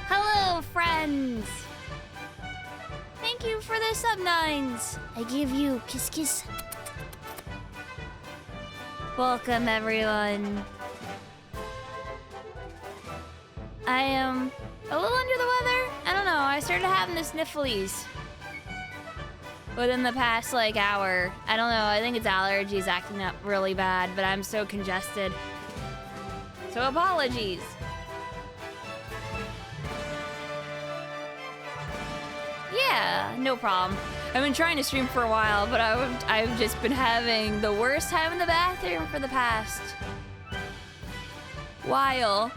Hello, friends! Thank you for the sub-9s! I give you kiss kiss. Welcome, everyone. I am a little under the weather. I don't know, I started having the snifflies within the past, like, hour. I don't know, I think it's allergies acting up really bad, but I'm so congested. So apologies. Yeah, no problem. I've been trying to stream for a while, but I've just been having the worst time in the bathroom for the past while.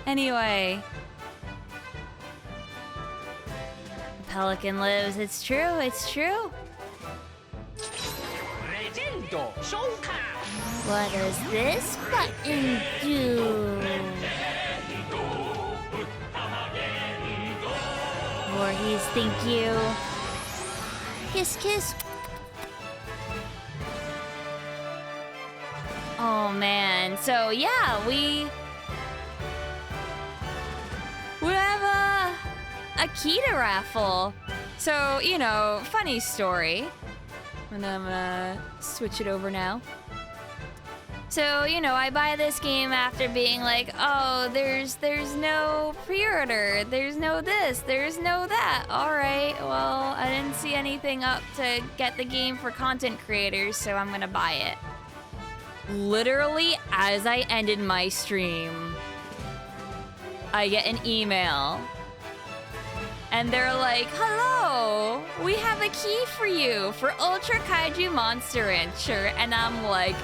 Anyway. Pelican lives, it's true, it's true. What does this button do? Voorhees, thank you. Kiss, kiss. Oh man, so yeah, we have a key to raffle. So, you know, funny story. And I'm gonna switch it over now. So, you know, I buy this game after being like, oh, there's no pre-order, there's no this, there's no that. All right, well, I didn't see anything up to get the game for content creators, so I'm gonna buy it. Literally, as I ended my stream, I get an email. And they're like, hello, we have a key for you for Ultra Kaiju Monster Rancher. And I'm like,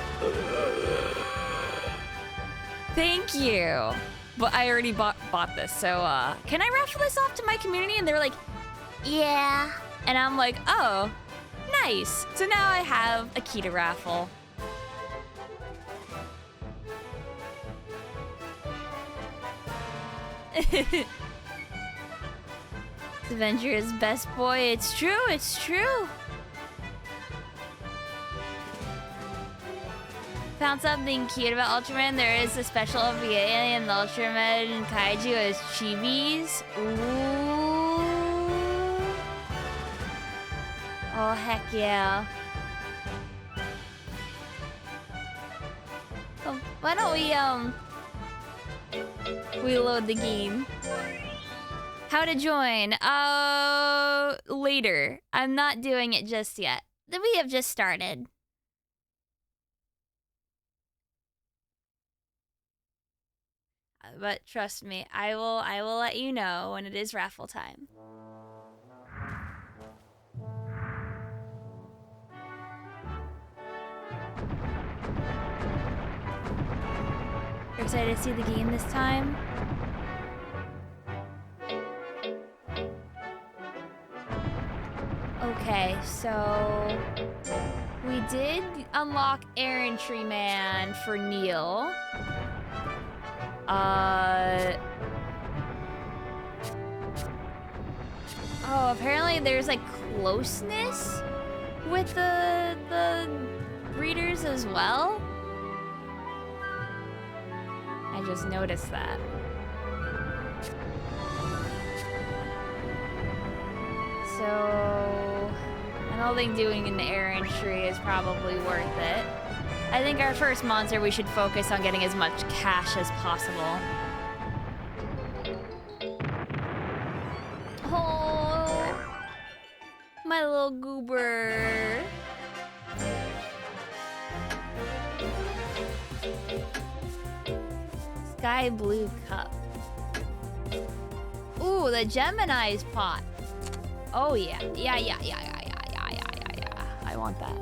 thank you. But I already bought this, so can I raffle this off to my community? And they're like, yeah. And I'm like, oh, nice. So now I have a key to raffle. Avenger is best boy. It's true, it's true. Found something cute about Ultraman. There is a special OVA and the Ultraman and Kaiju as chibis. Ooh. Oh, heck yeah. Oh, why don't we load the game? How to join? Later. I'm not doing it just yet. We have just started. But trust me, I will let you know when it is raffle time. You're excited to see the game this time? Okay, so we did unlock Errantry Man for Neil. Oh, apparently there's like closeness with the breeders as well. I just noticed that. So I don't think doing an errantry is probably worth it. I think our first monster, we should focus on getting as much cash as possible. Oh, my little goober. Sky blue cup. Ooh, the Gemini's pot. Oh yeah, yeah. I want that.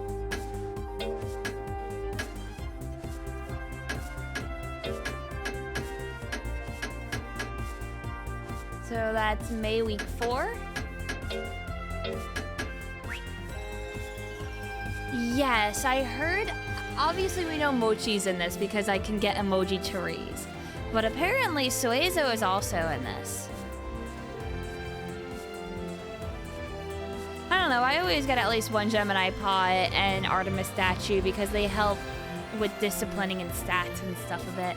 So that's May week 4. Yes, I heard. Obviously, we know Mochi's in this because I can get emoji to raise. But apparently Suezo is also in this. I don't know, I always get at least one Gemini pot and Artemis statue because they help with disciplining and stats and stuff a bit.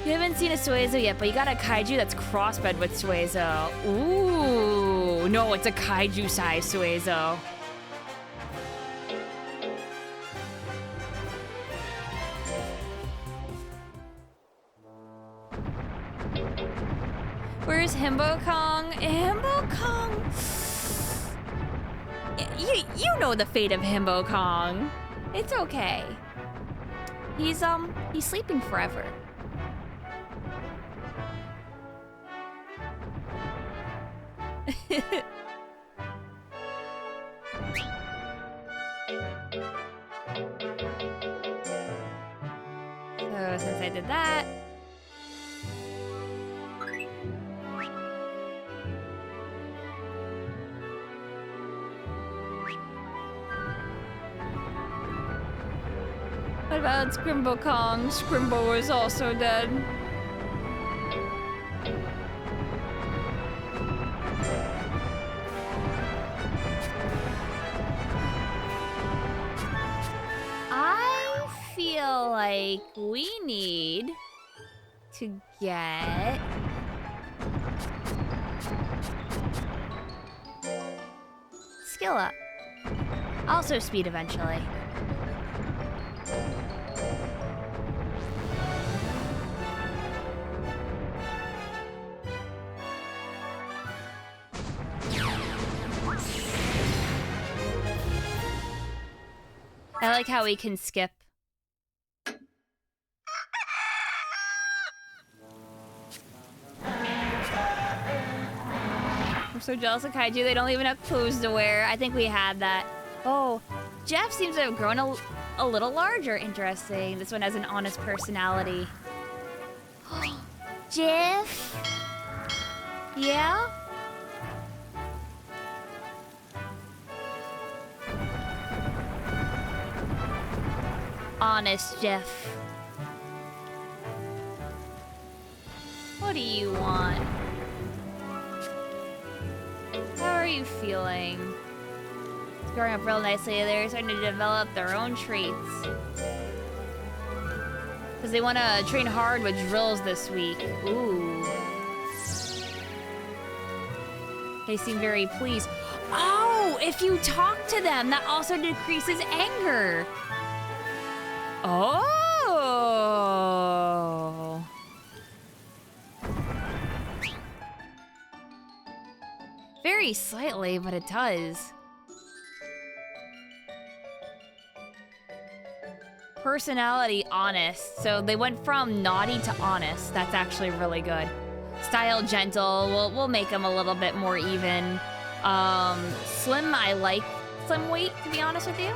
You haven't seen a Suezo yet, but you got a Kaiju that's crossbred with Suezo. Ooh, no, it's a Kaiju size Suezo. Where's Himbo Kong? Himbo Kong? You know the fate of Himbo Kong. It's okay. He's sleeping forever. So since I did that, what about Scrimbo Kong? Scrimbo is also dead. I feel like we need to get skill up. Also speed eventually. I like how we can skip. I'm so jealous of Kaiju. They don't even have clothes to wear. I think we had that. Oh, Jeff seems to have grown a little larger. Interesting. This one has an honest personality. Jeff? Yeah? Honest Jeff. What do you want? How are you feeling? It's growing up real nicely. They're starting to develop their own traits. Because they want to train hard with drills this week. Ooh. They seem very pleased. Oh, if you talk to them, that also decreases anger. Oh. Very slightly, but it does. Personality, honest. So they went from naughty to honest. That's actually really good. Style, gentle. We'll make them a little bit more even. Slim, I like slim weight, to be honest with you.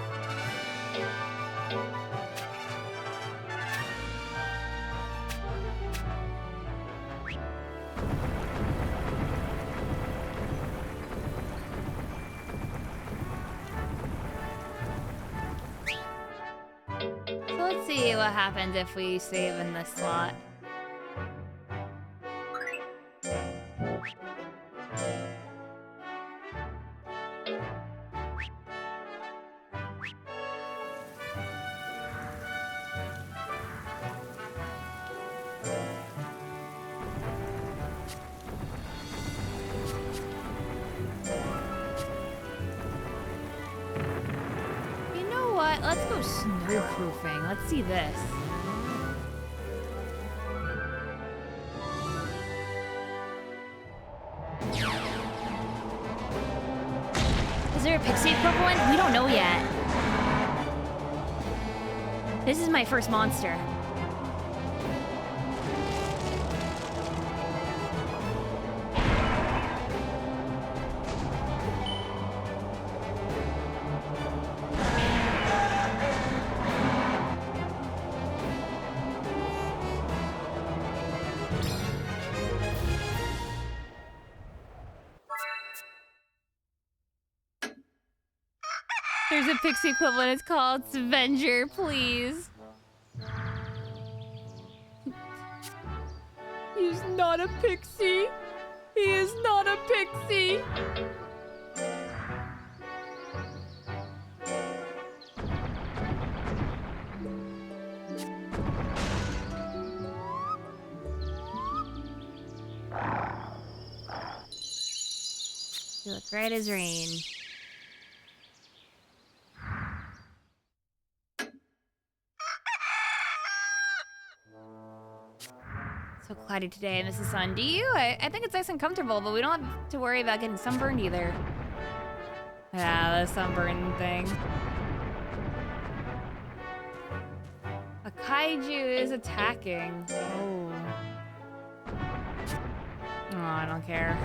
So let's see what happens if we save in this slot. Let's go snowproofing. Let's see this. Is there a pixie equivalent? We don't know yet. This is my first monster. There's a pixie equivalent. It's called Avenger, please. He's not a pixie. He is not a pixie. You look right as rain. So cloudy today, Mrs. Sun. Do you? I think it's nice and comfortable, but we don't have to worry about getting sunburned either. Yeah, the sunburn thing. A kaiju is attacking. Oh. Oh, I don't care.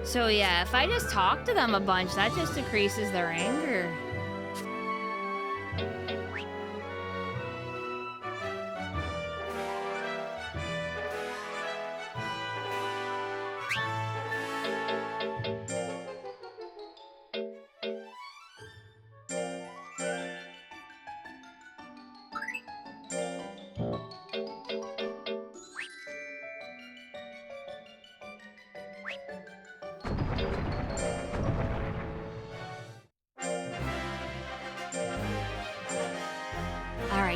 So yeah, if I just talk to them a bunch, that just decreases their anger.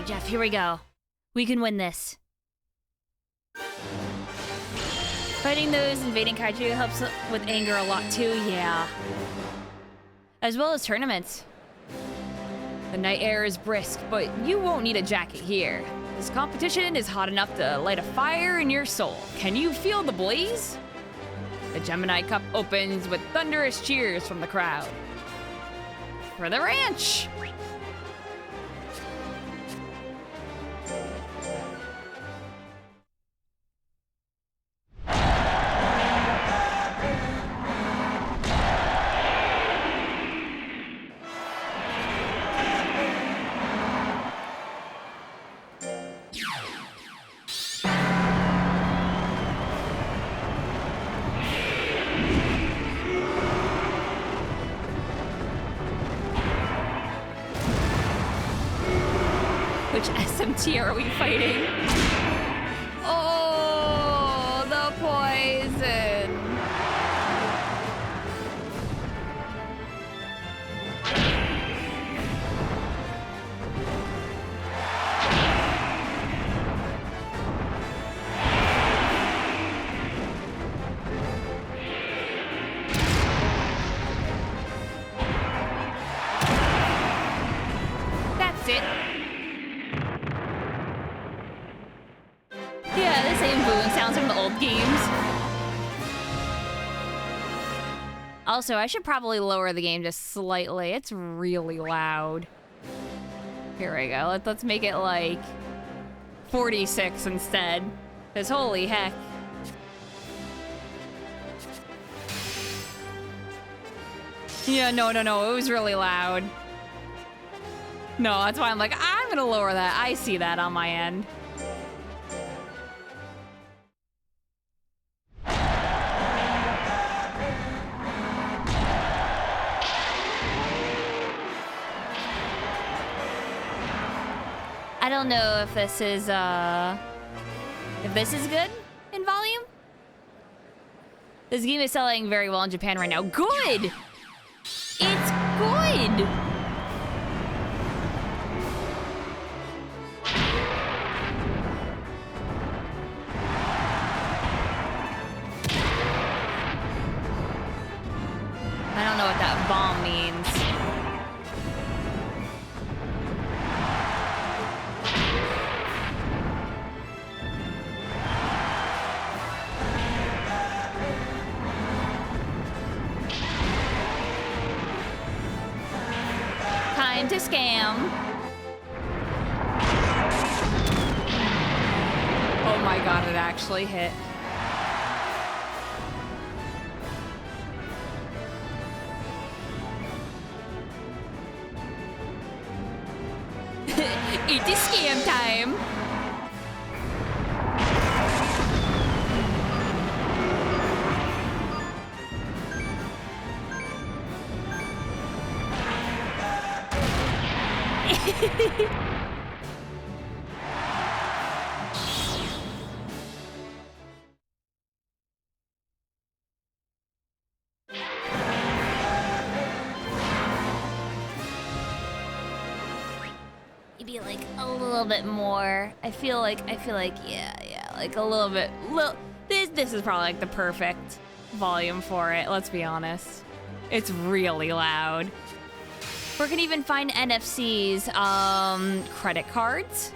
Jeff, here we go. We can win this. Fighting those invading kaiju helps with anger a lot too, yeah. As well as tournaments. The night air is brisk, but you won't need a jacket here. This competition is hot enough to light a fire in your soul. Can you feel the blaze? The Gemini Cup opens with thunderous cheers from the crowd. For the ranch! SMT are we fighting? Oh, the poison. That's it. Yeah, the same booing sounds from the old games. Also, I should probably lower the game just slightly. It's really loud. Here we go. Let's make it like 46 instead. Because holy heck. Yeah, no. It was really loud. No, that's why I'm like, I'm gonna lower that. I see that on my end. I don't know if this is good in volume. This game is selling very well in Japan right now. Good! It's good! I don't know what that bomb means. Time to scam. Oh my god, it actually hit. It is scam time. Maybe like a little bit more. I feel like yeah, like a little bit. This is probably like the perfect volume for it. Let's be honest. It's really loud. We can even find NFCs, credit cards.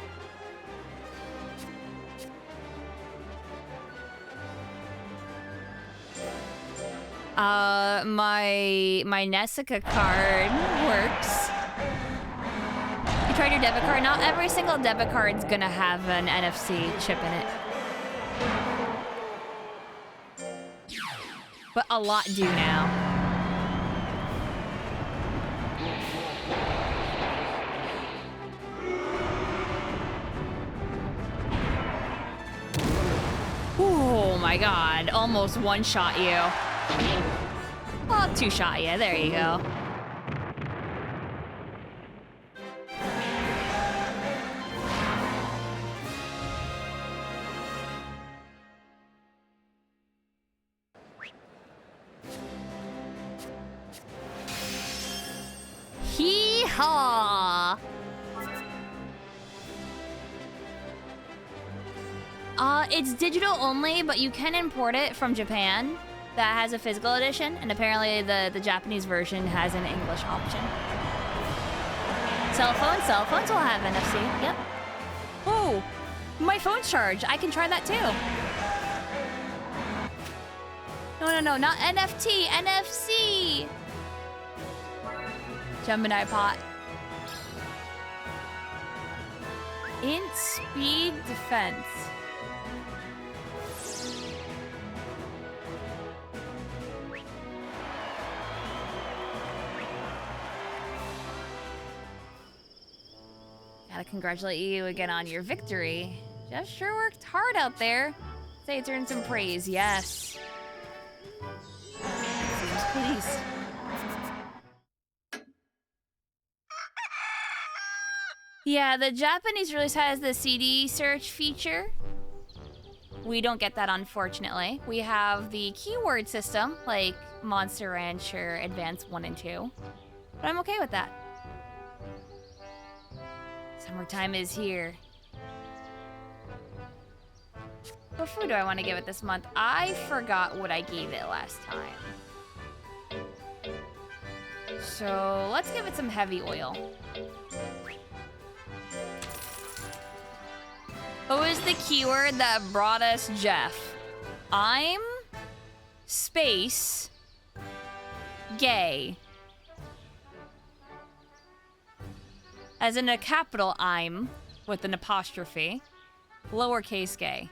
My Nessica card works. You tried your debit card? Not every single debit card's gonna have an NFC chip in it. But a lot do now. Oh my god, almost one-shot you. Well, two-shot you, there you go. Hee-haw! It's digital only, but you can import it from Japan. That has a physical edition, and apparently the Japanese version has an English option. Cell phones will have NFC, yep. Oh, my phone's charged. I can try that too. No, not NFT, NFC. Gemini pot. Int speed defense. Gotta congratulate you again on your victory. Jeff sure worked hard out there. Say it's earned some praise, yes. Seems pleased. Yeah, the Japanese release has the CD search feature. We don't get that, unfortunately. We have the keyword system, like Monster Rancher Advance 1 and 2. But I'm okay with that. Summertime is here. What food do I want to give it this month? I forgot what I gave it last time. So let's give it some heavy oil. What was the keyword that brought us Jeff? I'm space gay. As in a capital I'm with an apostrophe. Lowercase gay.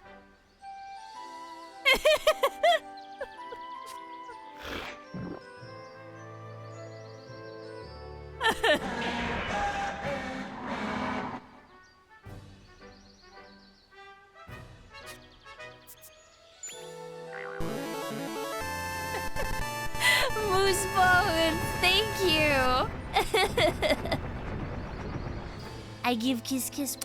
Moose Bones, thank you. I give kiss.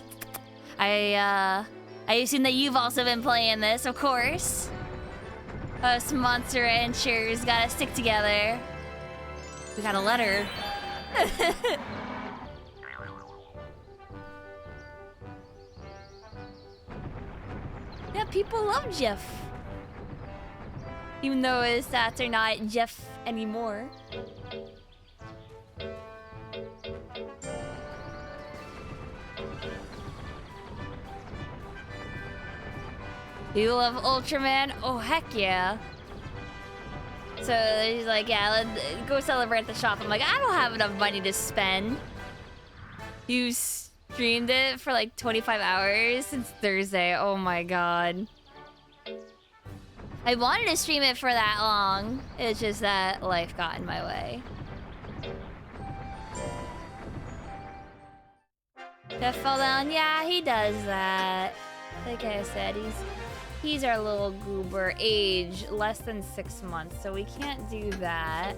I assume that you've also been playing this, of course. Us Monster Ranchers gotta stick together. We got a letter. Yeah, people love Jeff. Even though his stats are not Jeff anymore. You love Ultraman? Oh, heck yeah. So he's like, yeah, let's go celebrate at the shop. I'm like, I don't have enough money to spend. You streamed it for like 25 hours since Thursday. Oh my god. I wanted to stream it for that long. It's just that life got in my way. That fell down. Yeah, he does that. Like I said, he's our little goober. Age less than 6 months, so we can't do that.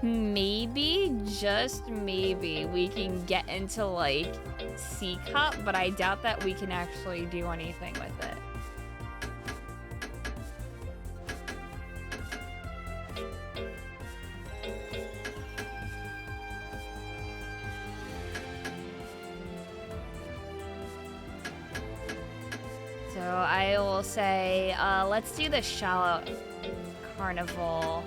Maybe, just maybe, we can get into like C cup, but I doubt that we can actually do anything with it. So I will say, let's do the shallow carnival.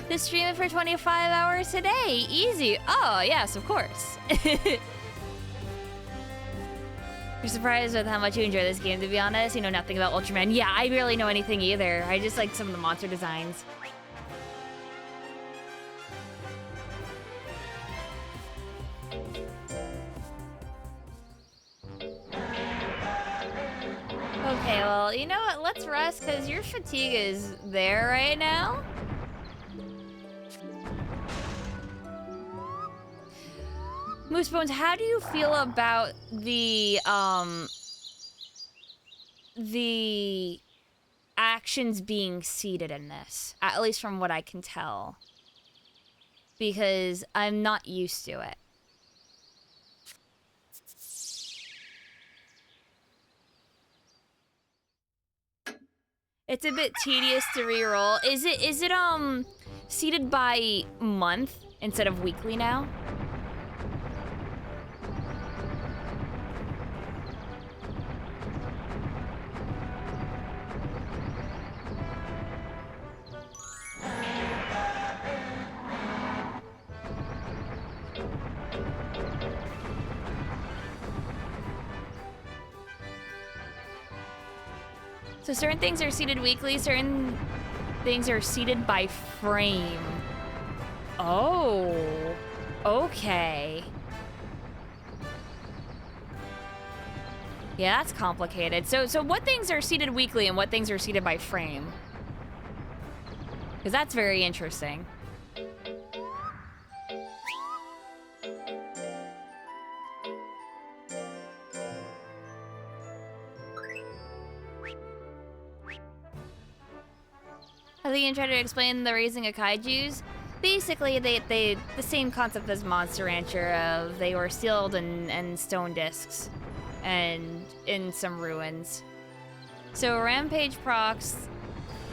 To stream it for 25 hours today. Easy. Oh, yes, of course. You're surprised with how much you enjoy this game, to be honest. You know nothing about Ultraman. Yeah, I barely know anything either. I just like some of the monster designs. Okay, well, you know what? Let's rest, because your fatigue is there right now. Moosebones, how do you feel about the actions being seated in this? At least from what I can tell. Because I'm not used to it. It's a bit tedious to reroll. Is it seated by month instead of weekly now? So certain things are seated weekly, certain things are seated by frame. Oh, okay. Yeah, that's complicated. So what things are seated weekly and what things are seated by frame? Because that's very interesting. I think you tried to explain the raising of kaijus. Basically, they the same concept as Monster Rancher of they were sealed and stone discs and in some ruins. So Rampage procs,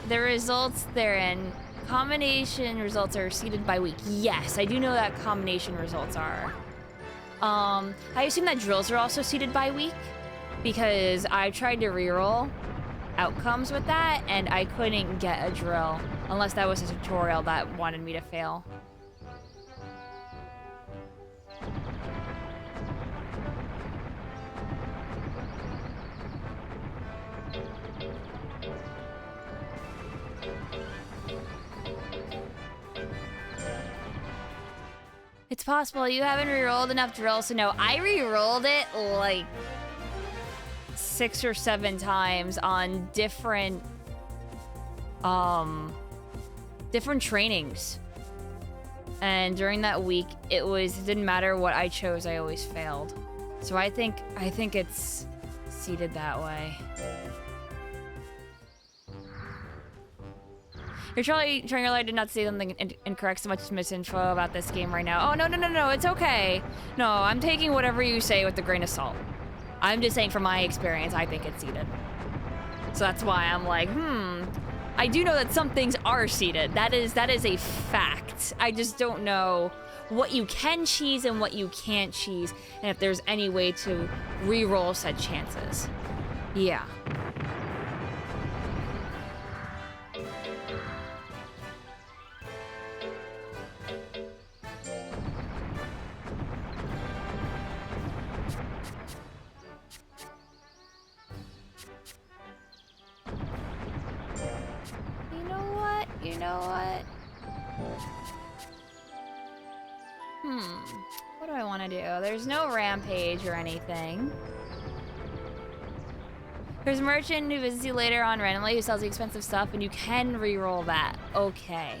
the results therein, combination results are seeded by week. Yes, I do know that combination results are. I assume that drills are also seeded by week because I tried to reroll outcomes with that, and I couldn't get a drill unless that was a tutorial that wanted me to fail. It's possible you haven't rerolled enough drills to know. I rerolled it like 6 or 7 times on different trainings, and during that week it didn't matter what I chose, I always failed. So I think it's seated that way. You're trying your light to not say something incorrect, so much misinfo about this game right now. Oh, no, it's okay. No, I'm taking whatever you say with a grain of salt. I'm just saying from my experience, I think it's seated. So that's why I'm like, I do know that some things are seated. That is a fact. I just don't know what you can cheese and what you can't cheese, and if there's any way to re-roll said chances. Yeah. You know what? What do I want to do? There's no rampage or anything. There's a merchant who visits you later on randomly who sells you expensive stuff, and you can reroll that. Okay.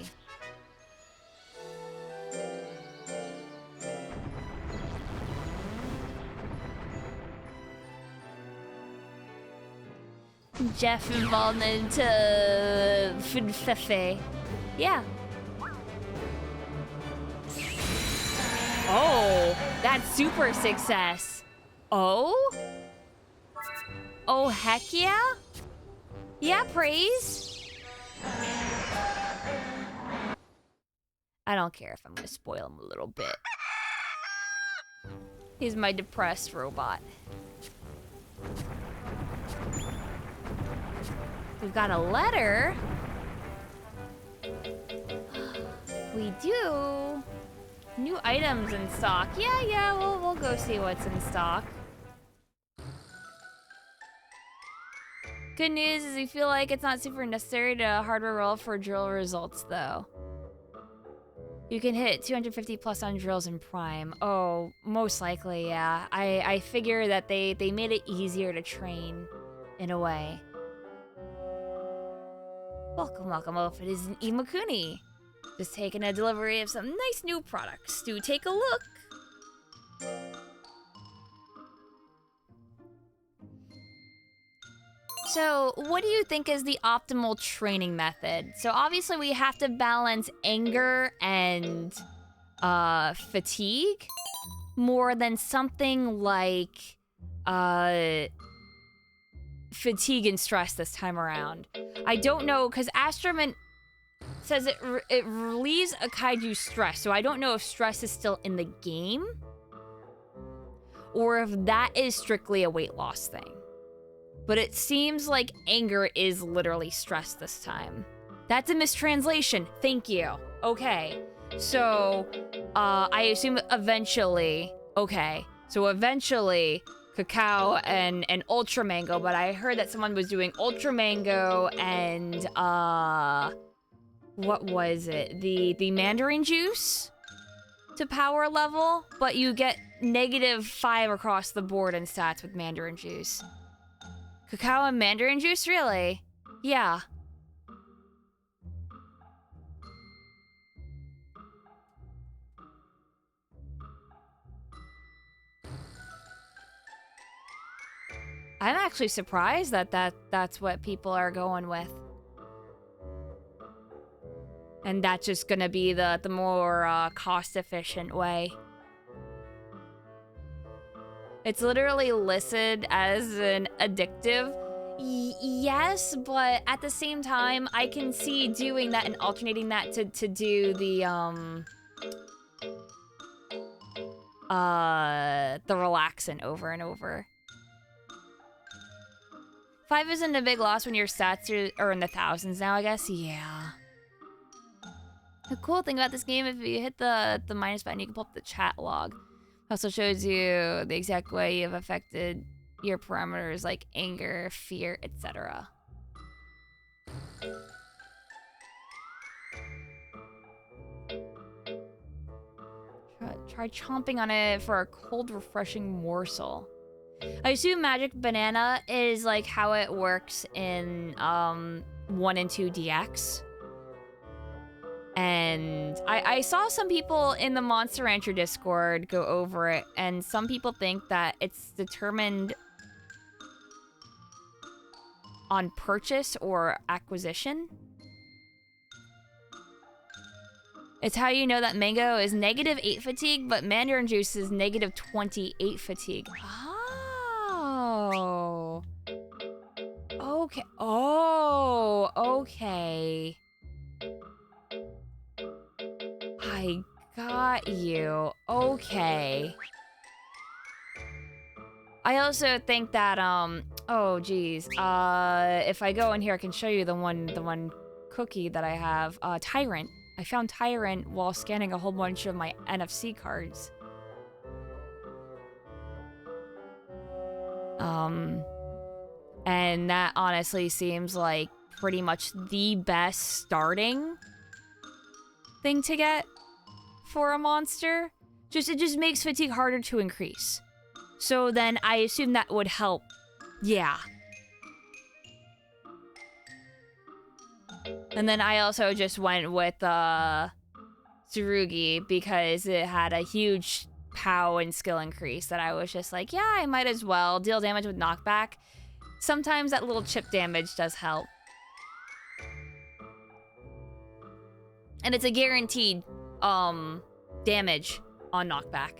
Jeff involvement Fefe. Yeah. Oh, that's super success. Oh? Oh, heck yeah? Yeah, praise. I don't care if I'm gonna spoil him a little bit. He's my depressed robot. We've got a letter. We do. New items in stock. Yeah, we'll go see what's in stock. Good news is you feel like it's not super necessary to hardware roll for drill results, though. You can hit 250 plus on drills in Prime. Oh, most likely, yeah. I figure that they made it easier to train, in a way. Welcome, Oaf. It is an Imakuni. Just taking a delivery of some nice new products. Do take a look. So, what do you think is the optimal training method? So obviously we have to balance anger and fatigue more than something like fatigue and stress this time around. I don't know, because Astroman says it relieves a kaiju stress, so I don't know if stress is still in the game or if that is strictly a weight loss thing. But it seems like anger is literally stress this time. That's a mistranslation. Thank you. Okay. So, I assume eventually... Okay. So eventually, Cacao and Ultra Mango, but I heard that someone was doing Ultra Mango and, what was it? The Mandarin Juice to power level, but you get -5 across the board in stats with Mandarin Juice. Cacao and Mandarin Juice, really? Yeah. I'm actually surprised that's what people are going with. And that's just gonna be the more cost-efficient way. It's literally listed as an addictive. Yes, but at the same time, I can see doing that and alternating that to do the relaxant over and over. 5 isn't a big loss when your stats are in the thousands now, I guess. Yeah. The cool thing about this game, if you hit the minus button, you can pull up the chat log. It also shows you the exact way you've affected your parameters like anger, fear, etc. Try chomping on it for a cold, refreshing morsel. I assume Magic Banana is like how it works in 1 and 2 DX. And I saw some people in the Monster Rancher Discord go over it, and some people think that it's determined on purchase or acquisition. It's how you know that Mango is -8 fatigue, but Mandarin Juice is -28 fatigue. Oh. Okay. Oh, okay. I got you. Okay. I also think that, oh geez. If I go in here, I can show you the one cookie that I have. Tyrant. I found Tyrant while scanning a whole bunch of my NFC cards. And that honestly seems like pretty much the best starting thing to get for a monster. It just makes fatigue harder to increase. So then I assume that would help. Yeah. And then I also just went with Tsurugi because it had a huge POW and skill increase that I was just like, yeah, I might as well deal damage with knockback. Sometimes that little chip damage does help. And it's a guaranteed damage on knockback.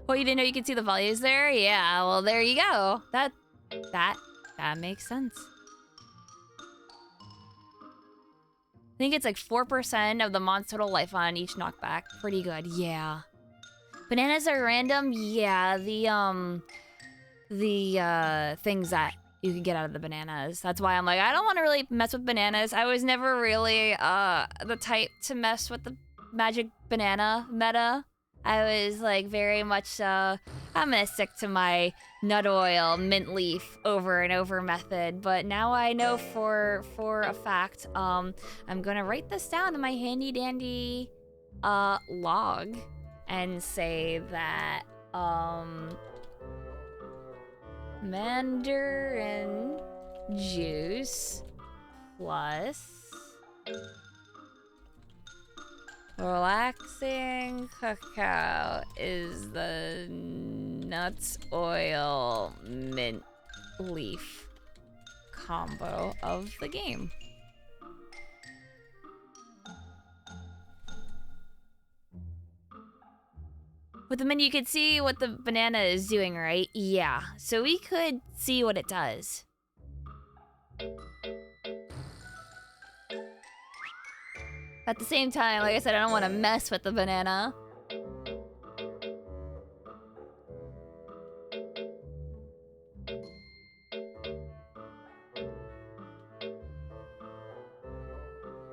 Well, you didn't know you could see the values there? Yeah, well, there you go. That makes sense. I think it's like 4% of the mon's total life on each knockback. Pretty good, yeah. Bananas are random? Yeah, the things that you can get out of the bananas. That's why I'm like, I don't want to really mess with bananas. I was never really the type to mess with the magic banana meta. I was like very much I'm gonna stick to my nut oil, mint leaf over and over method. But now I know for a fact, I'm gonna write this down in my handy dandy log and say that mandarin juice plus relaxing cacao is the nuts oil mint leaf combo of the game. With the menu, you could see what the banana is doing, right? Yeah, so we could see what it does. At the same time, like I said, I don't want to mess with the banana.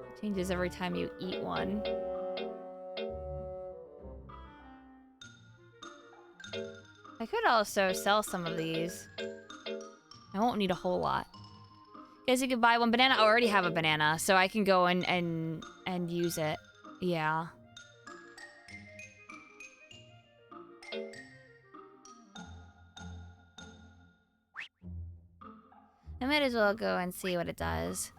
It changes every time you eat one. I could also sell some of these. I won't need a whole lot. Guess you could buy one banana. I already have a banana, so I can go and use it. Yeah. I might as well go and see what it does.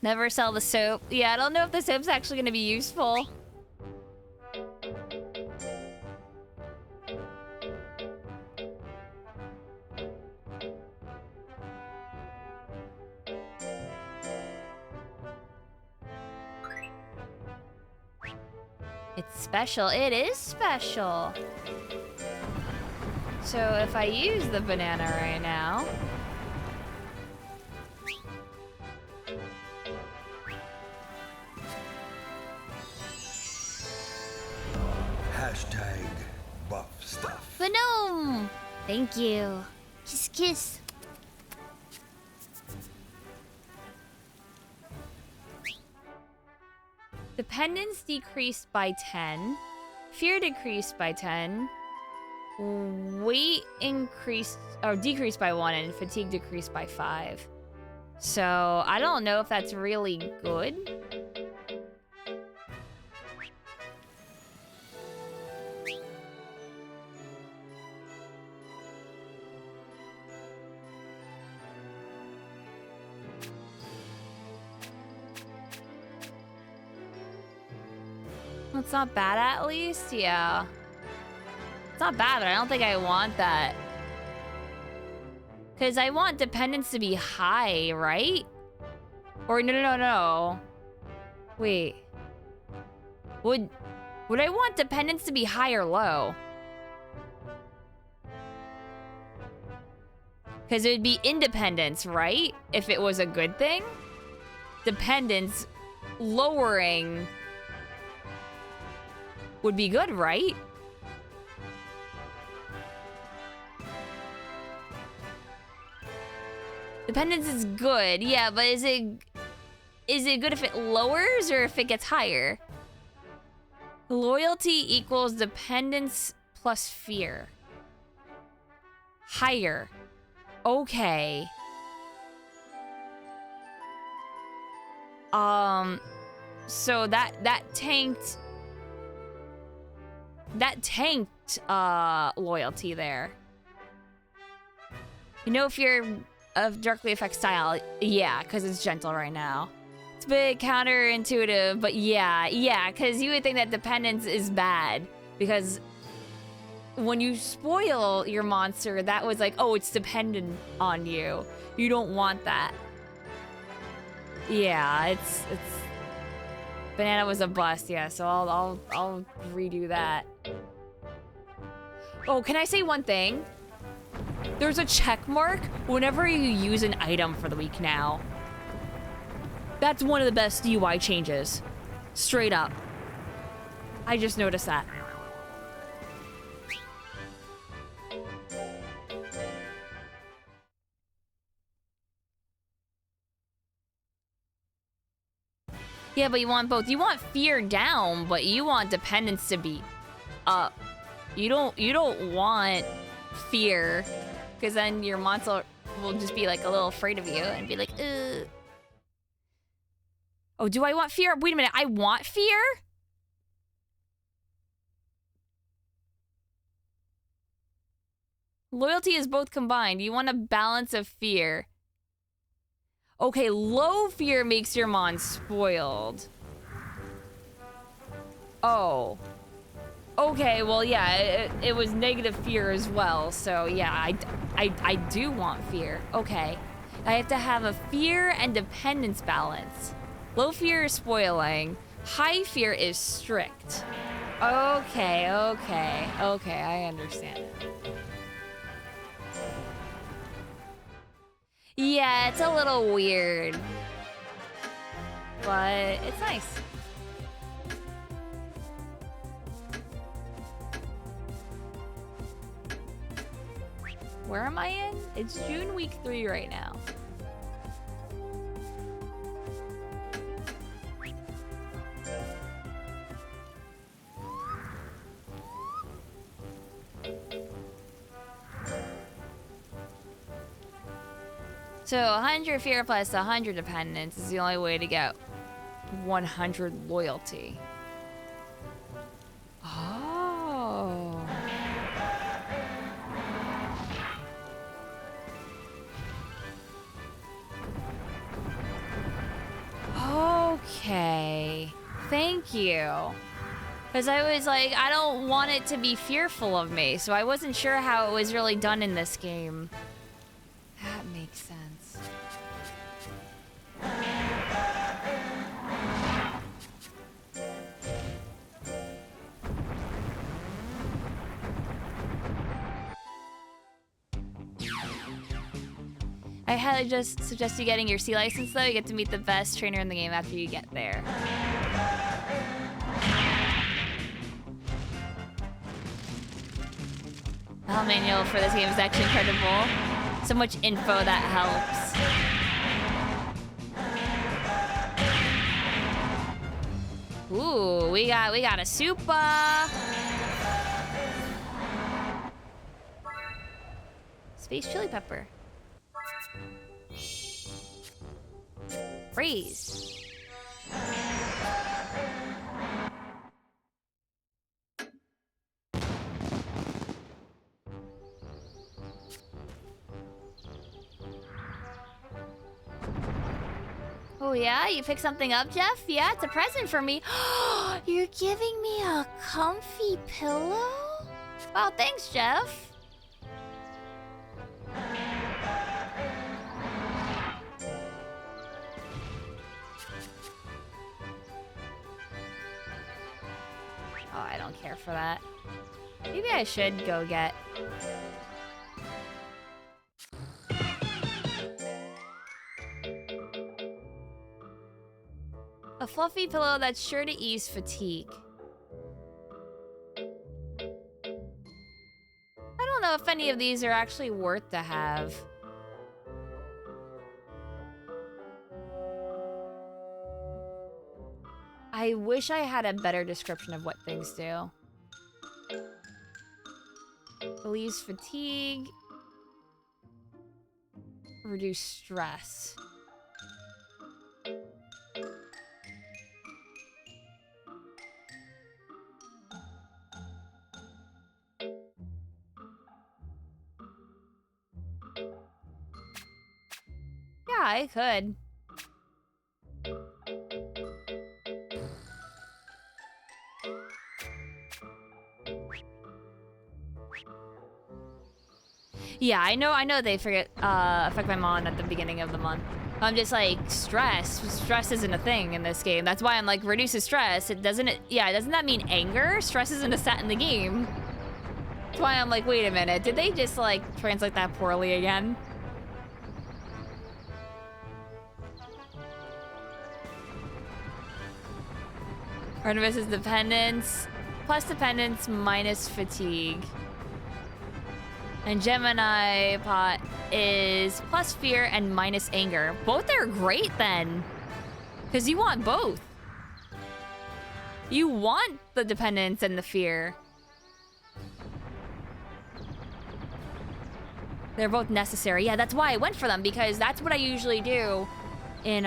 Never sell the soap. Yeah, I don't know if the soap's actually gonna be useful. It's special. It is special. So if I use the banana right now... Hashtag buff stuff. Gnome! Thank you. Kiss, kiss. Dependence decreased by 10. Fear decreased by 10. Weight increased or decreased by 1, and fatigue decreased by 5. So I don't know if that's really good. It's not bad at least, yeah. It's not bad, but I don't think I want that. Because I want dependence to be high, right? Or no. Wait. Would I want dependence to be high or low? Because it would be independence, right? If it was a good thing. Dependence lowering would be good, right? Dependence is good, yeah, but is it good if it lowers or if it gets higher? Loyalty equals dependence plus fear. Higher. Okay. So that tanked that tanked loyalty there. You know, if you're of directly affects style, yeah, because it's gentle right now. It's a bit counterintuitive, but yeah, because you would think that dependence is bad, because when you spoil your monster, that was like, oh, it's dependent on you. You don't want that. Yeah, it's banana was a bust, yeah, so I'll redo that. Oh, can I say one thing? There's a check mark whenever you use an item for the week now. That's one of the best UI changes. Straight up. I just noticed that. Yeah, but you want both. You want fear down, but you want dependence to be up. You don't want fear, because then your monster will just be like a little afraid of you and be like, ugh. Oh, do I want fear? Wait a minute, I want fear? Loyalty is both combined. You want a balance of fear. Okay, low fear makes your mon spoiled. Oh. Okay, well, yeah, it was negative fear as well, so yeah, I do want fear. Okay. I have to have a fear and dependence balance. Low fear is spoiling. High fear is strict. Okay, I understand it. Yeah, it's a little weird, but it's nice. Where am I in? It's June week 3 right now. So 100 fear plus 100 dependence is the only way to get 100 loyalty. Oh. Okay. Thank you. Because I was like, I don't want it to be fearful of me, so I wasn't sure how it was really done in this game. That makes sense. I highly just suggest you getting your C license though. You get to meet the best trainer in the game after you get there. The help manual for this game is actually incredible. So much info that helps. Ooh, we got a super. Space chili pepper. Freeze. Oh yeah, you picked something up, Jeff? Yeah, it's a present for me. You're giving me a comfy pillow? Wow, thanks, Jeff. Oh, I don't care for that. Maybe I should go get... a fluffy pillow that's sure to ease fatigue. I don't know if any of these are actually worth to have. I wish I had a better description of what things do. Relieves fatigue. Reduce stress. I could. Yeah, I know they forget affect my mon at the beginning of the month. I'm just like, stress isn't a thing in this game. That's why I'm like, reduces stress. Doesn't that mean anger? Stress isn't a stat in the game. That's why I'm like, wait a minute, did they just like translate that poorly again? Artemis is dependence, plus dependence, minus fatigue. And Gemini pot is plus fear and minus anger. Both are great then. Because you want both. You want the dependence and the fear. They're both necessary. Yeah, that's why I went for them, because that's what I usually do in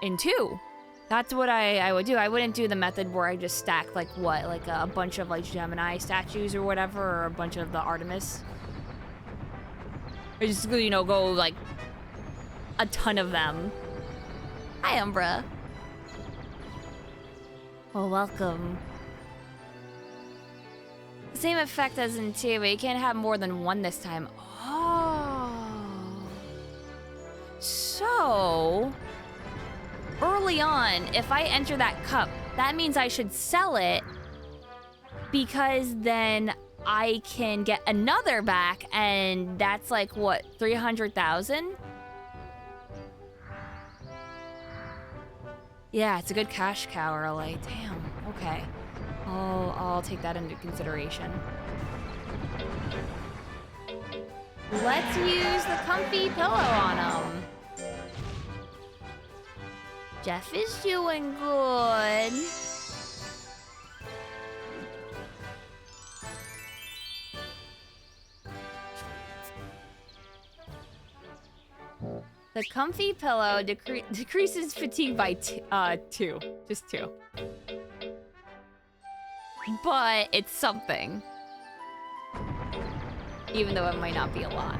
2. That's what I would do. I wouldn't do the method where I just stack like what, like a bunch of like Gemini statues or whatever, or a bunch of the Artemis. Or just, you know, go like a ton of them. Hi, Umbra. Well, welcome. The same effect as in 2, but you can't have more than one this time. Oh. So, early on, if I enter that cup, that means I should sell it, because then I can get another back, and that's like, what, 300,000? Yeah, it's a good cash cow early. Damn, okay. I'll take that into consideration. Let's use the comfy pillow on him. Jeff is doing good. The comfy pillow decreases fatigue by 2. Just 2. But it's something. Even though it might not be a lot.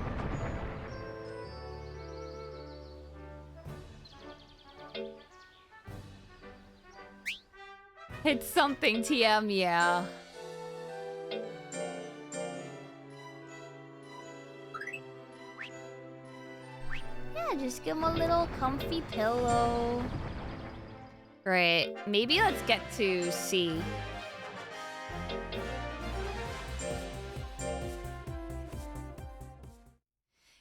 It's something, TM, yeah. Yeah, just give him a little comfy pillow. Great. Maybe let's get to C.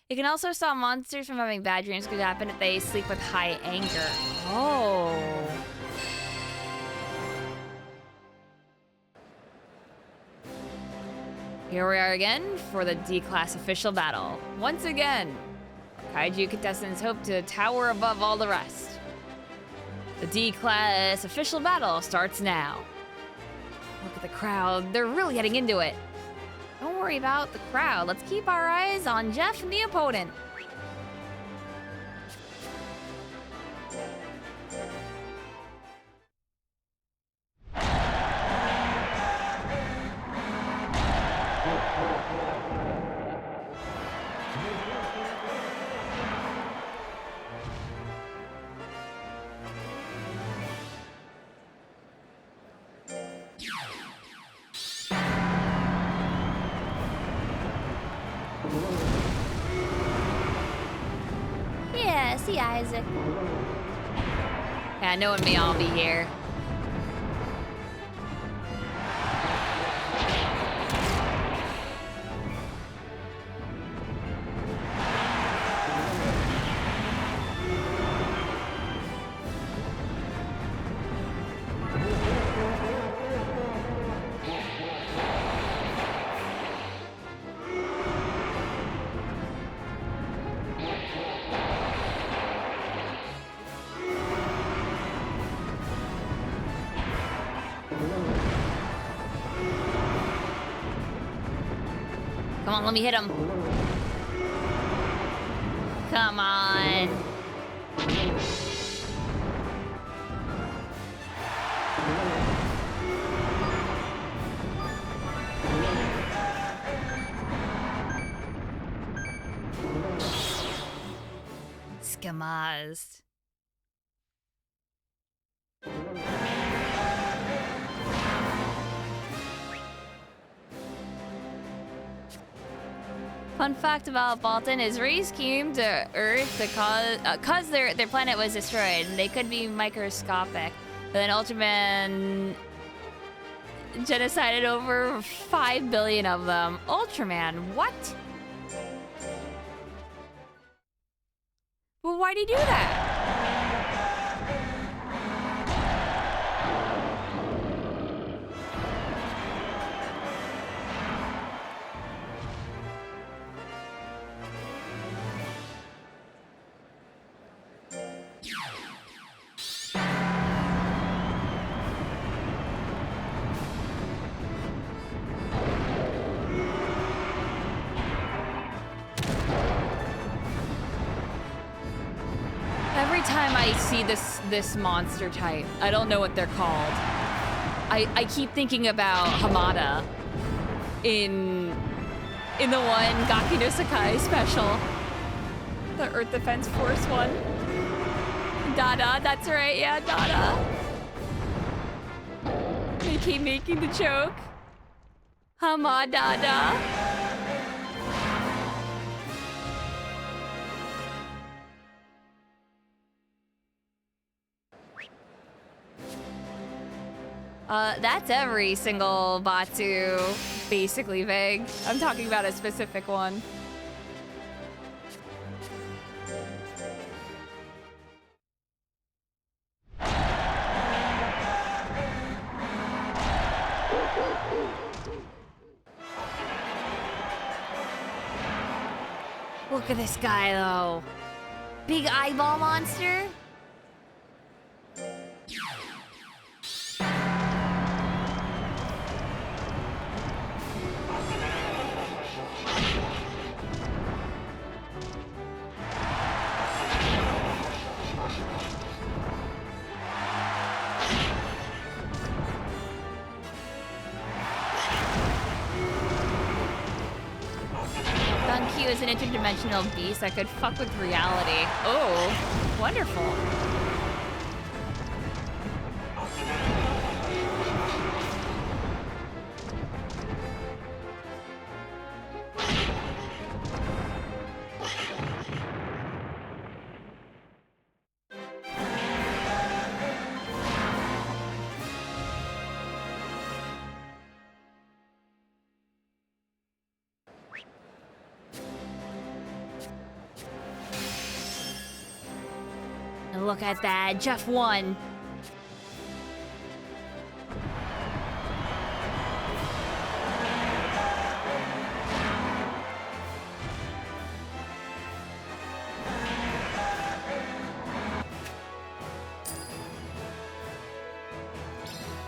It can also stop monsters from having bad dreams. Could happen if they sleep with high anger. Oh. Here we are again for the D-Class official battle. Once again, Kaiju contestants hope to tower above all the rest. The D-Class official battle starts now. Look at the crowd. They're really getting into it. Don't worry about the crowd. Let's keep our eyes on Jeff and the opponent. Yeah, see Isaac. Yeah, no one may all be here. Come on, let me hit him. Come on. Gamaz. Fun fact about Baltan is Rays came to Earth to cause their planet was destroyed and they could be microscopic. But then Ultraman genocided over 5 billion of them. Ultraman, what? Well, why'd he do that? Every time I see this monster type, I don't know what they're called. I keep thinking about Hamada in the one Gaki no Sakai special. The Earth Defense Force one. Dada, that's right, yeah, Dada. They keep making the joke. Hamadada. That's every single Batu, basically vague. I'm talking about a specific one. Look at this guy, though. Big eyeball monster? Q is an interdimensional beast that could fuck with reality. Oh, wonderful. Look at that, Jeff won.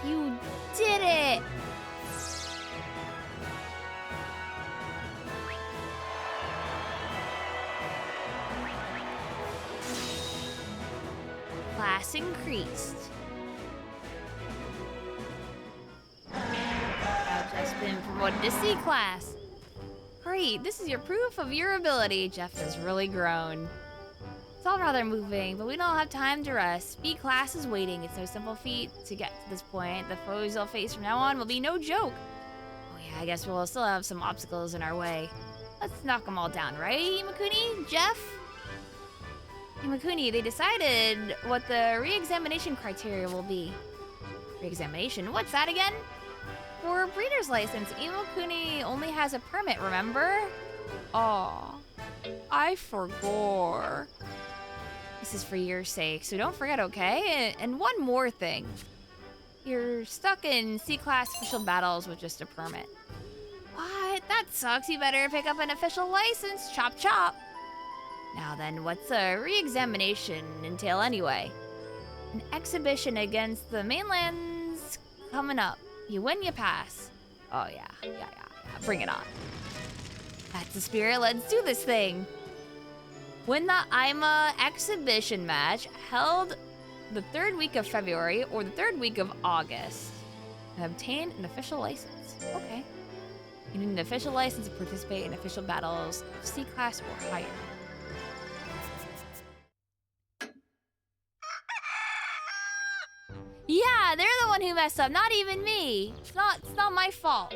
You did it! Class increased. I've just been promoted to C class. Great, this is your proof of your ability. Jeff has really grown. It's all rather moving, but we don't have time to rest. B class is waiting. It's no simple feat to get to this point. The foes you'll face from now on will be no joke. Oh yeah, I guess we'll still have some obstacles in our way. Let's knock them all down, right, Imakuni? Jeff? Imakuni, they decided what the re-examination criteria will be. Re-examination? What's that again? For a breeder's license, Imakuni only has a permit, remember? Aw, I forgot. This is for your sake, so don't forget, okay? And one more thing. You're stuck in C-class official battles with just a permit. What? That sucks. You better pick up an official license. Chop chop. Now then, what's a re-examination entail anyway? An exhibition against the mainland's coming up. You win, you pass. Oh yeah. Bring it on. That's the spirit. Let's do this thing. Win the IMA exhibition match held the 3rd week of February or the 3rd week of August and obtain an official license. Okay. You need an official license to participate in official battles of C-class or higher. Yeah, they're the one who messed up, not even me. It's not my fault.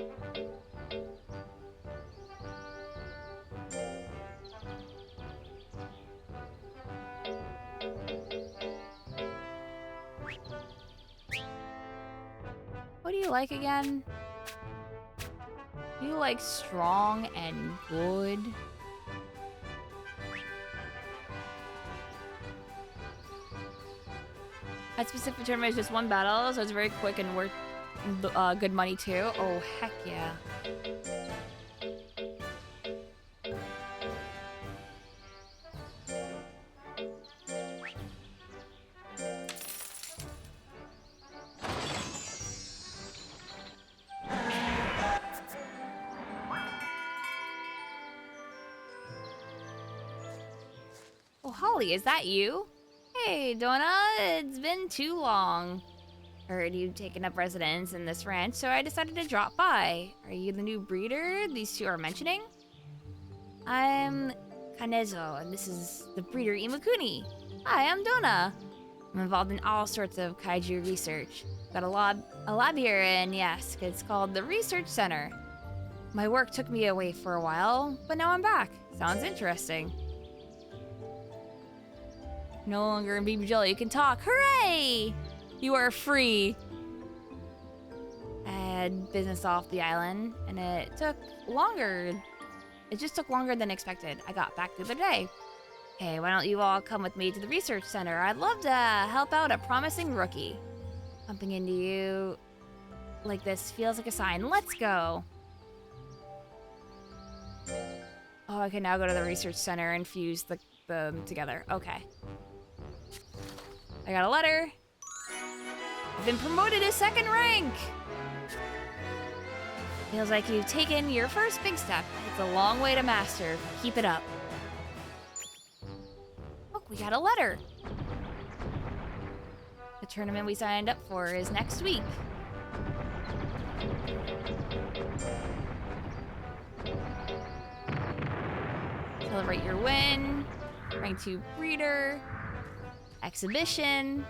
What do you like again? You like strong and good. That specific tournament is just one battle, so it's very quick and worth good money too. Oh, heck yeah. Oh, Holly, is that you? Hey, Donna, it's been too long. Heard you've taken up residence in this ranch, so I decided to drop by. Are you the new breeder these two are mentioning? I'm Kanezo, and this is the breeder Imakuni. Hi, I'm Donna. I'm involved in all sorts of kaiju research. Got a lab here in Yask. It's called the Research Center. My work took me away for a while, but now I'm back. Sounds interesting. No longer in Baby Jelly, you can talk. Hooray! You are free. I had business off the island, and it took longer. It just took longer than expected. I got back the other day. Hey, why don't you all come with me to the research center? I'd love to help out a promising rookie. Bumping into you like this feels like a sign. Let's go. Oh, I can now go to the research center and fuse them together. Okay. I got a letter. I've been promoted to 2nd rank. Feels like you've taken your first big step. It's a long way to master. Keep it up. Look, we got a letter. The tournament we signed up for is next week. Celebrate your win. Rank 2 breeder. Exhibition.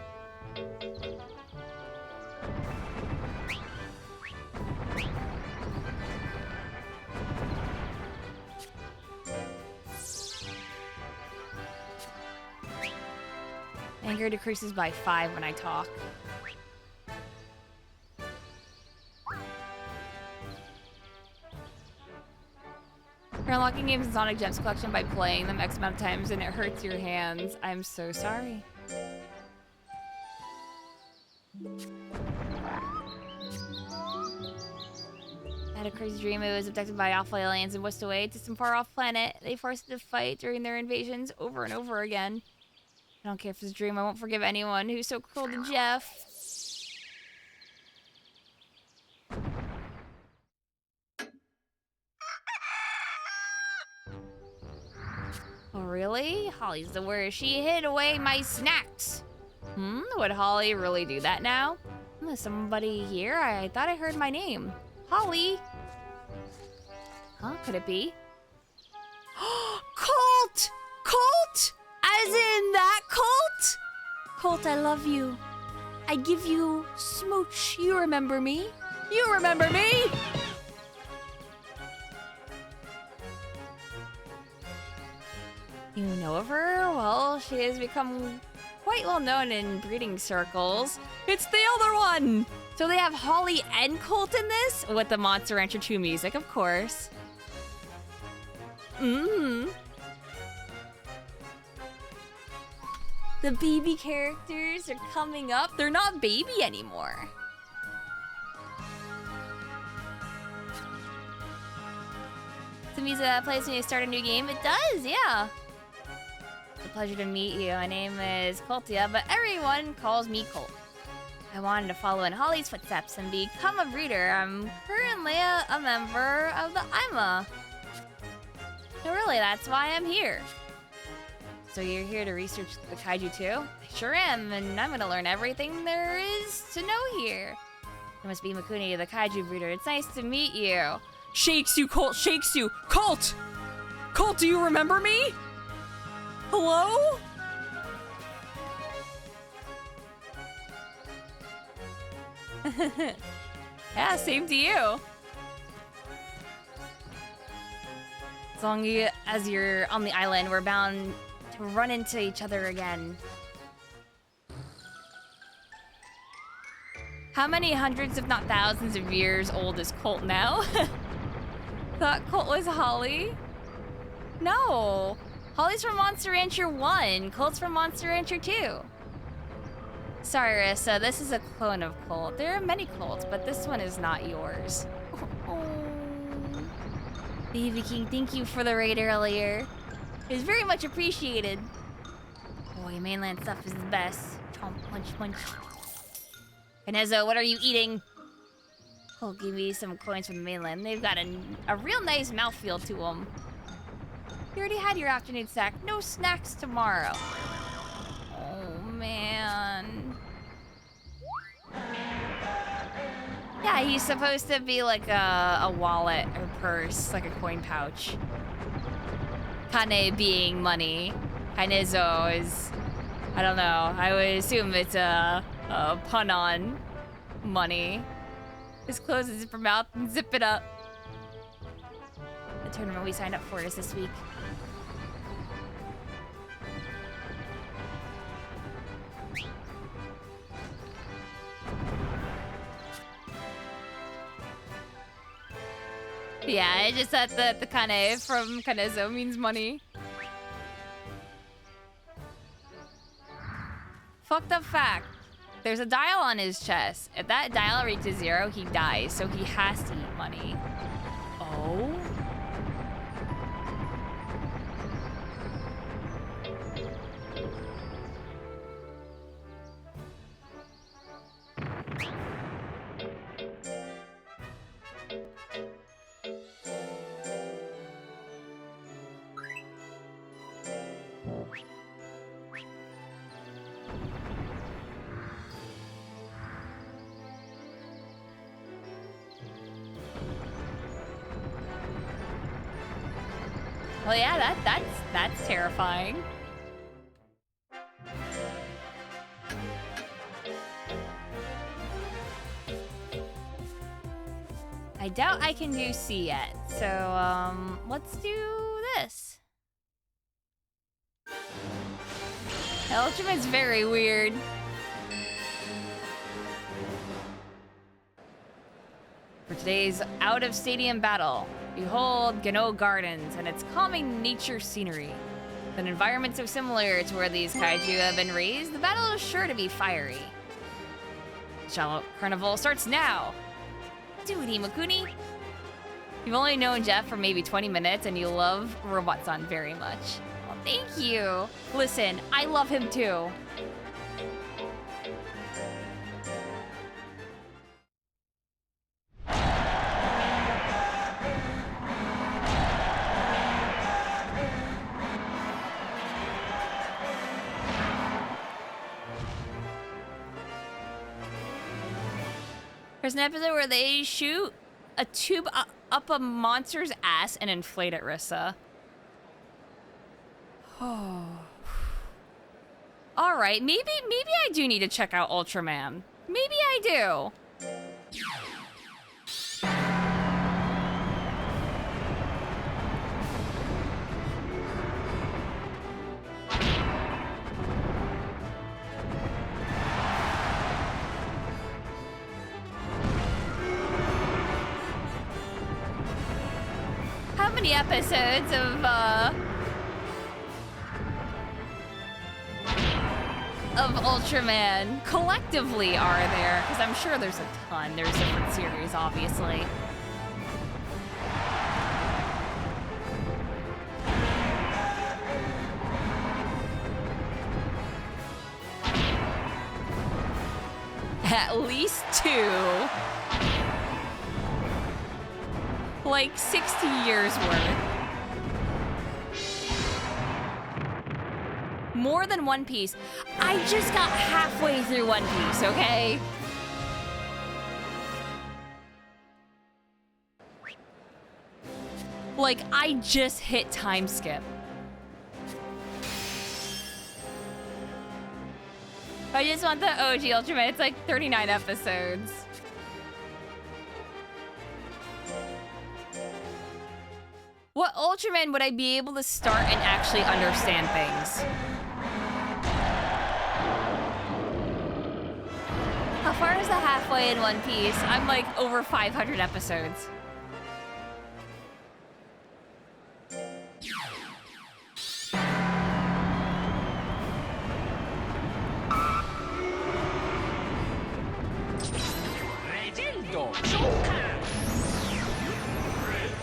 Anger decreases by 5 when I talk. You're unlocking games in Sonic Gems collection by playing them X amount of times and it hurts your hands. I'm so sorry. I had a crazy dream. It was abducted by awful aliens and whisked away to some far-off planet. They forced it to fight during their invasions over and over again. I don't care if it's a dream. I won't forgive anyone who's so cruel to Jeff. Oh, really? Holly's the worst. She hid away my snacks. Would Holly really do that now? Is somebody here? I thought I heard my name. Holly. Huh? Could it be? Colt! Colt! As in that Colt? Colt, I love you. I give you smooch. You remember me? You remember me? You know of her? Well, she has become quite well known in breeding circles. It's the other one! So they have Holly and Colt in this? With the Monster Rancher 2 music, of course. The baby characters are coming up. They're not baby anymore. The music that plays when you start a new game? It does, yeah. It's a pleasure to meet you. My name is Coltia, but everyone calls me Colt. I wanted to follow in Holly's footsteps and become a breeder. I'm currently a member of the IMA. So really, that's why I'm here. So you're here to research the Kaiju too? I sure am, and I'm gonna learn everything there is to know here. You must be Imakuni, the Kaiju breeder. It's nice to meet you. Shakes you, Colt, shakes you. Colt! Colt, do you remember me? Hello? Yeah, same to you. As long as you're on the island, we're bound to run into each other again. How many hundreds, if not thousands of years old is Colt now? Thought Colt was Holly? No. Holly's from Monster Rancher 1. Colt's from Monster Rancher 2. Sorry, Rissa, this is a clone of Colt. There are many Colts, but this one is not yours. Oh. Baby King, thank you for the raid earlier. It was very much appreciated. Boy, mainland stuff is the best. Chomp, punch, punch. Kanezo, what are you eating? Oh, give me some coins from the mainland. They've got a real nice mouthfeel to them. You already had your afternoon snack. No snacks tomorrow. Oh, man. Yeah, he's supposed to be like a wallet or purse, like a coin pouch. Kane being money. Kanezo is, I don't know. I would assume it's a pun on money. Just close the zipper mouth and zip it up. The tournament we signed up for is this week. Yeah, I just said that the Kane from Kanezo means money. Fucked up fact. There's a dial on his chest. If that dial reaches 0, he dies, so he has to eat money. Oh? Well, yeah, that's terrifying. I doubt I can do C yet, so let's do this. Ultraman's very weird. For today's out-of-stadium battle, behold Gano Gardens and its calming nature scenery. With an environment so similar to where these kaiju have been raised, the battle is sure to be fiery. Shallow Carnival starts now! Do it, Imakuni! You've only known Jeff for maybe 20 minutes and you love Robot-san very much. Well, thank you! Listen, I love him too. There's an episode where they shoot a tube up a monster's ass and inflate it, Rissa. Oh. All right, maybe I do need to check out Ultraman. Maybe I do. How many episodes of Ultraman collectively are there? Because I'm sure there's a ton. There's different series, obviously. At least 2. Like 60 years worth. More than One Piece. I just got halfway through One Piece, okay? Like, I just hit time skip. I just want the OG Ultraman. It's like 39 episodes. What Ultraman would I be able to start and actually understand things? How far is the halfway in One Piece? I'm like over 500 episodes.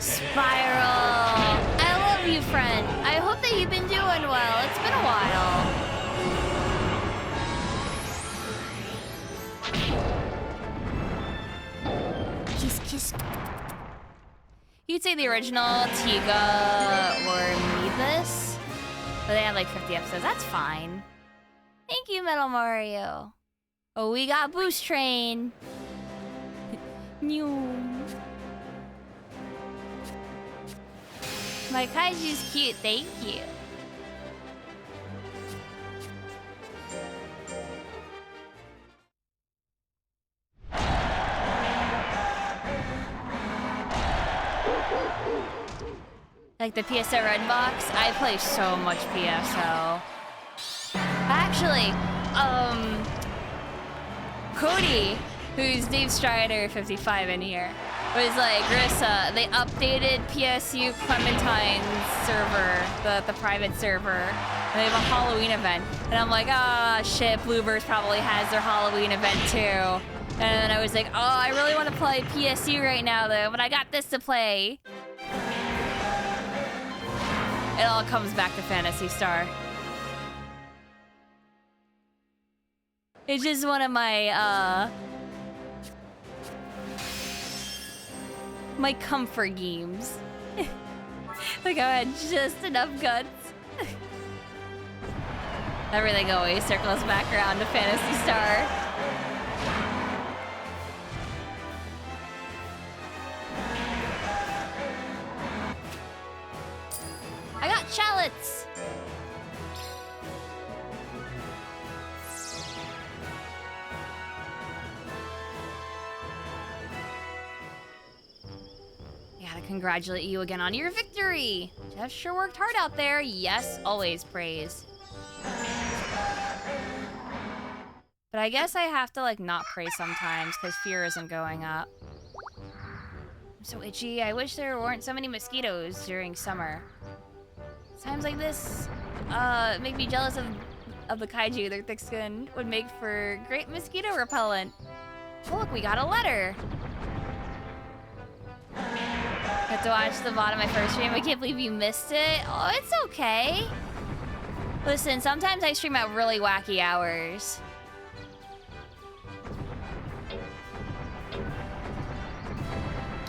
Spiral! I love you, friend. I hope that you've been doing well. It's been a while. Kiss, kiss. You'd say the original Tiga or Meebus, but they had like 50 episodes. That's fine. Thank you, Metal Mario. Oh, we got Boost Train. New. My Kaiju's cute, thank you. Like the PSO Red Box, I play so much PSO. Actually, Cody, who's Dave Strider 55 in here, was like, Grissa, they updated PSU Clementine's server, the private server, and they have a Halloween event. And I'm like, ah, shit, Bluebirds probably has their Halloween event too. And then I was like, oh, I really want to play PSU right now though, but I got this to play. It all comes back to Phantasy Star. It's just one of my, my comfort games. Like I had just enough guts. Everything always circles back around to Phantasy Star. I got shallots! Gotta congratulate you again on your victory! Jeff sure worked hard out there. Yes, always praise. But I guess I have to like not praise sometimes because fear isn't going up. I'm so itchy. I wish there weren't so many mosquitoes during summer. Times like this make me jealous of the kaiju. Their thick skin would make for great mosquito repellent. Oh, look, we got a letter. Got to watch the bottom of my first stream. I can't believe you missed it. Oh, it's okay. Listen, sometimes I stream at really wacky hours.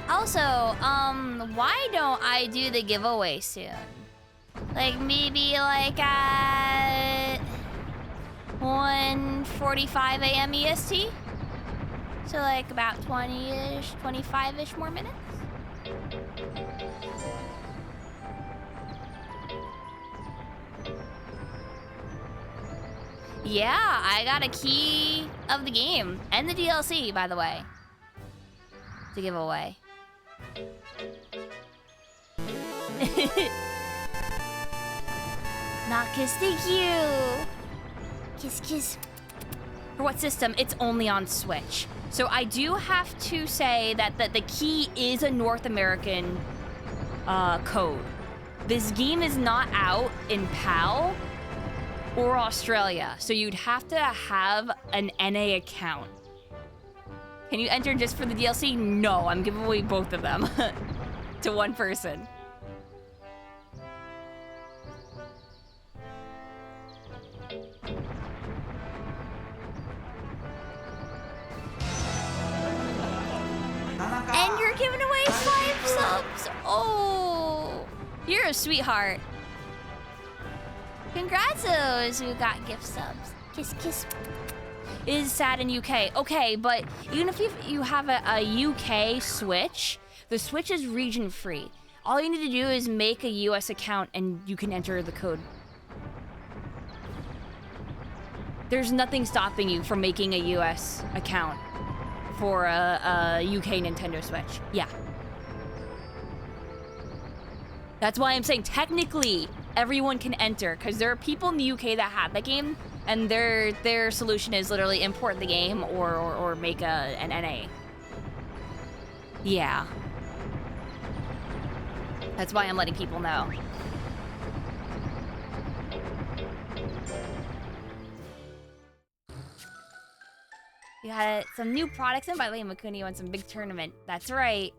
Also, why don't I do the giveaway soon? Like maybe like at 1:45 a.m. EST? So like about 20-ish, 25-ish more minutes? Yeah, I got a key of the game and the DLC, by the way, to give away. Not kiss, thank you. Kiss, kiss. For what system? It's only on Switch. So I do have to say that the key is a North American code. This game is not out in PAL or Australia, so you'd have to have an NA account. Can you enter just for the DLC? No, I'm giving away both of them to one person. And you're giving away 5 subs. Oh, you're a sweetheart. Congrats those who got gift subs. Kiss, kiss. It is sad in UK. Okay, but even if you have a UK Switch, the Switch is region free. All you need to do is make a US account and you can enter the code. There's nothing stopping you from making a US account for a UK Nintendo Switch. Yeah. That's why I'm saying technically everyone can enter, because there are people in the UK that have that game, and their solution is literally import the game or make an NA. Yeah. That's why I'm letting people know. We had some new products in. By the way, Imakuni won some big tournament. That's right.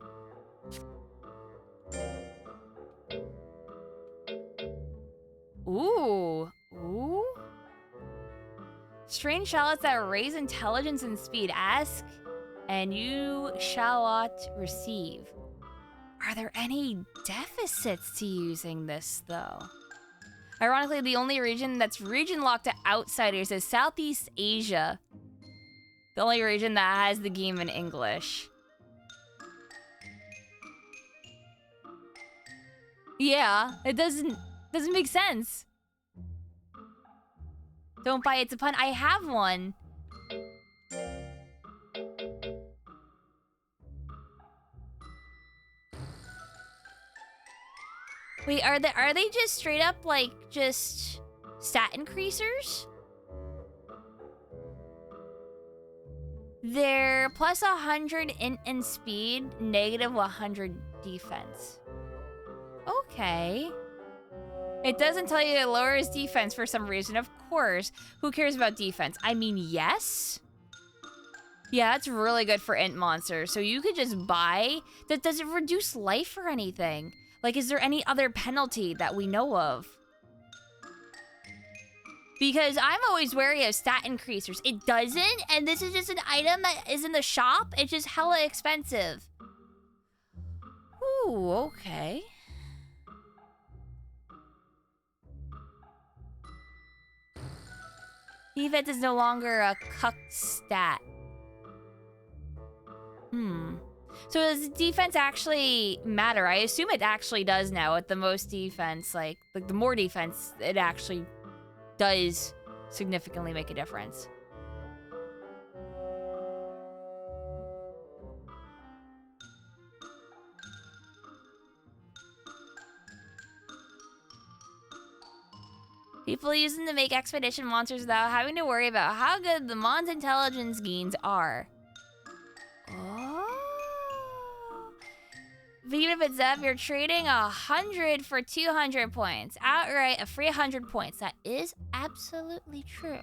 Ooh. Ooh. Strange shallots that raise intelligence and speed. Ask, and you shall not receive. Are there any deficits to using this, though? Ironically, the only region that's region locked to outsiders is Southeast Asia. The only region that has the game in English. Yeah, it doesn't make sense. Don't buy it's a pun. I have one. Wait, are they just straight up like just stat increasers? They're plus 100 int and speed, negative 100 defense. Okay. It doesn't tell you it lowers defense for some reason. Of course. Who cares about defense? I mean, yes. Yeah, that's really good for int monsters. So you could just buy. Does it reduce life or anything? Like, is there any other penalty that we know of? Because I'm always wary of stat increasers. It doesn't, and this is just an item that is in the shop. It's just hella expensive. Ooh, okay. Defense is no longer a cuck stat. So does defense actually matter? I assume it actually does now. At the most defense, like the more defense, it actually does significantly make a difference. People use them to make expedition monsters without having to worry about how good the mon's intelligence gains are. Oh. But even if it's up, you're trading 100 for 200 points. Outright, a free 100 points. That is absolutely true.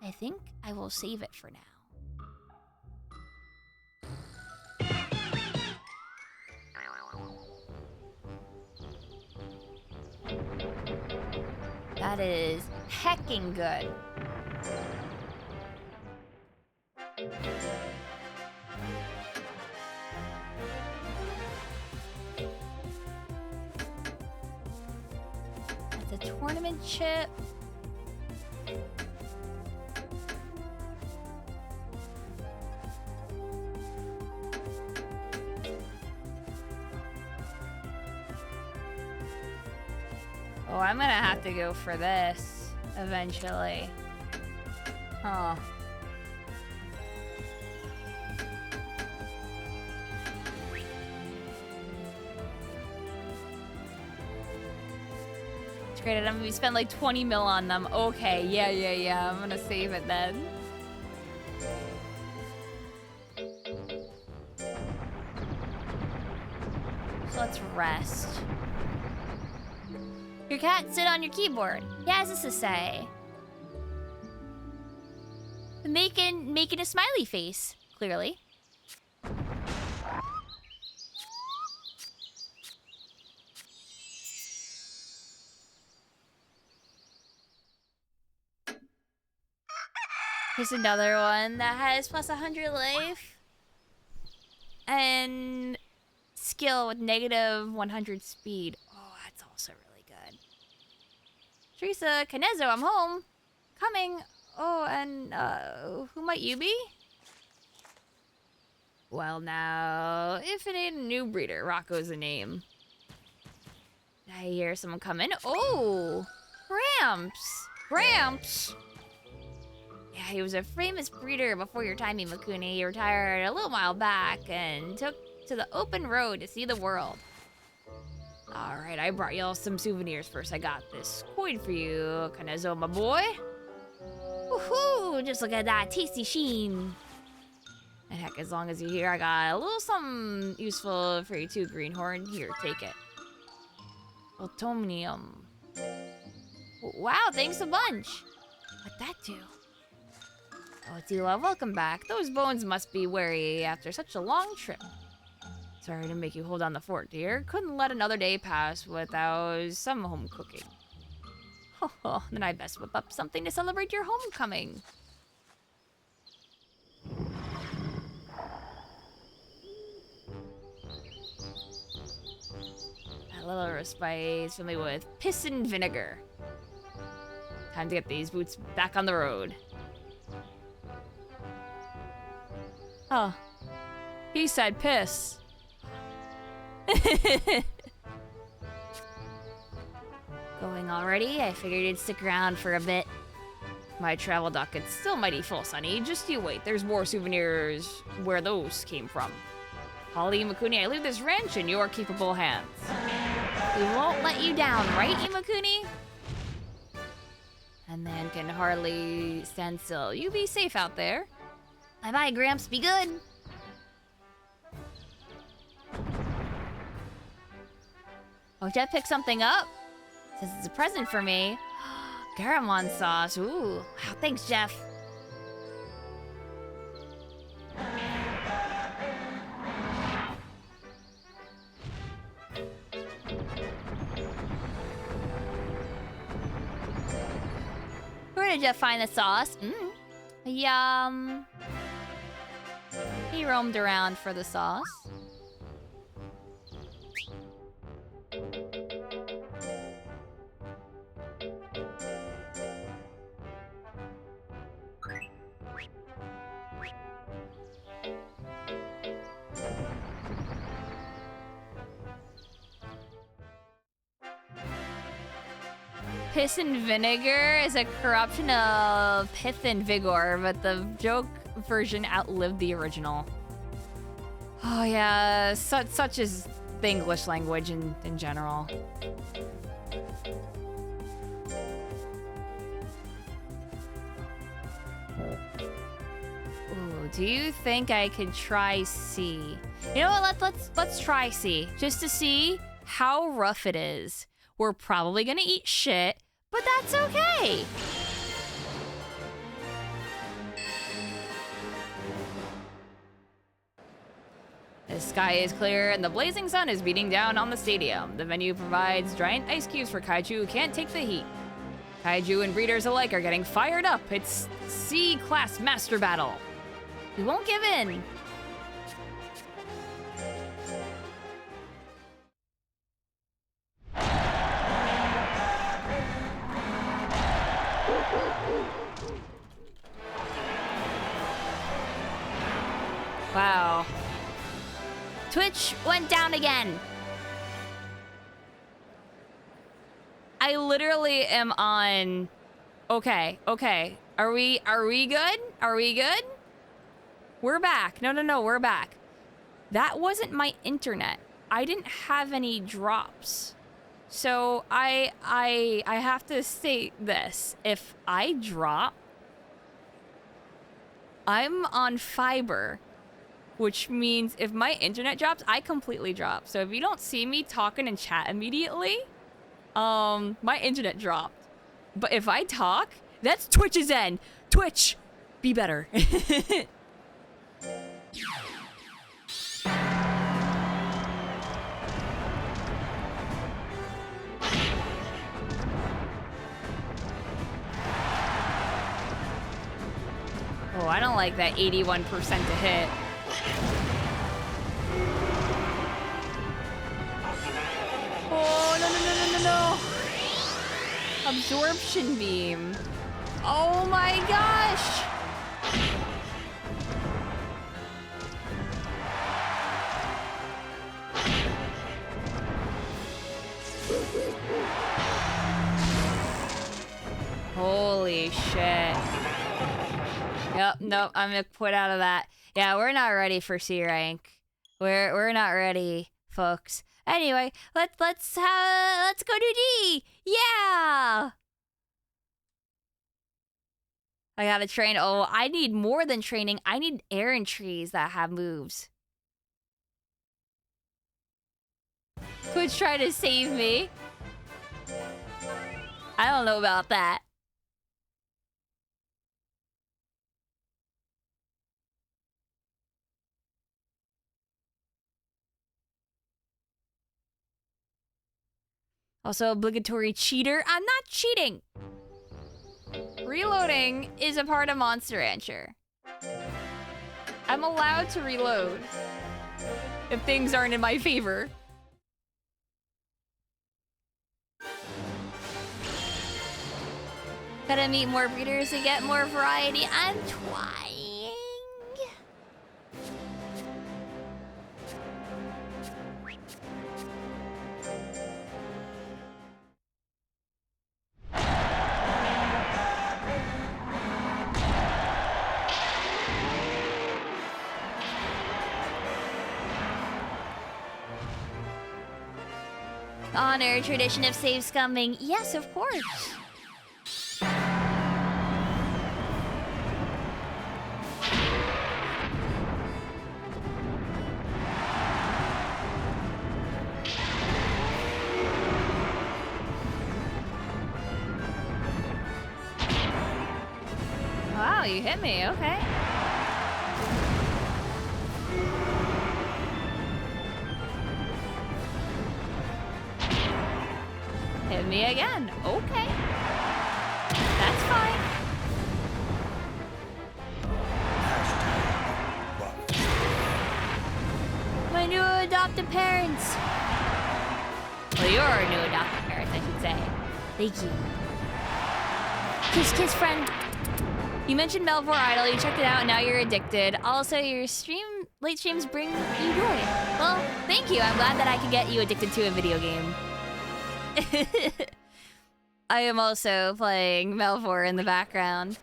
I think I will save it for now. That is hecking good. That's a tournament chip. Oh, I'm gonna have to go for this eventually. Huh. It's great. I'm gonna spend like 20 mil on them. Okay, yeah. I'm gonna save it then. So let's rest. Your cat sit on your keyboard. He has this to say. Making a smiley face, clearly. Here's another one that has plus 100 life. And skill with negative 100 speed. Oh, that's also really good. Teresa, Canezo, I'm home. Coming. Oh, and who might you be? Well now, if it ain't a new breeder, Rocco's a name. Did I hear someone come in? Oh, Gramps. Gramps. Yeah, he was a famous breeder before your time, Imakuni. He retired a little while back and took to the open road to see the world. Alright, I brought y'all some souvenirs first. I got this coin for you, Kanezo, my boy. Woohoo! Just look at that tasty sheen. And heck, as long as you're here, I got a little something useful for you too, Greenhorn. Here, take it. Ultonium. Wow, thanks a bunch. What'd that do? Oh, Tila, welcome back. Those bones must be weary after such a long trip. Sorry to make you hold on the fort, dear. Couldn't let another day pass without some home cooking. Oh, then I best whip up something to celebrate your homecoming. A little respite is familiar with piss and vinegar. Time to get these boots back on the road. Huh. He said piss. Going already? I figured you'd stick around for a bit. My travel docket's still mighty full, Sonny. Just you wait. There's more souvenirs where those came from. Holly Imakuni, I leave this ranch in your capable hands. We won't let you down, right, Imakuni? And man can hardly stand still. You be safe out there. Bye-bye, Gramps. Be good. Oh, Jeff picked something up. Says it's a present for me. Garamon sauce. Ooh. Wow, thanks, Jeff. Where did Jeff find the sauce? Yum. He roamed around for the sauce. Piss and vinegar is a corruption of pith and vigor, but the joke version outlived the original. Oh yeah, such is the English language in general. Ooh, do you think I could try C? You know what? Let's try C just to see how rough it is. We're probably gonna eat shit, but that's okay. The sky is clear and the blazing sun is beating down on the stadium. The venue provides giant ice cubes for Kaiju who can't take the heat. Kaiju and breeders alike are getting fired up. It's C-class master battle. We won't give in. Wow. Twitch went down again. I literally am on... Okay. Are we good? Are we good? We're back. No, we're back. That wasn't my internet. I didn't have any drops. So I have to state this. If I drop, I'm on fiber. Which means if my internet drops, I completely drop. So if you don't see me talking in chat immediately, my internet dropped. But if I talk, that's Twitch's end. Twitch, be better. Oh, I don't like that 81% to hit. Oh, no. Absorption beam. Oh my gosh. Holy shit. Yep, nope, I'm gonna quit out of that. Yeah, we're not ready for C rank. We're not ready, folks. Anyway, let's go do D. Yeah. I gotta train. Oh, I need more than training. I need errand trees that have moves. Twitch trying to save me. I don't know about that. Also, obligatory cheater. I'm not cheating. Reloading is a part of Monster Rancher. I'm allowed to reload if things aren't in my favor. Gotta meet more breeders to get more variety. I'm trying. Honor, tradition of save scumming. Yes, of course. Wow, you hit me, okay. Hit me again, okay. That's fine. My new adopted parents. Well, your new adopted parents, I should say. Thank you. Kiss, kiss, friend. You mentioned Melvor Idol, you checked it out, and now you're addicted. Also, your late streams bring you joy. Well, thank you. I'm glad that I could get you addicted to a video game. I am also playing Melvor in the background.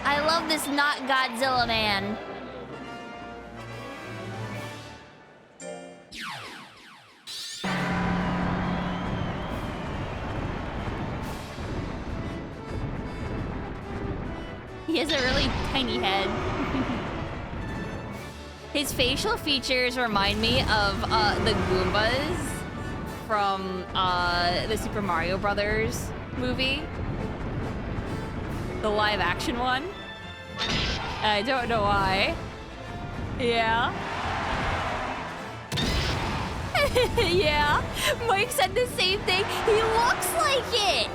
I love this not Godzilla man. He has a really tiny head. His facial features remind me of the Goombas from the Super Mario Brothers movie. The live action one. I don't know why. Yeah. Yeah. Mike said the same thing. He looks like it.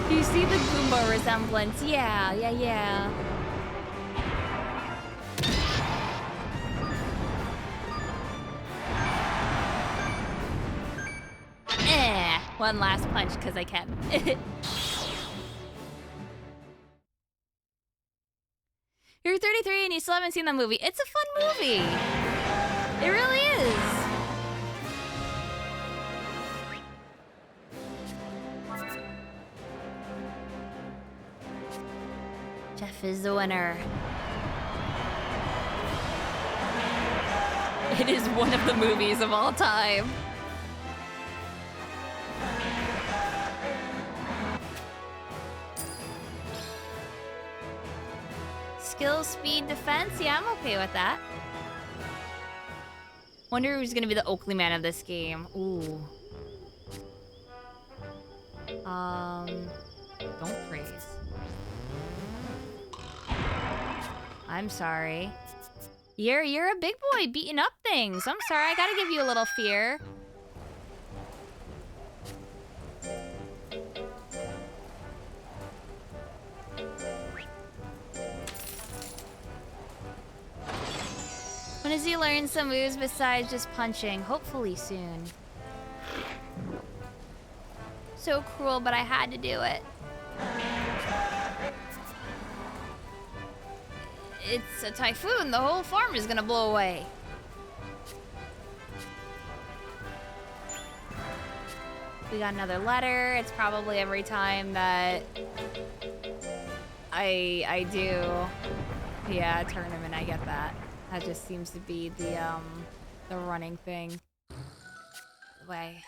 You see the Goomba resemblance? Yeah. One last punch, because I can. You're 33 and you still haven't seen the movie. It's a fun movie. It really is. Jeff is the winner. It is one of the movies of all time. Skill, speed, defense? Yeah, I'm okay with that. Wonder who's gonna be the Oakley man of this game. Ooh. Don't freeze. I'm sorry. You're a big boy beating up things. I'm sorry, I gotta give you a little fear. When is does he learn some moves besides just punching? Hopefully soon. So cruel, but I had to do it. It's a typhoon. The whole farm is gonna blow away. We got another letter. It's probably every time that I do, yeah, a tournament, I get that. That just seems to be the running thing. Way.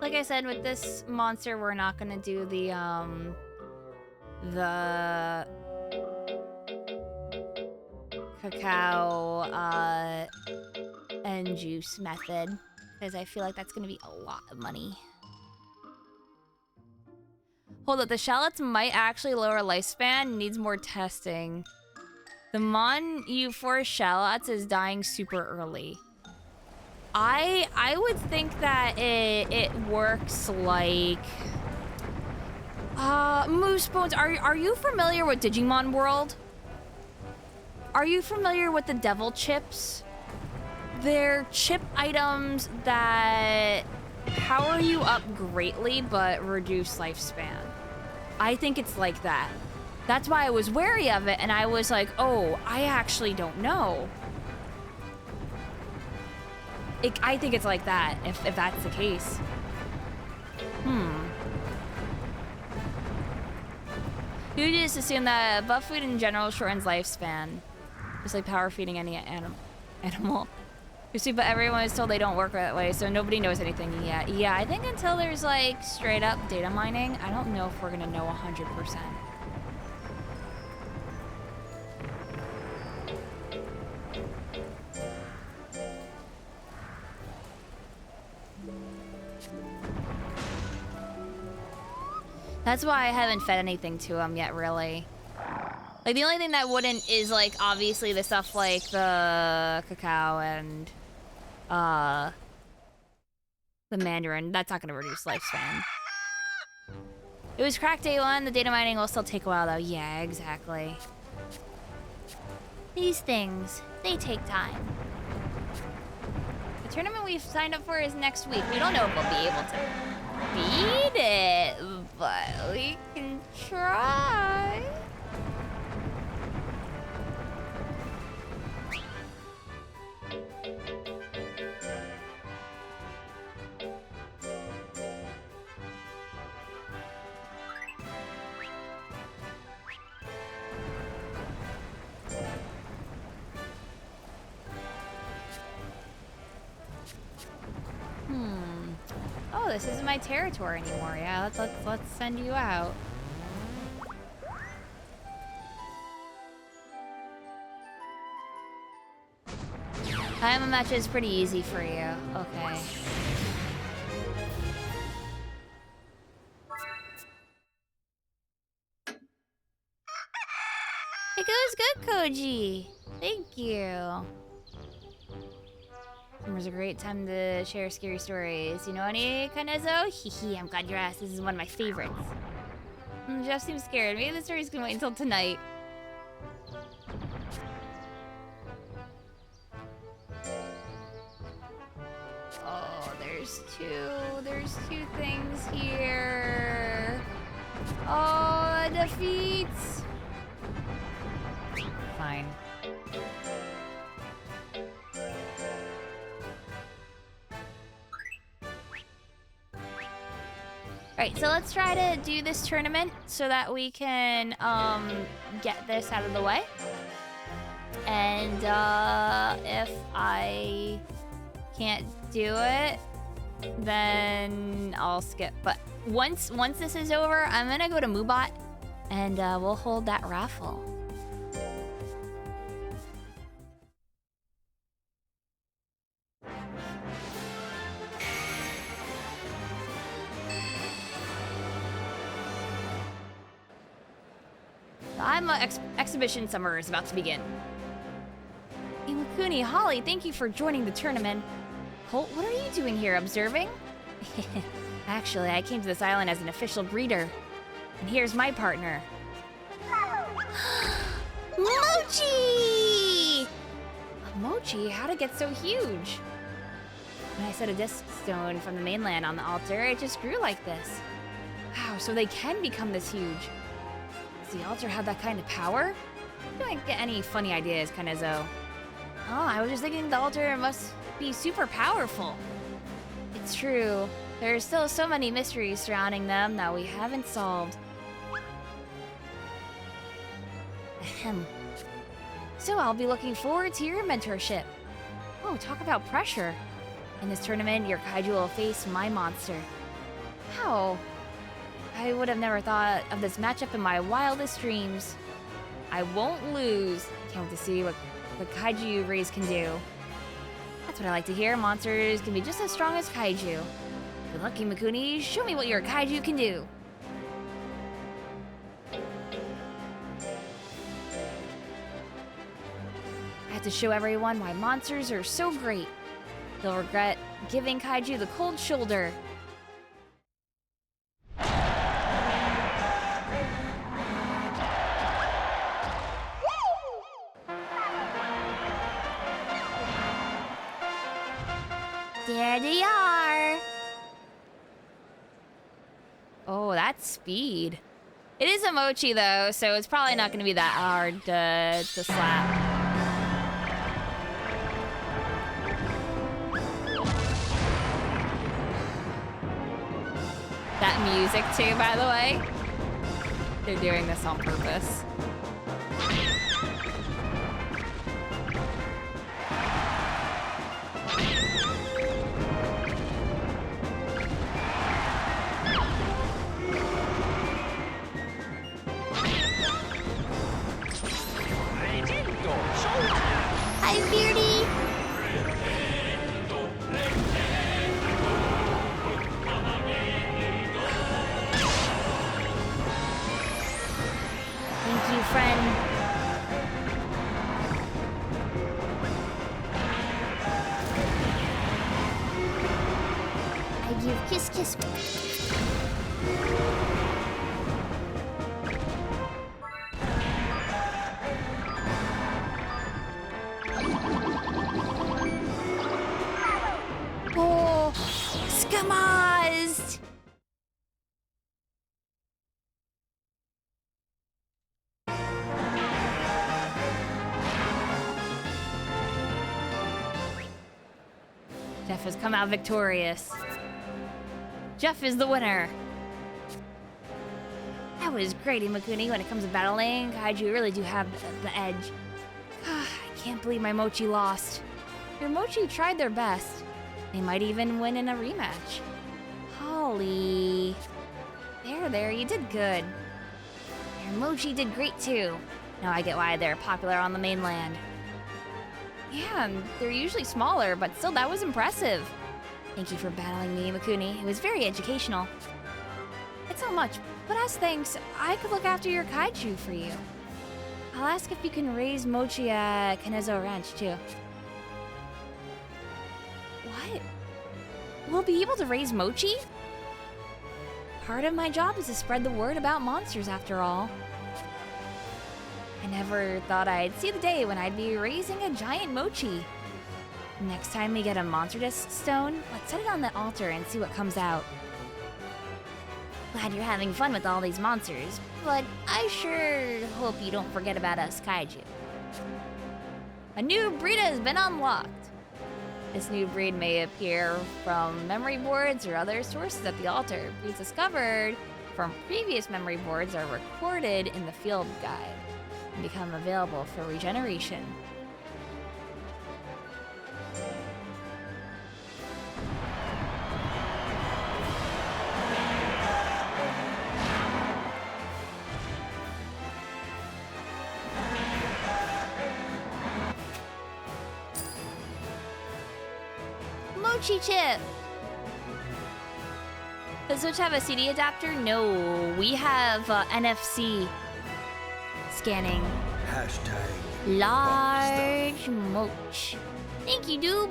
Like I said, with this monster, we're not gonna do the cacao and juice method, because I feel like that's gonna be a lot of money. Hold up, the shallots might actually lower lifespan. Needs more testing. The Mon U4 shallots is dying super early. I would think that it works like Moose Bones. Are you familiar with Digimon World? Are you familiar with the Devil Chips? They're chip items that power you up greatly but reduce lifespan. I think it's like that. That's why I was wary of it, and I was like, oh, I actually don't know. I think it's like that, if that's the case. You just assume that buff food in general shortens lifespan. Just like power feeding any animal. You see, but everyone is told they don't work that way, so nobody knows anything yet. Yeah, I think until there's like straight up data mining, I don't know if we're gonna know 100%. That's why I haven't fed anything to him yet, really. Like, the only thing that wouldn't is, like, obviously the stuff like the cacao and, the mandarin. That's not gonna reduce lifespan. It was cracked day one. The data mining will still take a while, though. Yeah, exactly. These things, they take time. The tournament we've signed up for is next week. We don't know if we'll be able to beat it, but we can try. Oh, this isn't my territory anymore. Yeah, let's send you out. Time of match is pretty easy for you. Okay. It goes good, Koji. Thank you. Summer's a great time to share scary stories. You know any, Kanezo? Hehe, I'm glad you asked. This is one of my favorites. Jeff seems scared. Maybe the story's gonna wait until tonight. Oh, there's two things here. Oh, defeats. Fine. Alright, so let's try to do this tournament so that we can get this out of the way. And if I can't do it, then I'll skip. But once this is over, I'm gonna go to Moobot and we'll hold that raffle. Exhibition summer is about to begin. Imakuni, Holly, thank you for joining the tournament. Holt, what are you doing here, observing? Actually, I came to this island as an official breeder. And here's my partner. Mochi! A mochi? How'd it get so huge? When I set a disc stone from the mainland on the altar, it just grew like this. Wow, so they can become this huge. Does the altar have that kind of power? Don't get any funny ideas, Kanezo. Oh, I was just thinking the altar must be super powerful. It's true. There are still so many mysteries surrounding them that we haven't solved. Ahem. So I'll be looking forward to your mentorship. Oh, talk about pressure. In this tournament, your Kaiju will face my monster. How? I would have never thought of this matchup in my wildest dreams. I won't lose. Can't wait to see what Kaiju you raise can do. That's what I like to hear. Monsters can be just as strong as Kaiju. Good luck, Imakuni. Show me what your Kaiju can do. I have to show everyone why monsters are so great. They'll regret giving Kaiju the cold shoulder. There they are! Oh, that's speed. It is a mochi though, so it's probably not going to be that hard to slap. That music too, by the way. They're doing this on purpose. Hi, Beardy! Thank you, friend. I give kiss kiss. Oh, skamazed! Jeff has come out victorious. Jeff is the winner. That was great, Imakuni. When it comes to battling, Kaiju really do have the edge. I can't believe my Mochi lost. Your Mochi tried their best. They might even win in a rematch. Holly. There, you did good. Your Mochi did great too. Now I get why they're popular on the mainland. Yeah, and they're usually smaller, but still, that was impressive. Thank you for battling me, Imakuni. It was very educational. It's not much, but as thanks, I could look after your Kaiju for you. I'll ask if you can raise Mochi at Kanezo Ranch, too. What? We'll be able to raise Mochi? Part of my job is to spread the word about monsters, after all. I never thought I'd see the day when I'd be raising a giant Mochi. Next time we get a monster disc stone, let's set it on the altar and see what comes out. Glad you're having fun with all these monsters, but I sure hope you don't forget about us Kaiju. A new breed has been unlocked. This new breed may appear from memory boards or other sources at the altar. Breeds discovered from previous memory boards are recorded in the field guide and become available for regeneration. Mochi chip! Does Switch have a CD adapter? No, we have NFC scanning. Hashtag Large Moch. Thank you, dude.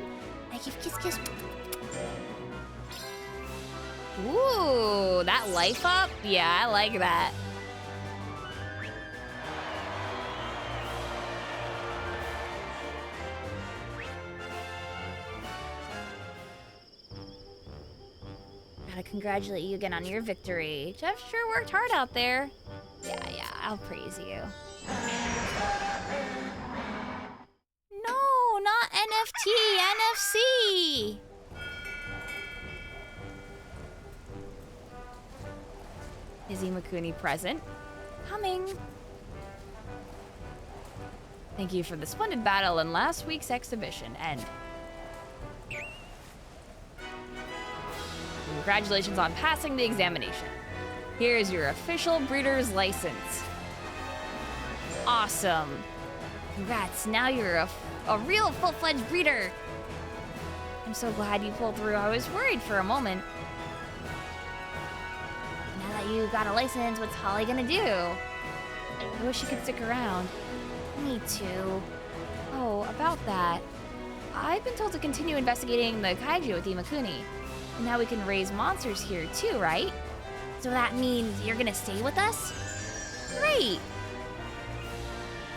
I give kiss kiss. Ooh, that life up? Yeah, I like that. Gotta congratulate you again on your victory. Jeff sure worked hard out there. Yeah, I'll praise you. No, not NFT, NFC! Is Imakuni present? Coming. Thank you for the splendid battle in last week's exhibition. End. Congratulations on passing the examination. Here is your official breeder's license. Awesome. Congrats, now you're a real full-fledged breeder. I'm so glad you pulled through. I was worried for a moment. Now that you got a license, what's Holly gonna do? I wish she could stick around. Me too. Oh, about that. I've been told to continue investigating the Kaiju with Imakuni. And now we can raise monsters here too, right? So that means you're gonna stay with us? Great!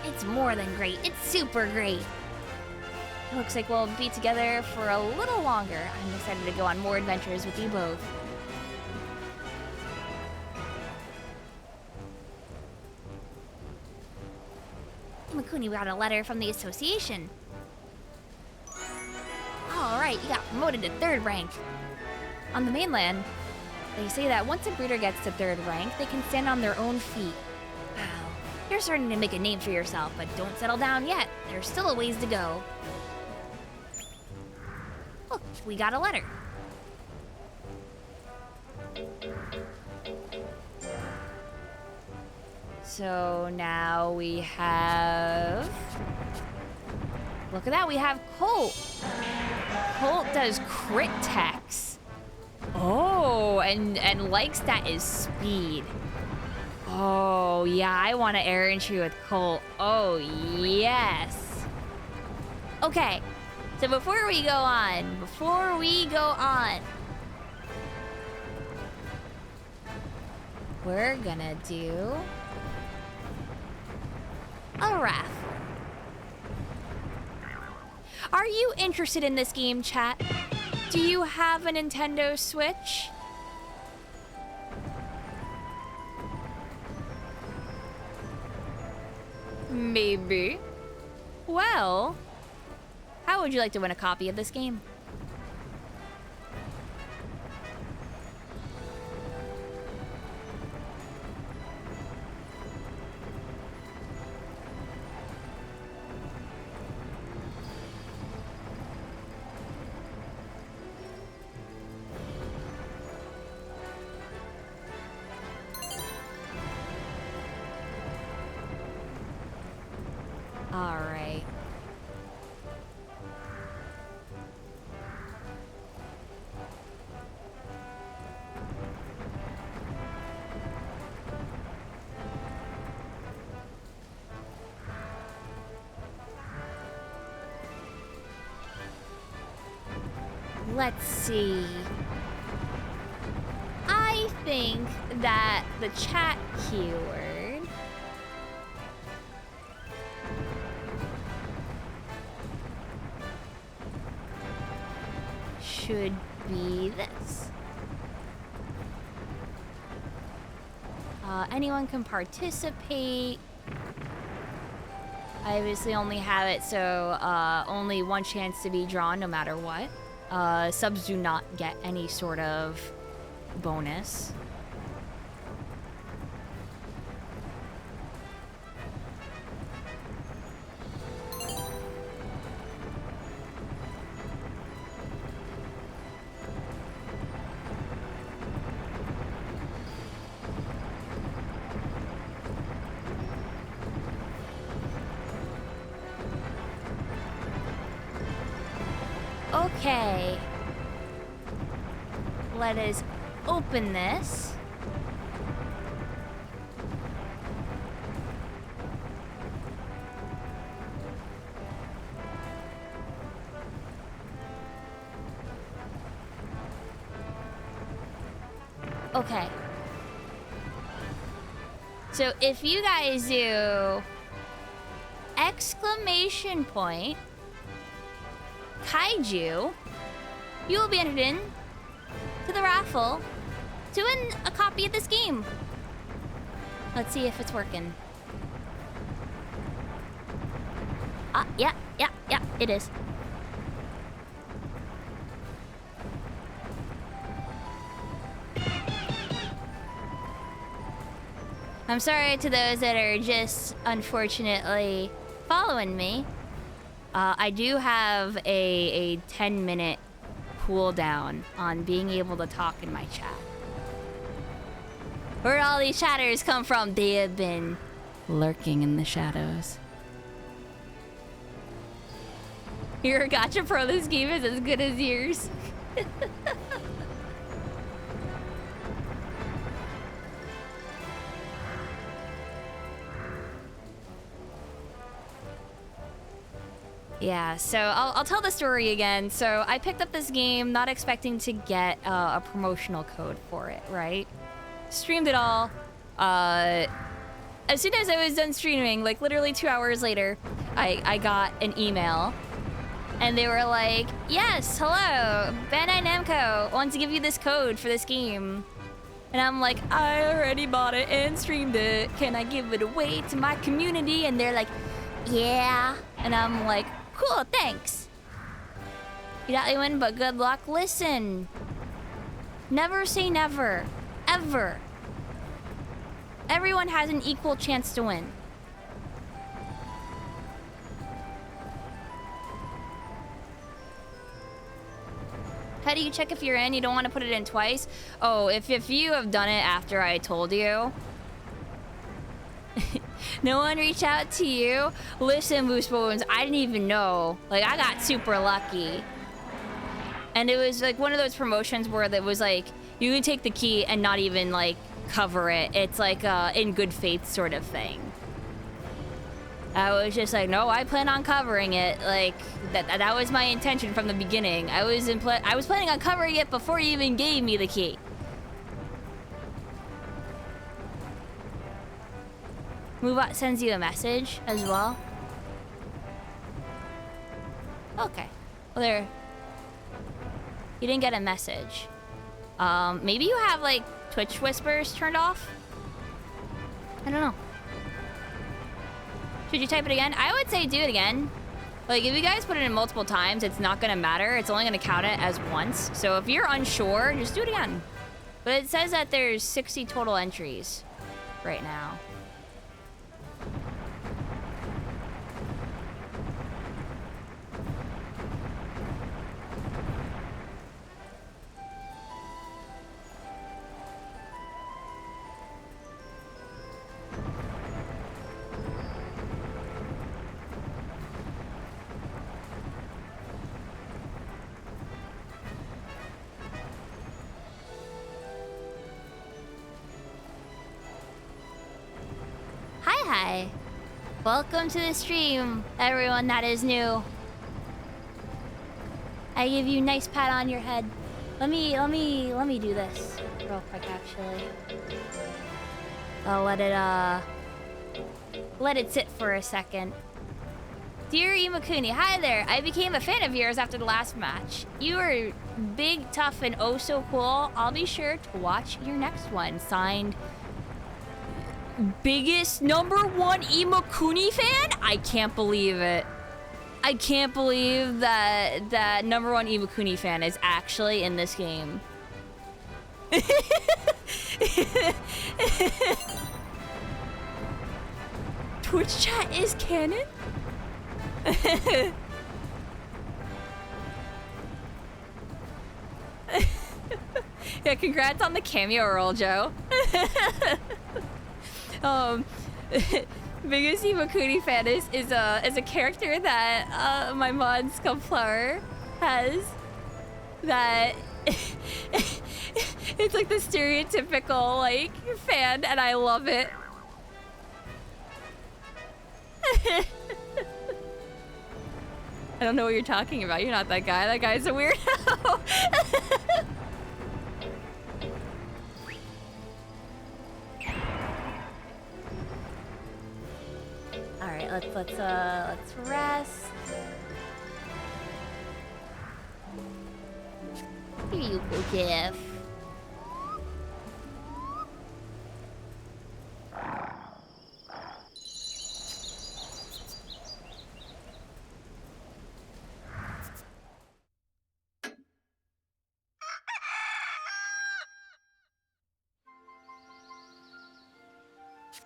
It's more than great, it's super great. It looks like we'll be together for a little longer. I'm excited to go on more adventures with you both. Imakuni got a letter from the association. Alright, you got promoted to 3rd rank. On the mainland, they say that once a breeder gets to 3rd rank, they can stand on their own feet. Wow, you're starting to make a name for yourself, but don't settle down yet. There's still a ways to go. Look, we got a letter. So now we have... Look at that, we have Colt. Colt does crit techs. Oh, and likes that is speed. Oh, yeah, I want to air entry with Colt. Oh, yes. Okay, so before we go on, we're gonna do a raffle. Are you interested in this game, chat? Do you have a Nintendo Switch? Maybe. Well, how would you like to win a copy of this game? All right. Let's see. I think that the chat keyword should be this. Anyone can participate. I obviously only have it so only one chance to be drawn no matter what. Subs do not get any sort of bonus. Okay. Let us open this. Okay. So if you guys do exclamation point Kaiju, you will be entered in to the raffle to win a copy of this game. Let's see if it's working. Yeah, it is. I'm sorry to those that are just unfortunately following me. I do have a 10-minute cooldown on being able to talk in my chat. Where all these chatters come from, they have been lurking in the shadows. Your Gacha Pro, this game is as good as yours. Yeah, so I'll tell the story again. So I picked up this game not expecting to get a promotional code for it, right? Streamed it all. As soon as I was done streaming, like literally 2 hours later, I got an email. And they were like, yes, hello, Bandai Namco wants to give you this code for this game. And I'm like, I already bought it and streamed it. Can I give it away to my community? And they're like, yeah. And I'm like, cool, thanks. You got me win, but good luck. Listen, never say never, ever. Everyone has an equal chance to win. How do you check if you're in? You don't want to put it in twice? Oh, if you have done it after I told you. No one reached out to you? Listen, Boost Bones, I didn't even know. Like, I got super lucky. And it was like one of those promotions where it was like, you can take the key and not even like cover it. It's like in good faith sort of thing. I was just like, no, I plan on covering it. Like, that was my intention from the beginning. I was planning on covering it before you even gave me the key. MoveBot sends you a message as well. Okay. Well, there. You didn't get a message. Maybe you have like Twitch whispers turned off? I don't know. Should you type it again? I would say do it again. Like, if you guys put it in multiple times, it's not gonna matter. It's only gonna count it as once. So if you're unsure, just do it again. But it says that there's 60 total entries right now. Hi. Welcome to the stream, everyone that is new. I give you a nice pat on your head. Let me do this real quick actually. I'll let it sit for a second. Dear Imakuni, hi there. I became a fan of yours after the last match. You are big, tough, and oh so cool. I'll be sure to watch your next one. Signed, biggest #1 Imakuni fan? I can't believe it. I can't believe that that #1 Imakuni fan is actually in this game. Twitch chat is canon? Yeah, congrats on the cameo roll, Joe. Biggest Imakuni fan is a character that my mod Scumpflower has. That it's like the stereotypical like fan, and I love it. I don't know what you're talking about. You're not that guy. That guy's a weirdo. right, let's rest. Here you go, Jeff.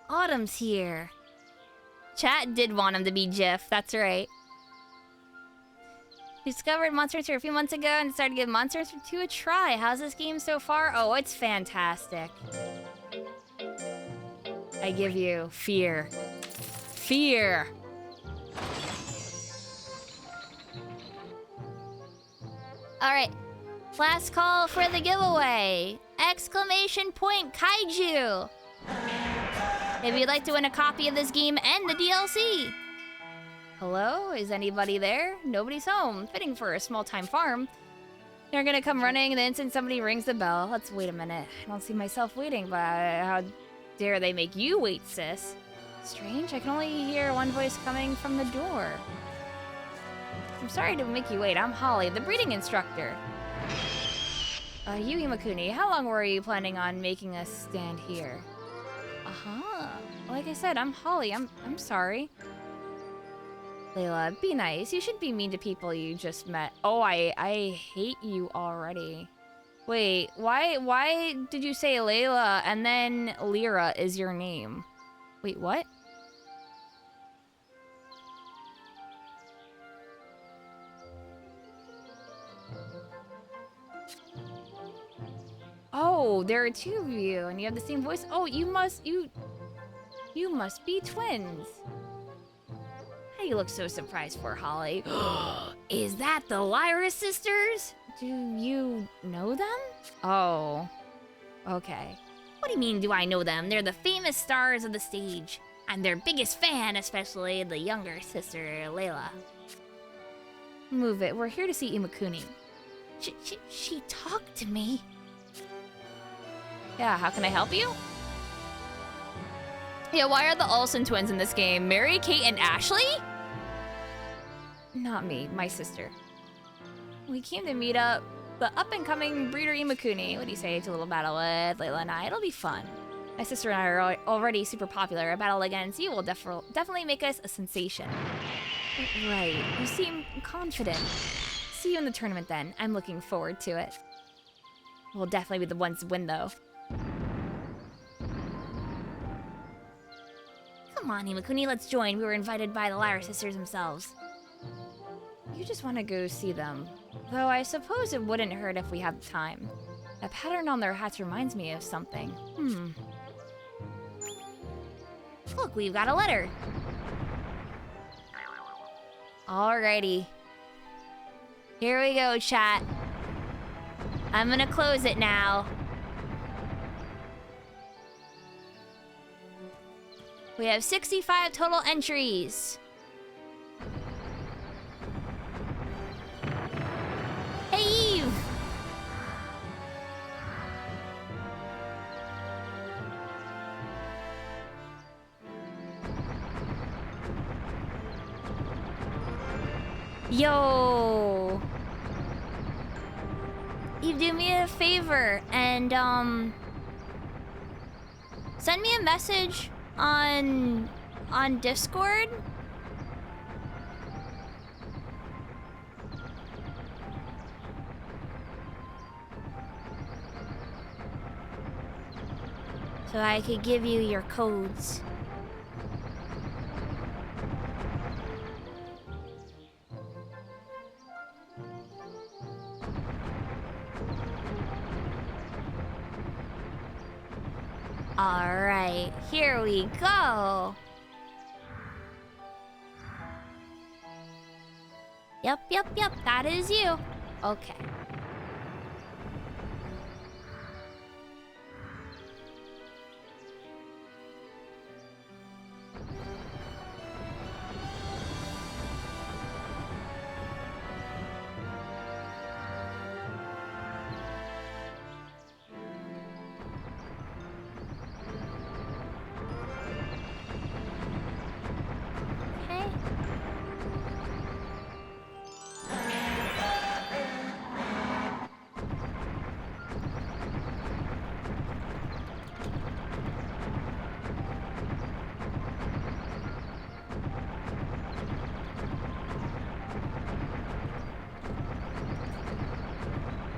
Autumn's here. Chat did want him to be Jiff, that's right. Discovered Monster Hunter a few months ago and decided to give Monster Hunter 2 a try. How's this game so far? Oh, it's fantastic. I give you fear. Fear! Alright, last call for the giveaway! Exclamation point Kaiju! If you'd like to win a copy of this game and the DLC! Hello? Is anybody there? Nobody's home. Fitting for a small-time farm. They're gonna come running the instant somebody rings the bell. Let's wait a minute. I don't see myself waiting, but how dare they make you wait, sis? Strange, I can only hear one voice coming from the door. I'm sorry to make you wait. I'm Holly, the breeding instructor. You Imakuni, how long were you planning on making us stand here? Uh-huh. Like I said, I'm Holly. I'm sorry. Layla, be nice. You shouldn't be mean to people you just met. Oh, I hate you already. Wait, why did you say Layla and then Lyra is your name? Wait, what? Oh, there are two of you and you have the same voice. Oh, you must be twins. How do you look so surprised for, Holly? Is that the Lyra sisters? Do you know them? Oh, okay. What do you mean, do I know them? They're the famous stars of the stage. I'm their biggest fan, especially the younger sister, Layla. Move it. We're here to see Imakuni. She talked to me. Yeah, how can I help you? Yeah, why are the Olsen twins in this game? Mary, Kate, and Ashley? Not me, my sister. We came to meet up the up-and-coming breeder Imakuni. What do you say to a little battle with Layla and I? It'll be fun. My sister and I are already super popular. A battle against you will definitely make us a sensation. Right, you seem confident. See you in the tournament then. I'm looking forward to it. We'll definitely be the ones to win though. Come on, Imakuni, let's join. We were invited by the Lyra sisters themselves. You just want to go see them. Though I suppose it wouldn't hurt if we had the time. The pattern on their hats reminds me of something. Look, we've got a letter. Alrighty. Here we go, chat. I'm gonna close it now. We have 65 total entries. Hey, Eve! Yo! Eve, do me a favor and, send me a message on Discord. So I could give you your codes. Alright, here we go. Yep, that is you. Okay.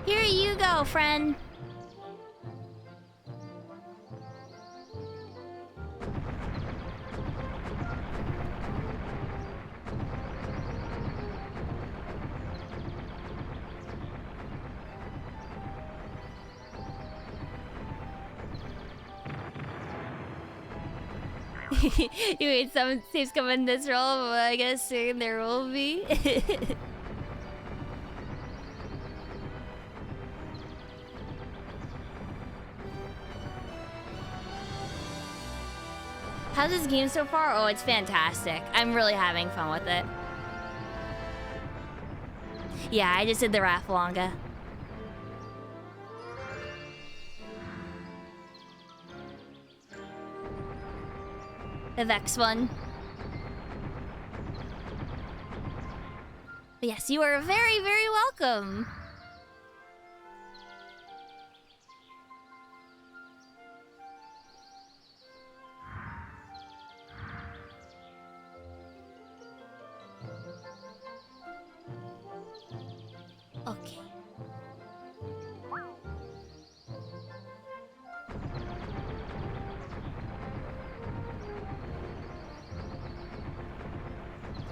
Here you go, friend. You wait, some saves come in this role, but I guess soon there will be. How's this game so far? Oh, it's fantastic. I'm really having fun with it. Yeah, I just did the raffle manga. The Vex one. But yes, you are very, very welcome. Okay.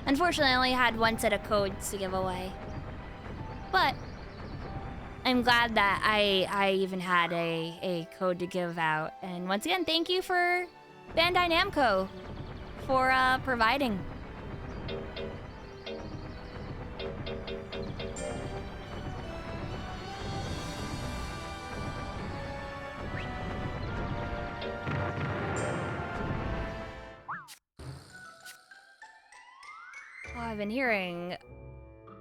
Unfortunately, I only had one set of codes to give away. But I'm glad that I even had a code to give out. And once again, thank you for Bandai Namco for providing. Oh, I've been hearing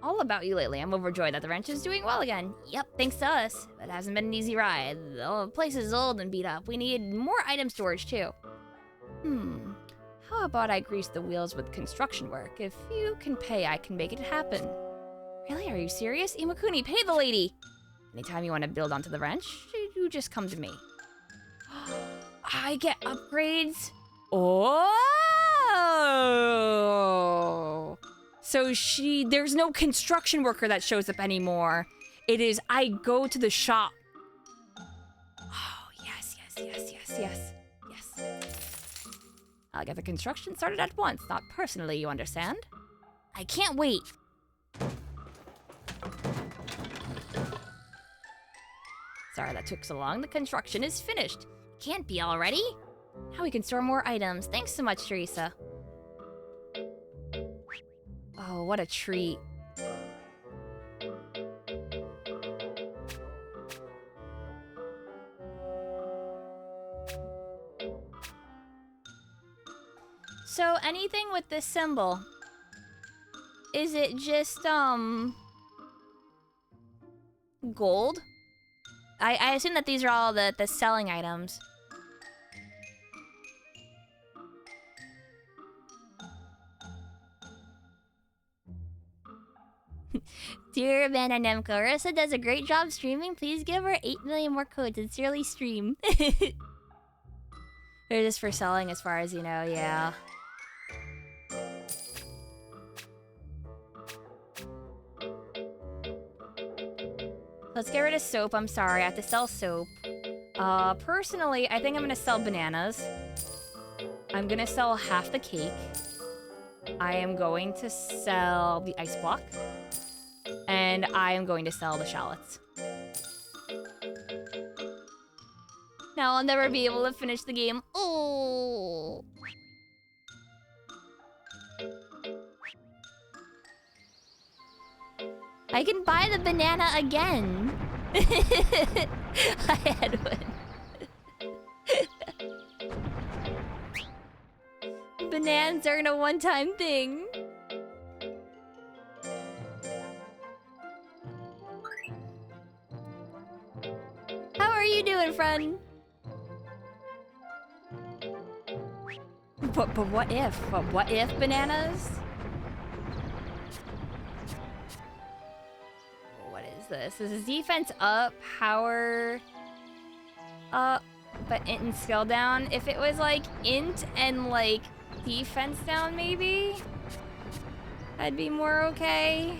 all about you lately. I'm overjoyed that the wrench is doing well again. Yep, thanks to us. But it hasn't been an easy ride. The place is old and beat up. We need more item storage too. How about I grease the wheels with construction work? If you can pay, I can make it happen. Really? Are you serious? Imakuni, pay the lady! Anytime you want to build onto the wrench, you just come to me. I get upgrades? Oh! So there's no construction worker that shows up anymore. It is, I go to the shop. Oh, yes. I'll get the construction started at once, not personally, you understand? I can't wait. Sorry that took so long. The construction is finished. Can't be already. Now we can store more items. Thanks so much, Teresa. Oh, what a treat. So anything with this symbol, is it just gold? I assume that these are all the selling items. Dear Bandai Namco, Ursa does a great job streaming. Please give her 8 million more codes. Sincerely, Stream. They're just for selling as far as you know, yeah. Let's get rid of soap. I'm sorry, I have to sell soap. Personally, I think I'm gonna sell bananas. I'm gonna sell half the cake. I am going to sell the ice block. And I am going to sell the shallots. Now I'll never be able to finish the game. Oh! I can buy the banana again. I had one. Bananas aren't a one-time thing. How are you doing, friend? But what if? But what if bananas? What is this? This is defense up, power up, but int and skill down. If it was like int and like defense down, maybe I'd be more okay.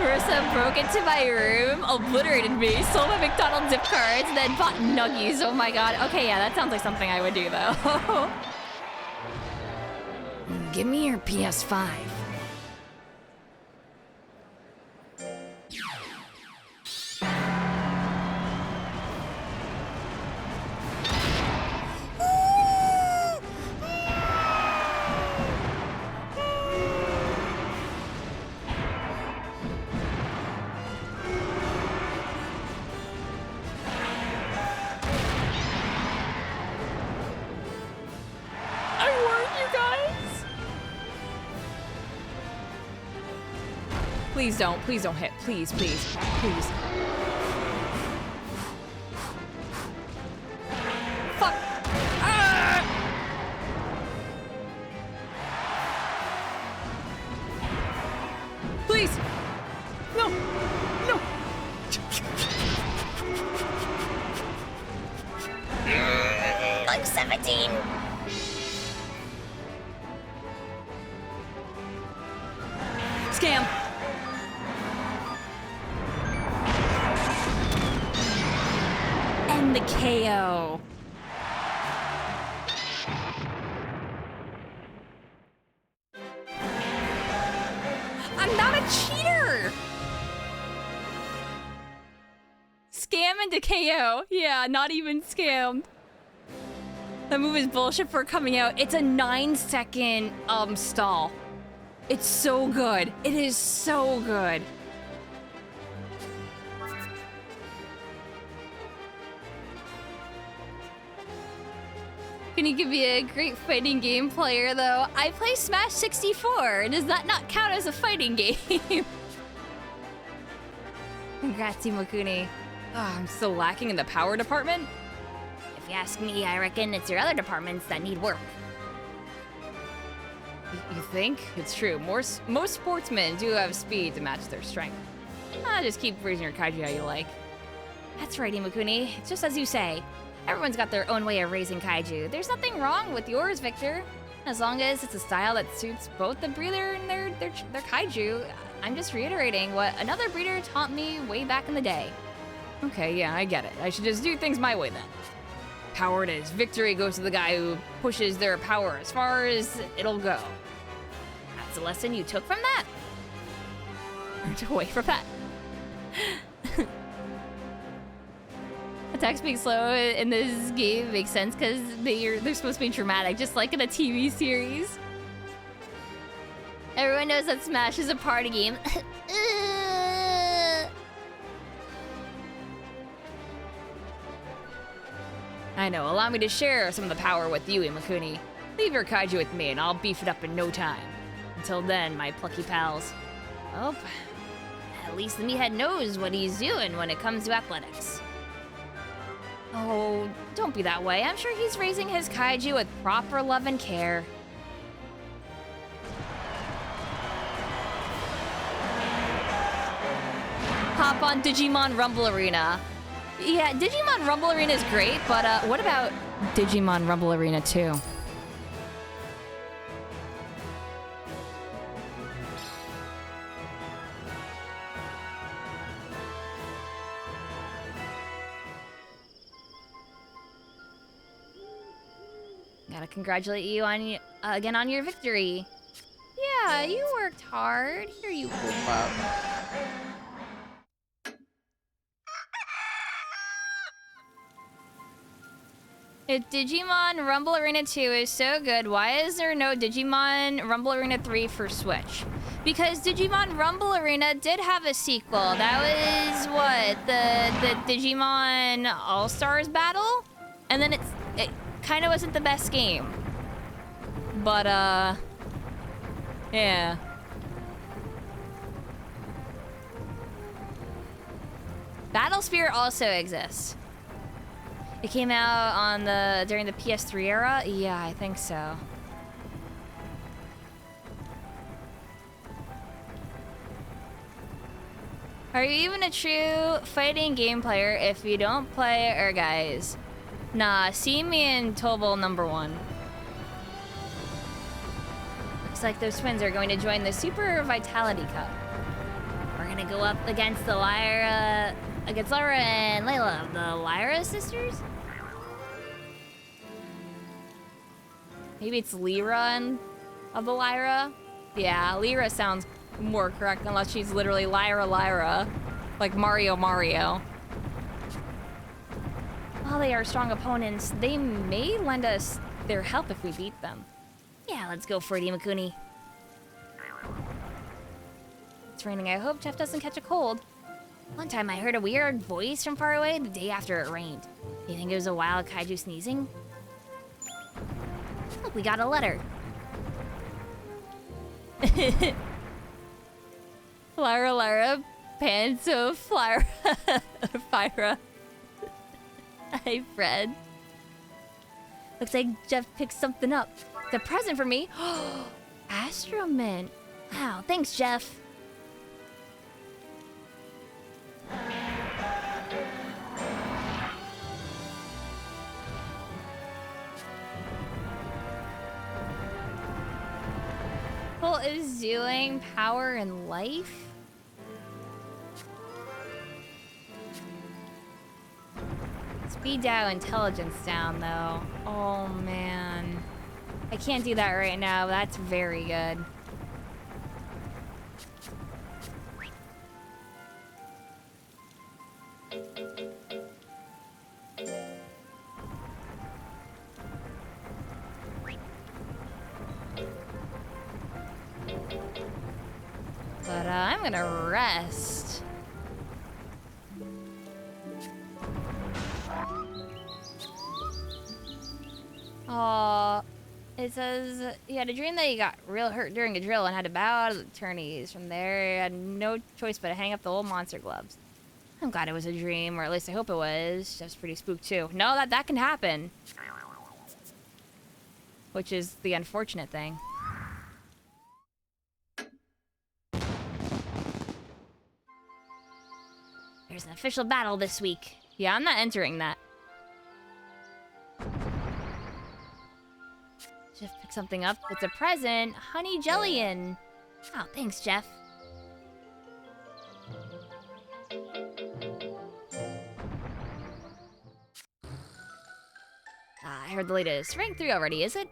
Marissa broke into my room, obliterated me, stole my McDonald's gift cards, and then bought nuggies. Oh my god. Okay, yeah, that sounds like something I would do, though. Give me your PS5. Please don't hit. Please. Fuck. Ah! Please. No. I'm 17. Scam. The KO. I'm not a cheater. Scam into KO. Yeah, not even scammed. That move is bullshit for coming out. It's a 9-second stall. It's so good. It is so good. Can you give me a great fighting game player, though? I play Smash 64. Does that not count as a fighting game? Congrats, Imakuni. Oh, I'm still lacking in the power department? If you ask me, I reckon it's your other departments that need work. You think? It's true. Most sportsmen do have speed to match their strength. Just keep raising your kaiju how you like. That's right, Imakuni. It's just as you say. Everyone's got their own way of raising kaiju. There's nothing wrong with yours, Victor. As long as it's a style that suits both the breeder and their kaiju. I'm just reiterating what another breeder taught me way back in the day. Okay, yeah, I get it. I should just do things my way then. Power it is. Victory goes to the guy who pushes their power as far as it'll go. That's a lesson you took from that? Or took away from that? Attacks being slow in this game makes sense because they're supposed to be dramatic, just like in a TV series. Everyone knows that Smash is a party game. I know, allow me to share some of the power with you, Imakuni. Leave your kaiju with me and I'll beef it up in no time. Until then, my plucky pals. Oh, at least the meathead knows what he's doing when it comes to athletics. Oh, don't be that way. I'm sure he's raising his kaiju with proper love and care. Hop on Digimon Rumble Arena. Yeah, Digimon Rumble Arena is great, but what about Digimon Rumble Arena 2? Gotta congratulate you on again on your victory. Yeah, you worked hard. Here you go, bub. If Digimon Rumble Arena 2 is so good, why is there no Digimon Rumble Arena 3 for Switch? Because Digimon Rumble Arena did have a sequel. That was what? The Digimon All-Stars battle? And then it kind of wasn't the best game. But yeah. Battlesphere also exists. It came out during the PS3 era? Yeah, I think so. Are you even a true fighting game player if you don't play guys? Nah, see me in Tobal #1. Looks like those twins are going to join the Super Vitality Cup. We're gonna gonna go up against the Lyra and Layla, the Lyra sisters? Maybe it's Lyra and of the Lyra? Yeah, Lyra sounds more correct unless she's literally Lyra. Like Mario. While they are strong opponents, they may lend us their help if we beat them. Yeah, let's go for it, Imakuni. It's raining. I hope Jeff doesn't catch a cold. One time I heard a weird voice from far away the day after it rained. Do you think it was a wild kaiju sneezing? Look, we got a letter. Lyra, pants of Lyra, Fyra. Hi, Fred. Looks like Jeff picked something up. It's a present for me. Astromint. Wow, thanks, Jeff. What is doing power and life? Speed down, intelligence down, though. Oh, man. I can't do that right now. That's very good. But I'm gonna rest. Aw, it says he had a dream that he got real hurt during a drill and had to bow out of the tourneys. From there, he had no choice but to hang up the old monster gloves. I'm glad it was a dream, or at least I hope it was. Jeff's pretty spooked too. No, that can happen. Which is the unfortunate thing. There's an official battle this week. Yeah, I'm not entering that. Jeff picked something up. It's a present. Honey Jellian. Oh, thanks, Jeff. I heard the latest rank 3 already, is it?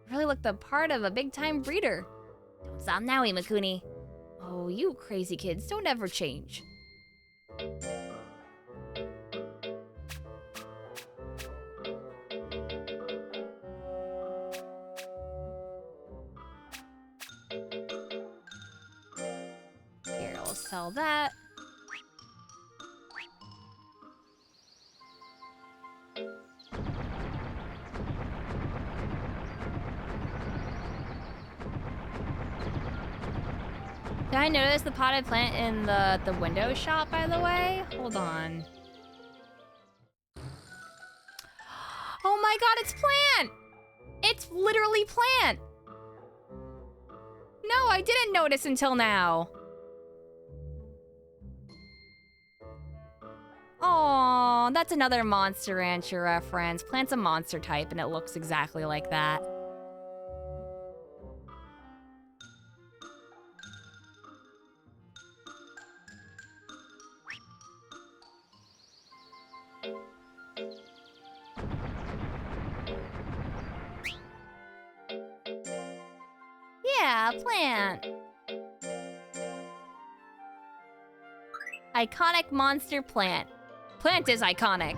Really looked the part of a big-time breeder. Don't stop now, Imakuni. Oh, you crazy kids, don't ever change. Here, I'll sell that. Did I notice the potted plant in the window shop, by the way? Hold on. Oh my god, it's plant! It's literally plant! No, I didn't notice until now. Aw, that's another Monster Rancher reference. Plant's a monster type and it looks exactly like that. Yeah, plant. Iconic monster plant. Plant is iconic.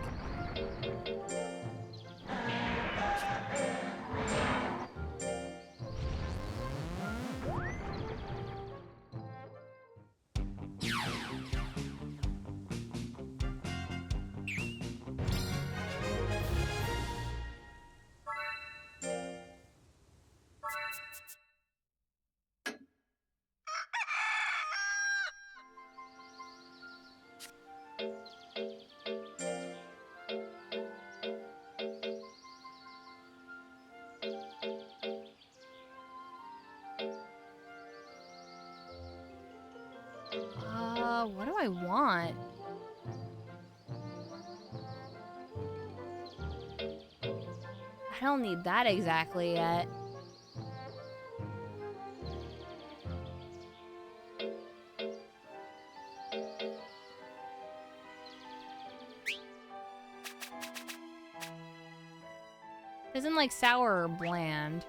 What do I want? I don't need that exactly yet. isn't like sour or bland.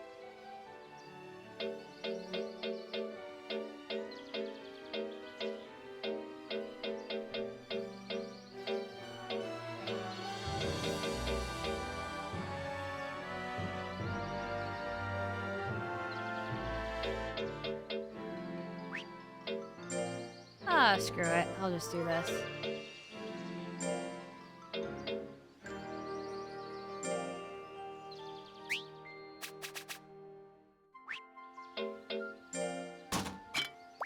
Ah, screw it. I'll just do this.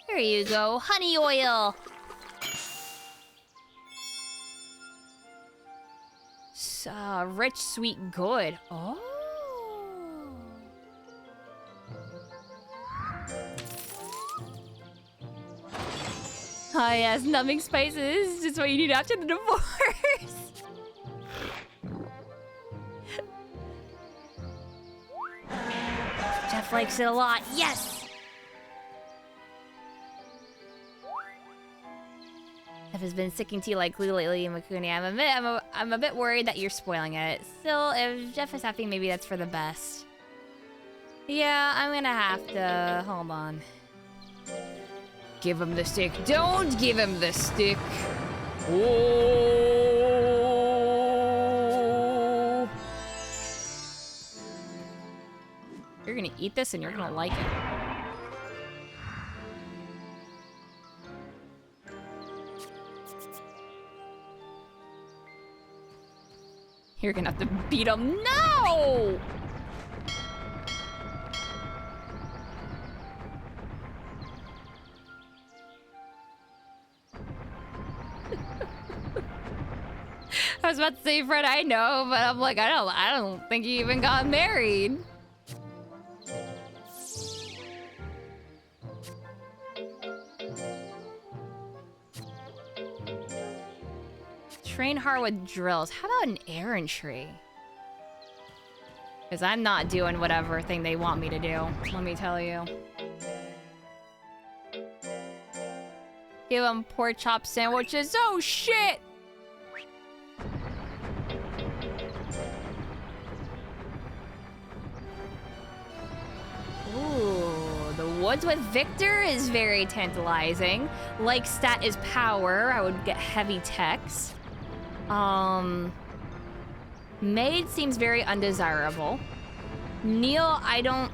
There you go, honey oil. Rich, sweet, good. Oh. Ah, yes, numbing spices. Just what you need after the divorce. Jeff likes it a lot. Yes. Jeff has been sticking to you like glue lately, Imakuni. I'm a bit worried that you're spoiling it. Still, if Jeff is happy, maybe that's for the best. Yeah, I'm gonna have to. Hold on. Give him the stick. Don't give him the stick. Oh. You're gonna eat this and you're gonna like it. You're gonna have to beat him. No! I was about to say, Fred, I know, but I'm like, I don't think he even got married. Train hard with drills. How about an errand tree? Because I'm not doing whatever thing they want me to do, let me tell you. Give them pork chop sandwiches. Oh, shit! Ooh, the woods with Victor is very tantalizing. Like stat is power. I would get heavy text. Maid seems very undesirable. Neil, I don't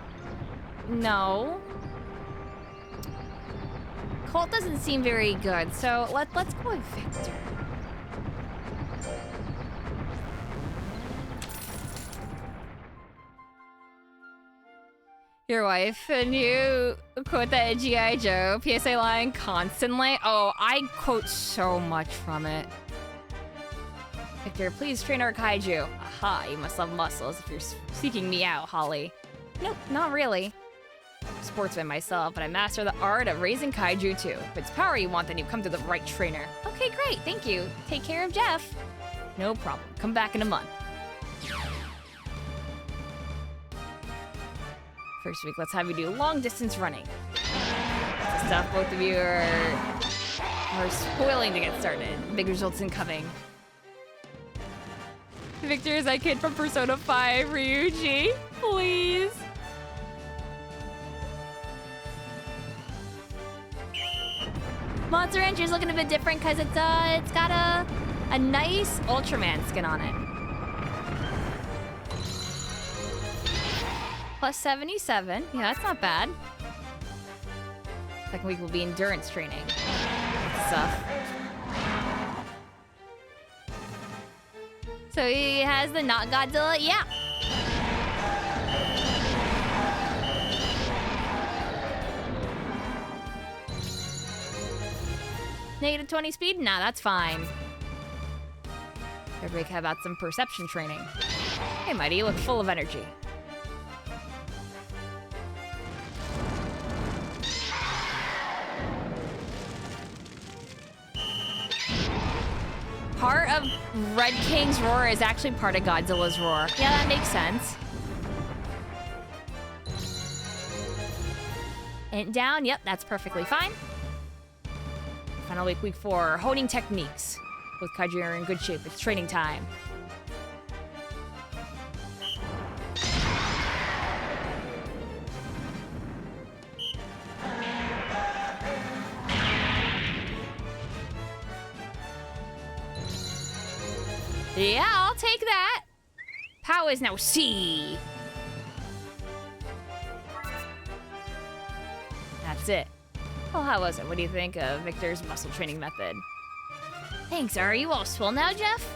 know. Colt doesn't seem very good, so let's go with Victor. Your wife and you quote that G.I. Joe PSA line constantly. Oh, I quote so much from it. Victor, please train our kaiju. Aha, you must love muscles if you're seeking me out, Holly. Nope, not really. I'm a sportsman myself, but I master the art of raising kaiju too. If it's power you want, then you come to the right trainer. Okay, great, thank you. Take care of Jeff. No problem. Come back in a month. First week, let's have you do long distance running. That's the stuff both of you are spoiling to get started. Big results incoming. Victor is that kid from Persona 5, Ryuji. Please. Monster Rancher's looking a bit different because it's got a nice Ultraman skin on it. Plus 77. Yeah, that's not bad. Second week will be endurance training. Good stuff. So he has the not Godzilla? Yeah. Negative 20 speed? Nah, that's fine. Everybody care about some perception training. Hey, Mighty, you look full of energy. Part of Red King's roar is actually part of Godzilla's roar. Yeah, that makes sense. And down, yep, that's perfectly fine. Final week, week 4, honing techniques. Both kaiju are in good shape, it's training time. Yeah, I'll take that. Pow is now C. That's it. Well, how was it? What do you think of Victor's muscle training method? Thanks. Are you all swole now, Jeff?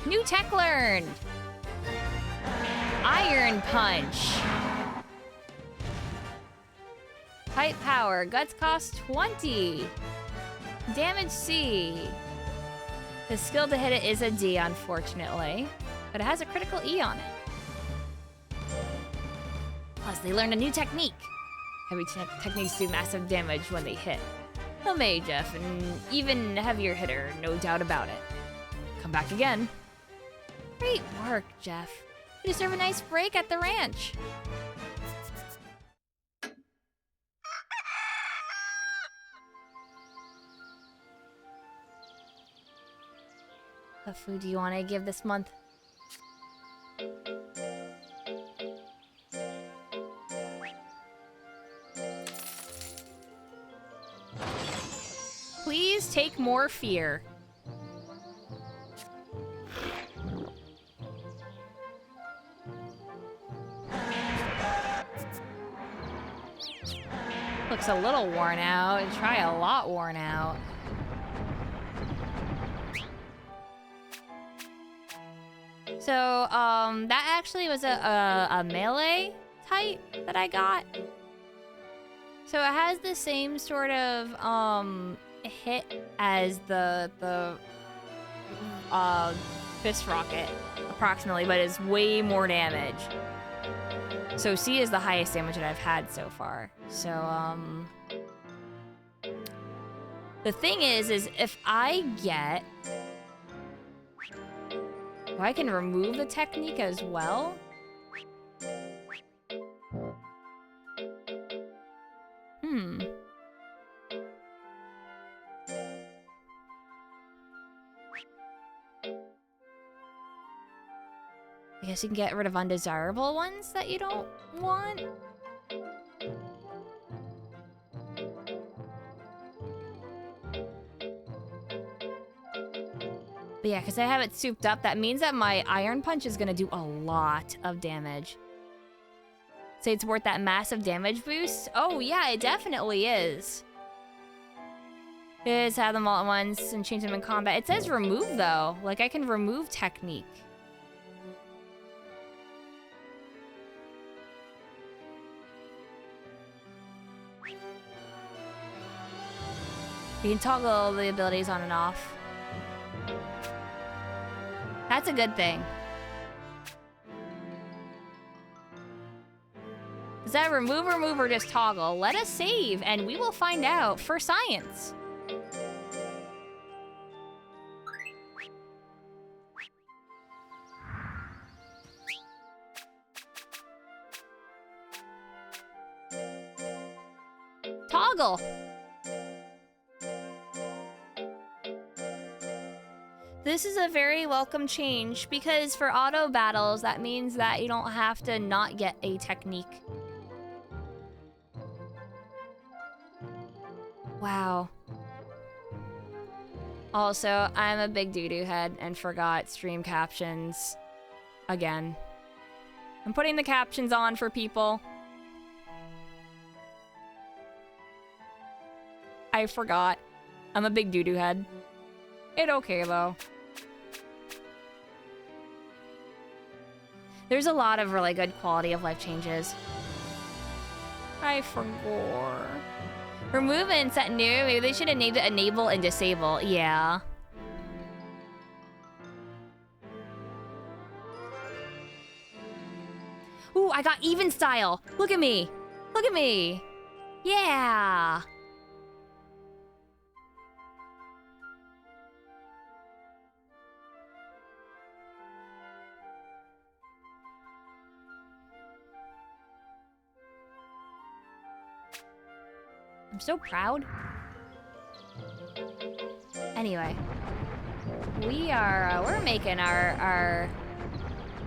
New tech learned. Iron Punch. Height power. Guts cost 20. Damage C. The skill to hit it is a D, unfortunately. But it has a critical E on it. Plus, they learned a new technique. Heavy techniques do massive damage when they hit. Well made, Jeff. An even heavier hitter, no doubt about it. Come back again. Great work, Jeff. You deserve a nice break at the ranch. What food do you want to give this month? Please take more fear. Looks a little worn out. Try a lot worn out. So, that actually was a melee type that I got. So it has the same sort of, hit as the fist rocket, approximately, but it's way more damage. So C is the highest damage that I've had so far. So, the thing is if I get... Oh, I can remove the technique as well? I guess you can get rid of undesirable ones that you don't want. But yeah, because I have it souped up, that means that my Iron Punch is going to do a lot of damage. Say it's worth that massive damage boost? Oh yeah, it definitely is. It is have them all at once and change them in combat. It says remove though. Like I can remove technique. You can toggle the abilities on and off. That's a good thing. Is that remove or just toggle? Let us save and we will find out for science. Toggle. This is a very welcome change because for auto battles, that means that you don't have to not get a technique. Wow. Also, I'm a big doo-doo head and forgot stream captions again. I'm putting the captions on for people. I forgot. I'm a big doo-doo head. It okay though. There's a lot of really good quality of life changes. I forgot. Remove and set new. Maybe they should enable and disable. Yeah. Ooh, I got even style. Look at me. Look at me. Yeah. I'm so proud. Anyway, we're making our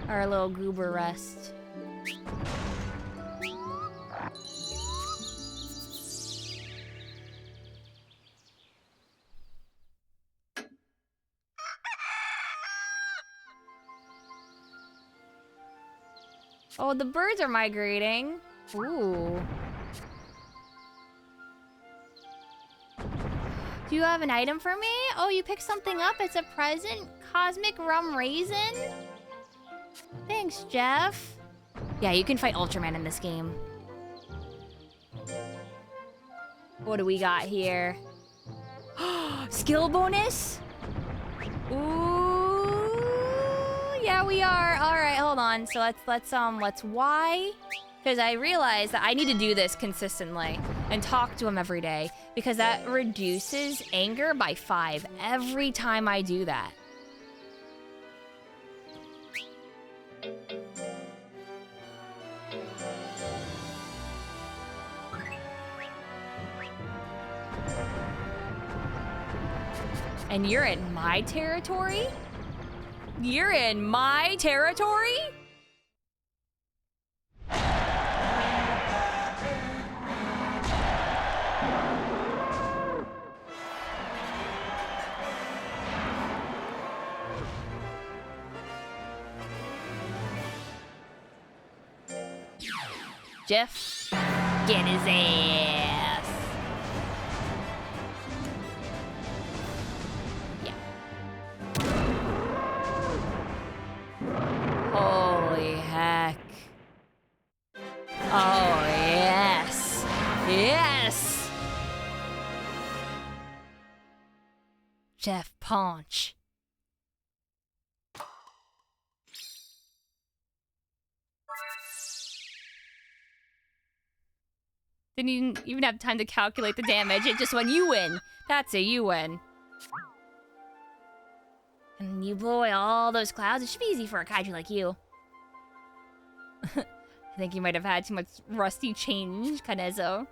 little goober rest. Oh, the birds are migrating. Ooh. Do you have an item for me? Oh, you picked something up. It's a present. Cosmic rum raisin? Thanks, Jeff. Yeah, you can fight Ultraman in this game. What do we got here? Skill bonus? Ooh, yeah, we are. All right, hold on. So let's Y, because I realized that I need to do this consistently and talk to him every day, because that reduces anger by 5 every time I do that. And you're in my territory? You're in my territory? Jeff, get his ass. Yeah. Holy heck. Oh, yes. Yes! Jeff Punch. Didn't even have time to calculate the damage. It just went, you win. That's it, you win. And you blow away all those clouds. It should be easy for a kaiju like you. I think you might have had too much rusty change, Kanezo.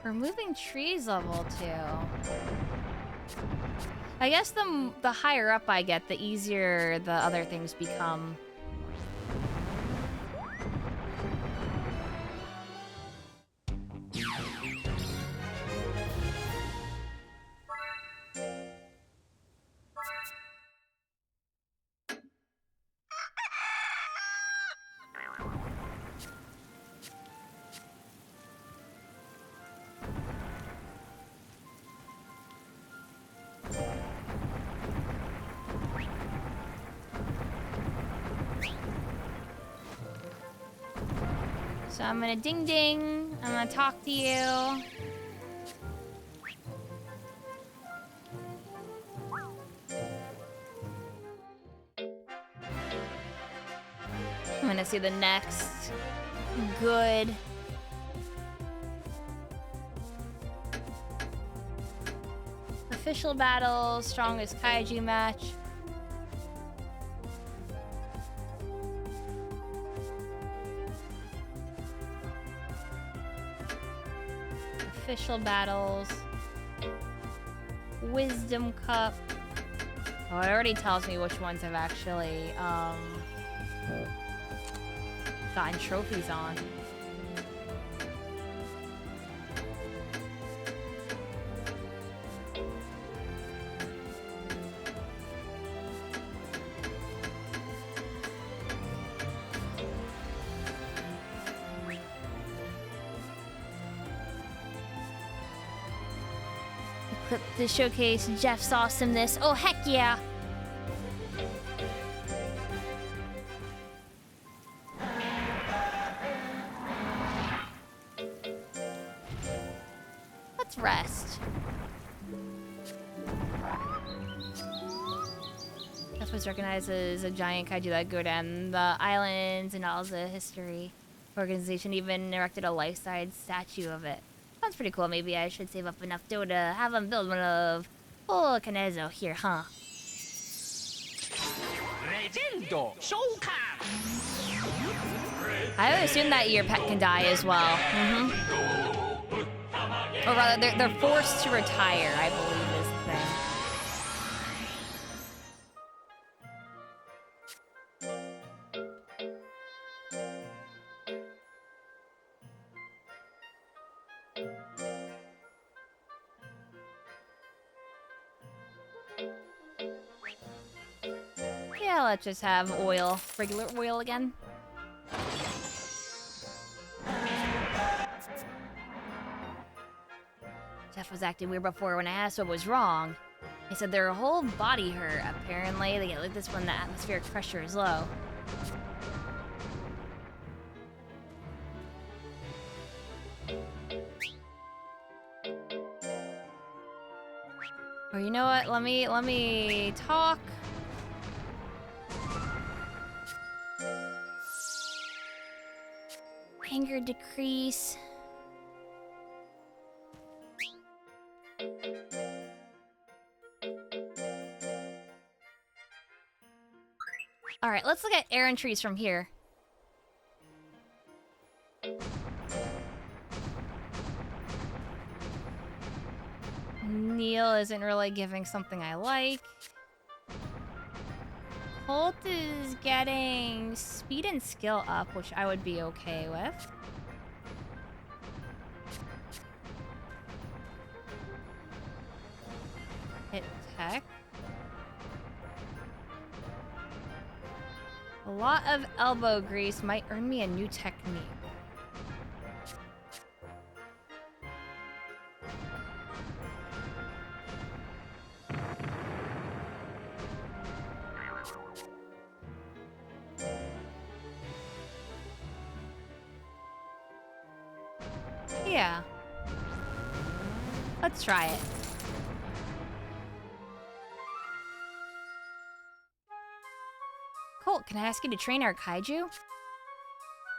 Removing trees level 2. I guess the higher up I get, the easier the other things become. So I'm gonna ding ding. I'm gonna talk to you. I'm gonna see the next good. Official battle, strongest kaiju match. Official battles. Wisdom Cup. Oh, it already tells me which ones I've actually gotten trophies on. Clip to showcase Jeff's awesomeness. Oh, heck yeah! Let's rest. Jeff was recognized as a giant kaiju that go down the islands and all the history. Organization even erected a life-size statue of it. Sounds pretty cool. Maybe I should save up enough dough to have him build one of Kanezo here, huh? I would assume that your pet can die as well. Or rather, they're forced to retire, I believe is the thing. Yeah, let's just have oil. Regular oil again. Jeff was acting weird before when I asked what was wrong. He said their whole body hurt. Apparently, they get like this when the atmospheric pressure is low. Or you know what? Let me talk. Anger decrease. All right, let's look at air entries from here. Neil isn't really giving something I like. Colt is getting speed and skill up, which I would be okay with. Hit tech. A lot of elbow grease might earn me a new technique. Yeah. Let's try it. Colt, can I ask you to train our kaiju?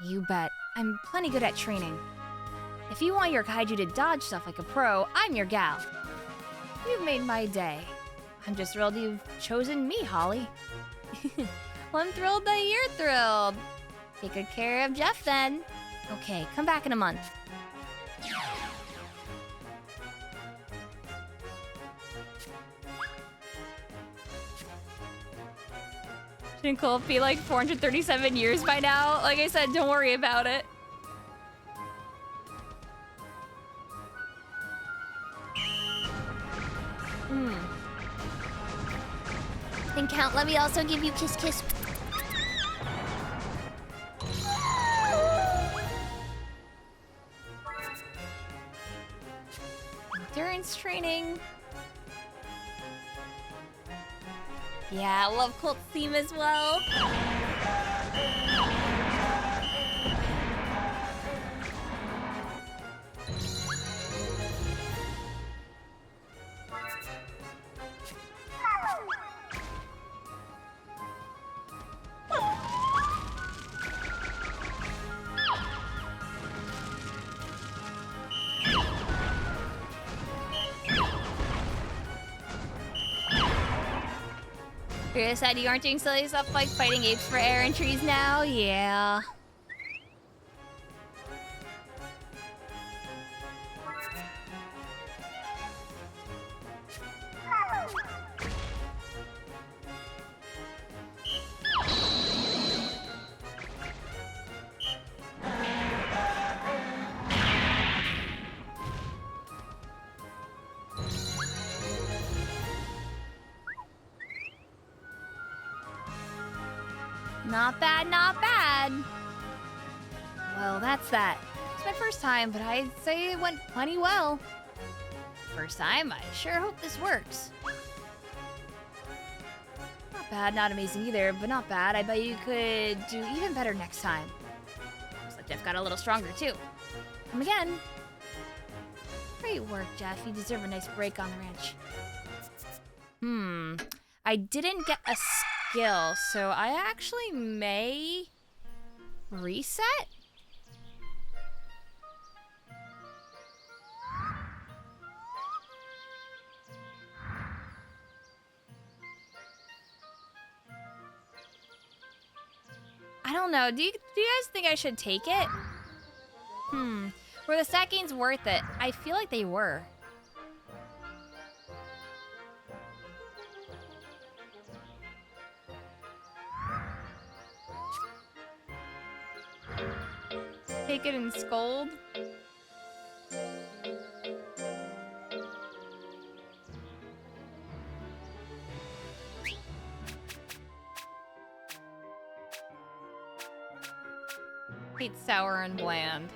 You bet. I'm plenty good at training. If you want your kaiju to dodge stuff like a pro, I'm your gal. You've made my day. I'm just thrilled you've chosen me, Holly. Well, I'm thrilled that you're thrilled. Take good care of Jeff then. Okay, come back in a month. Shouldn't Colt be like 437 years by now? Like I said, don't worry about it. Then Count, let me also give you kiss kiss. Endurance training. Yeah, I love Colt's theme as well. You're sad you aren't doing silly stuff like fighting apes for air entries now? Yeah. Not bad, not bad. Well, that's that. It's my first time, but I'd say it went plenty well. First time, I sure hope this works. Not bad, not amazing either, but not bad. I bet you could do even better next time. Looks like Jeff got a little stronger too. Come again. Great work, Jeff. You deserve a nice break on the ranch. I didn't get a skill, so I actually may reset? I don't know. Do you guys think I should take it? Were the stat gains worth it? I feel like they were. Take it and scold. Hate sour and bland.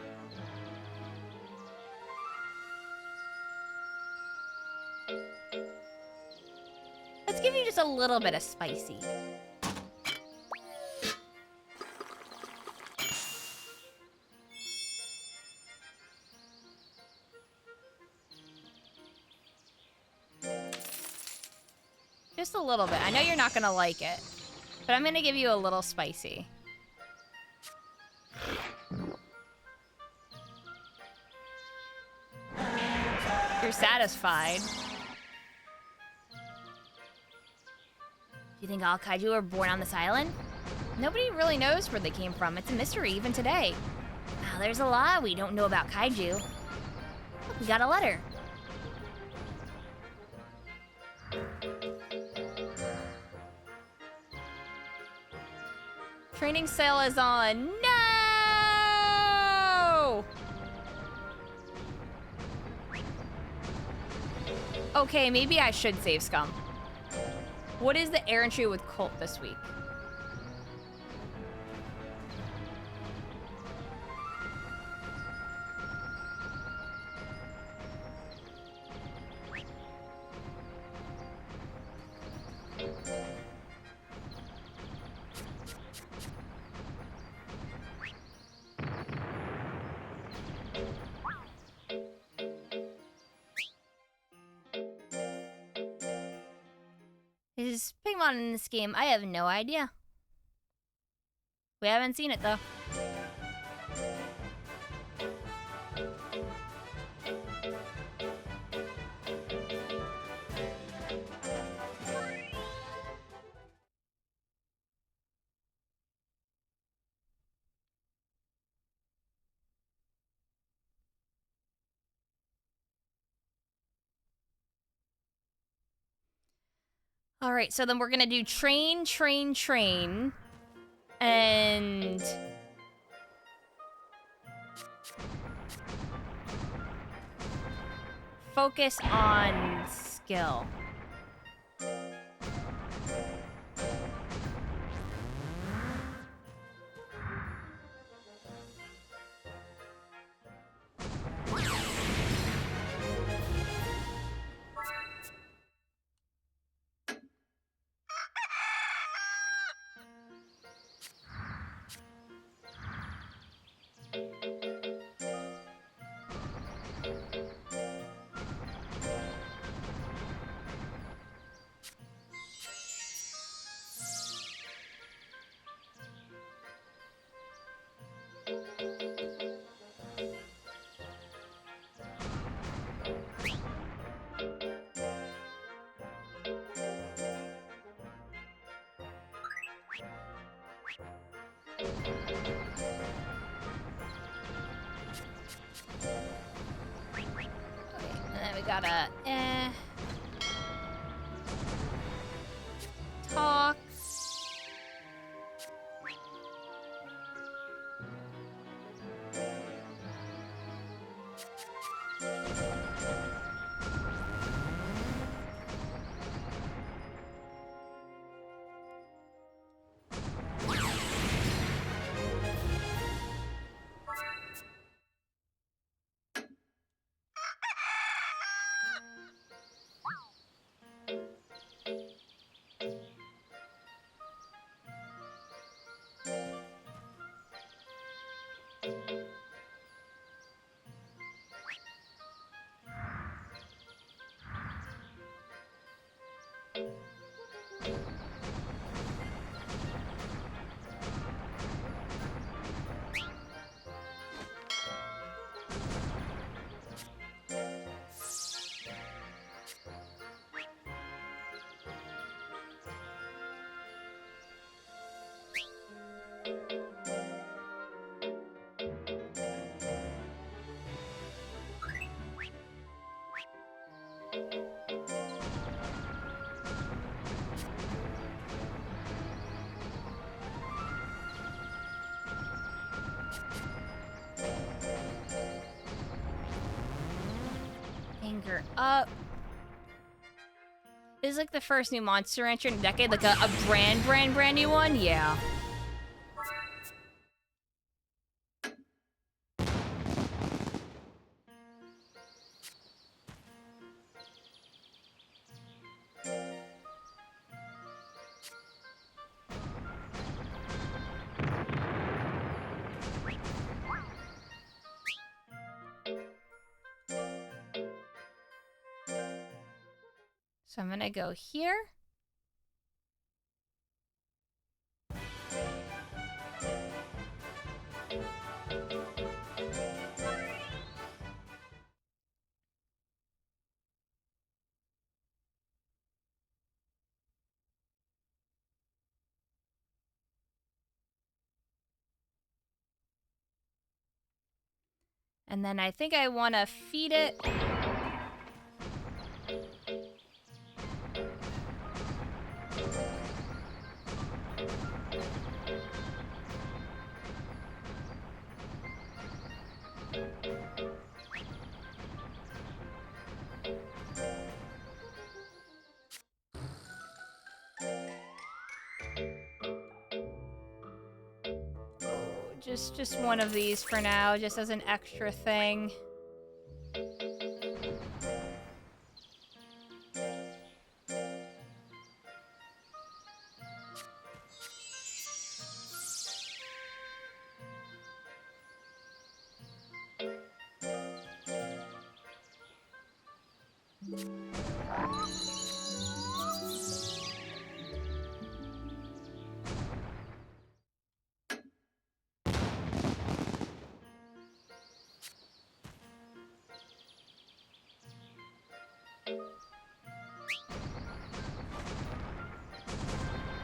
Let's give you just a little bit of spicy. Just a little bit. I know you're not gonna like it, but I'm gonna give you a little spicy. You're satisfied. Do you think all kaiju are born on this island? Nobody really knows where they came from. It's a mystery even today. Wow, there's a lot we don't know about kaiju. Look, we got a letter. Training sale is on. No! Okay, maybe I should save Scum. What is the errand tree with Colt this week? Is Pigmon in this game? I have no idea. We haven't seen it though. All right, so then we're gonna do train, train, train, and focus on skill. Gotta, talk. her up. This is like the first new Monster Rancher in a decade, like a brand new one? Yeah. So I'm gonna go here. And then I think I want to feed it. Just one of these for now, just as an extra thing.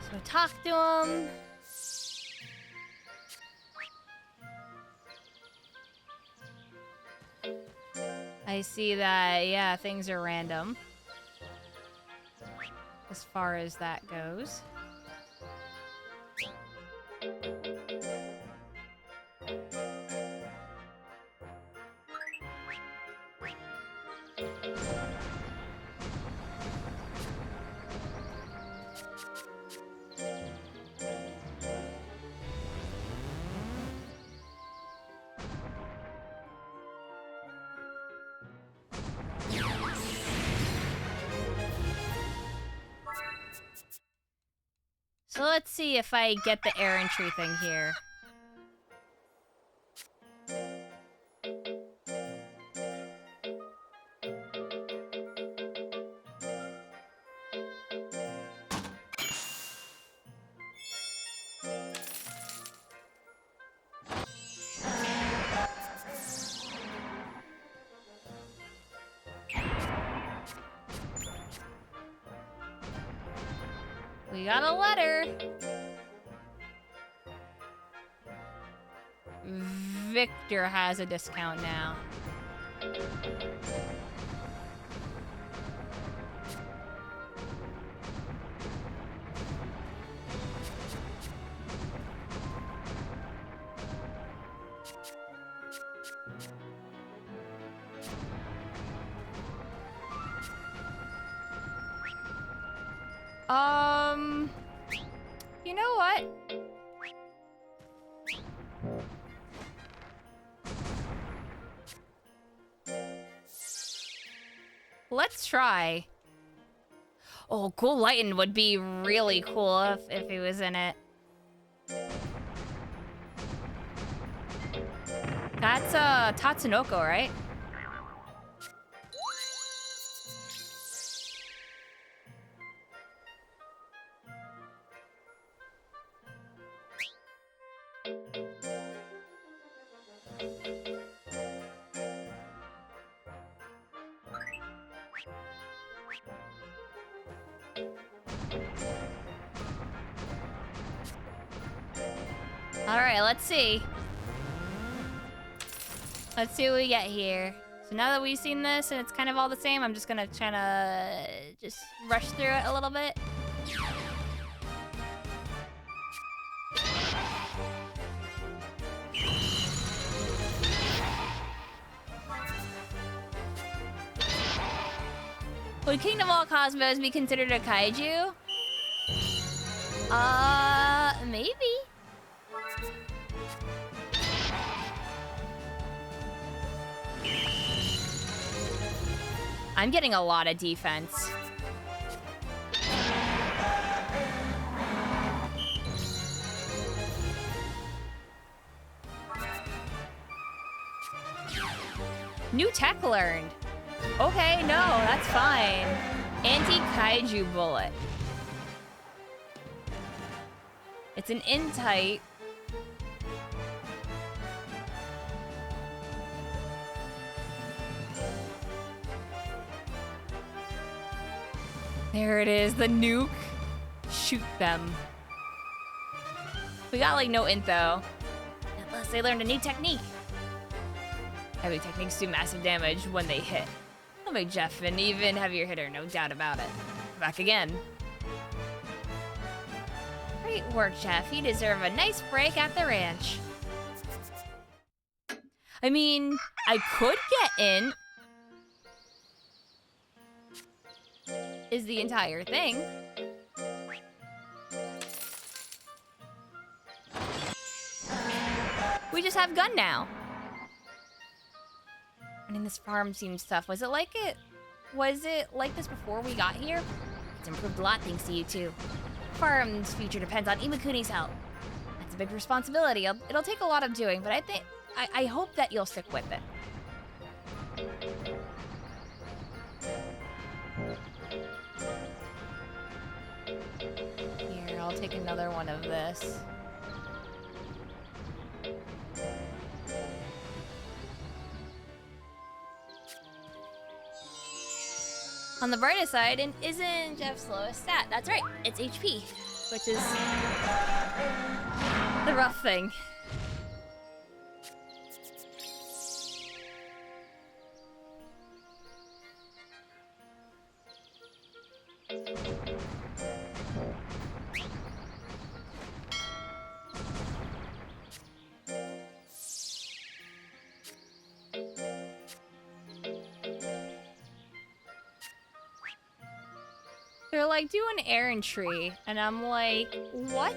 So talk to him. I see that, yeah, things are random. As far as that goes. So let's see if I get the air entry thing here. We got a letter. Victor has a discount now. You know what? Let's try. Oh, Cool Lighten would be really cool if he was in it. That's Tatsunoko, right? Alright, let's see. Let's see what we get here. So now that we've seen this and it's kind of all the same, I'm just gonna try to just rush through it a little bit. Would King of all Cosmos be considered a kaiju? Maybe. I'm getting a lot of defense. New tech learned. Okay, no, that's fine. Anti-kaiju bullet. It's an in-type. There it is, the nuke. Shoot them. We got like no info. Unless they learned a new technique. Heavy techniques do massive damage when they hit. I'll make Jeff an even heavier hitter, no doubt about it. Back again. Great work, Jeff. You deserve a nice break at the ranch. I mean, I could get in. Is the entire thing. We just have gun now. I mean, this farm seems tough. Was it like this before we got here? It's improved a lot thanks to you two. Farm's future depends on Imakuni's help. That's a big responsibility. It'll take a lot of doing, but I hope that you'll stick with it. Here, I'll take another one of this. On the brightest side, and isn't Jeff's lowest stat? That's right, it's HP, which is the rough thing. They're like, do an errand tree. And I'm like, what?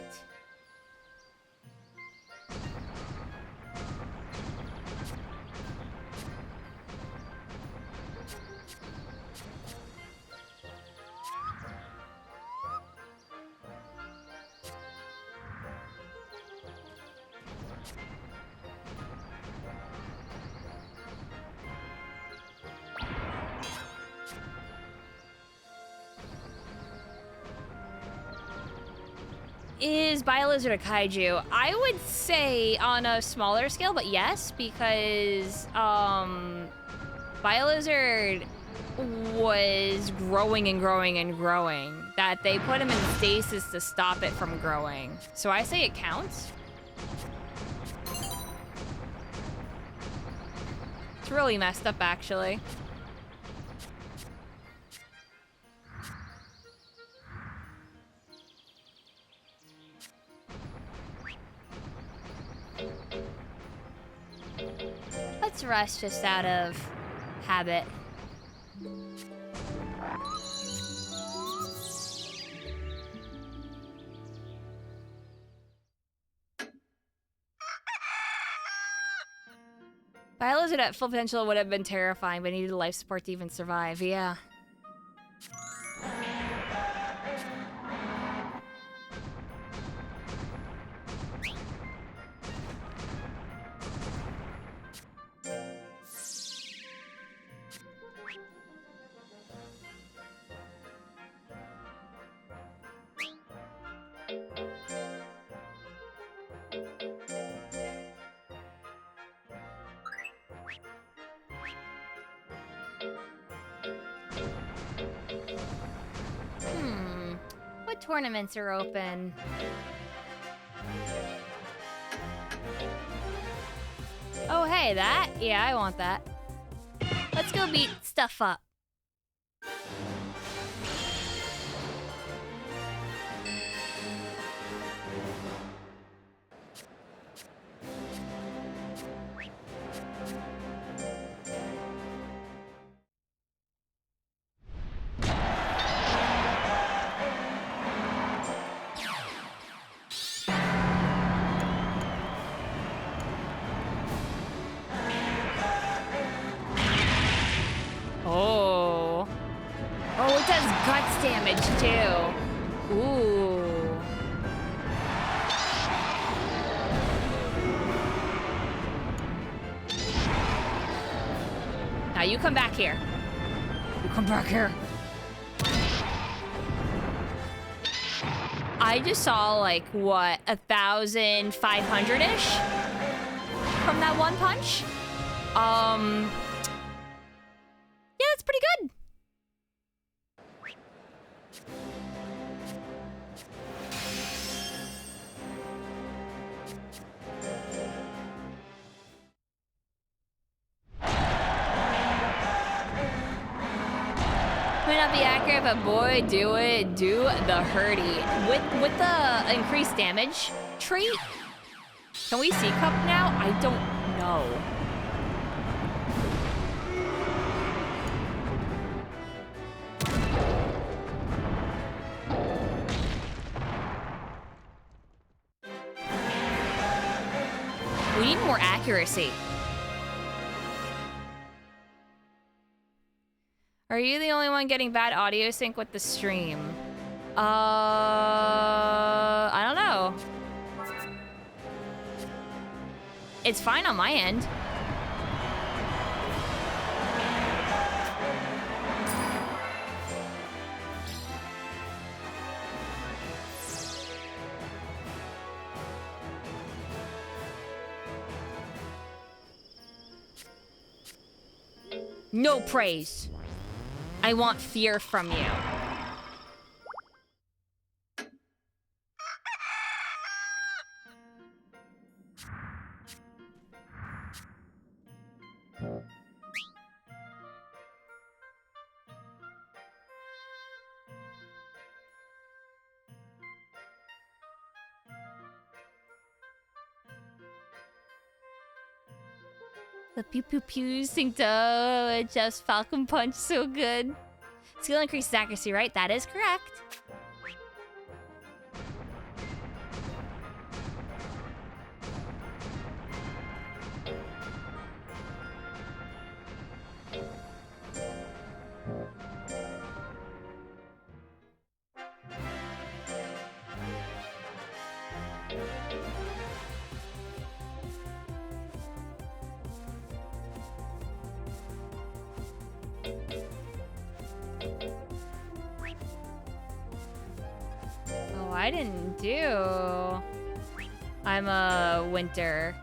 Is Biolizard a kaiju? I would say on a smaller scale, but yes, because Biolizard was growing and growing and growing. That they put him in stasis to stop it from growing. So I say it counts. It's really messed up, actually. Let's rest just out of habit. Biolizard at full potential would have been terrifying, but needed life support to even survive, yeah. What tournaments are open? Oh, hey, that? Yeah, I want that. Let's go beat stuff up. blitz damage too. Ooh. Now you come back here. You come back here. I just saw like what, 1,500-ish from that one punch. Yeah, that's pretty good. Might not be accurate, but boy, do the hurdy. With the increased damage trait, can we see Cup now? I don't know. We need more accuracy. Are you the only one getting bad audio sync with the stream? I don't know. It's fine on my end. No praise. I want fear from you. The pew pew pews synced up. Jeff's Falcon Punch, so good. Skill increases accuracy, right? That is correct. I didn't do. I'm a winter.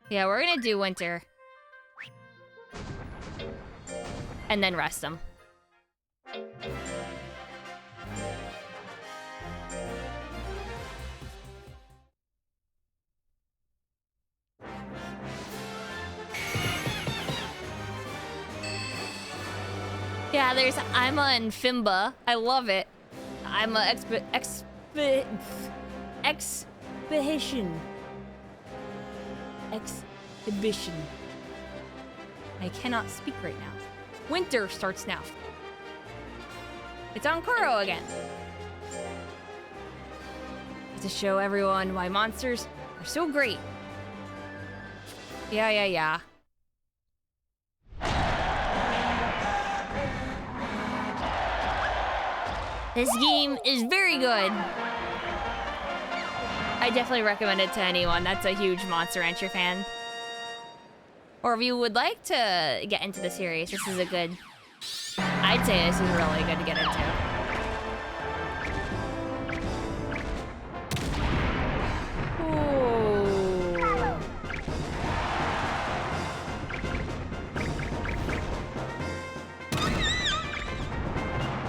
Yeah, we're gonna do winter. And then rest them. Yeah, there's Ima and Fimba. I love it. I'm a exhibition. I cannot speak right now. Winter starts now. It's on Kuro again. To show everyone why monsters are so great. Yeah. This game is very good. I definitely recommend it to anyone that's a huge Monster Rancher fan. Or if you would like to get into the series, this is a good... I'd say this is really good to get into.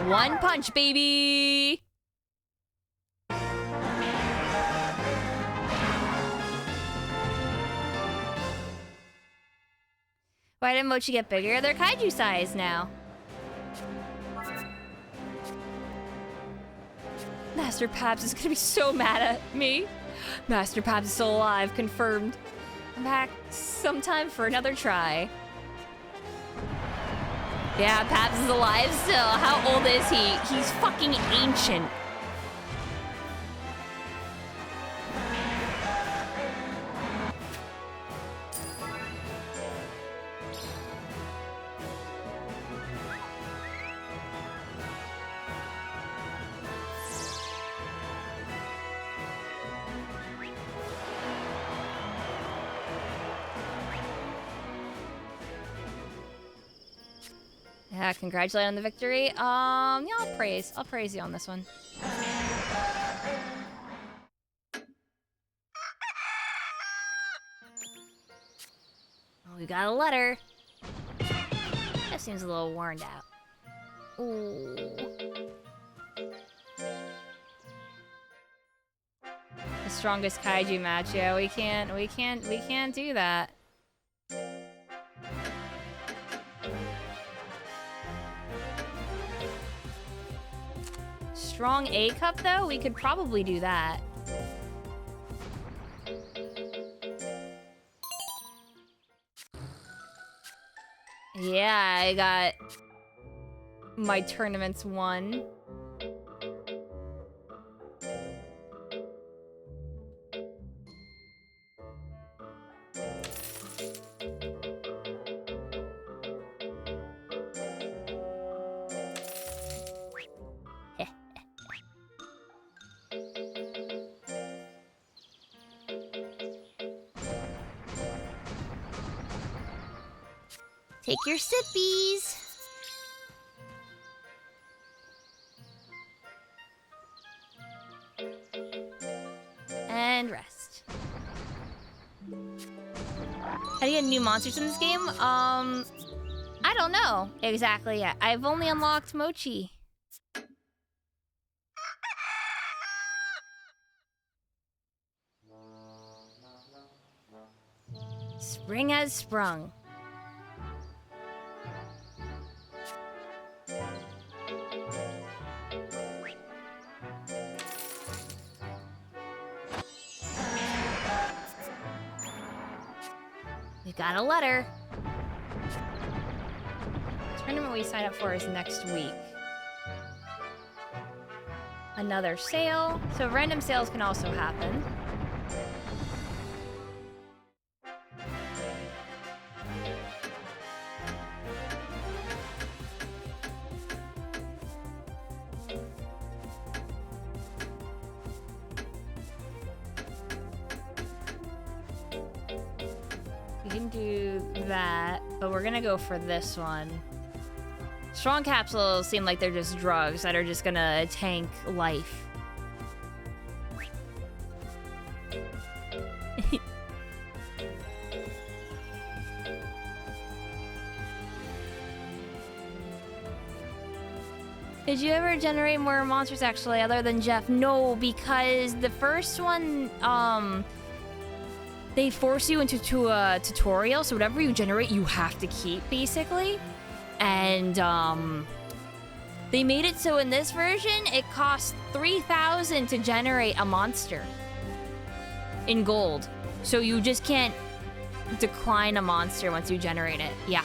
One punch, baby! Why did Mochi get bigger? They're kaiju size now. Master Paps is gonna be so mad at me. Master Paps is still alive, confirmed. I'm back sometime for another try. Yeah, Pabs is alive still. How old is he? He's fucking ancient. Yeah, congratulate on the victory. Yeah, I'll praise you on this one. Oh, we got a letter. That seems a little worn out. Ooh. The strongest kaiju match. Yeah, we can't do that. Strong A cup though, we could probably do that. Yeah, I got my tournaments won. Take your sippies. And rest. How do you get new monsters in this game? I don't know exactly yet. I've only unlocked Mochi. Spring has sprung. We got a letter. The tournament we sign up for is next week. Another sale. So random sales can also happen. We can do that, but we're gonna go for this one. Strong capsules seem like they're just drugs that are just gonna tank life. Did you ever generate more monsters actually other than Jeff? No, because the first one, they force you into a tutorial, so whatever you generate, you have to keep, basically. And, they made it so in this version, it costs 3,000 to generate a monster. In gold. So you just can't decline a monster once you generate it. Yeah.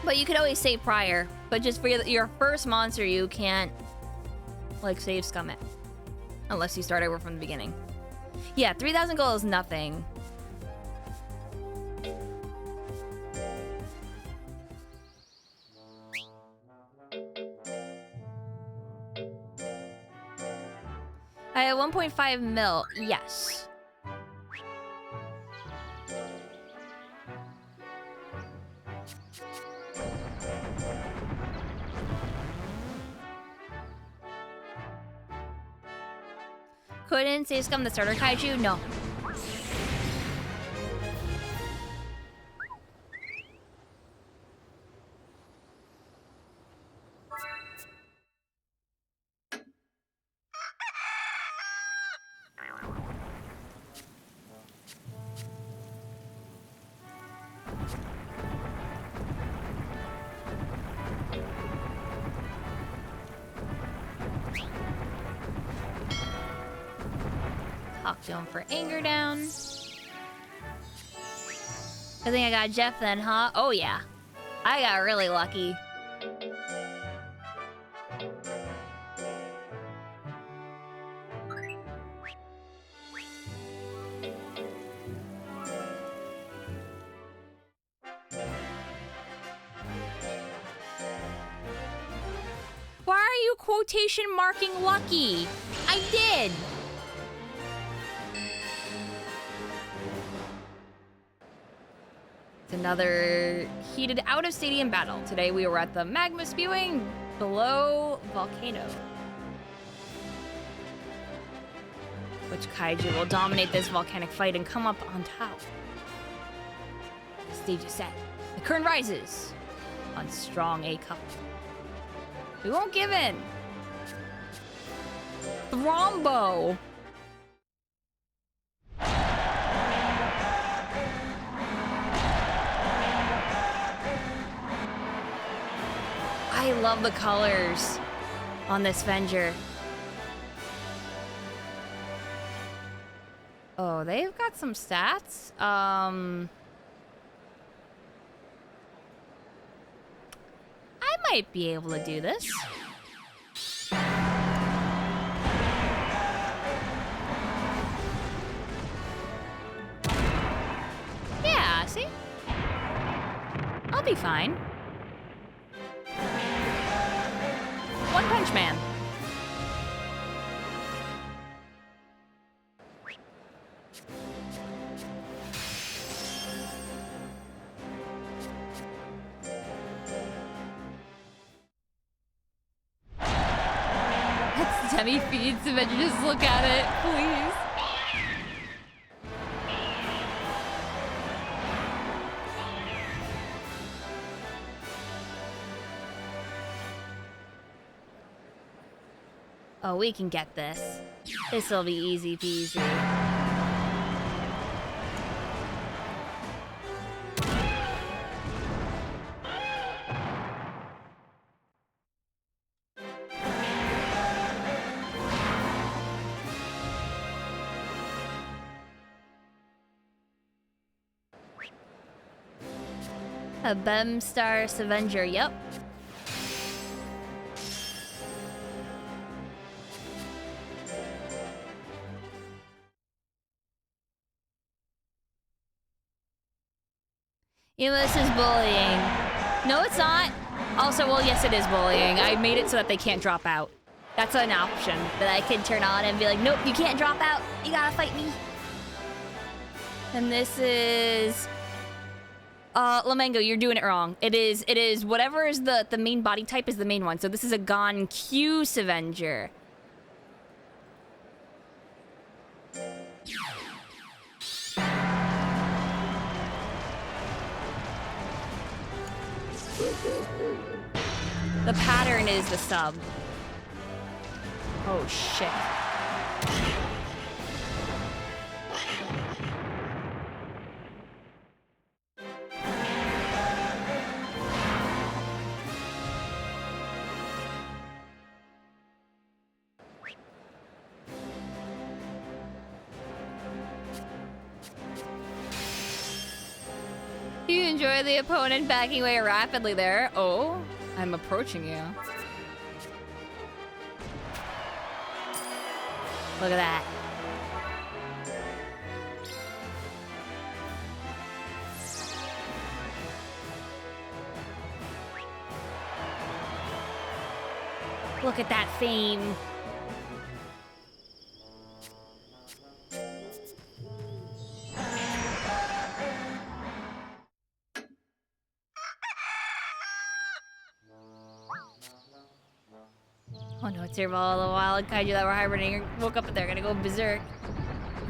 But you could always save prior. But just for your first monster, you can't, like, save scum it. Unless you start over from the beginning. Yeah, 3,000 gold is nothing. I have 1.5 mil, yes. Couldn't save scum the starter kaiju? No. Talk to him for anger down. I think I got Jeff then, huh? Oh yeah. I got really lucky. Why are you quotation marking lucky? I did. It's another heated out-of-stadium battle. Today we were at the magma spewing below volcano. Which kaiju will dominate this volcanic fight and come up on top? The stage is set. The current rises on strong A cup. We won't give in. Thrombo. I love the colors on this Venger. Oh, they've got some stats. I might be able to do this. Yeah, see? I'll be fine. One Punch Man. That's Demi feeds him and you just look at it, please. Oh, we can get this. This'll be easy peasy. A Bemstar Avenger, yep. Yeah, this is bullying. No, it's not. Also, well, yes, it is bullying. I made it so that they can't drop out. That's an option that I can turn on and be like, nope, you can't drop out. You gotta fight me. And this is... Lamengo, you're doing it wrong. It is whatever is the main body type is the main one. So this is a Gon Q Avenger. The pattern is the sub. Oh shit. You enjoy the opponent backing away rapidly there. Oh, I'm approaching you. Look at that. Look at that fame. Oh no, it's here all the wild kaiju that were hibernating woke up and they're gonna go berserk.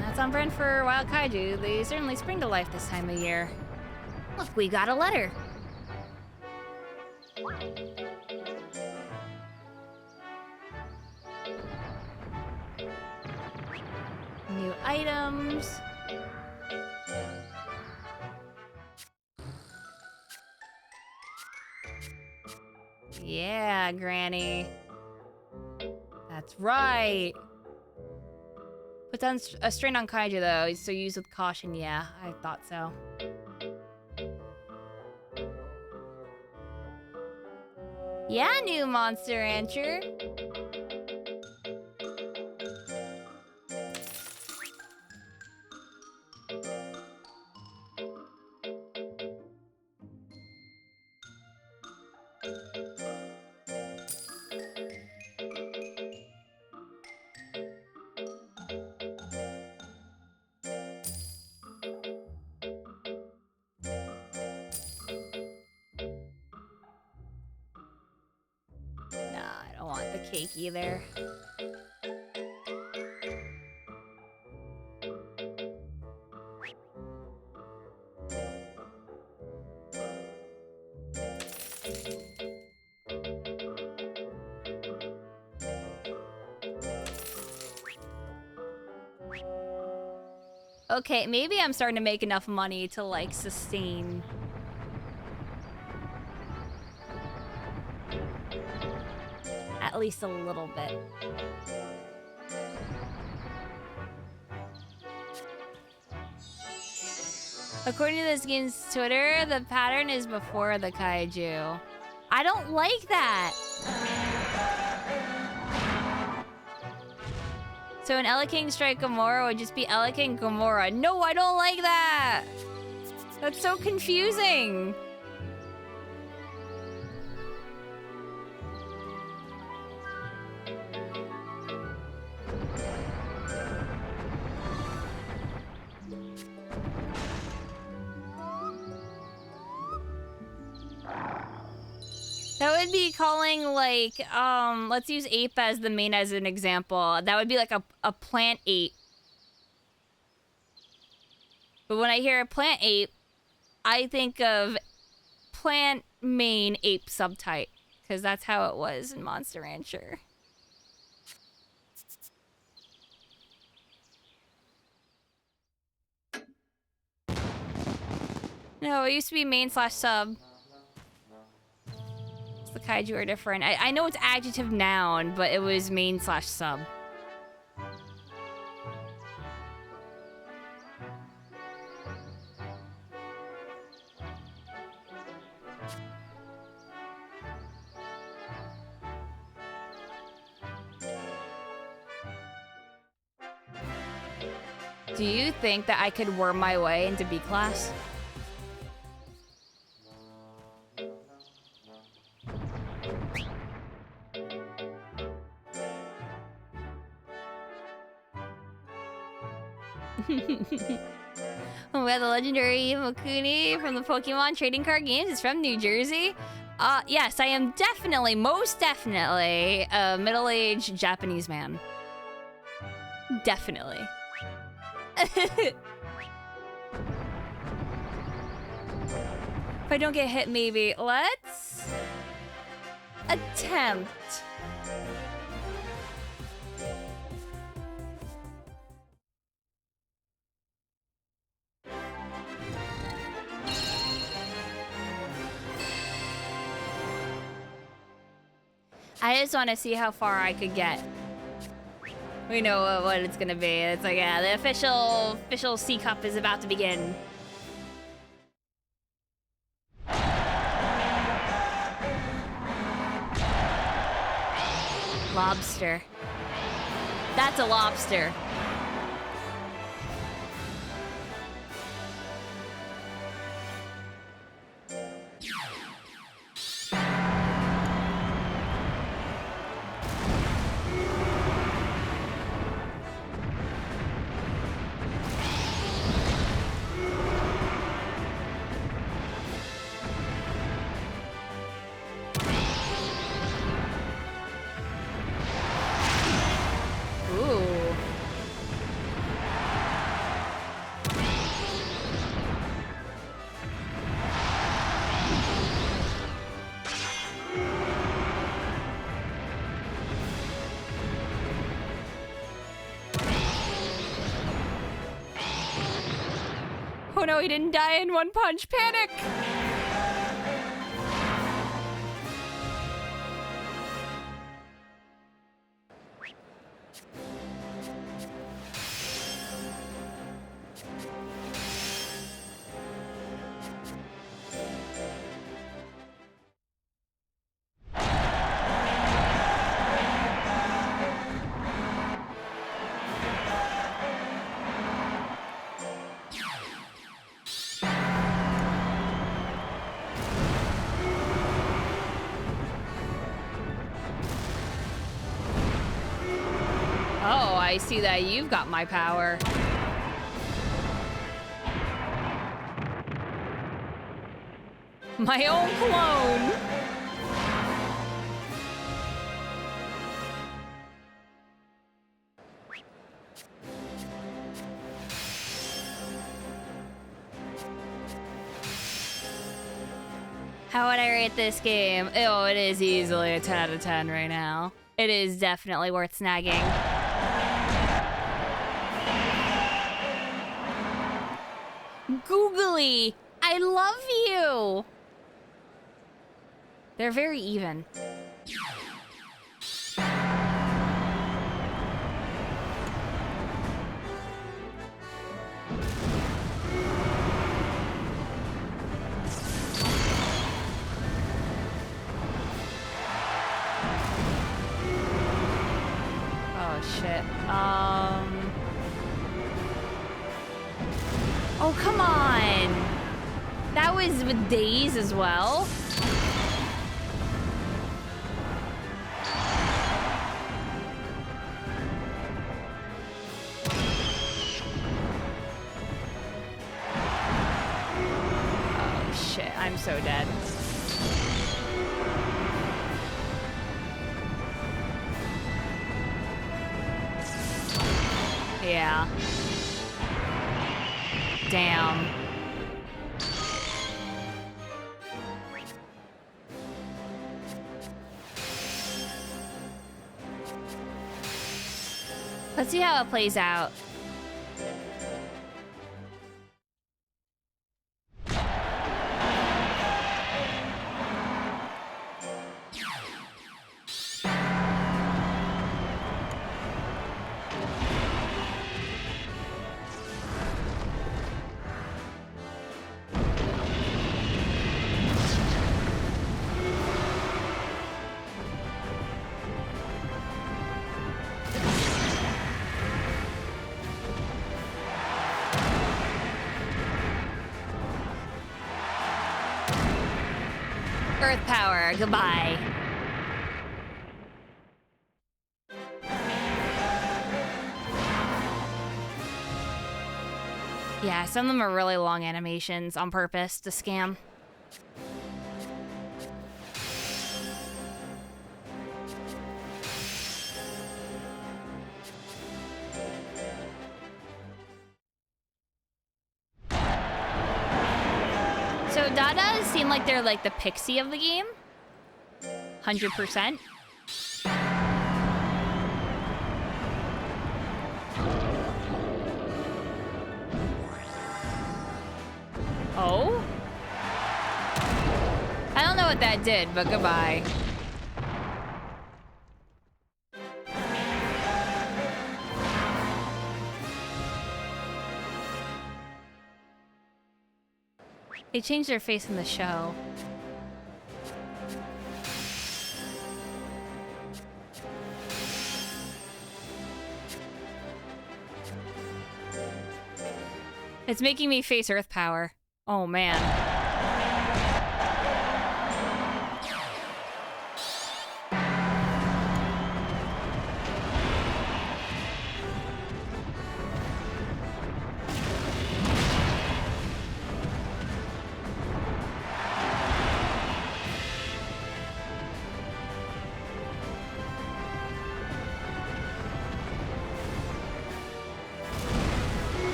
That's on brand for wild kaiju. They certainly spring to life this time of year. Look, we got a letter. New items. Yeah, Granny. That's right. Puts on a strain on kaiju though, so use with caution. Yeah, I thought so. Yeah, new Monster Rancher. Nah, I don't want the cake either. Okay, maybe I'm starting to make enough money to, like, sustain. At least a little bit. According to this game's Twitter, the pattern is before the kaiju. I don't like that. So an Ella King strike Gamora would just be Ella King Gamora. No, I don't like that. That's so confusing. That would be calling, like, let's use ape as the main as an example. That would be like a plant ape. But when I hear a plant ape, I think of plant main ape subtype. Because that's how it was in Monster Rancher. No, it used to be main slash sub. The kaiju are different. I know it's adjective noun, but it was main slash sub. Do you think that I could worm my way into B class? Oh, we have the legendary Imakuni from the Pokemon trading card games. It's from New Jersey. Yes, I am definitely, most definitely, a middle-aged Japanese man. Definitely. If I don't get hit, maybe. Let's attempt. I just want to see how far I could get. We know what it's gonna be. It's like, yeah, the official C Cup is about to begin. Lobster. That's a lobster. Oh no, he didn't die in one punch. Panic! I see that you've got my power. My own clone. How would I rate this game? Oh, it is easily a 10 out of 10 right now. It is definitely worth snagging. Googly, I love you. They're very even. Oh shit. Oh, come on. That was with Days as well. Oh shit, I'm so dead. Yeah. Damn. Let's see how it plays out. Earth power, goodbye. Yeah, some of them are really long animations on purpose to scam. So Dada seem like they're like the pixie of the game. 100%. Oh? I don't know what that did, but goodbye. They changed their face in the show. It's making me face Earth power. Oh, man.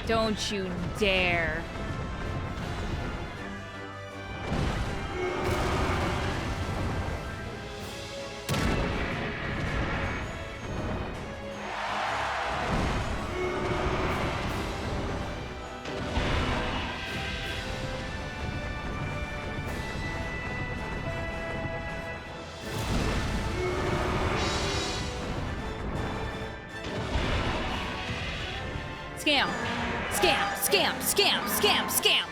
Don't you dare. Scam. Scam, scam, scam, scam, scam.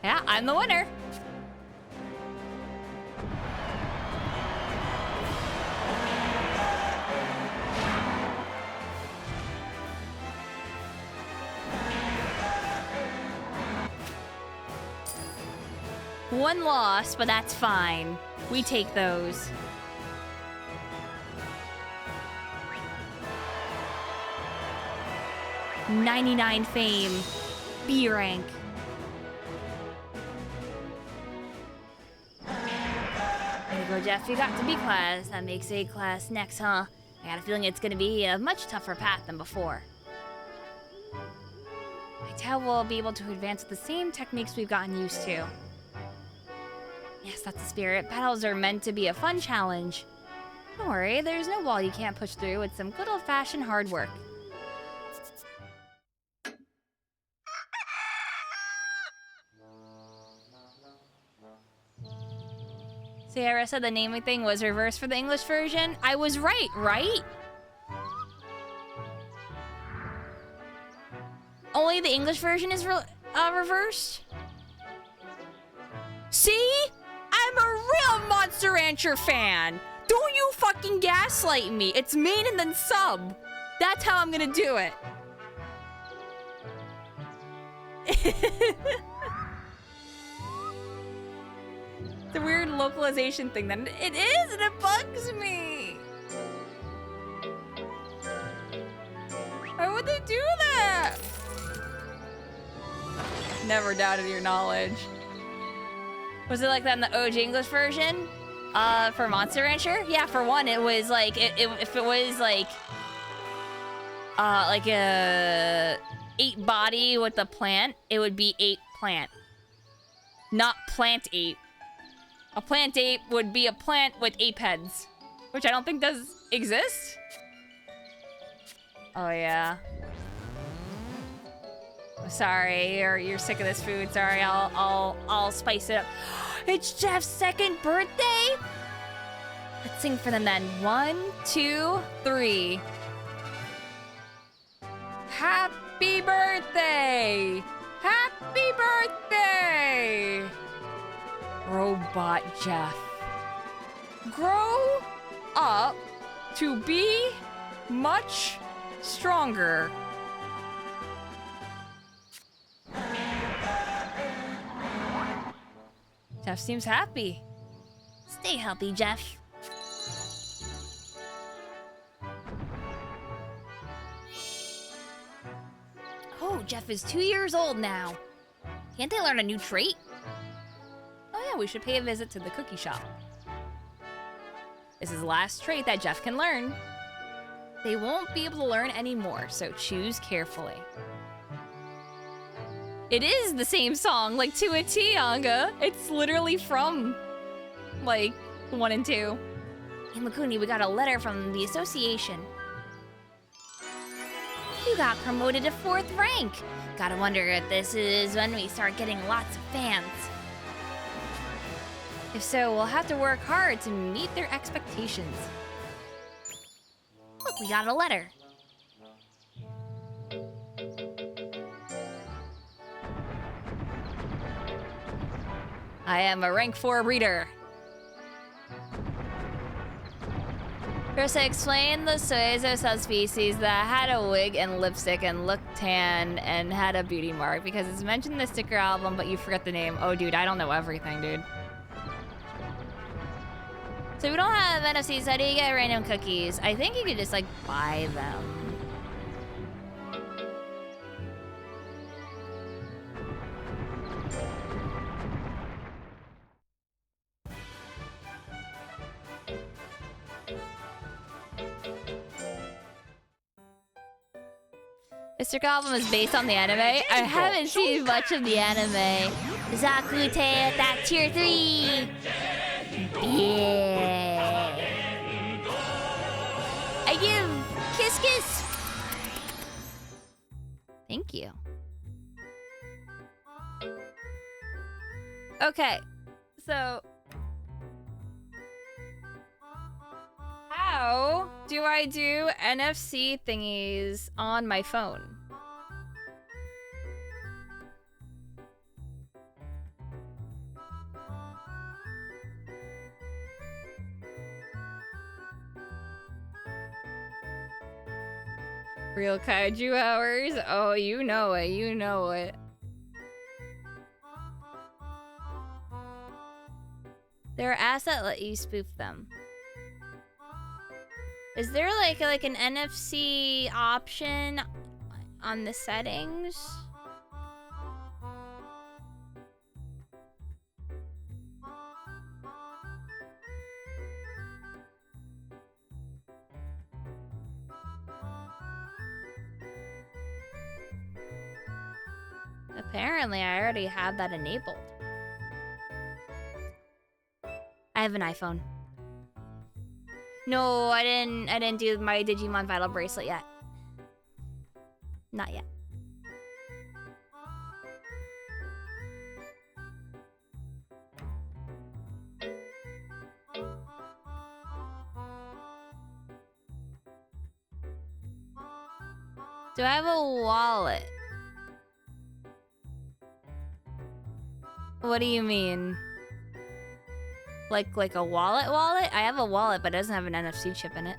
Yeah, I'm the winner. One loss, but that's fine. We take those. $99 fame. B rank. There you go, Jeff. You got to B class. That makes A class next, huh? I got a feeling it's gonna be a much tougher path than before. I doubt we'll be able to advance with the same techniques we've gotten used to. Yes, that's the spirit. Battles are meant to be a fun challenge. Don't worry, there's no wall you can't push through with some good old-fashioned hard work. Sierra said the naming thing was reversed for the English version. I was right, right? Only the English version is reversed? See? I'm a real Monster Rancher fan. Don't you fucking gaslight me. It's main and then sub. That's how I'm gonna do it. It's a weird localization thing then. It is, and it bugs me. Why would they do that? Never doubted your knowledge. Was it like that in the OG English version? For Monster Rancher? Yeah, for one, it was like, if it was like a 8 body with a plant, it would be 8 plant. Not plant 8. A plant ape would be a plant with ape heads, which I don't think does exist. Oh yeah. Sorry, you're sick of this food. Sorry, I'll spice it up. It's Jeff's 2nd birthday. Let's sing for them then. 1, 2, 3. Happy birthday! Happy birthday! Robot Jeff. Grow up to be much stronger. Jeff seems happy. Stay healthy, Jeff. Oh, Jeff is 2 years old now. Can't they learn a new trait? Oh yeah, we should pay a visit to the cookie shop. This is the last trait that Jeff can learn. They won't be able to learn any more, so choose carefully. It is the same song, like to a T, Anga. It's literally from, like, 1 and 2. Imakuni, we got a letter from the association. You got promoted to 4th rank. Gotta wonder if this is when we start getting lots of fans. If so, we'll have to work hard to meet their expectations. Look, we got a letter. I am a rank 4 reader. Krista explained the Soizo subspecies that had a wig and lipstick and looked tan and had a beauty mark because it's mentioned in the sticker album, but you forget the name. Oh, dude, I don't know everything, dude. So we don't have NFCs, how do you get random cookies? I think you could just, like, buy them. Mr. Goblin is based on the anime. I haven't seen much of the anime. Zakute at tier 3. Yeah. I give kiss kiss. Thank you. Okay, so how do I do NFC thingies on my phone? Real kaiju hours? Oh, you know it, you know it. There are apps that let you spoof them. Is there like an NFC option on the settings? Apparently, I already have that enabled. I have an iPhone. No, I didn't do my Digimon Vital Bracelet yet. Not yet. Do I have a wallet? What do you mean? Like a wallet? I have a wallet, but it doesn't have an NFC chip in it.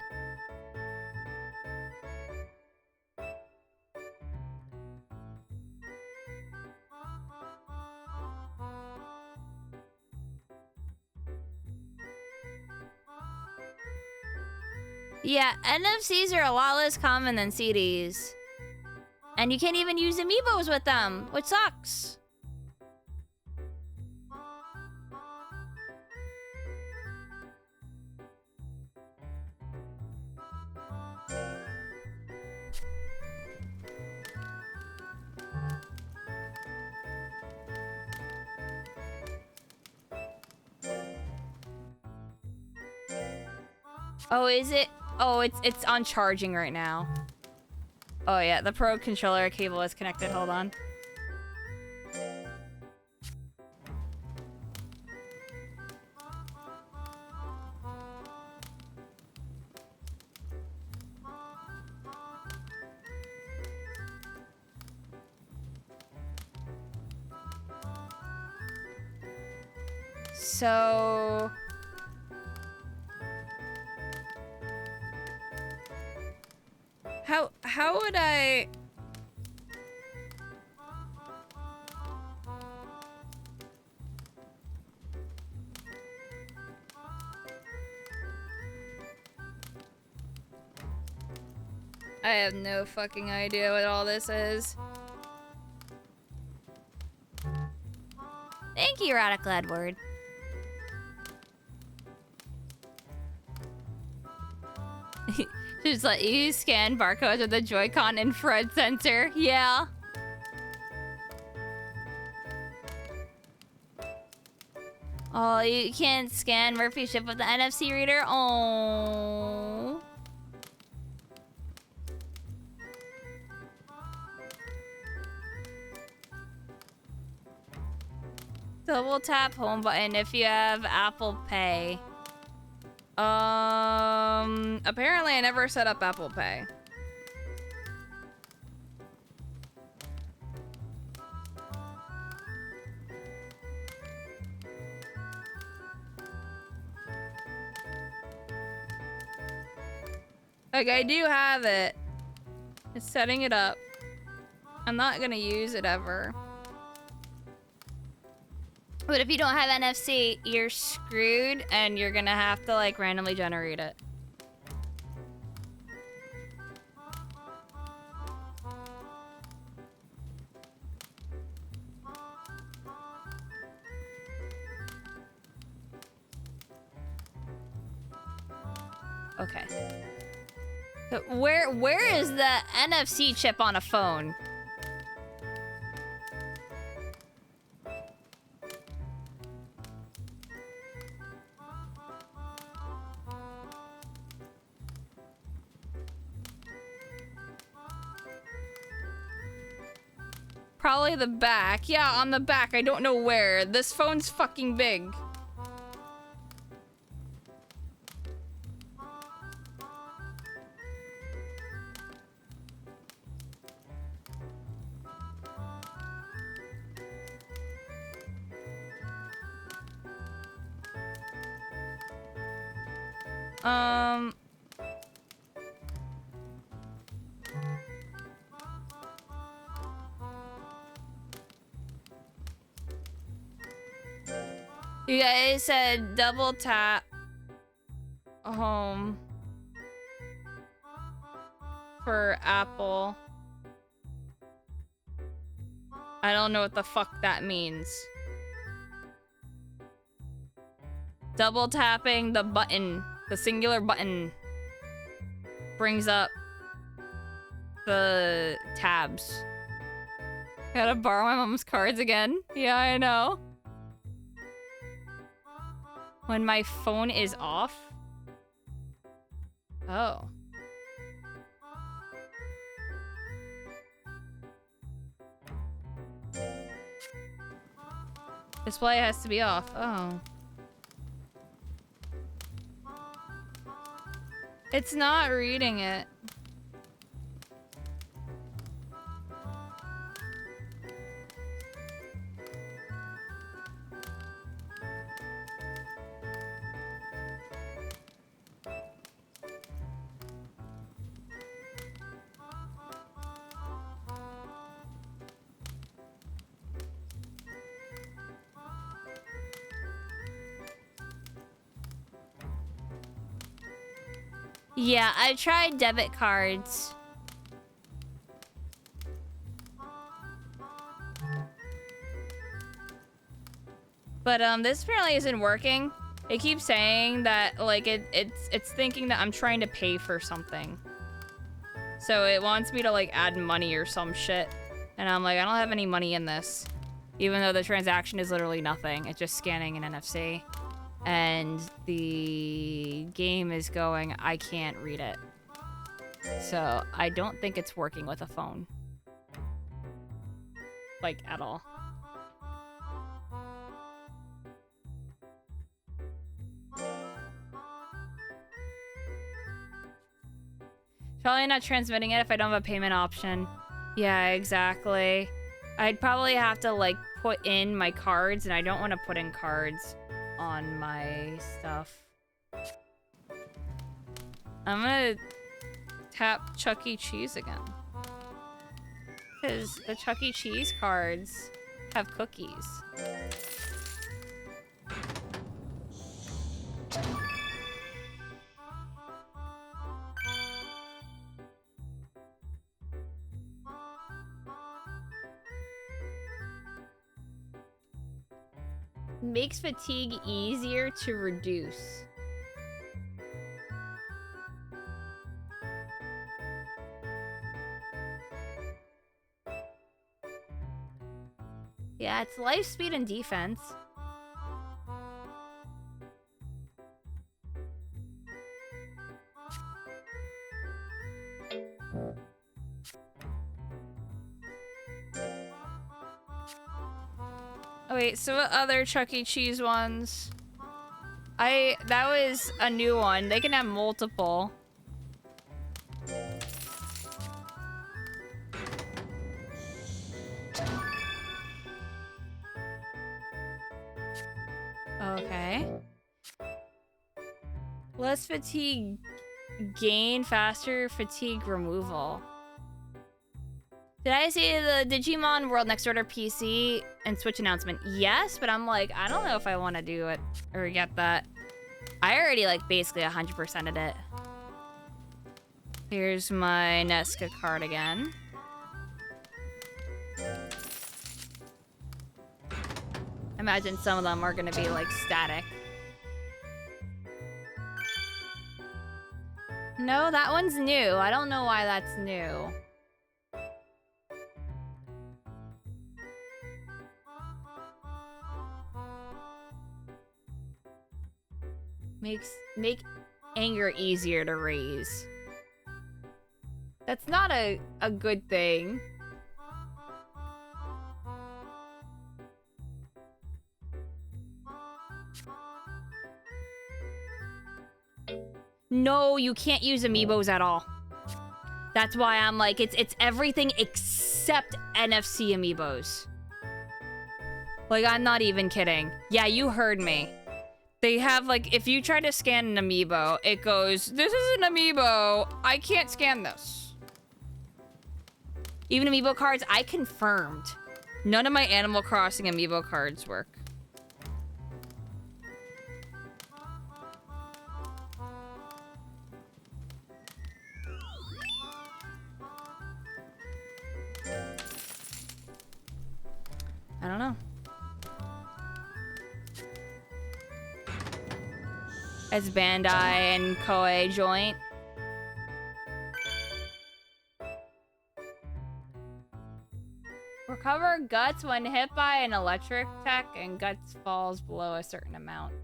Yeah, NFCs are a lot less common than CDs. And you can't even use amiibos with them, which sucks. Oh, is it? Oh, it's on charging right now. Oh yeah, the Pro controller cable is connected. Hold on. So... How would I... I have no fucking idea what all this is. Thank you, Radical Edward. Just let you scan barcodes with the Joy-Con infrared sensor. Yeah. Oh, you can't scan Murphy's ship with the NFC reader? Oh. Double tap home button if you have Apple Pay. Apparently I never set up Apple Pay. Like, I do have it. It's setting it up. I'm not gonna use it ever. But if you don't have NFC, you're screwed and you're gonna have to like randomly generate it. Okay. So where is the NFC chip on a phone? Probably the back. Yeah, on the back. I don't know where. This phone's fucking big. You guys said double tap home for Apple. I don't know what the fuck that means. Double tapping the button, the singular button, brings up the tabs. Gotta borrow my mom's cards again. Yeah, I know. When my phone is off? Oh. Display has to be off. Oh. It's not reading it. Yeah, I tried debit cards. But this apparently isn't working. It keeps saying that like it's thinking that I'm trying to pay for something. So it wants me to like add money or some shit. And I'm like, I don't have any money in this. Even though the transaction is literally nothing. It's just scanning an NFC. And the game is going, I can't read it. So I don't think it's working with a phone. Like, at all. Probably not transmitting it if I don't have a payment option. Yeah, exactly. I'd probably have to, like, put in my cards, and I don't want to put in cards on my stuff. I'm gonna tap Chuck E. Cheese again. Because the Chuck E. Cheese cards have cookies. Makes fatigue easier to reduce. Yeah, it's life, speed, and defense. Oh wait, so what other Chuck E. Cheese ones? That was a new one. They can have multiple. Okay. Less fatigue gain, faster fatigue removal. Did I see the Digimon World Next Order PC and Switch announcement? Yes, but I'm like, I don't know if I want to do it or get that. I already like basically 100%ed it. Here's my Nesca card again. Imagine some of them are gonna be like static. No, that one's new. I don't know why that's new. Make anger easier to raise. That's not a good thing. No, you can't use amiibos at all. That's why I'm like, it's everything except NFC amiibos. Like, I'm not even kidding. Yeah, you heard me. They have, like, if you try to scan an amiibo, it goes, this is an amiibo. I can't scan this. Even amiibo cards, I confirmed. None of my Animal Crossing amiibo cards work. I don't know. It's Bandai and Koei joint. Recover guts when hit by an electric tech and guts falls below a certain amount.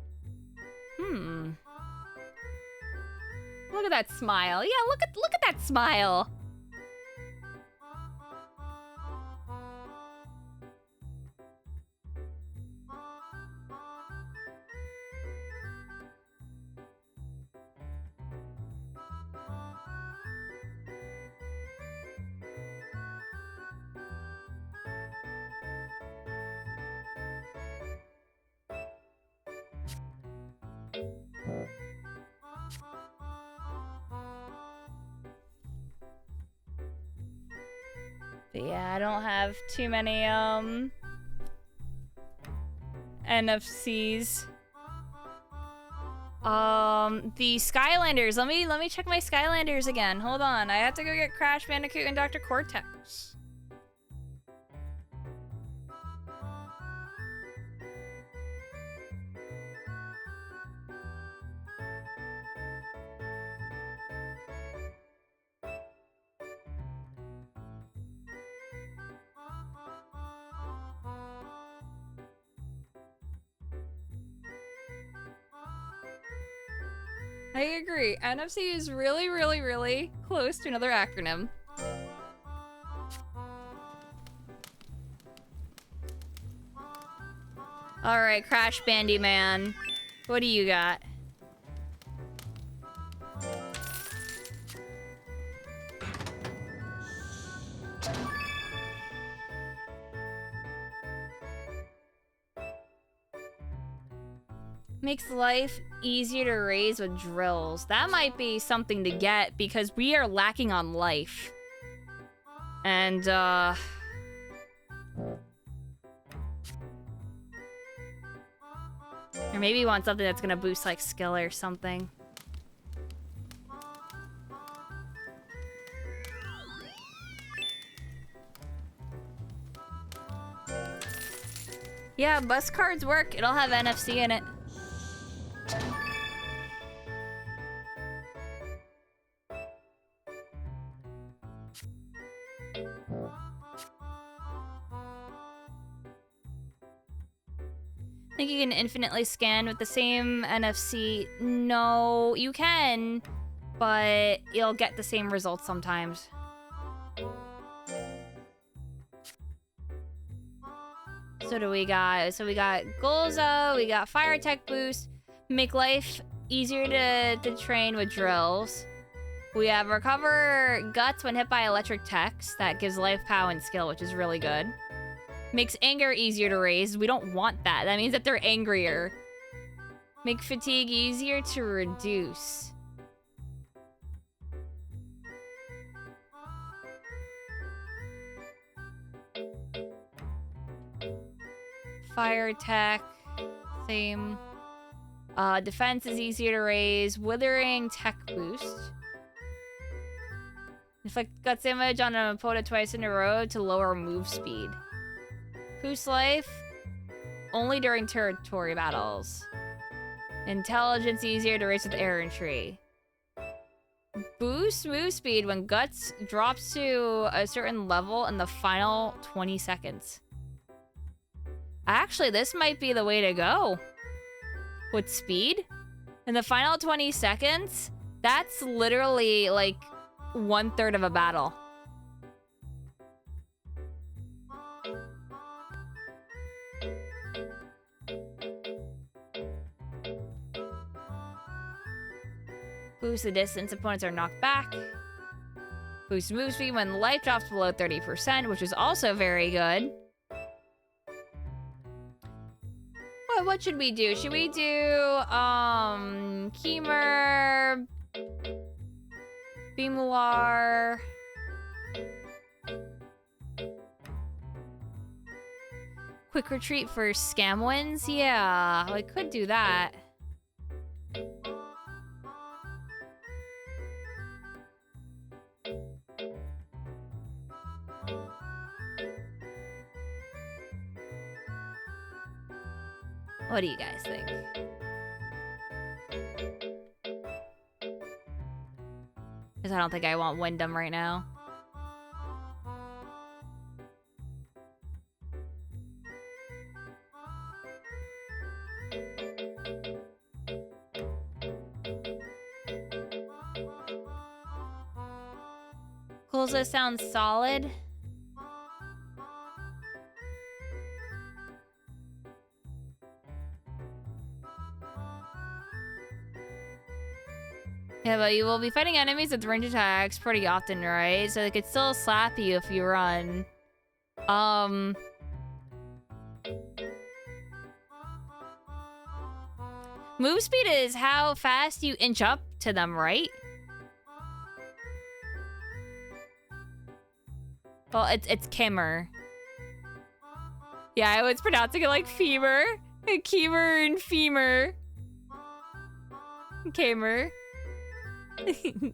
Look at that smile. Yeah, look at that smile. But yeah, I don't have too many NFCs. The Skylanders. Let me check my Skylanders again. Hold on. I have to go get Crash Bandicoot and Dr. Cortex. I agree. NFC is really, really, really close to another acronym. All right, Crash Bandy Man. What do you got? Makes life easier to raise with drills. That might be something to get because we are lacking on life. And, or maybe you want something that's gonna boost, like, skill or something. Yeah, bus cards work. It'll have NFC in it. Think you can infinitely scan with the same NFC? No, you can, but you'll get the same results sometimes. So do we got? So we got Golza, we got Fire Attack Boost, make life easier to train with drills. We have Recover Guts when hit by electric techs. That gives life, power, and skill, which is really good. Makes anger easier to raise. We don't want that. That means that they're angrier. Make fatigue easier to reduce. Fire attack. Same. Defense is easier to raise. Withering tech boost. Inflict guts damage on an opponent twice in a row to lower move speed. Boost life only during territory battles. Intelligence easier to raise with errantry. Boost move speed when guts drops to a certain level in the final 20 seconds. Actually, this might be the way to go. With speed? In the final 20 seconds, that's literally like 1/3 of a battle. Boost the distance opponents are knocked back. Boost move speed when life drops below 30%, which is also very good. What should we do? Should we do, Keemer, Bemular, Quick Retreat for scam wins? Yeah, we could do that. What do you guys think? Because I don't think I want Wyndham right now. Gulza sounds solid. Yeah, but you will be fighting enemies with range attacks pretty often, right? So they could still slap you if you run. Move speed is how fast you inch up to them, right? Well, it's Kimmer. Yeah, I was pronouncing it like femur. Kimmer and femur. Kimmer. You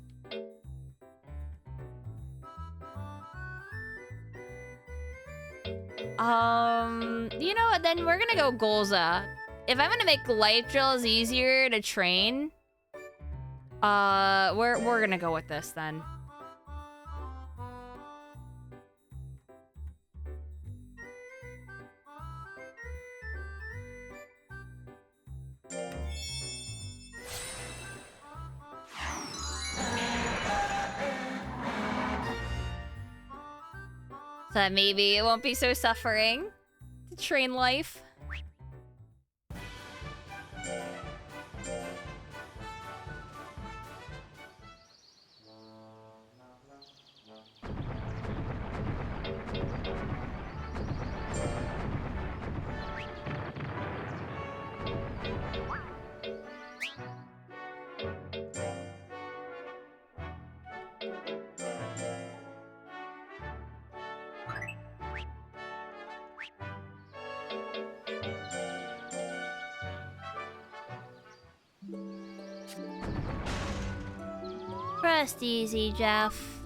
know what? Then we're gonna go Gulza. If I'm gonna make life drills easier to train, we're gonna go with this then. So that maybe it won't be so suffering to train life. Rest easy, Jeff.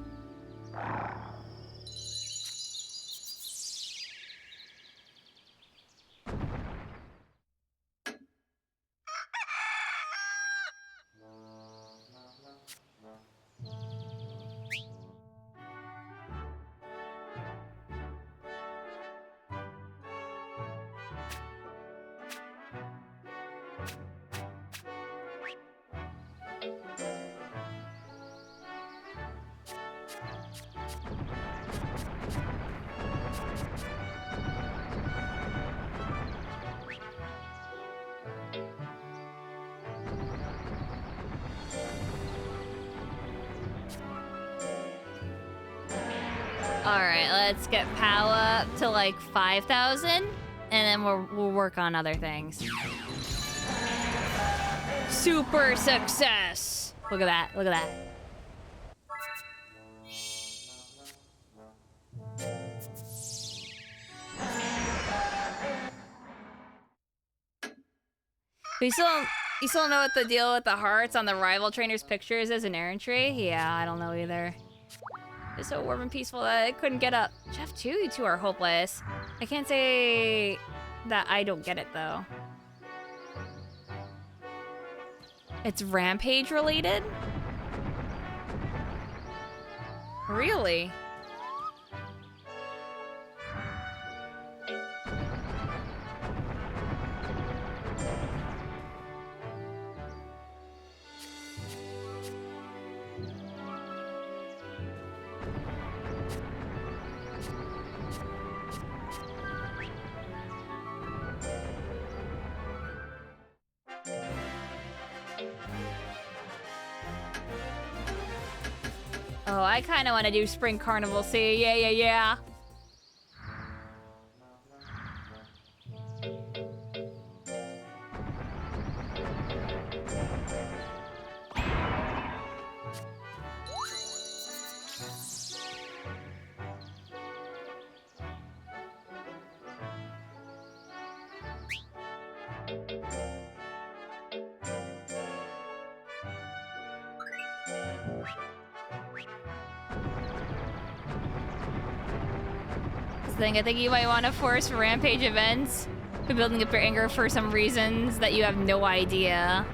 Alright, let's get POW up to like 5,000, and then we'll work on other things. Super success! Look at that, look at that. You still don't know what the deal with the hearts on the rival trainer's pictures is in errantry? Yeah, I don't know either. It's so warm and peaceful that I couldn't get up. Jeff, too, you two are hopeless. I can't say that I don't get it, though. It's Rampage related? Really? Oh, I kind of want to do Spring Carnival. See, yeah. I think you might want to force Rampage events Been building up your anger for some reasons that you have no idea.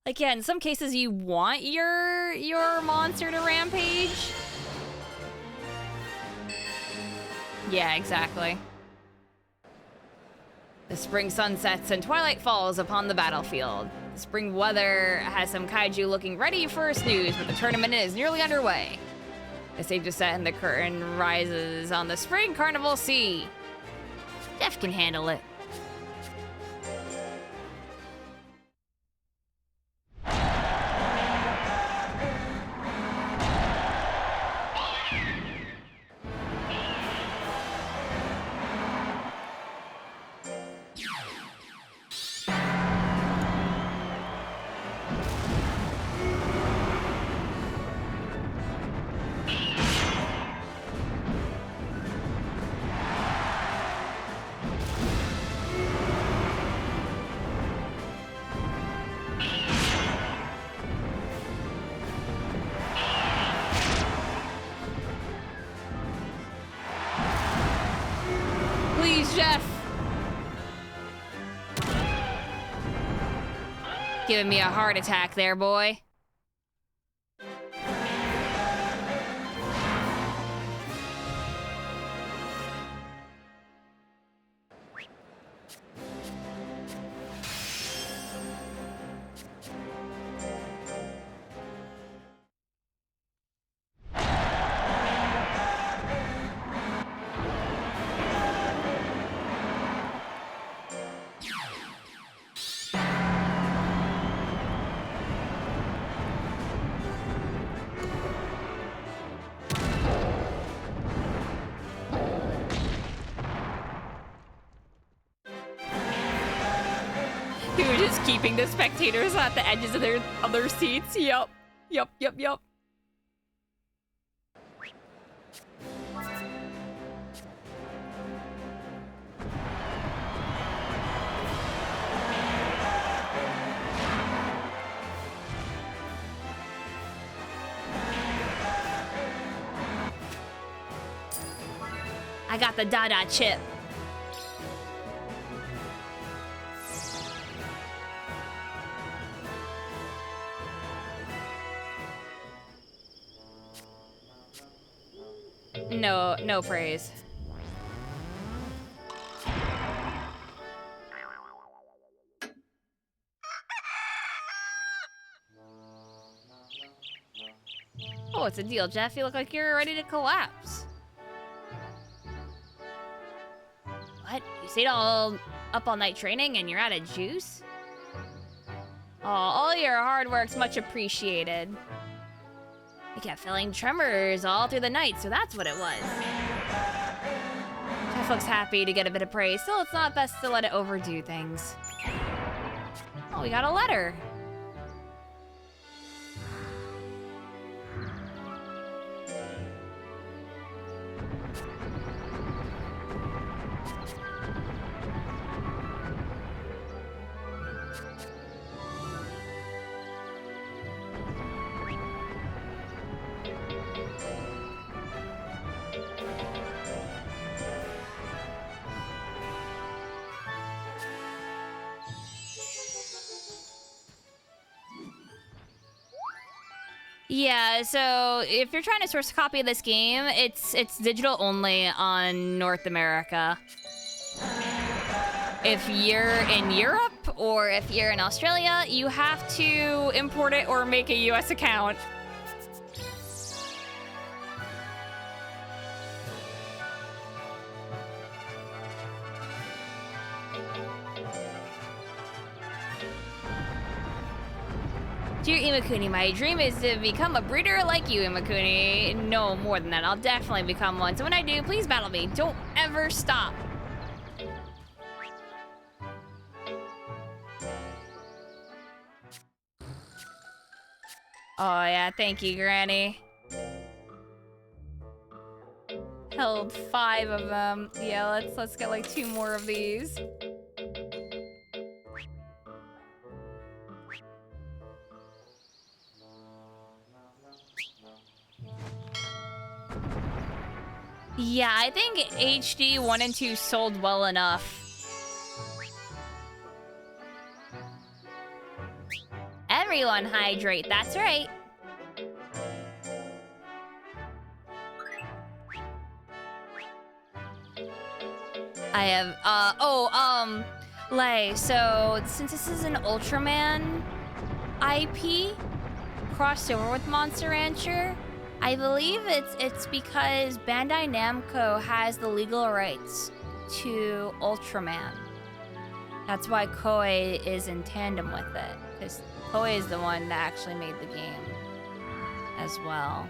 Like, yeah, in some cases you want your monster to rampage. Yeah, exactly. The spring sun sets and twilight falls upon the battlefield. The spring weather has some kaiju looking ready for a snooze, but the tournament is nearly underway. The stage is set and the curtain rises on the spring carnival sea. Jeff can handle it. Giving me a heart attack there, boy. Keeping the spectators at the edges of their other seats. Yup. I got the Dada chip. No praise. Oh, what's the deal, Jeff? You look like you're ready to collapse. What? You stayed all up all night training and you're out of juice? Oh, all your hard work's much appreciated. I kept feeling tremors all through the night, so that's what it was. Jeff looks happy to get a bit of praise. Still, it's not best to let it overdo things. Oh, we got a letter. Yeah, so if you're trying to source a copy of this game, it's digital only on North America. If you're in Europe or if you're in Australia, you have to import it or make a US account. Dear Imakuni, my dream is to become a breeder like you, Imakuni. No, more than that. I'll definitely become one. So when I do, please battle me. Don't ever stop. Oh yeah, thank you, Granny. Held 5 of them. Yeah, let's get like 2 more of these. Yeah, I think HD 1 and 2 sold well enough. Everyone hydrate, that's right. I have, Lay, so since this is an Ultraman IP crossed over with Monster Rancher, I believe it's because Bandai Namco has the legal rights to Ultraman. That's why Koei is in tandem with it, because Koei is the one that actually made the game as well.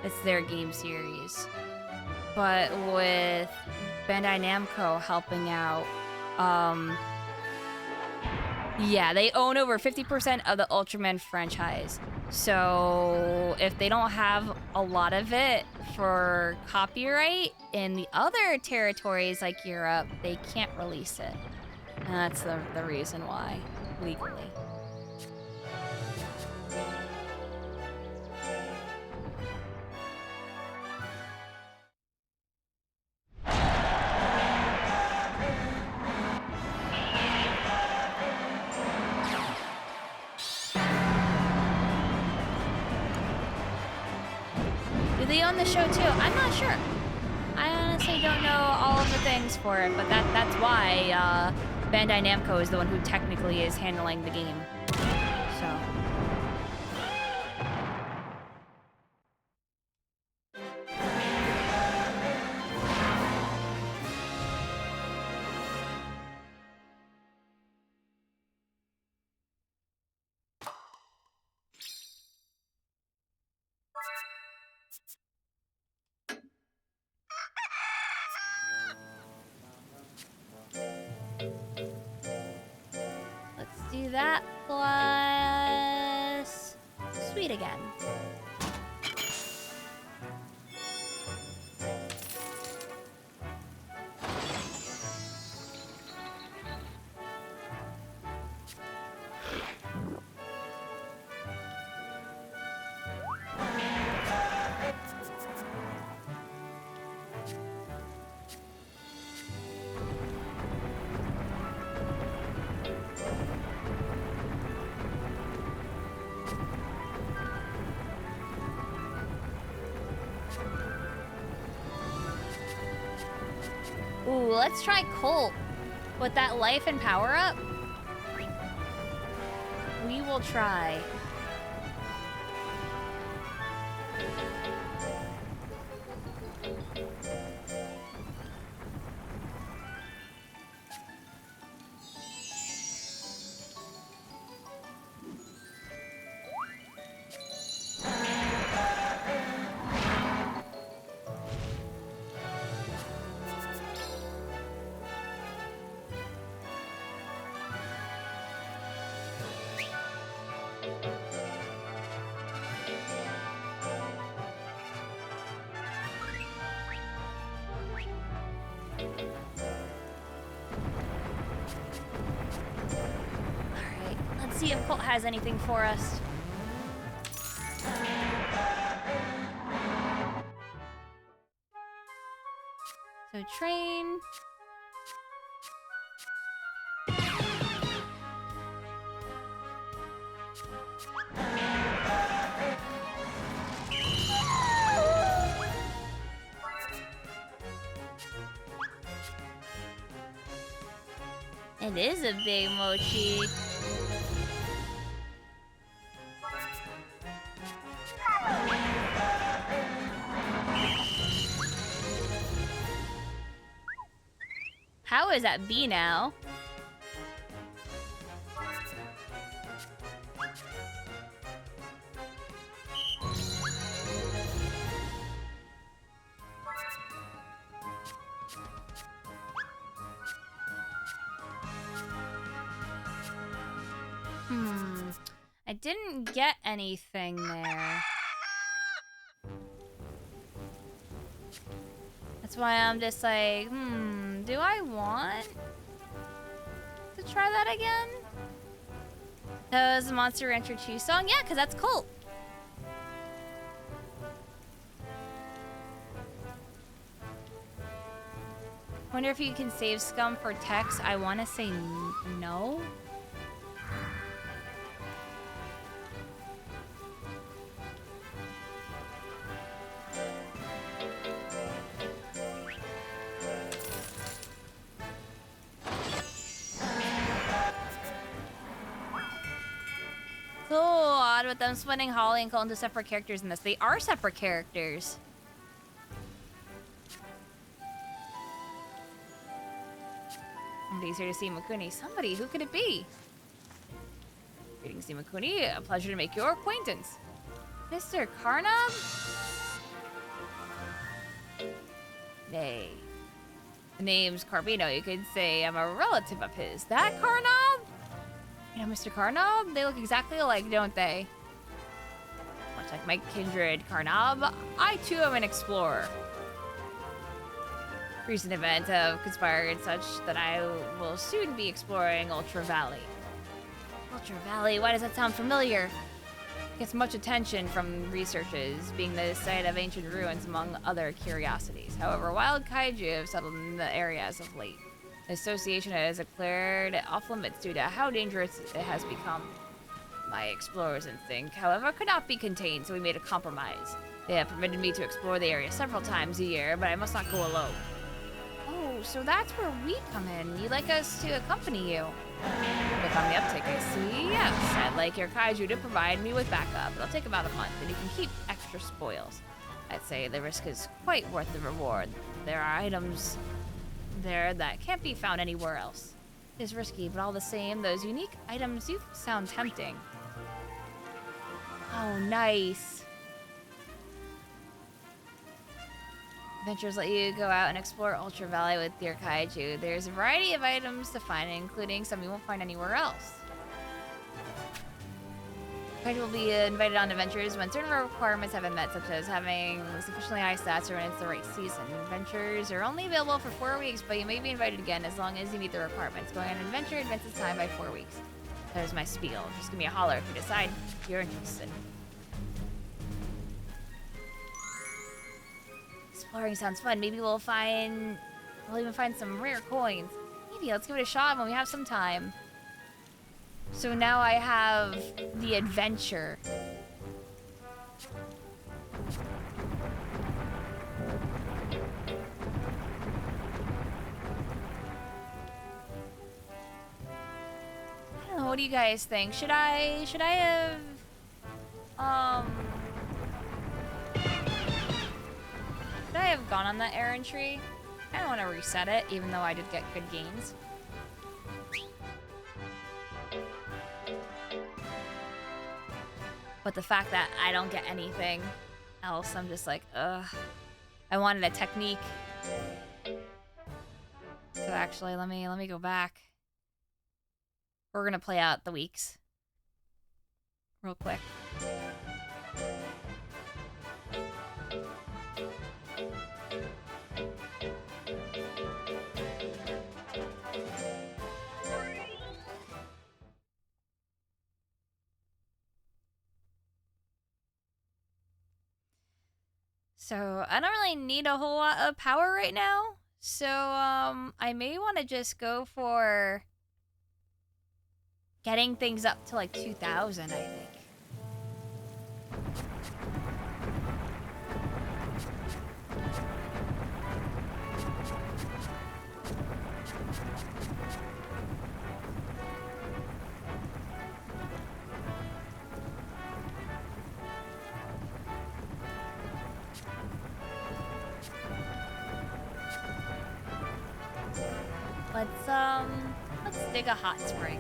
It's their game series. But with Bandai Namco helping out, yeah, they own over 50% of the Ultraman franchise. So if they don't have a lot of it for copyright in the other territories like Europe, they can't release it. And that's the reason why, legally. Do they own the show too? I'm not sure. I honestly don't know all of the things for it, but that's why Bandai Namco is the one who technically is handling the game. So. Let's do that plus sweet again. Ooh, let's try Colt with that life and power up. We will try. See if Colt has anything for us. So train. It is a big mochi. How is that B now? I didn't get anything there. That's why I'm just like, do I want to try that again? That was a Monster Rancher 2 song? Yeah, because that's Colt. Wonder if you can save scum for text. I want to say no. So odd with them splitting Holly and Cole into separate characters in this. They are separate characters. Somebody's here to see Imakuni. Somebody, who could it be? Greetings, Imakuni. A pleasure to make your acquaintance. Mr. Karnab? Nay. The name's Carbino. You could say I'm a relative of his. That Karnab? You know, Mr. Karnab? They look exactly alike, don't they? Much like my kindred Karnab, I too am an explorer. Recent events have conspired such that I will soon be exploring Ultra Valley. Ultra Valley, why does that sound familiar? It gets much attention from researchers, being the site of ancient ruins among other curiosities. However, wild kaiju have settled in the area as of late. The association has declared off limits due to how dangerous it has become. My explorer's instinct, however, could not be contained, so we made a compromise. They have permitted me to explore the area several times a year, but I must not go alone. Oh, so that's where we come in. You'd like us to accompany you? Look on the uptick, I see. Yes, I'd like your kaiju to provide me with backup. It'll take about a month, and you can keep extra spoils. I'd say the risk is quite worth the reward. There are items there that can't be found anywhere else. It's risky, but all the same, those unique items do sound tempting. Oh, nice. Adventures let you go out and explore Ultra Valley with your kaiju. There's a variety of items to find, including some you won't find anywhere else. Kaiju will be invited on adventures when certain requirements have been met, such as having sufficiently high stats or when it's the right season. Adventures are only available for 4 weeks, but you may be invited again as long as you meet the requirements. Going on an adventure advances time by 4 weeks. There's my spiel. Just give me a holler if you decide you're interested. Exploring sounds fun. Maybe we'll even find some rare coins. Maybe, let's give it a shot when we have some time. So now I have the adventure. I don't know, what do you guys think? Should I have Should I have gone on that errantry? I don't want to reset it, even though I did get good gains. But the fact that I don't get anything else, I'm just like, ugh. I wanted a technique. So actually, let me go back. We're gonna play out the weeks real quick. So I don't really need a whole lot of power right now. So I may want to just go for getting things up to like 2,000, I think. Let's dig a hot spring.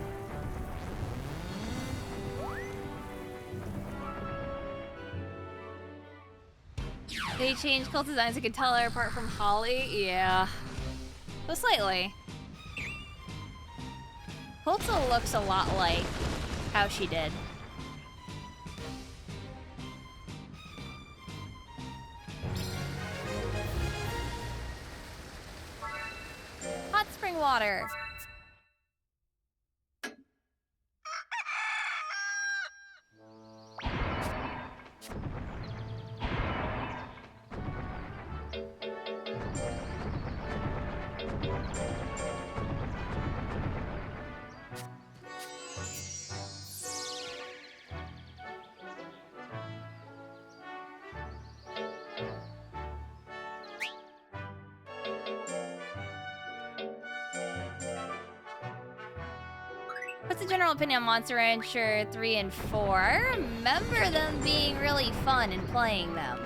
They changed cult designs. I could tell her apart from Holly. Yeah, but slightly. Colta looks a lot like how she did. Hot spring water. What's the general opinion on Monster Rancher 3 and 4? I remember them being really fun and playing them.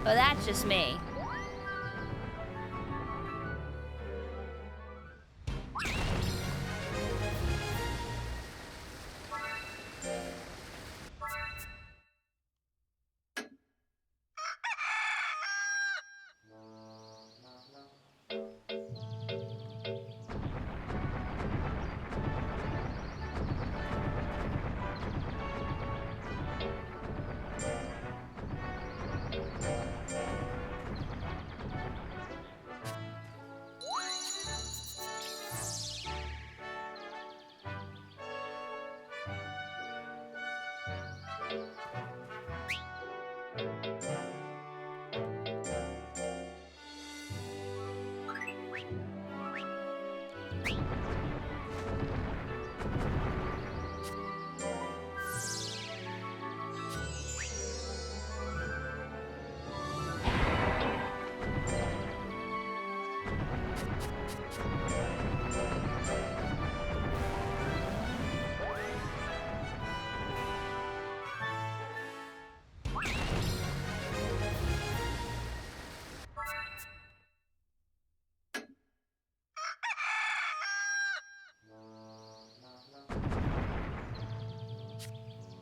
But that's just me.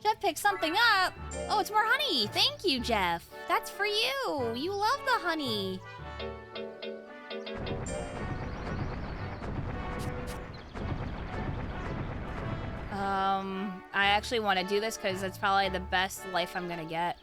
Jeff picked something up. Oh, it's more honey. Thank you, Jeff. That's for you. You love the honey. I actually want to do this because it's probably the best life I'm gonna get.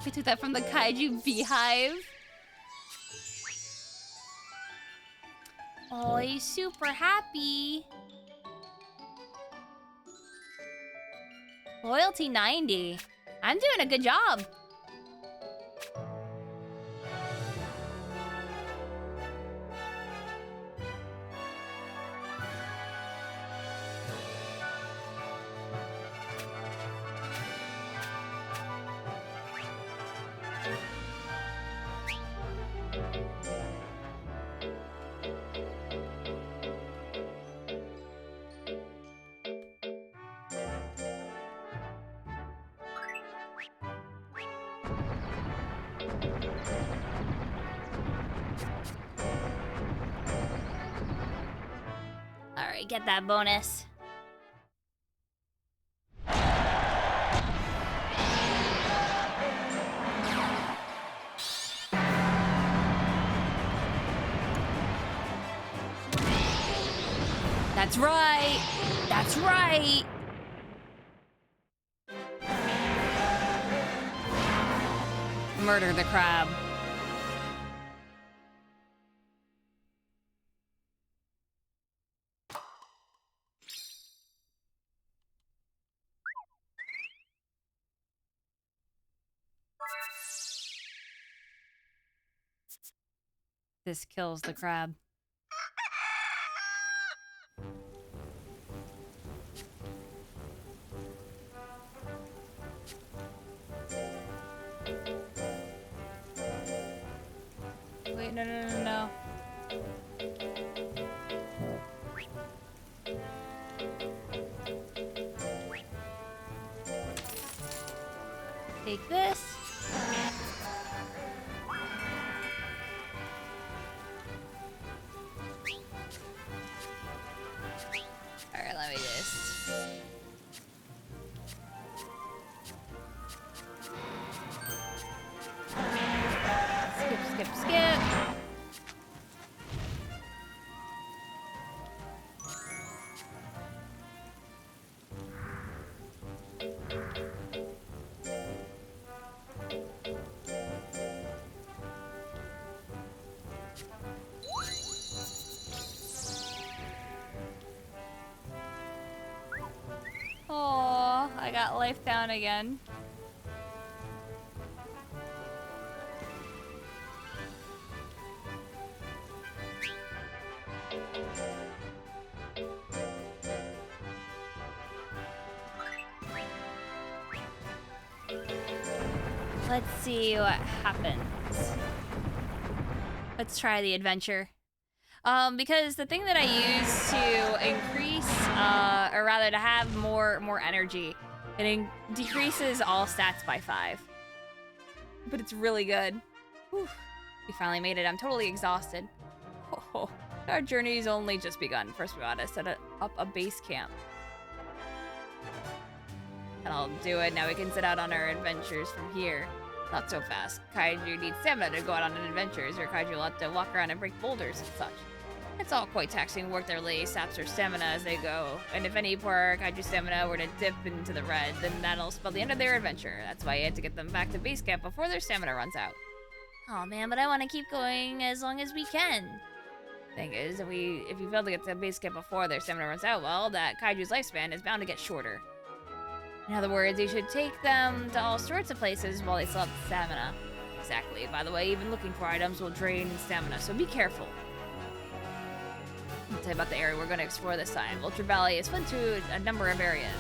We took that from the Kaiju beehive. Oh, he's super happy. Loyalty 90. I'm doing a good job. Alright, get that bonus. That's right! That's right! Murder the crab. This kills the crab. Wait, no. Take this. Alright, let me just... Skip. got life down again. Let's see what happens. Let's try the adventure. Because the thing that I use to increase, or rather to have more energy, it decreases all stats by 5. But it's really good. Whew. We finally made it. I'm totally exhausted. Oh, our journey's only just begun. First we gotta set up a base camp. And I'll do it. Now we can set out on our adventures from here. Not so fast. Kaiju need stamina to go out on adventures, or Kaiju will have to walk around and break boulders and such. It's all quite taxing work that really saps their stamina as they go. And if any poor Kaiju stamina were to dip into the red, then that'll spell the end of their adventure. That's why you had to get them back to base camp before their stamina runs out. Oh man, but I want to keep going as long as we can. Thing is, if you fail to get to base camp before their stamina runs out, well, that Kaiju's lifespan is bound to get shorter. In other words, you should take them to all sorts of places while they still have stamina. Exactly. By the way, even looking for items will drain stamina, so be careful. I'll tell you about the area we're going to explore this time. Ultra Valley is split into a number of areas.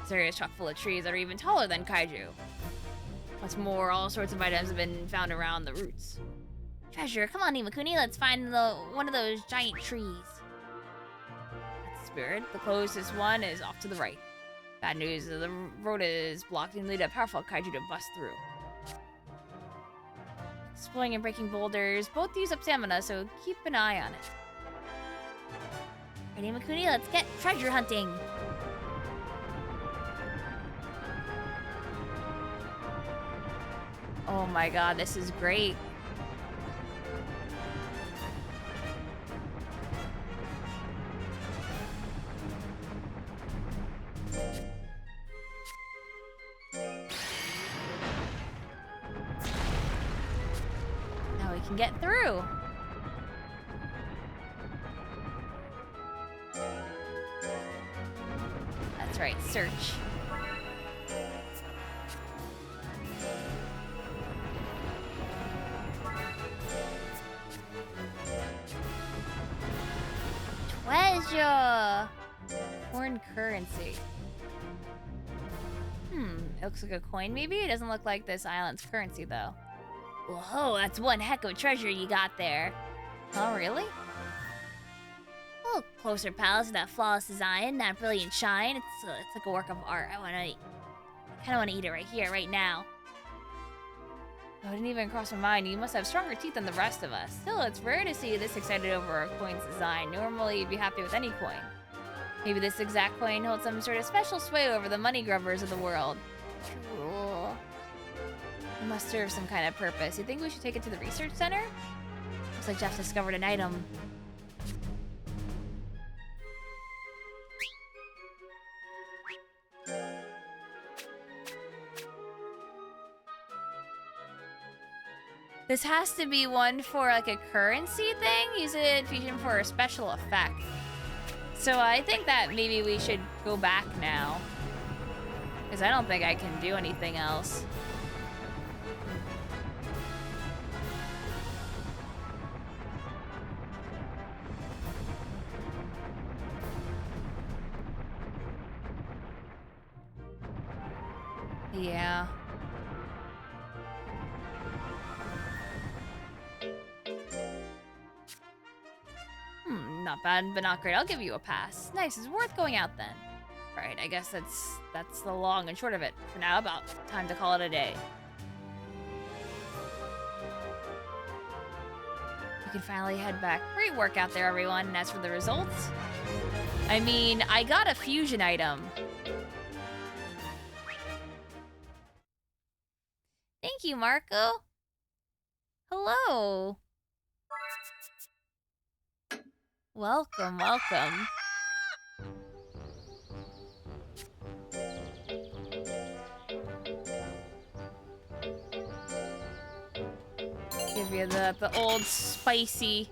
This area is chock full of trees that are even taller than Kaiju. What's more, all sorts of items have been found around the roots. Treasure, come on Imakuni, let's find one of those giant trees. That's the spirit. The closest one is off to the right. Bad news, the road is blocked and lead a powerful Kaiju to bust through. Exploring and breaking boulders both use up stamina, so keep an eye on it. Ready, Imakuni, let's get treasure hunting. Oh my god, this is great. Now we can get through. That's right, search. Treasure! Foreign currency. It looks like a coin maybe? It doesn't look like this island's currency though. Whoa, that's one heck of a treasure you got there. Oh, really? Look closer, pal, to that flawless design, that brilliant shine. It's like a work of art. I kind of want to eat it right here, right now. Oh, it didn't even cross my mind. You must have stronger teeth than the rest of us. Still, it's rare to see you this excited over a coin's design. Normally, you'd be happy with any coin. Maybe this exact coin holds some sort of special sway over the money grubbers of the world. Cool. It must serve some kind of purpose. You think we should take it to the research center? Looks like Jeff discovered an item. This has to be one for like a currency thing. Use it fusion for a special effect. So I think that maybe we should go back now. Because I don't think I can do anything else. Yeah. Not bad, but not great. I'll give you a pass. Nice, it's worth going out then. Right, I guess that's the long and short of it. For now, about time to call it a day. We can finally head back. Great work out there, everyone. And as for the results, I mean, I got a fusion item. Thank you, Marco. Hello. Welcome, welcome. Give you the old spicy.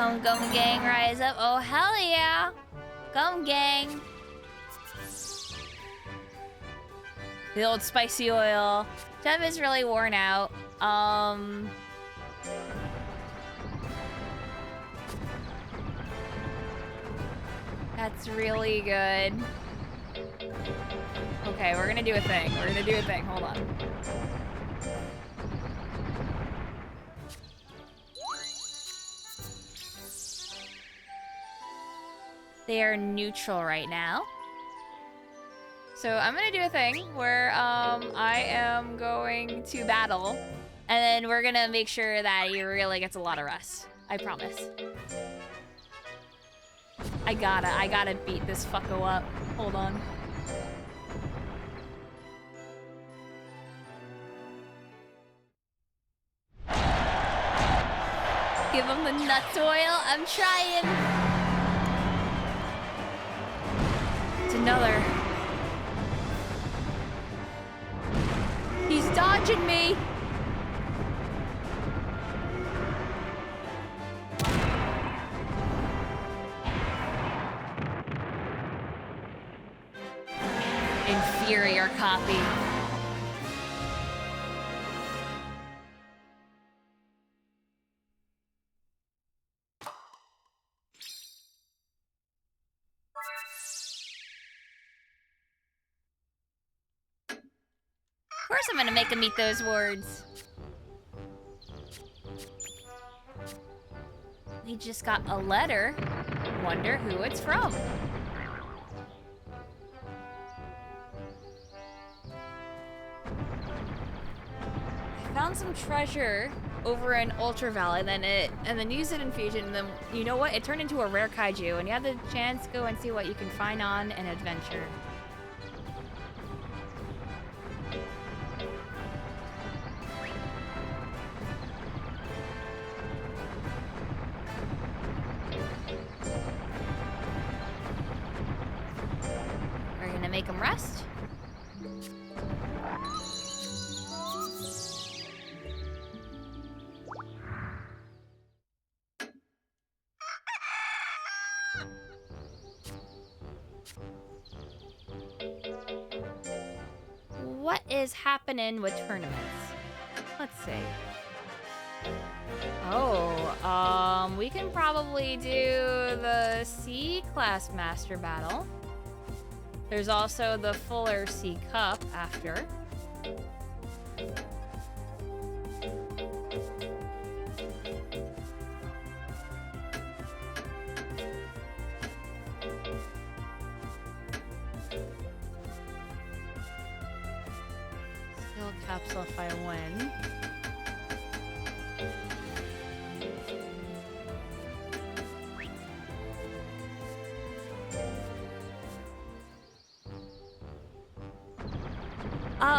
Come, gang, rise up. Oh, hell yeah. Come, gang. The old spicy oil. Jeff is really worn out. That's really good. Okay, we're gonna do a thing. We're gonna do a thing. Hold on. They are neutral right now. So I'm gonna do a thing where I am going to battle, and then we're gonna make sure that he really gets a lot of rest. I promise. I gotta beat this fucko up. Hold on. Give him the nuts oil. I'm trying. It's another. He's dodging me. Inferior copy. Of course I'm gonna make him eat those words. He just got a letter. Wonder who it's from. I found some treasure over in Ultra Valley, and then used it in Fusion, and then you know what? It turned into a rare kaiju, and you have the chance to go and see what you can find on an adventure. We're gonna make him rest. What is happening with tournaments? Let's see. Oh, we can probably do the C-Class Master Battle. There's also the Fuller C Cup after. Skill capsule if I win.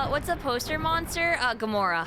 What's a poster monster? Gamora.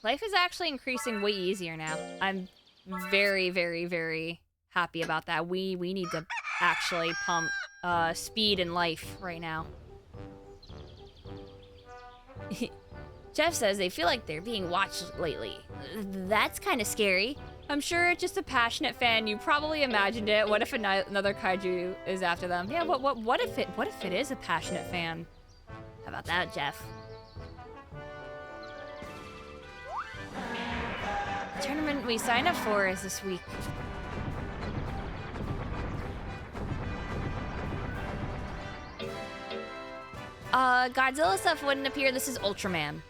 Life is actually increasing way easier now. I'm very, very, very happy about that. We need to actually pump speed in life right now. Jeff says they feel like they're being watched lately. That's kind of scary. I'm sure it's just a passionate fan. You probably imagined it. What if another kaiju is after them? Yeah. What if it is a passionate fan? How about that, Jeff? The tournament we signed up for is this week. Godzilla stuff wouldn't appear. This is Ultraman.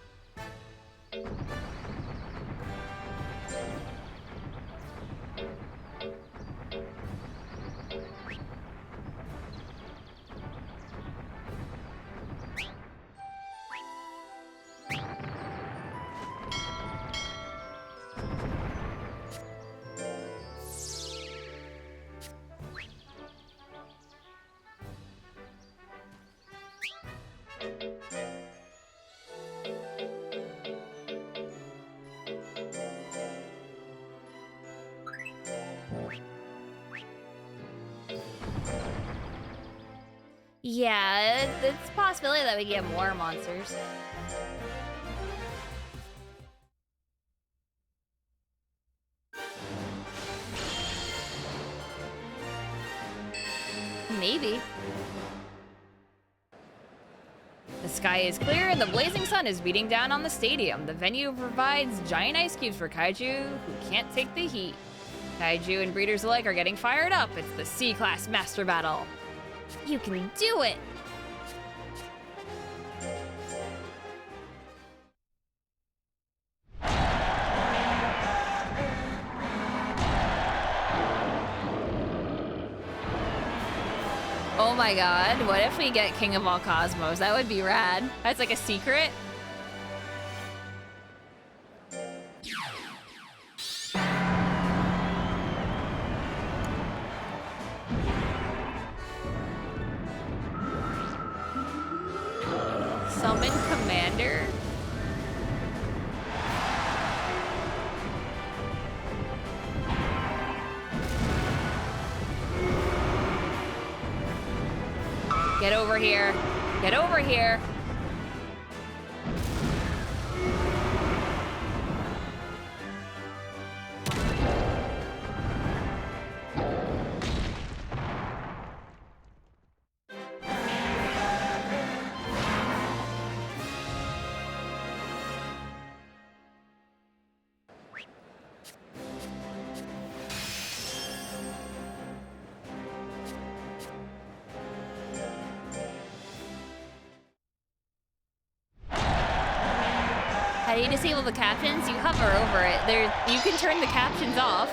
Yeah, it's a possibility that we get more monsters. Maybe. The sky is clear and the blazing sun is beating down on the stadium. The venue provides giant ice cubes for kaiju who can't take the heat. Kaiju and breeders alike are getting fired up. It's the C-Class Master Battle. You can do it! Oh my god, what if we get King of All Cosmos? That would be rad. That's like a secret. Summon Commander? Get over here. Get over here. How do you disable the captions? You hover over it. You can turn the captions off.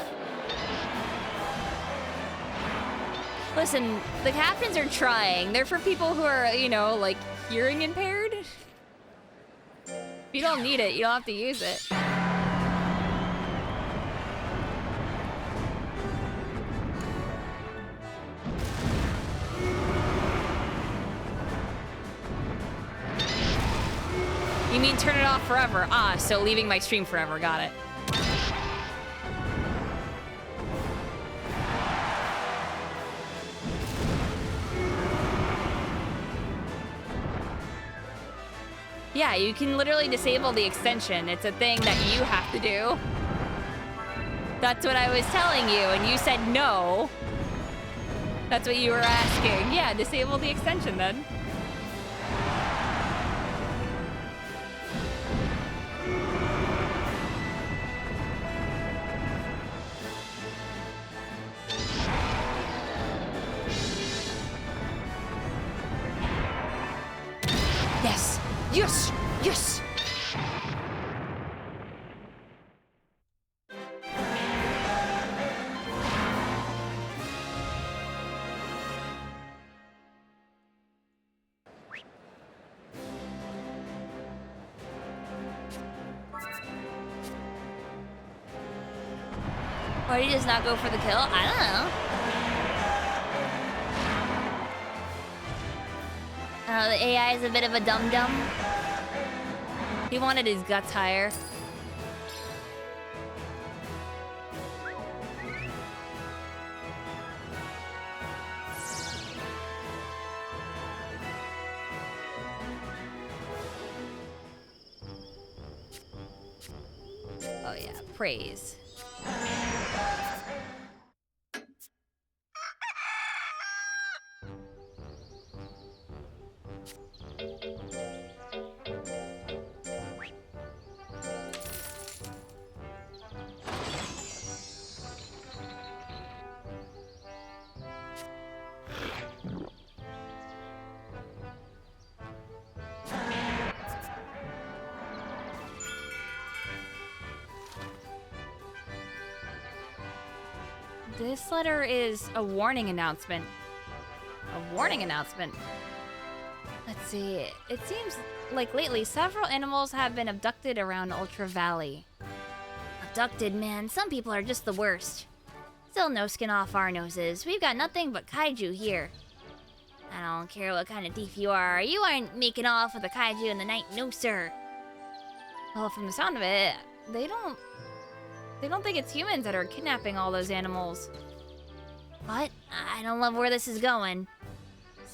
Listen, the captions are trying. They're for people who are, you know, like, hearing impaired. If you don't need it, you don't have to use it. You mean turn it off forever? Ah, so leaving my stream forever. Got it. Yeah, you can literally disable the extension. It's a thing that you have to do. That's what I was telling you, and you said no. That's what you were asking. Yeah, disable the extension then. Yes! Yes! Yes! Why did he just not go for the kill? I don't know. The AI is a bit of a dum-dum. He wanted his guts higher. Oh yeah, praise. This letter is a warning announcement. A warning announcement. Let's see. It seems like lately several animals have been abducted around Ultra Valley. Abducted, man. Some people are just the worst. Still no skin off our noses. We've got nothing but kaiju here. I don't care what kind of thief you are. You aren't making off with a kaiju in the night, no sir. Well, from the sound of it, they don't think it's humans that are kidnapping all those animals. What? I don't love where this is going.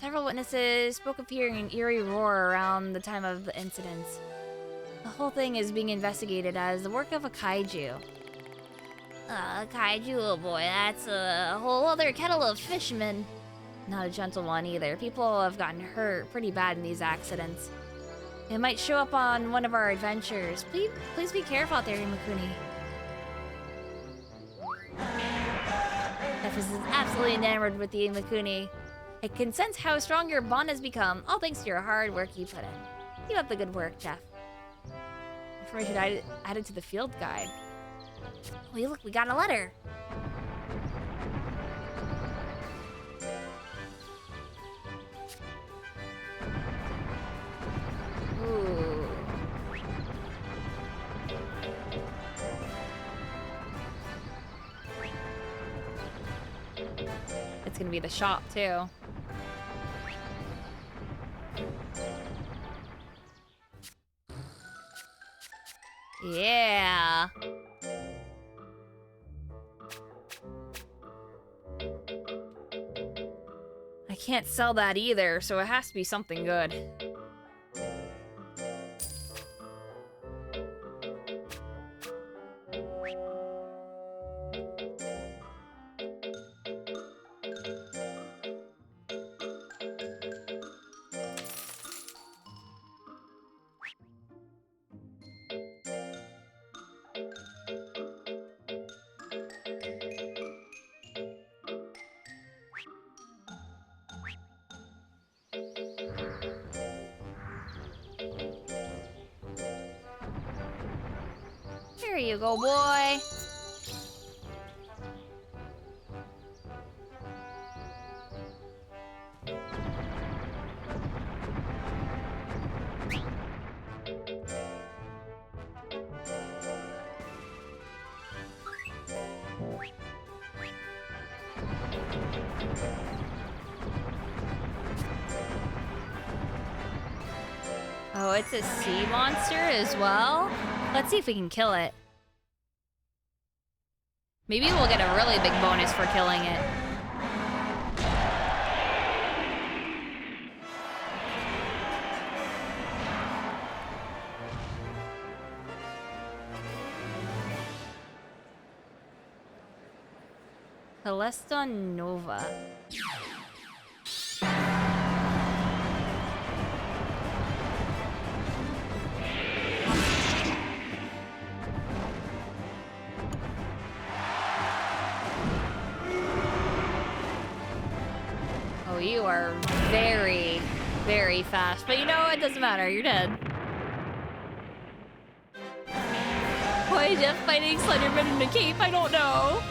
Several witnesses spoke of hearing an eerie roar around the time of the incidents. The whole thing is being investigated as the work of a kaiju. Kaiju, oh boy, that's a whole other kettle of fishman. Not a gentle one either. People have gotten hurt pretty bad in these accidents. It might show up on one of our adventures. Please be careful out there, Imakuni. Jeff is absolutely enamored with the Imakuni. I can sense how strong your bond has become, all thanks to your hard work you put in. Keep up the good work, Jeff. Information added to the field guide. Wait, look, we got a letter. Ooh. It's gonna be the shop, too. Yeah. I can't sell that either, so it has to be something good. Here you go, boy. Oh, it's a sea monster as well? Let's see if we can kill it. Maybe we'll get a really big bonus for killing it. Celeston Nova. Oh, you are very, very fast. But you know what? It doesn't matter. You're dead. Why is Jeff fighting Slenderman in a cape? I don't know.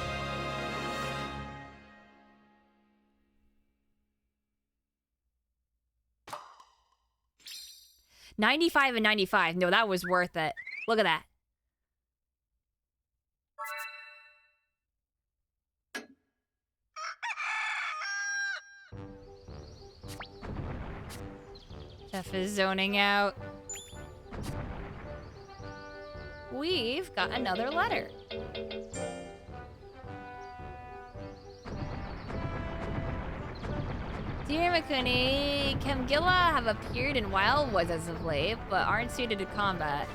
$95 and $95. No, that was worth it. Look at that. Jeff is zoning out. We've got another letter. Dear Imakuni, Kamgilla have appeared in Wild Woods as of late, but aren't suited to combat.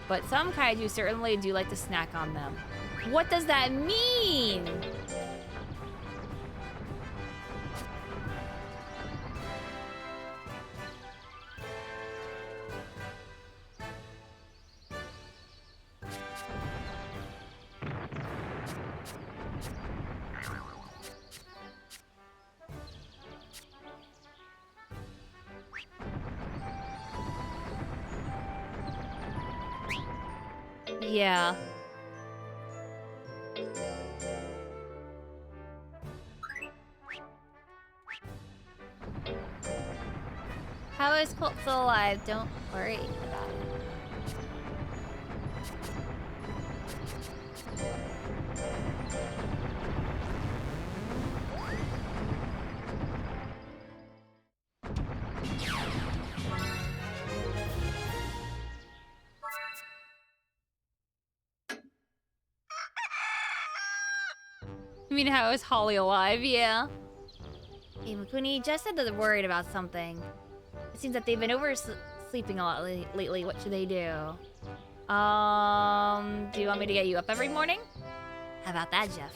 But some kaiju certainly do like to snack on them. What does that mean? Yeah. How is Colt still alive? Don't worry about it. You mean how is Holly alive? Yeah. Imakuni just said that they're worried about something. It seems that they've been oversleeping a lot lately. What should they do? Do you want me to get you up every morning? How about that, Jeff?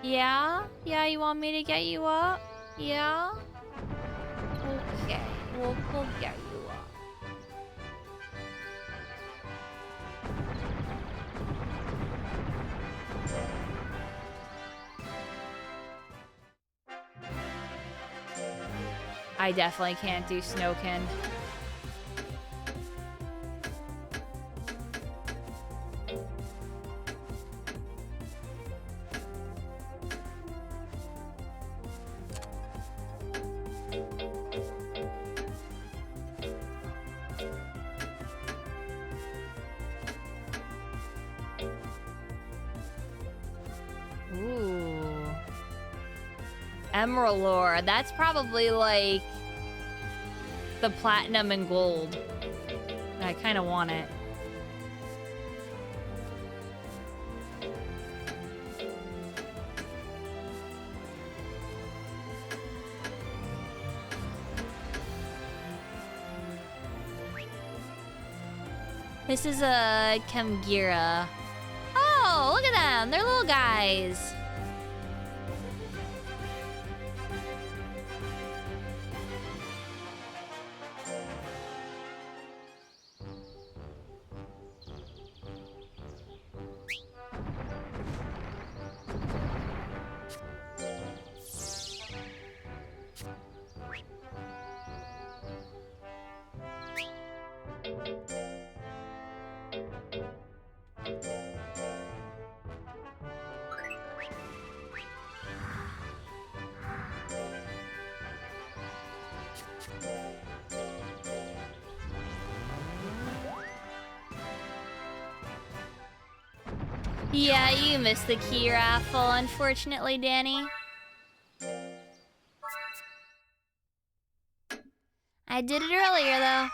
Yeah? Yeah, you want me to get you up? Yeah? Okay, we'll get you up. I definitely can't do Snowkin. Ooh. Emerald lore. That's probably like the platinum and gold. I kind of want it. This is a Kemgira. Oh, look at them. They're little guys. Yeah, you missed the key raffle, unfortunately, Danny. I did it earlier, though.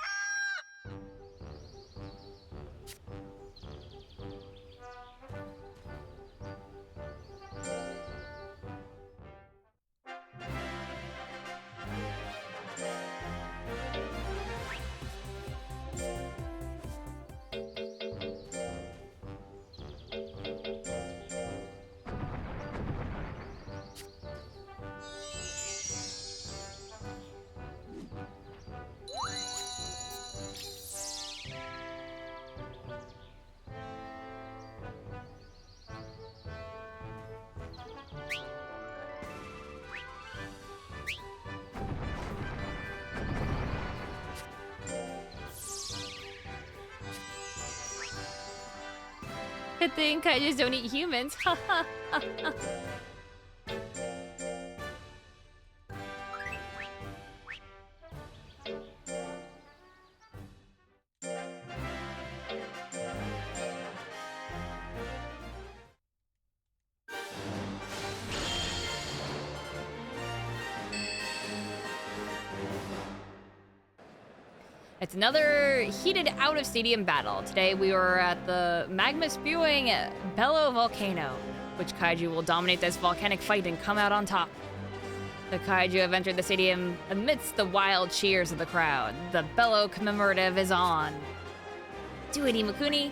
Good thing Kaijus don't eat humans. It's another heated out-of-stadium battle. Today we were at the magma-spewing Bellow Volcano, which Kaiju will dominate this volcanic fight and come out on top. The Kaiju have entered the stadium amidst the wild cheers of the crowd. The Bellow commemorative is on. Do it, Imakuni.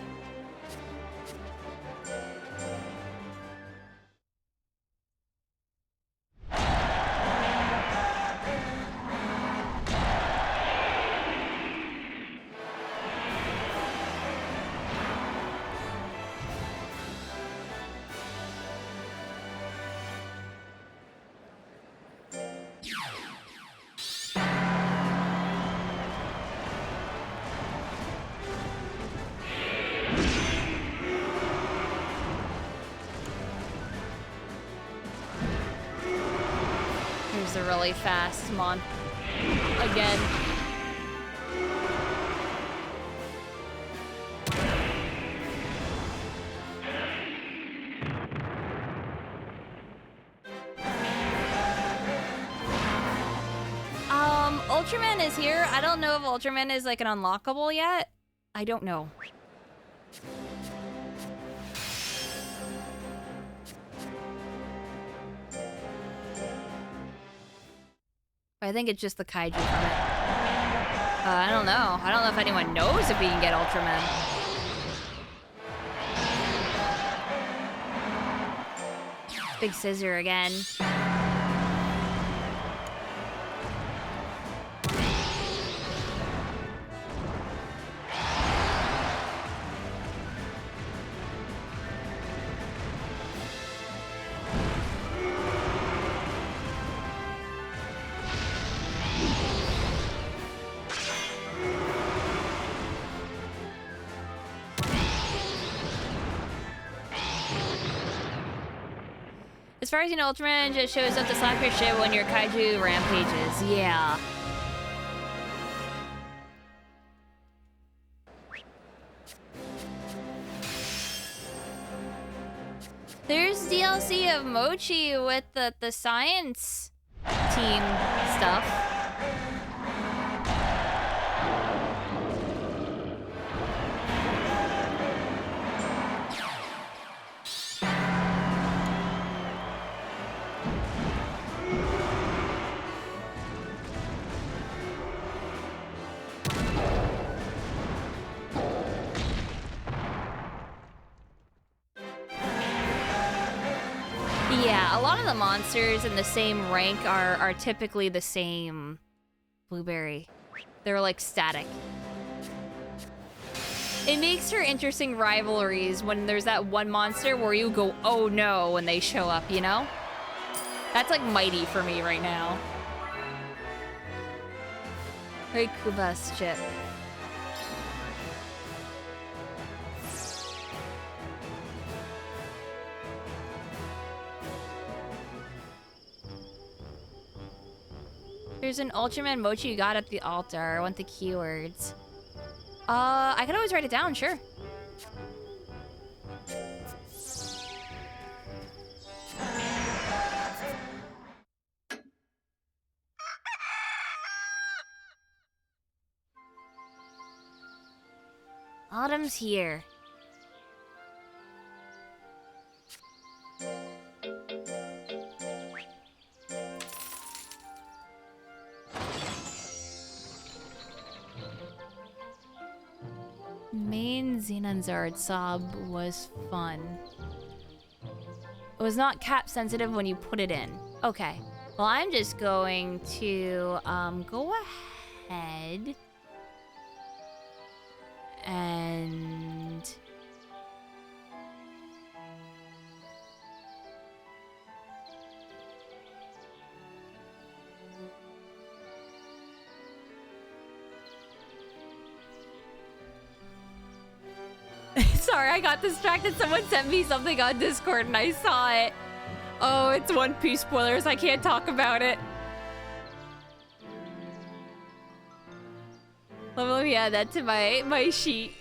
Here's a really fast mon. Again. Ultraman is here. I don't know if Ultraman is like an unlockable yet. I don't know. I think it's just the kaiju from it. I don't know. I don't know if anyone knows if we can get Ultraman. Big scissor again. As far as you know, Ultraman just shows up to slap your shit when your kaiju rampages. Yeah. There's DLC of Mochi with the science team stuff. Yeah, a lot of the monsters in the same rank are typically the same blueberry. They're like static. It makes for interesting rivalries when there's that one monster where you go, oh no, when they show up, you know? That's like mighty for me right now. Hey, Kubas chip. There's an Ultraman Mochi you got at the altar. I want the keywords. I can always write it down, sure. Autumn's here. Main Xenonzard Sob was fun. It was not cap sensitive when you put it in. Okay. Well, I'm just going to go ahead and sorry, I got distracted. Someone sent me something on Discord and I saw it. Oh, it's One Piece spoilers. I can't talk about it. Let me add that to my sheet.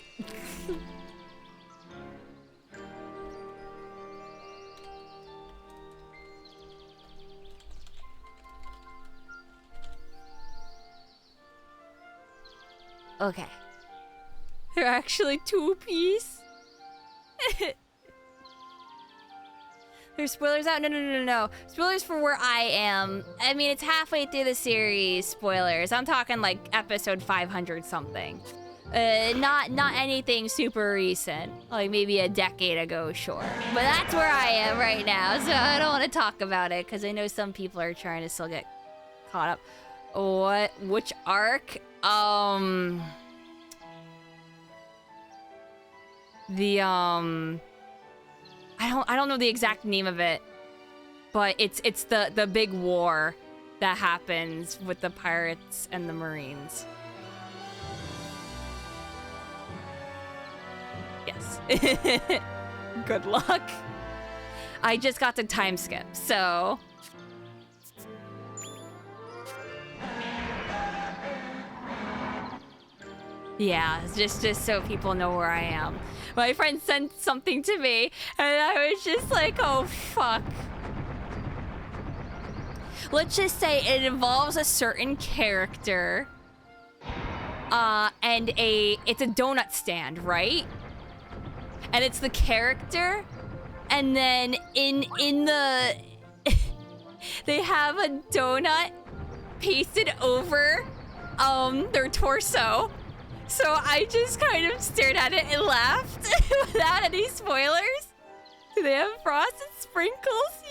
Okay. They're actually two-piece. There's spoilers out? No. Spoilers for where I am. I mean, it's halfway through the series spoilers. I'm talking like episode 500 something. Not anything super recent. Like maybe a decade ago, sure. But that's where I am right now, so I don't want to talk about it because I know some people are trying to still get caught up. What? Which arc? I don't know the exact name of it, but it's the big war that happens with the pirates and the Marines. Yes. Good luck. I just got to time skip, so yeah, just so people know where I am. My friend sent something to me, and I was just like, oh, fuck. Let's just say it involves a certain character, and it's a donut stand, right? And it's the character, and then in the... they have a donut pasted over their torso. So I just kind of stared at it and laughed without any spoilers. Do they have frosted sprinkles? Yeah.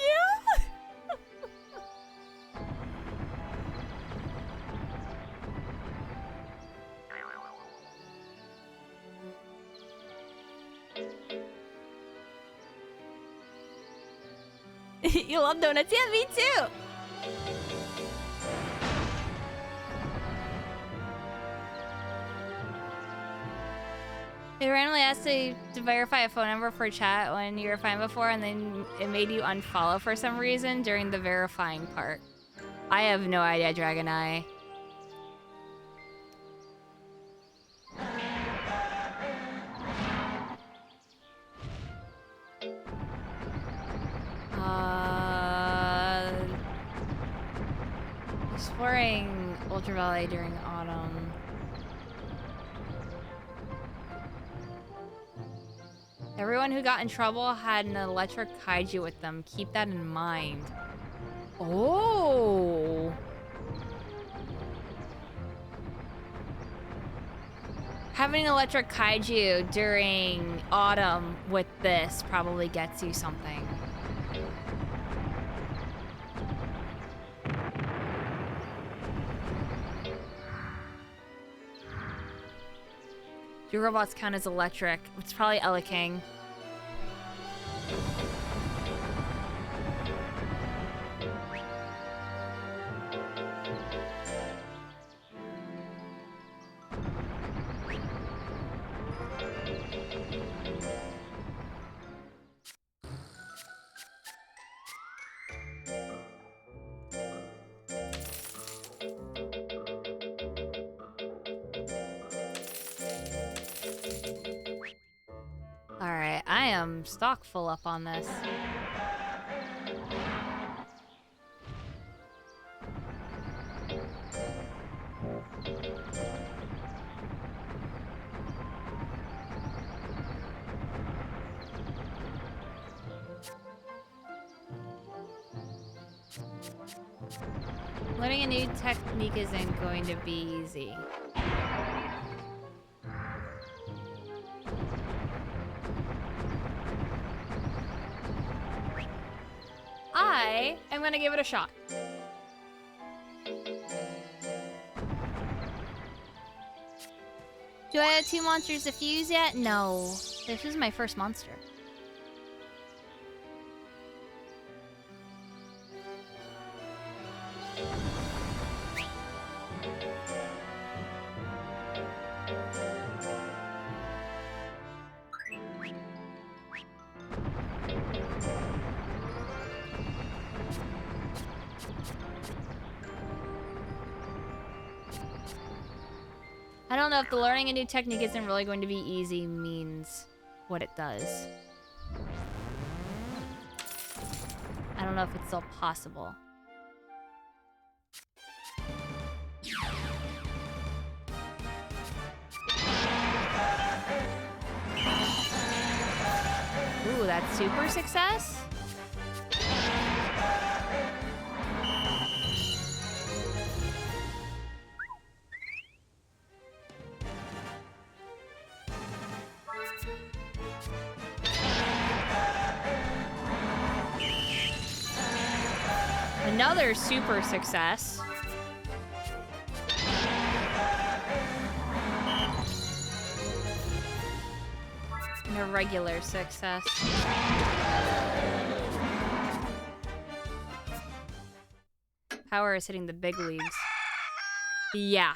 You love donuts? Yeah, me too. It randomly asked to verify a phone number for chat when you were fine before, and then it made you unfollow for some reason during the verifying part. I have no idea, Dragon Eye. Exploring Ultra Valley during autumn. Everyone who got in trouble had an electric kaiju with them. Keep that in mind. Oh. Having an electric kaiju during autumn with this probably gets you something. Do robots count as electric? It's probably Ella King. Alright, I am stock full up on this. Learning a new technique isn't going to be easy. I'm gonna give it a shot. Do I have 2 monsters to fuse yet? No. This is my first monster. I don't know if the learning a new technique isn't really going to be easy means what it does. I don't know if it's still possible. Ooh, that's super success? Another super success. And a regular success. Power is hitting the big leagues. Yeah.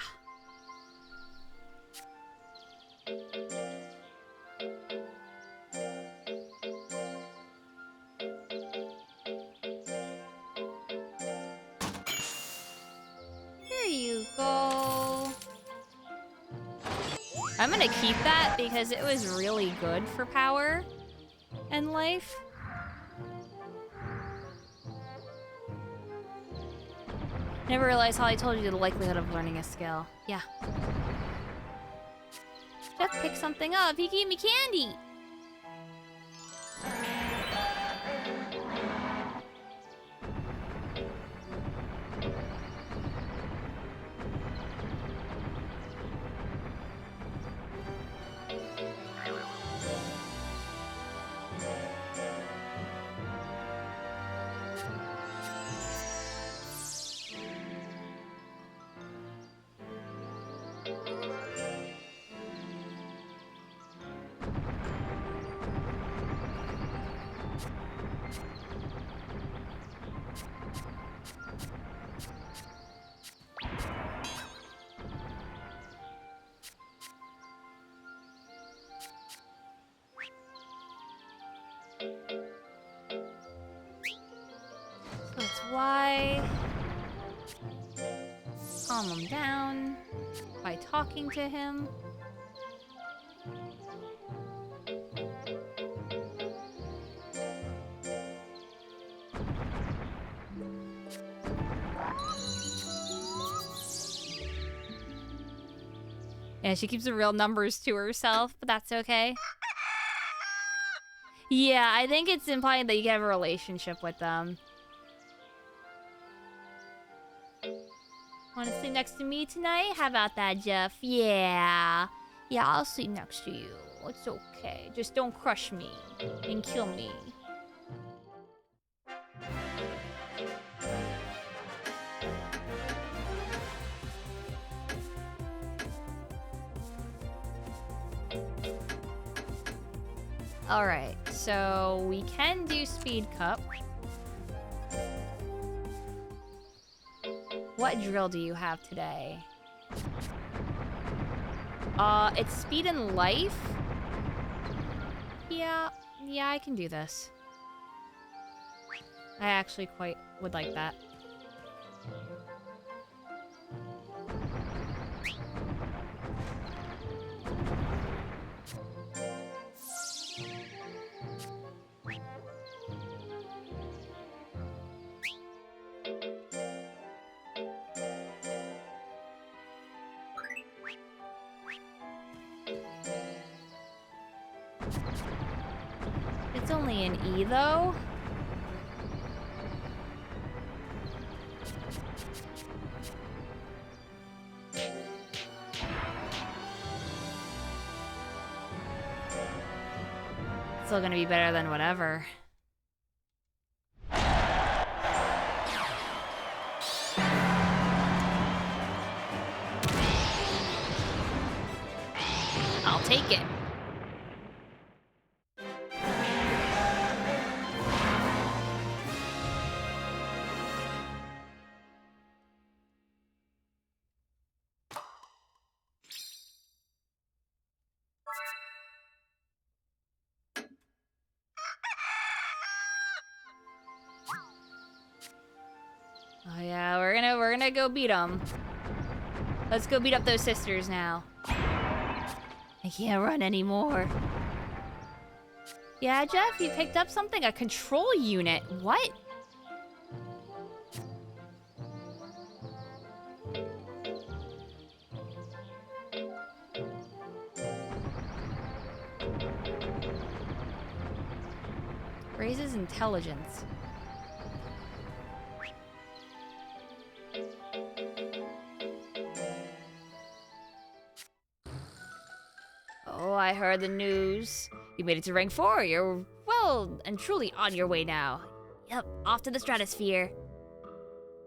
I'm gonna keep that because it was really good for power and life. Never realized how I told you the likelihood of learning a skill. Yeah. Jeff picked something up. He gave me candy. calm him down by talking to him. Yeah, she keeps the real numbers to herself, but that's okay. Yeah, I think it's implying that you can have a relationship with them. Want to sleep next to me tonight? How about that, Jeff? Yeah. Yeah, I'll sleep next to you. It's okay. Just don't crush me and kill me. Alright, so we can do Speed Cup. What drill do you have today? It's Speed and Life? Yeah, I can do this. I actually quite would like that. It's only an E, though. Still gonna be better than whatever. I'll take it. Oh yeah, we're gonna go beat them. Let's go beat up those sisters now. I can't run anymore. Yeah, Jeff, you picked up something? A control unit. What? Raises intelligence. Oh, I heard the news. You made it to rank 4. You're well and truly on your way now. Yep, off to the stratosphere.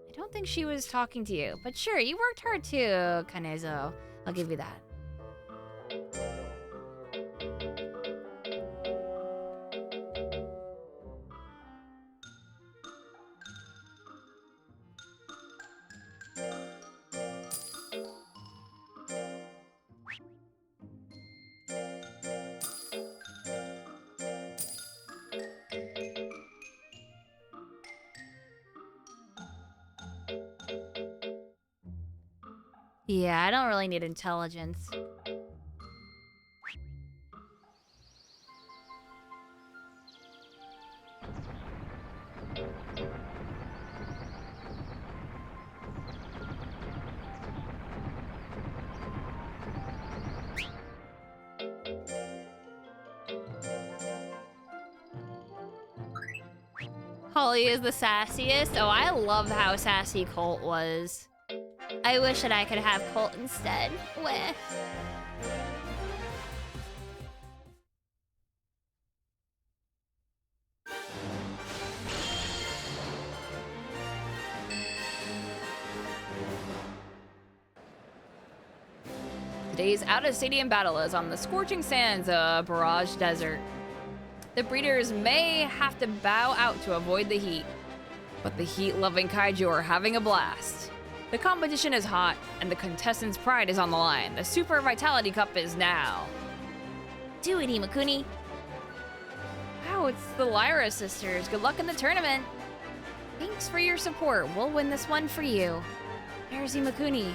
I don't think she was talking to you, but sure, you worked hard too, Kanezo. I'll give you that. Yeah, I don't really need intelligence. Holly is the sassiest. Oh, I love how sassy Colt was. I wish that I could have Colt instead. Weh. Today's out-of-stadium battle is on the scorching sands of Barrage Desert. The breeders may have to bow out to avoid the heat, but the heat-loving Kaiju are having a blast. The competition is hot, and the contestants' pride is on the line. The Super Vitality Cup is now. Do it, Imakuni. Wow, it's the Lyra sisters. Good luck in the tournament. Thanks for your support. We'll win this one for you. There's Imakuni.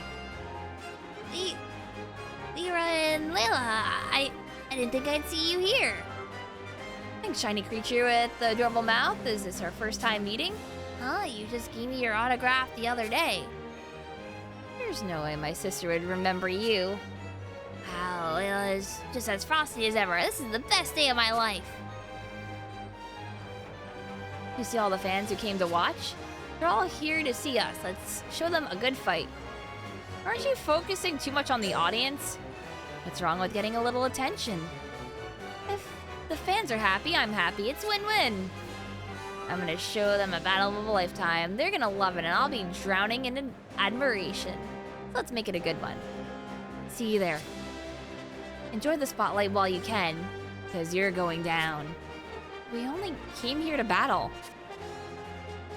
Lyra and Layla, I didn't think I'd see you here. Thanks, shiny creature with the adorable mouth. Is this our first time meeting? Huh? You just gave me your autograph the other day. There's no way my sister would remember you. Wow, Layla's just as frosty as ever. This is the best day of my life. You see all the fans who came to watch? They're all here to see us. Let's show them a good fight. Aren't you focusing too much on the audience? What's wrong with getting a little attention? If the fans are happy, I'm happy. It's win-win. I'm gonna show them a battle of a lifetime. They're gonna love it, and I'll be drowning in admiration. So let's make it a good one. See you there. Enjoy the spotlight while you can, because you're going down. We only came here to battle.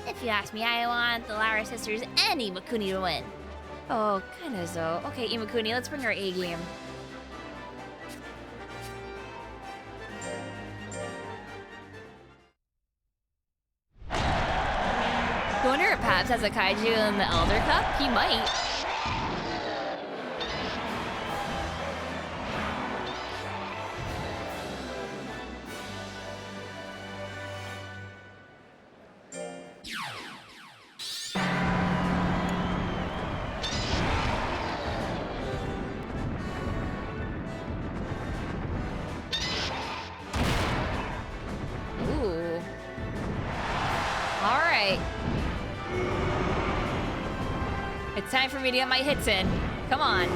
If you ask me, I want the Lyra sisters and Imakuni to win. Oh, kinda so. Okay, Imakuni, let's bring our A game. I wonder if Pabs has a Kaiju in the Elder Cup? He might. Ooh. All right. It's time for me to get my hits in. Come on.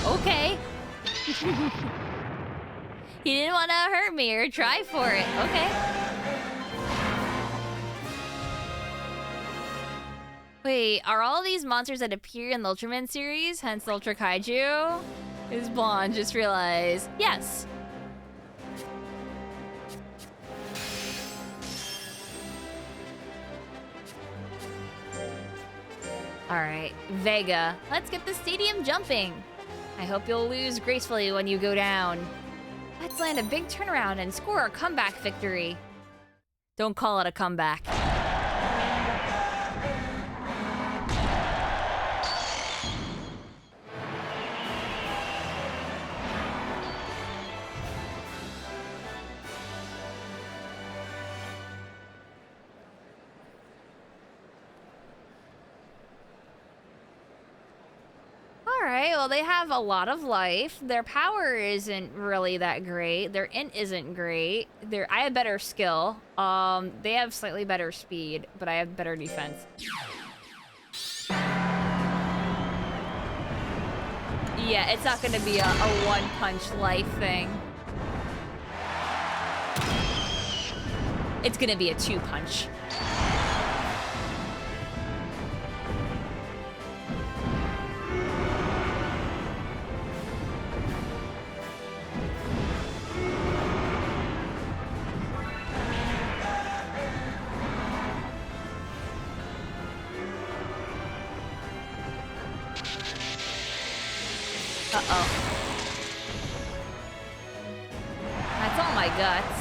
Okay. He didn't want to hurt me or try for it. Okay. Wait, are all these monsters that appear in the Ultraman series, hence the Ultra Kaiju? Is blonde, just realized. Yes. Alright, Vega. Let's get the stadium jumping. I hope you'll lose gracefully when you go down. Let's land a big turnaround and score a comeback victory. Don't call it a comeback. Alright, well they have a lot of life. Their power isn't really that great. Their int isn't great. I have better skill. They have slightly better speed, but I have better defense. Yeah, it's not gonna be a one-punch life thing. It's gonna be a two-punch. Uh-oh. That's all my guts.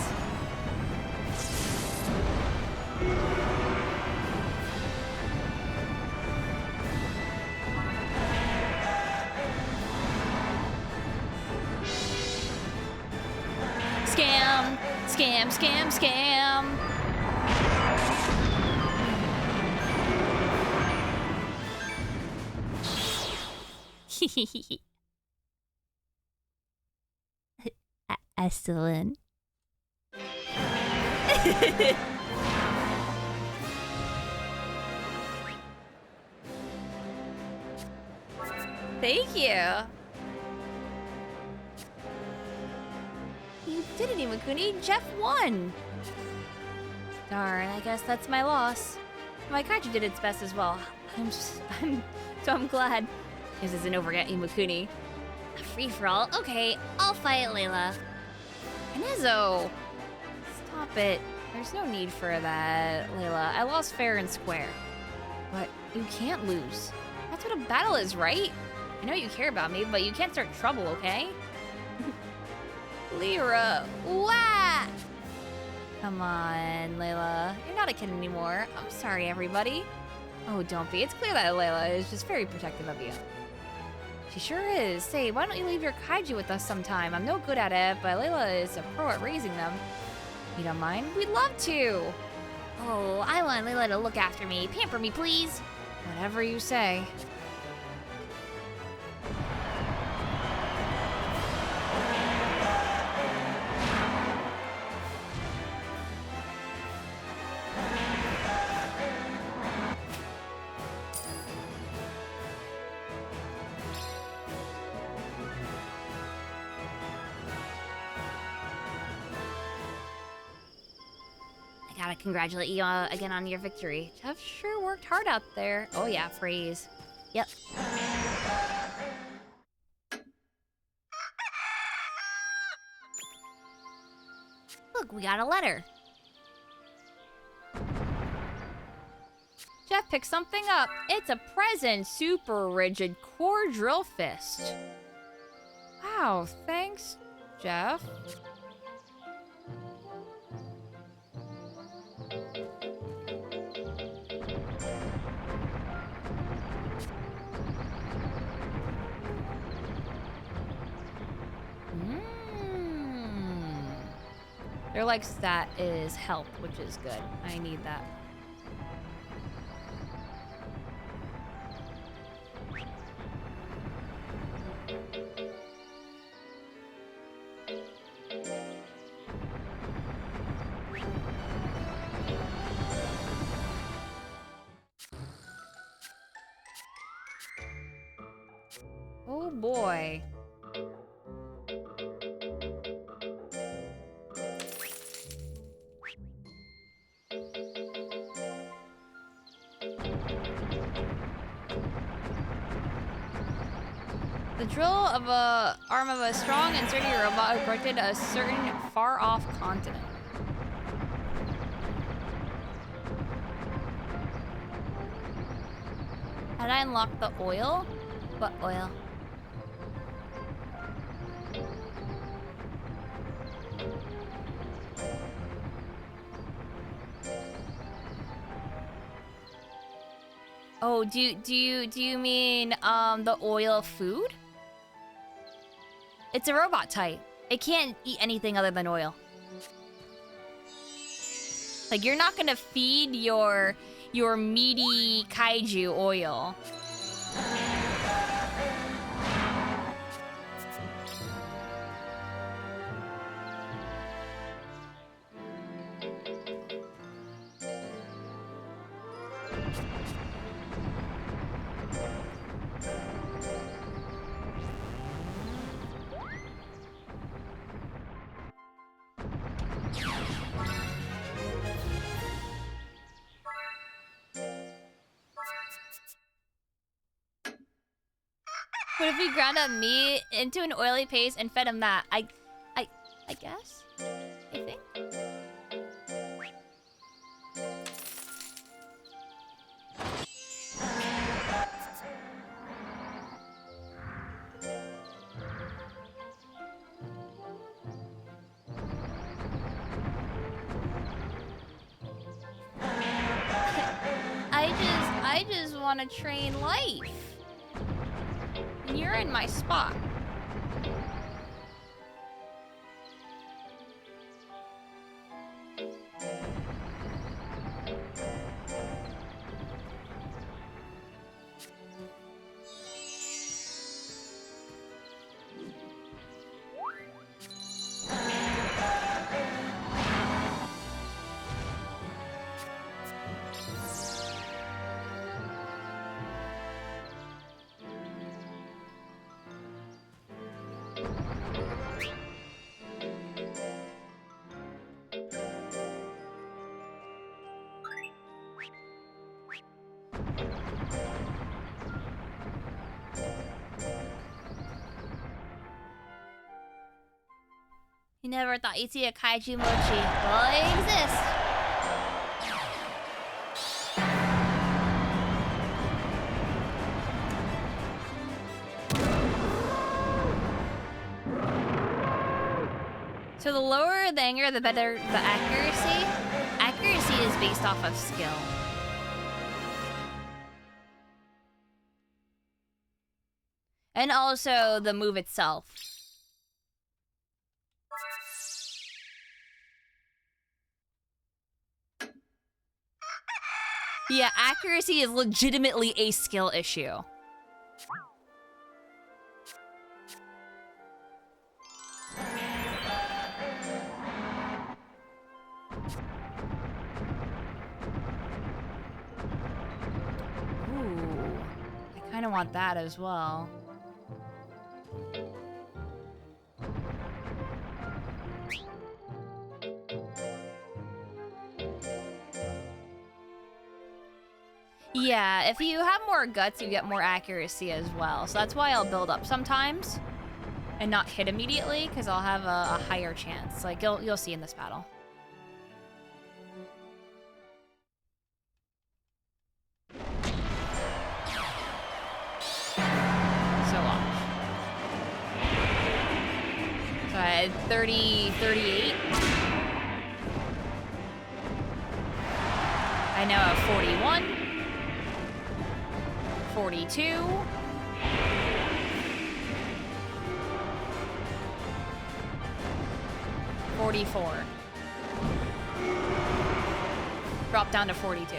Scam! Scam, scam, scam! Excellent. Thank you. You did it, Imakuni. Jeff won. Darn, I guess that's my loss. My Kaiju did its best as well. I'm glad this isn't over yet, Imakuni. A free-for-all? Okay, I'll fight Layla. Nezo! Stop it. There's no need for that, Layla. I lost fair and square. But you can't lose. That's what a battle is, right? I know you care about me, but you can't start trouble, okay? Lyra, wah! Come on, Layla. You're not a kid anymore. I'm sorry, everybody. Oh, don't be. It's clear that Layla is just very protective of you. She sure is. Say, why don't you leave your kaiju with us sometime? I'm no good at it, but Layla is a pro at raising them. You don't mind? We'd love to. Oh, I want Layla to look after me. Pamper me, please. Whatever you say. Gotta congratulate you again on your victory. Jeff sure worked hard out there. Oh yeah, praise. Yep. Look, we got a letter. Jeff picked something up. It's a present. Super rigid core drill fist. Wow, thanks, Jeff. Their like stat is help, which is good. I need that. Oh boy. The drill of a arm of a strong and sturdy robot who protected a certain far-off continent. Had I unlocked the oil? What oil? Oh, do you mean the oil food? It's a robot type. It can't eat anything other than oil. Like you're not gonna feed your meaty kaiju oil. What if we ground up meat into an oily paste and fed him that? I guess? I think? I just want to train life. And you're in my spot. You never thought you'd see a kaiju mochi. Well, they exist. So the lower the anger, the better the accuracy. Accuracy is based off of skill. And also the move itself. Yeah, accuracy is legitimately a skill issue. Ooh, I kind of want that as well. Yeah, if you have more guts, you get more accuracy as well. So that's why I'll build up sometimes and not hit immediately, because I'll have a higher chance. Like you'll see in this battle. So off. So I had 30, 38. I now have 41. 42. 44. Drop down to 42.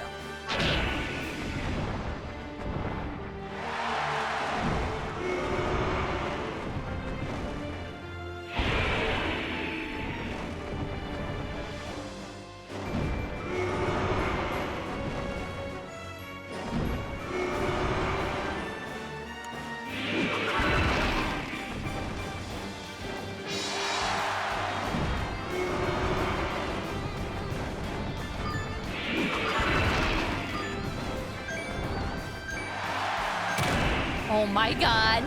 Oh my god.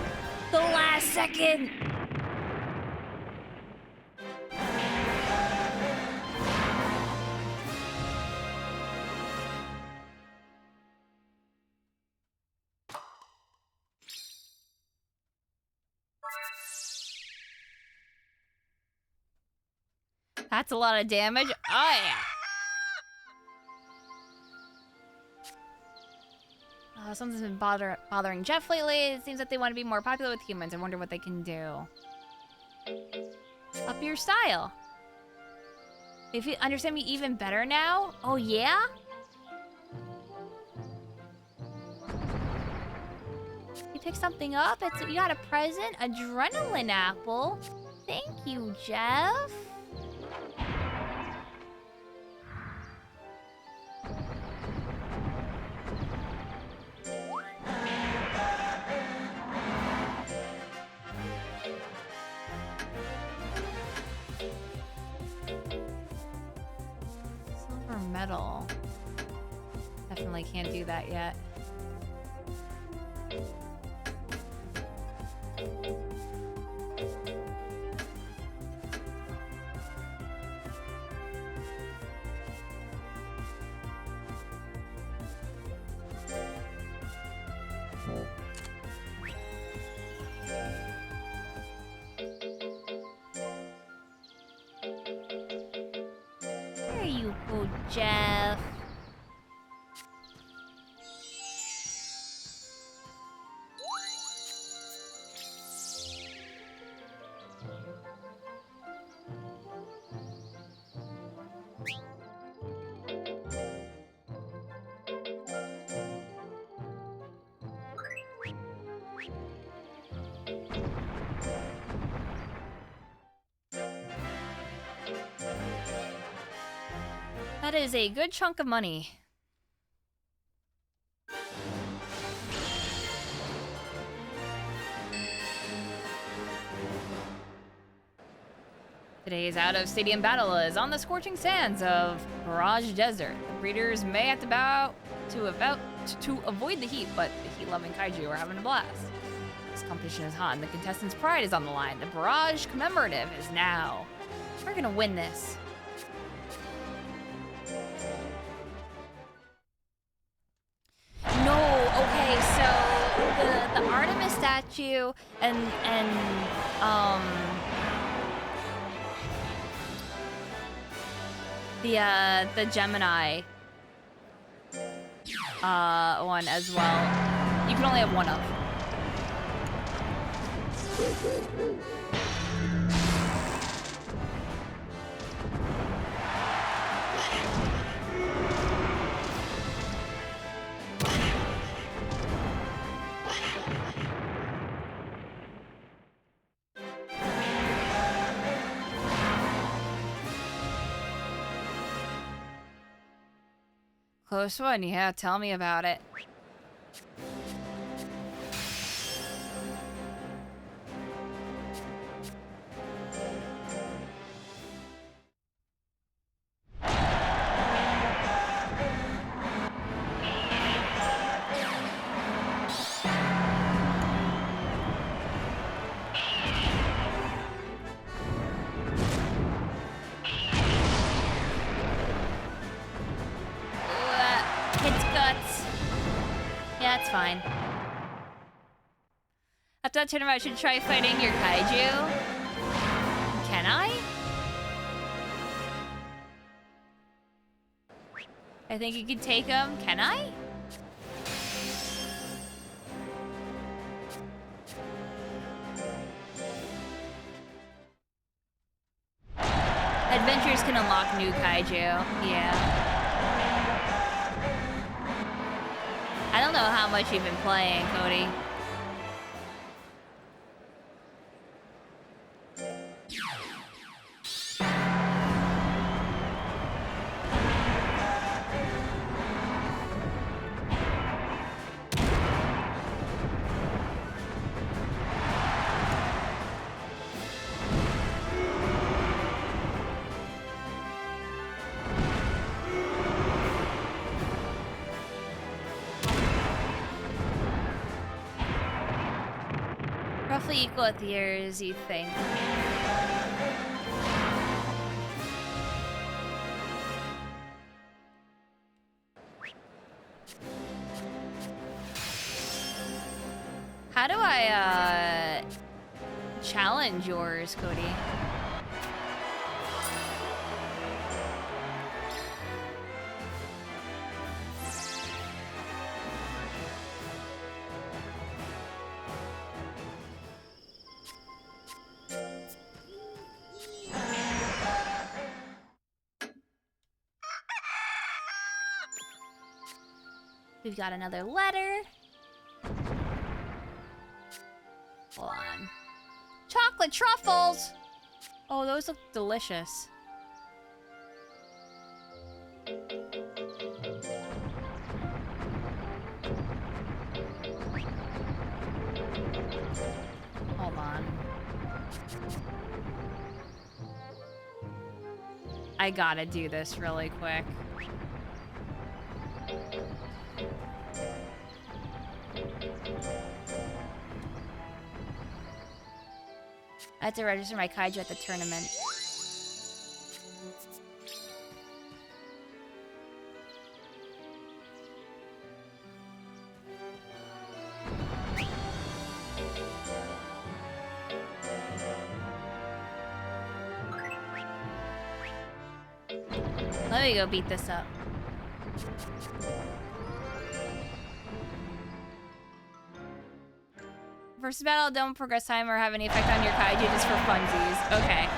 The last second. That's a lot of damage. Oh yeah. Something's been bothering Jeff lately. It seems that they want to be more popular with humans. I wonder what they can do. Up your style. If you understand me even better now? Oh, yeah? You picked something up? You got a present? Adrenaline apple? Thank you, Jeff. Metal. Definitely can't do that yet. There you go, Jeff. That is a good chunk of money. Today's out-of-stadium battle is on the scorching sands of Mirage Desert. The breeders may have to bow to avoid the heat, but the heat-loving kaiju are having a blast. This competition is hot, and the contestants' pride is on the line. The Barrage Commemorative is now. We're gonna win this. No, okay, so the Artemis statue and the Gemini one as well. You can only have one of. Close one, yeah, tell me about it. Fine. After that tournament, I should try fighting your Kaiju. Can I? I think you can take him. Can I? Adventures can unlock new Kaiju. Yeah. I don't know how much you've been playing, Cody. Roughly equal at the years, you think. How do I, challenge yours, Cody? We've got another letter. Hold on. Chocolate truffles! Oh, those look delicious. Hold on. I gotta do this really quick. I have to register my Kaiju at the tournament. Let me go beat this up. First battle, don't progress time or have any effect on your Kaiju just for funsies. Okay.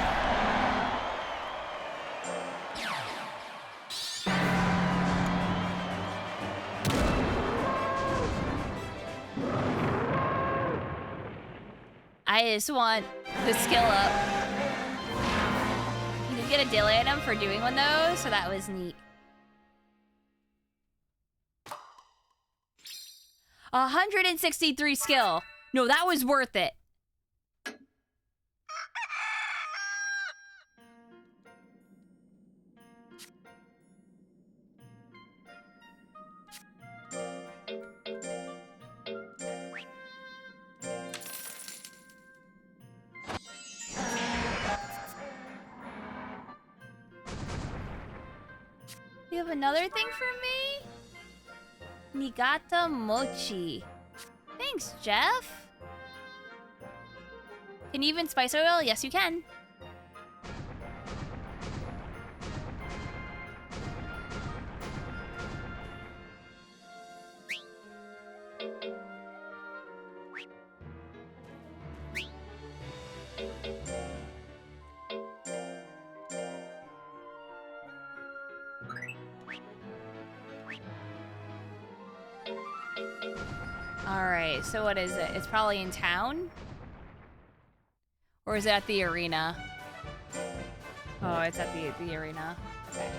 I just want the skill up. You can get a daily item for doing one though, so that was neat. 163 skill. No, that was worth it. You have another thing for me? Nigata mochi. Thanks, Jeff. Can you even spice oil? Yes, you can. Alright, so what is it? It's probably in town? Or is it at the arena? Oh, it's at the arena. Okay.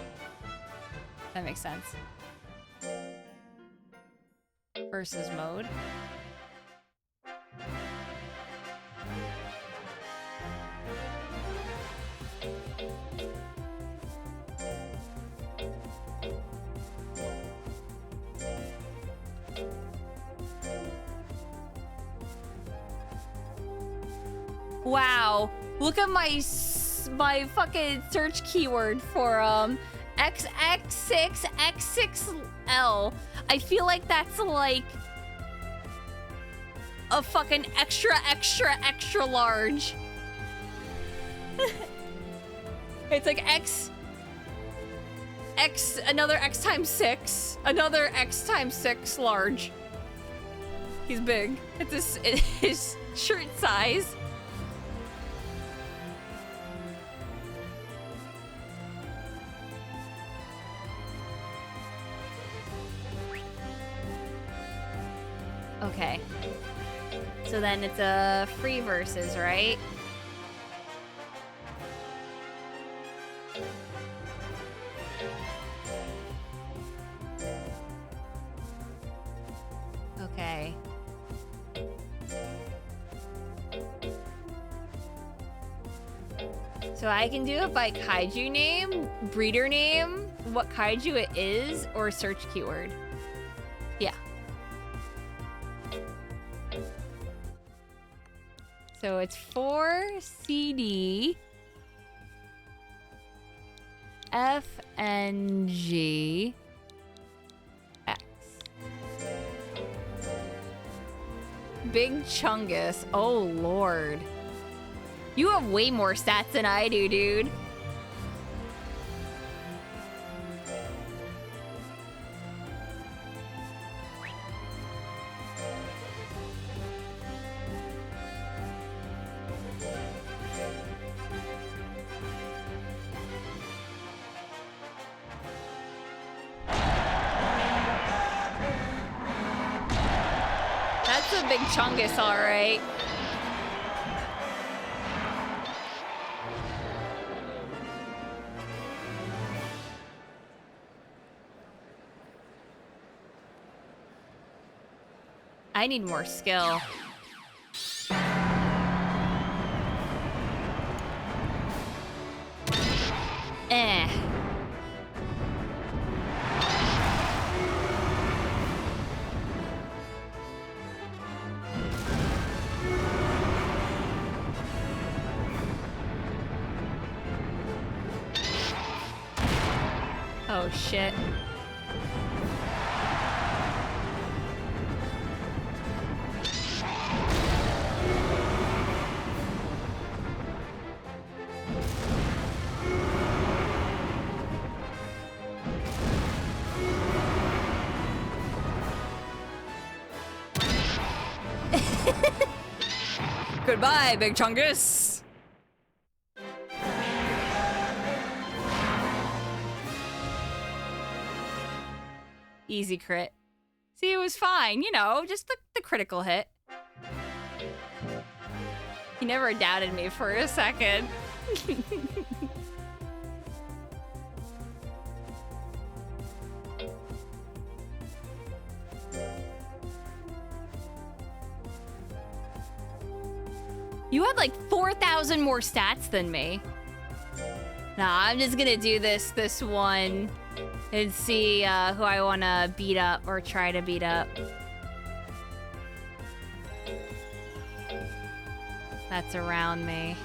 That makes sense. Versus mode. Wow, look at my fucking search keyword for XX6 X6L. I feel like that's like a fucking extra large. It's like X another X times 6, another X times 6 large. He's big. It's his shirt size. Okay. So then it's a free versus, right? Okay. So I can do it by kaiju name, breeder name, what kaiju it is, or search keyword. Yeah. So it's 4CD FNG X. Big Chungus. Oh, Lord. You have way more stats than I do, dude. That's a big chungus, all right. I need more skill. Eh. Oh, shit. Goodbye, Big Chungus. Easy crit. See, it was fine, you know, just the critical hit. He never doubted me for a second. You had like 4,000 more stats than me. Nah, I'm just gonna do this one and see who I wanna beat up or try to beat up. That's around me.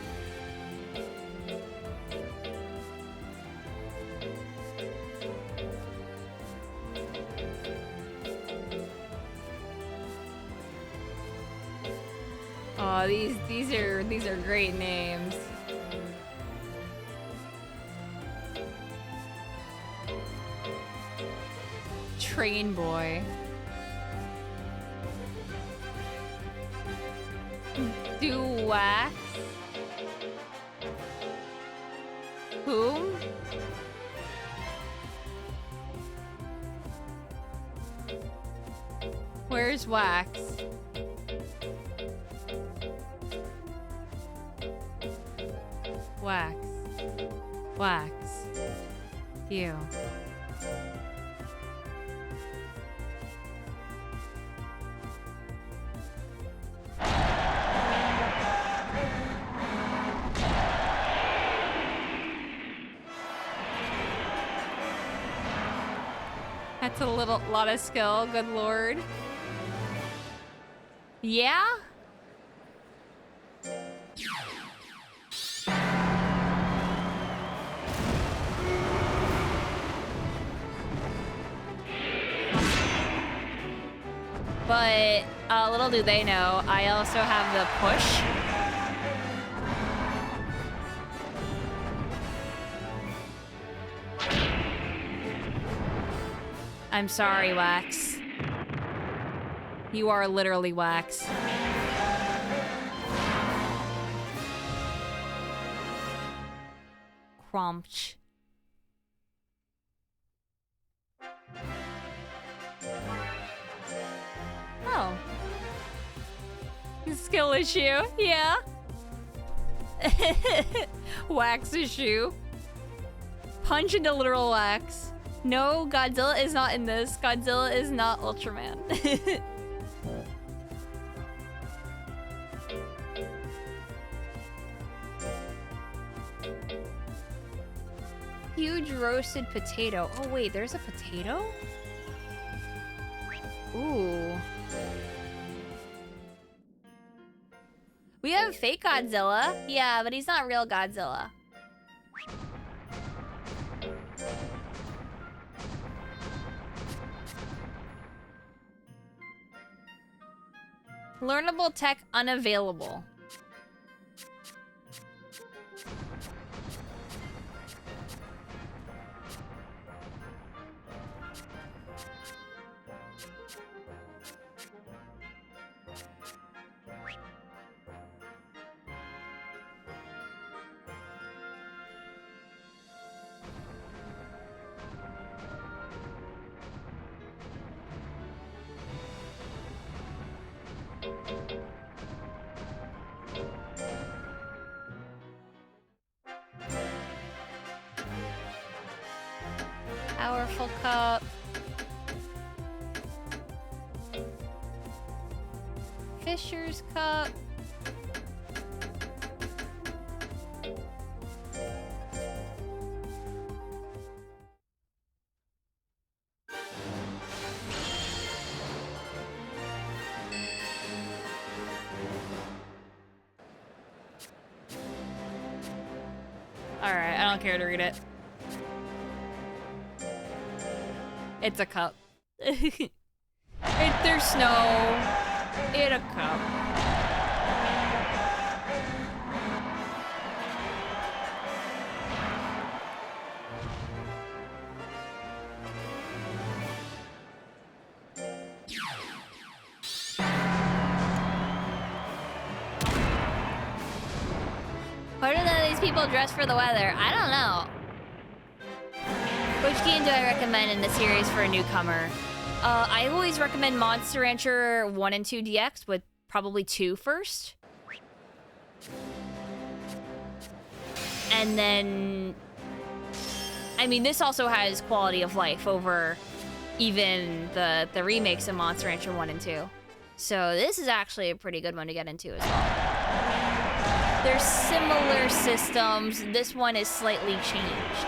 Oh, these are great names. Train boy. Wax. Whom? Where's Wax? Wax. Wax. You. That's a lot of skill, good lord. Yeah? But little do they know, I also have the push. I'm sorry, Wax. You are literally Wax. Crumch. Oh. Skill issue, yeah. Wax issue. Punch into literal wax. No, Godzilla is not in this. Godzilla is not Ultraman. Huge roasted potato. Oh wait, there's a potato? Ooh. We have fake Godzilla. Yeah, but he's not real Godzilla. Learnable tech unavailable. Powerful cup. Fisher's cup. Alright, I don't care to read it. It's a cup. There's snow. In a cup. Why do none of these people dress for the weather? I don't know. Which game do I recommend in the series for a newcomer? I always recommend Monster Rancher 1 and 2 DX, with probably 2 first. And then... I mean, this also has quality of life over even the remakes of Monster Rancher 1 and 2. So this is actually a pretty good one to get into as well. They're similar systems. This one is slightly changed.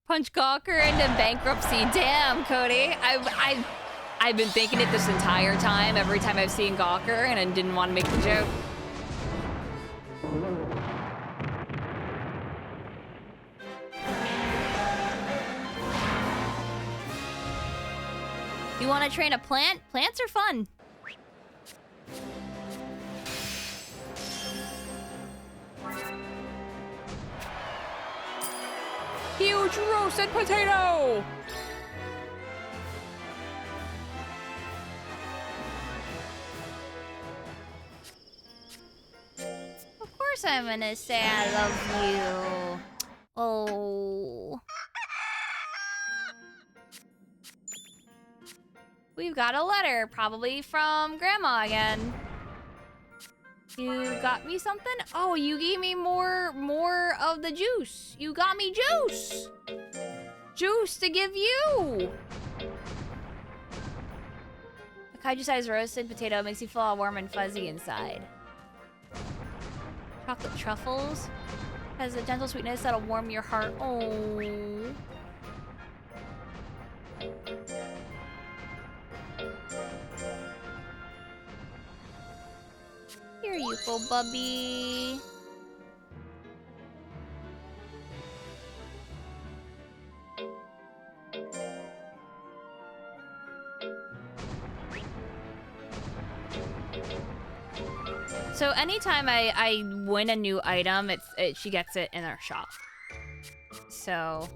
Punch Gawker into bankruptcy. Damn, Cody. I've been thinking it this entire time, every time I've seen Gawker, and I didn't want to make the joke. You want to train a plant? Plants are fun. Huge roasted potato! Of course I'm gonna say I love you. Oh. We've got a letter, probably from Grandma again. You got me something? Oh, you gave me more of the juice. You got me juice! Juice to give you! A kaiju-sized roasted potato makes you feel all warm and fuzzy inside. Chocolate truffles has a gentle sweetness that'll warm your heart. Oh. Here you go, Bubby. So anytime I win a new item, she gets it in our shop. So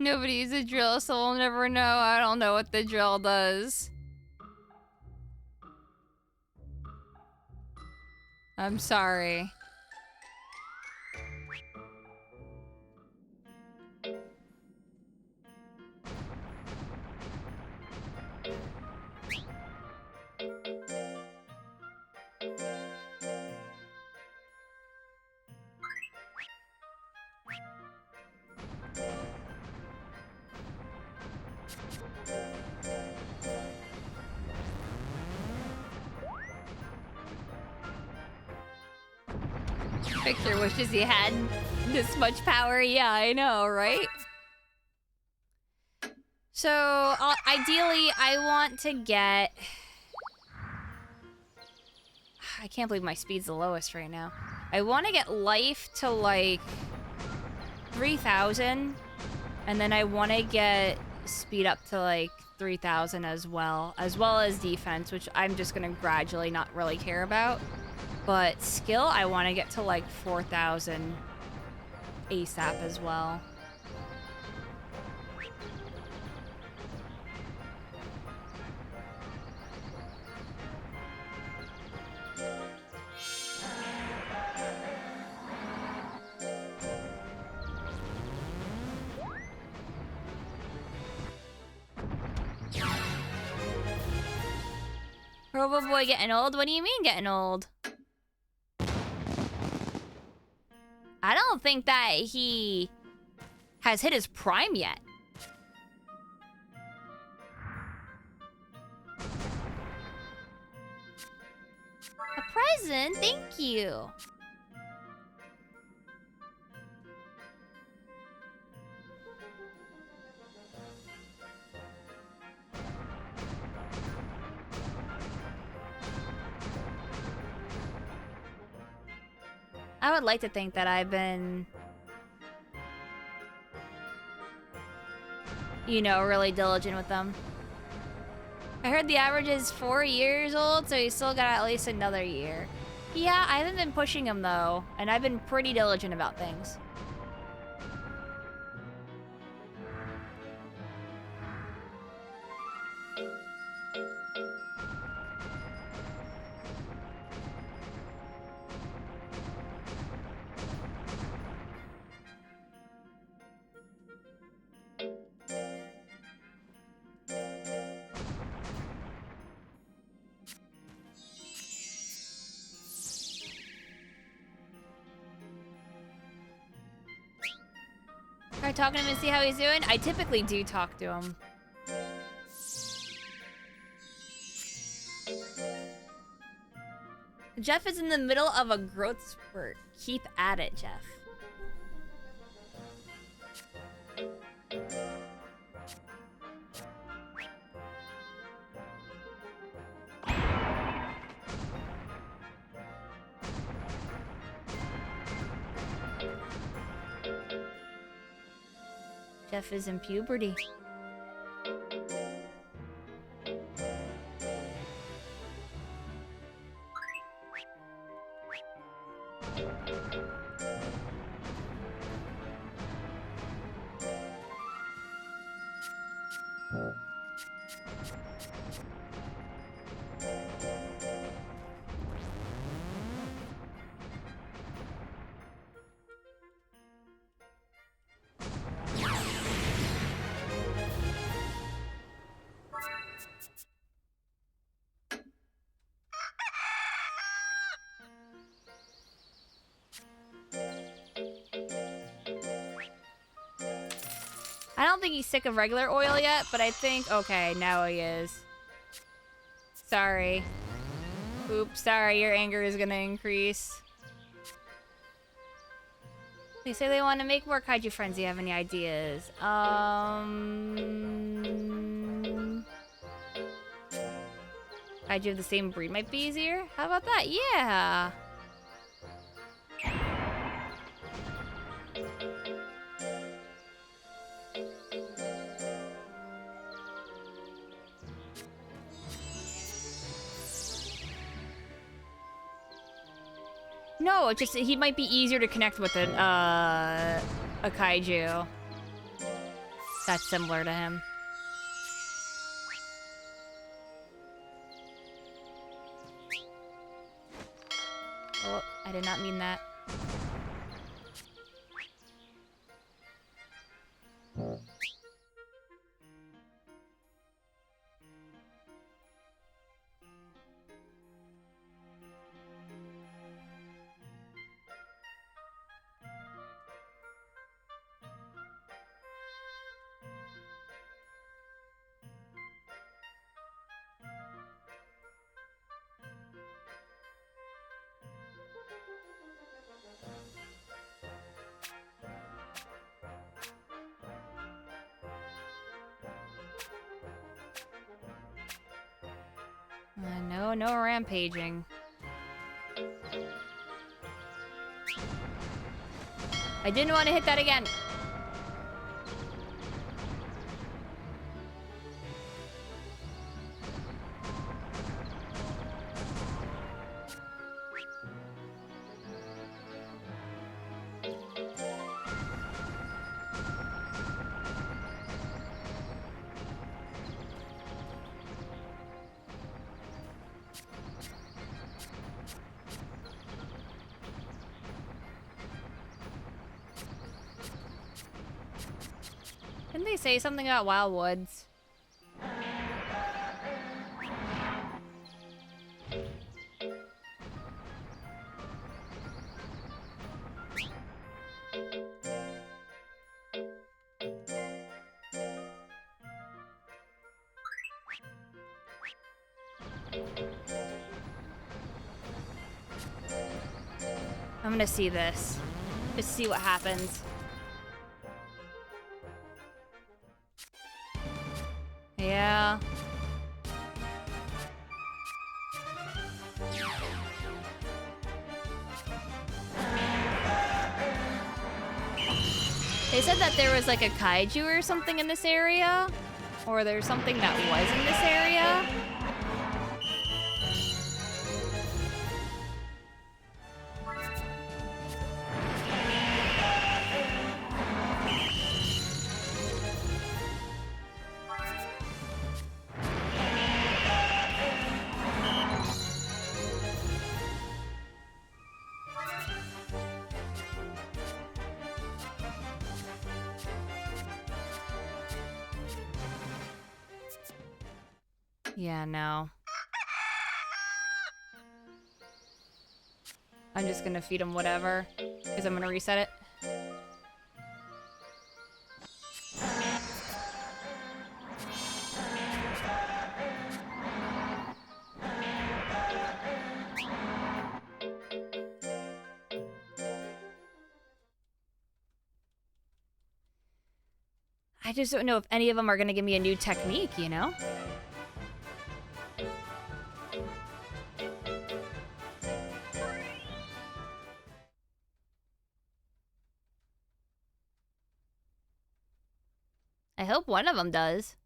nobody uses a drill, so we'll never know. I don't know what the drill does. I'm sorry. Victor wishes he had this much power. Yeah, I know, right? So, ideally, I want to get... I can't believe my speed's the lowest right now. I want to get life to, like, 3,000. And then I want to get speed up to, like, 3,000 as well as defense, which I'm just going to gradually not really care about. But skill, I want to get to like 4,000 ASAP as well. Robo Boy getting old? What do you mean getting old? I don't think that he has hit his prime yet. A present? Thank you. I would like to think that I've been, you know, really diligent with them. I heard the average is 4 years old, so he's still got at least another year. Yeah, I haven't been pushing him though, and I've been pretty diligent about things. Try talking to him and see how he's doing. I typically do talk to him. Jeff is in the middle of a growth spurt. Keep at it, Jeff. Jeff is in puberty. I don't think he's sick of regular oil yet, but I think... Okay, now he is. Sorry. Oops, sorry, your anger is gonna increase. They say they want to make more kaiju friends. Do you have any ideas? Kaiju of the same breed might be easier? How about that? Yeah! No, it's just he might be easier to connect with a kaiju that's similar to him. Oh, I did not mean that. No rampaging. I didn't want to hit that again. Didn't they say something about Wild Woods? I'm gonna see this. Just see what happens. Yeah. They said that there was like a kaiju or something in this area. Or there's something that was in this area. Yeah, no. I'm just gonna feed him whatever, because I'm gonna reset it. I just don't know if any of them are gonna give me a new technique, you know? I hope one of them does.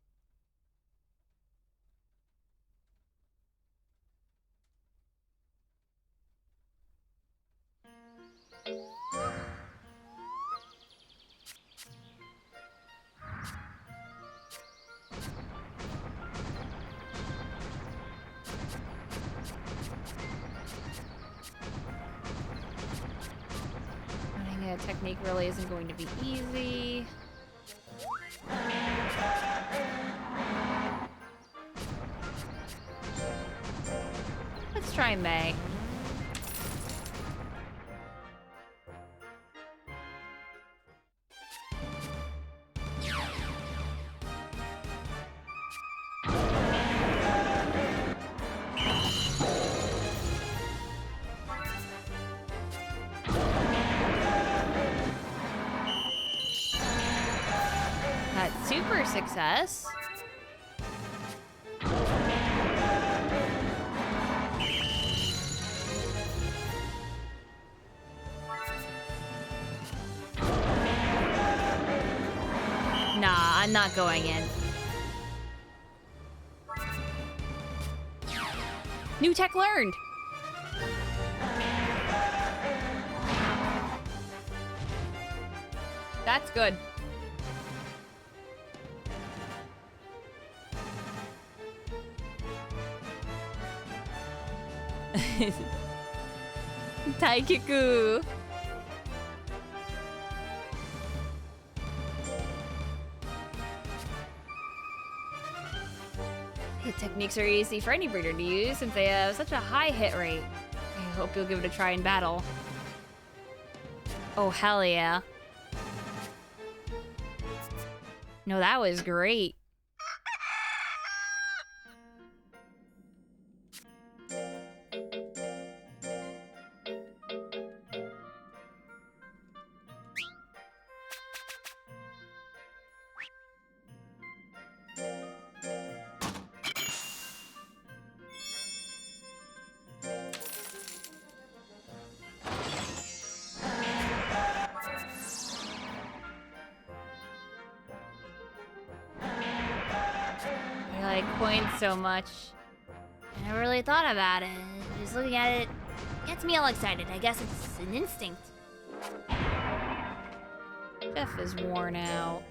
Running a technique really isn't going to be easy. Let's try May. That's super success. Nah, I'm not going in. New tech learned. That's good. Taikyoku. The techniques are easy for any breeder to use since they have such a high hit rate. I hope you'll give it a try in battle. Oh, hell yeah. No, that was great. I like coins so much. I never really thought about it. Just looking at it gets me all excited. I guess it's an instinct. Jeff is worn out.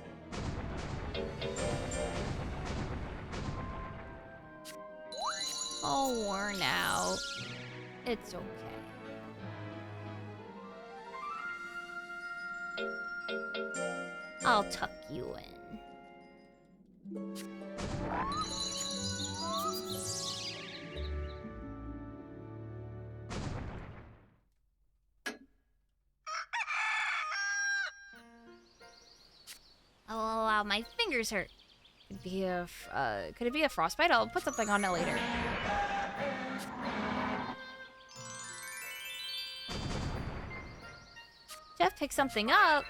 All worn out. It's okay. I'll tuck you in. Oh, wow, my fingers hurt. Could it be a frostbite? I'll put something on it later. Jeff picked something up.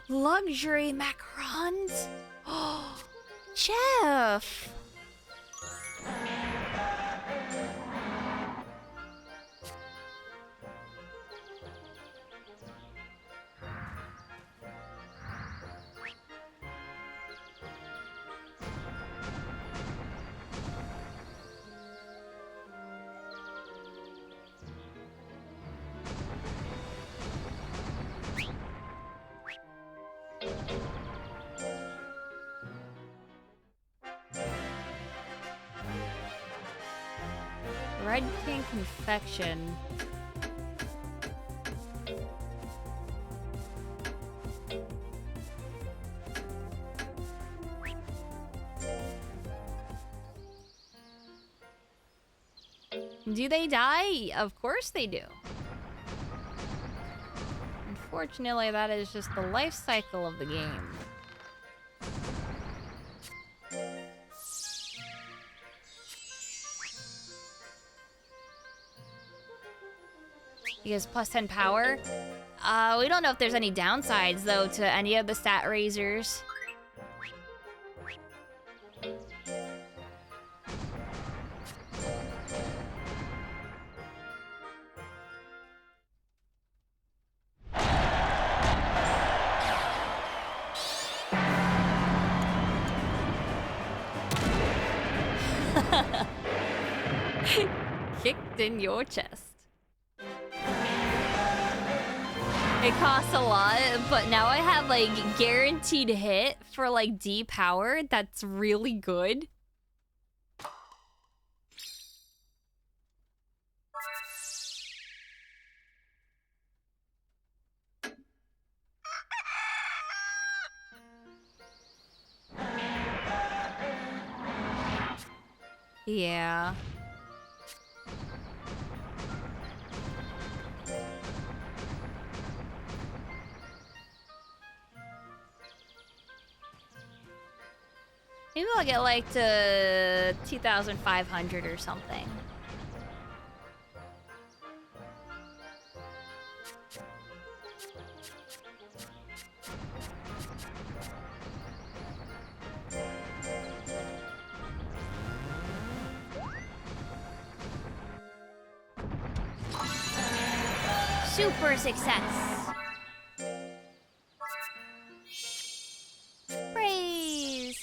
Luxury macarons. Jeff. Red King Confection. Do they die? Of course they do. Unfortunately, that is just the life cycle of the game. He has plus 10 power. We don't know if there's any downsides, though, to any of the stat raisers. locked in your chest. It costs a lot, but now I have like guaranteed hit for like depowered. That's really good. Yeah. Maybe I'll get like to 2,500 or something. Super success. Praise.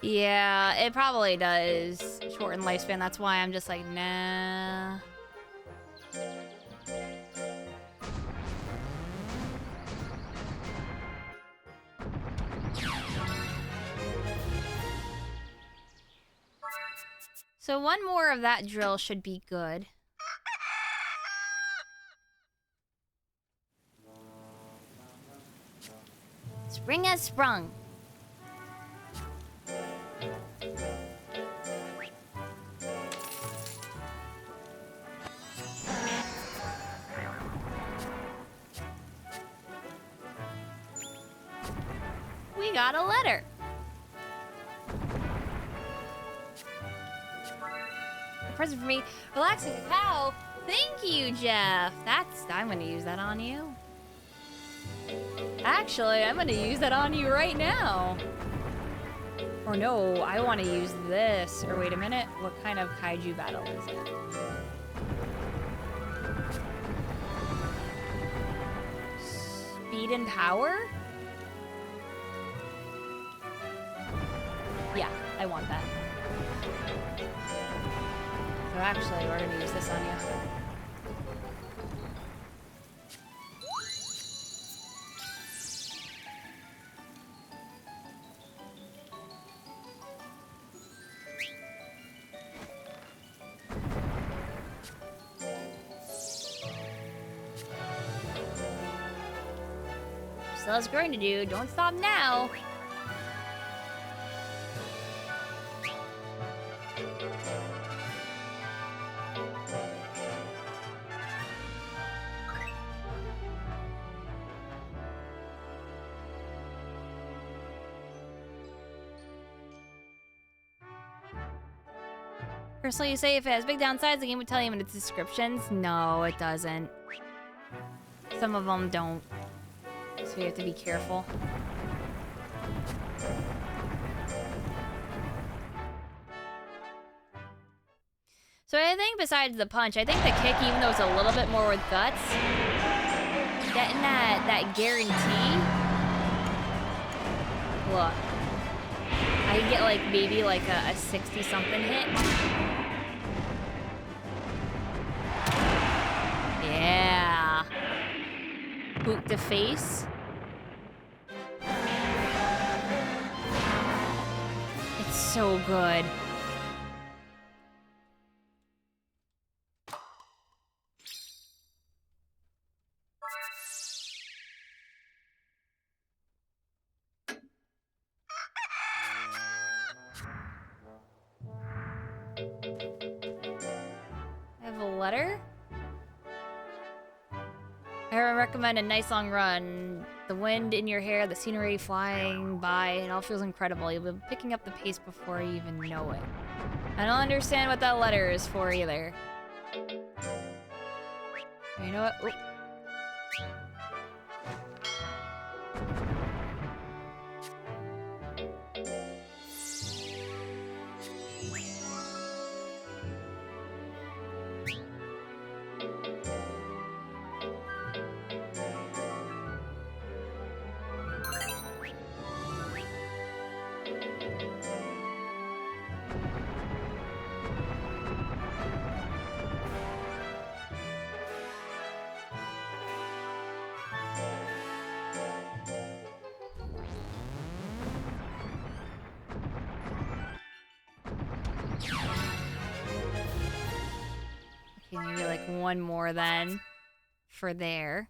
Yeah, it probably does shorten lifespan. That's why I'm just like, nah. So one more of that drill should be good. Spring has sprung. We got a letter. A present for me. Relaxing cacao. Thank you, Jeff. I'm gonna use that on you. Actually, I'm gonna use that on you right now. Or no, I want to use this. Or wait a minute, what kind of kaiju battle is it? Speed and power? Yeah, I want that. So actually, we're gonna use this on you. Still has growing to do. Don't stop now. Personally, you say if it has big downsides, the game would tell you in its descriptions. No, it doesn't. Some of them don't. So you have to be careful. So I think besides the punch, I think the kick, even though it's a little bit more with guts, getting that guarantee. Look. I can get like maybe like a 60-something hit. Yeah. Boot to face. It's so good. I have a letter? I recommend a nice long run. The wind in your hair, the scenery flying by, it all feels incredible. You'll be picking up the pace before you even know it. I don't understand what that letter is for either. You know what? Oop. Okay, maybe like one more then for there.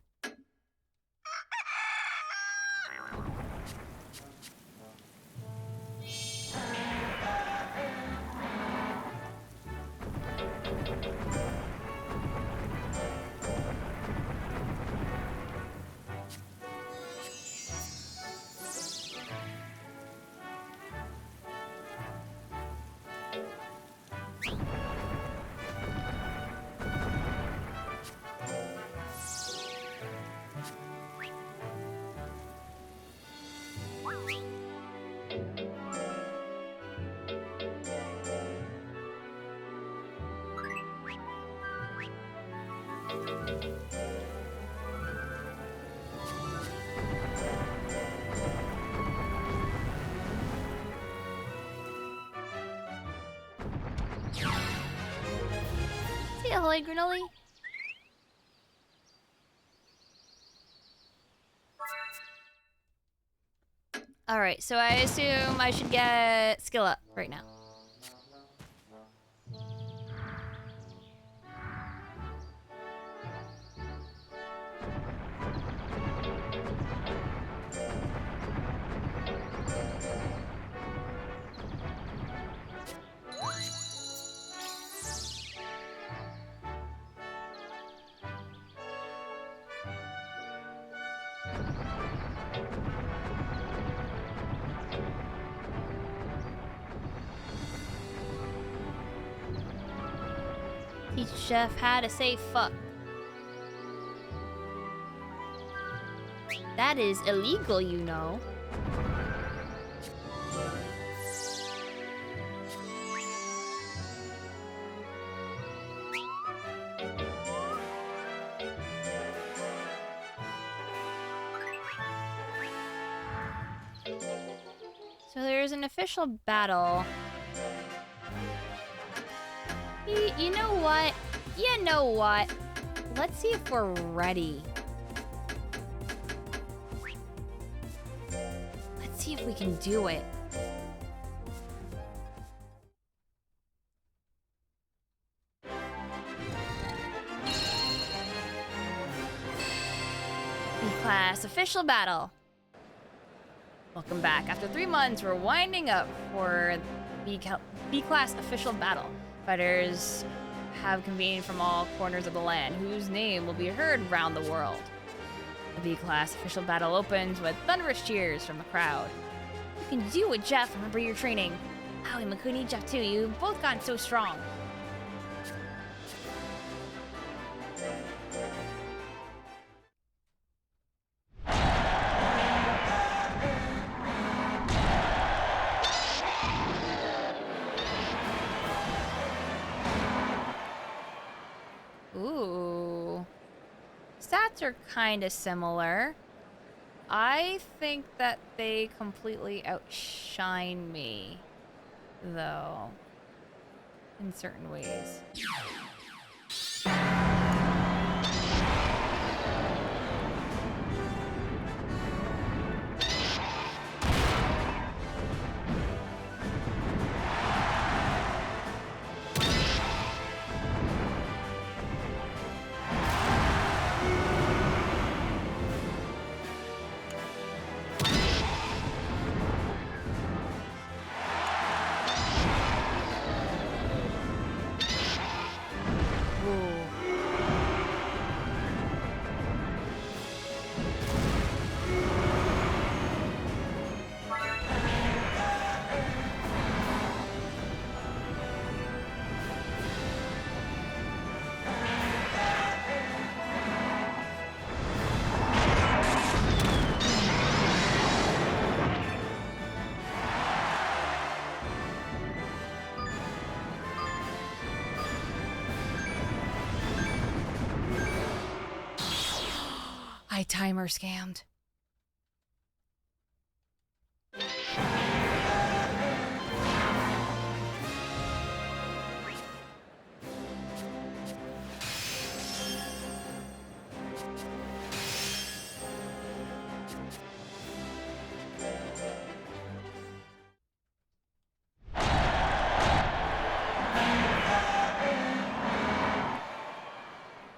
See ya, Holy Granola. Alright, so I assume I should get skill up right now. Teach Chef how to say fuck. That is illegal, you know. So there's an official battle. You know what? You know what? Let's see if we're ready. Let's see if we can do it. B-Class official battle. Welcome back. After 3 months, we're winding up for B-Class official battle. Fighters have convened from all corners of the land, whose name will be heard round the world. The B-Class official battle opens with thunderous cheers from the crowd. You can do it, Jeff. Remember your training. Wow, Imakuni, Jeff too. You've both gotten so strong. Ooh. Stats are kind of similar. I think that they completely outshine me, though, in certain ways. I timer scammed.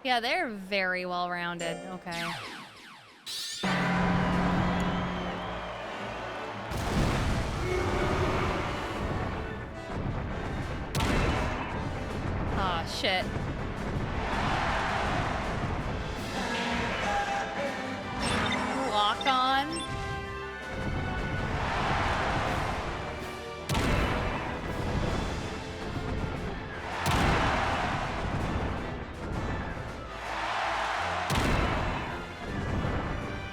Yeah, they're very well-rounded. Okay. Oh, shit. Lock on.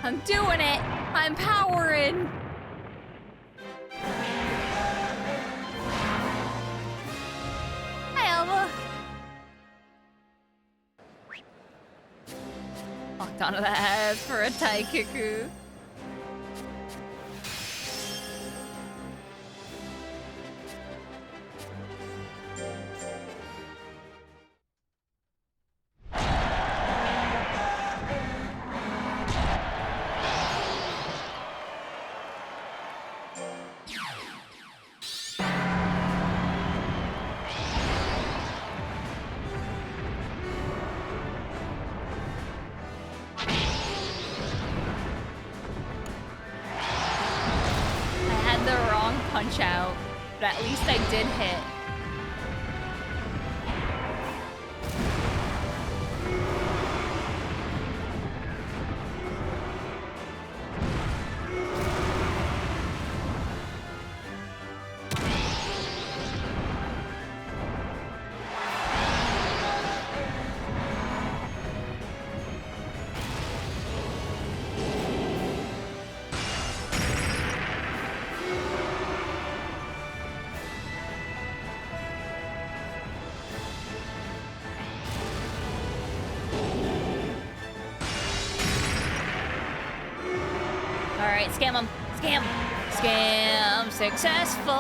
I'm doing it. I'm powering. Hi, Elva. Locked onto the head for a Taikiku. Punch out, but at least I did hit. Scam him. Scam. Scam successful.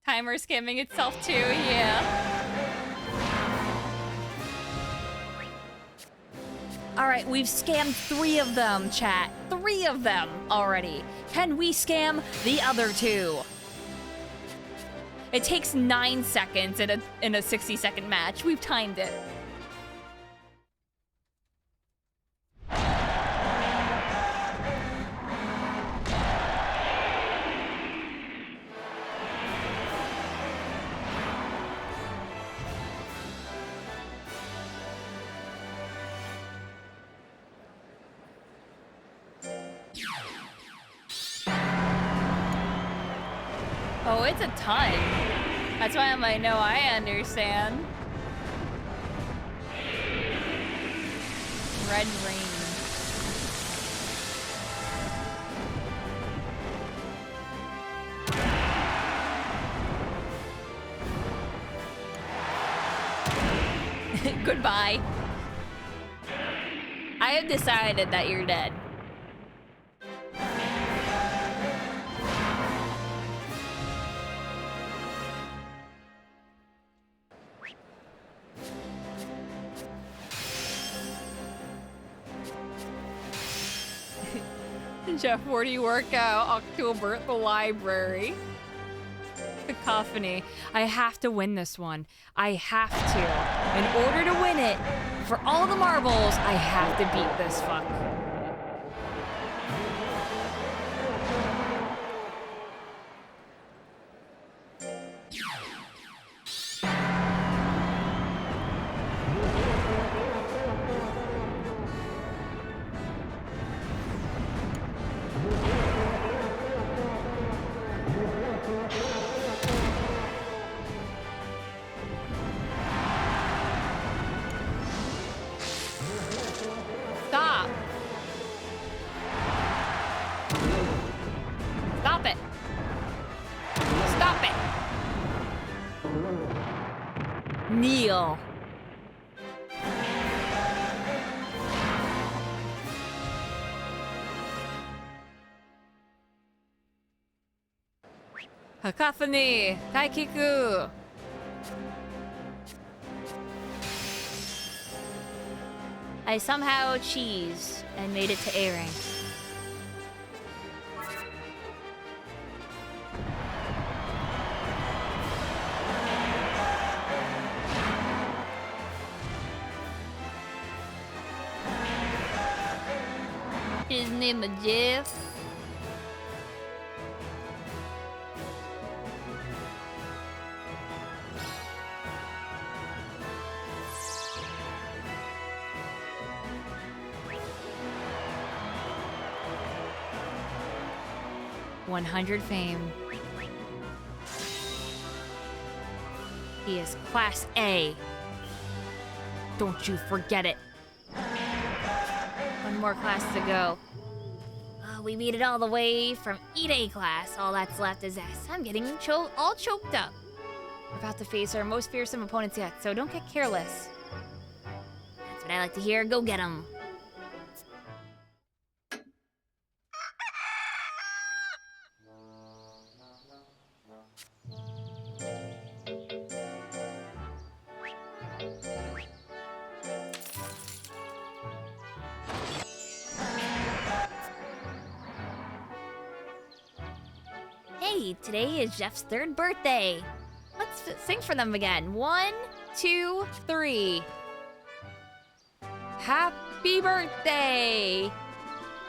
Timer scamming itself too, yeah. All right, we've scammed 3 of them, chat. 3 of them already. Can we scam the other 2? It takes 9 seconds in a 60-second match. We've timed it. Oh, it's a ton. That's why I'm like, no, I understand. Red rain. Goodbye. I have decided that you're dead. Jeff, where do you work out? October at the library. Cacophony. I have to win this one. I have to. In order to win it, for all the marbles, I have to beat this fuck. Kneel. Cacophony, Taikiku. I somehow cheesed and made it to A rank. His name is Jeff. $100 fame. He is Class A. Don't you forget it. One more class to go. Oh, we made it all the way from E-Day class. All that's left is S. I'm getting all choked up. We're about to face our most fearsome opponents yet, so don't get careless. That's what I like to hear. Go get 'em. Hey, today is Jeff's 3rd birthday. Let's sing for them again. 1, 2, 3. Happy birthday!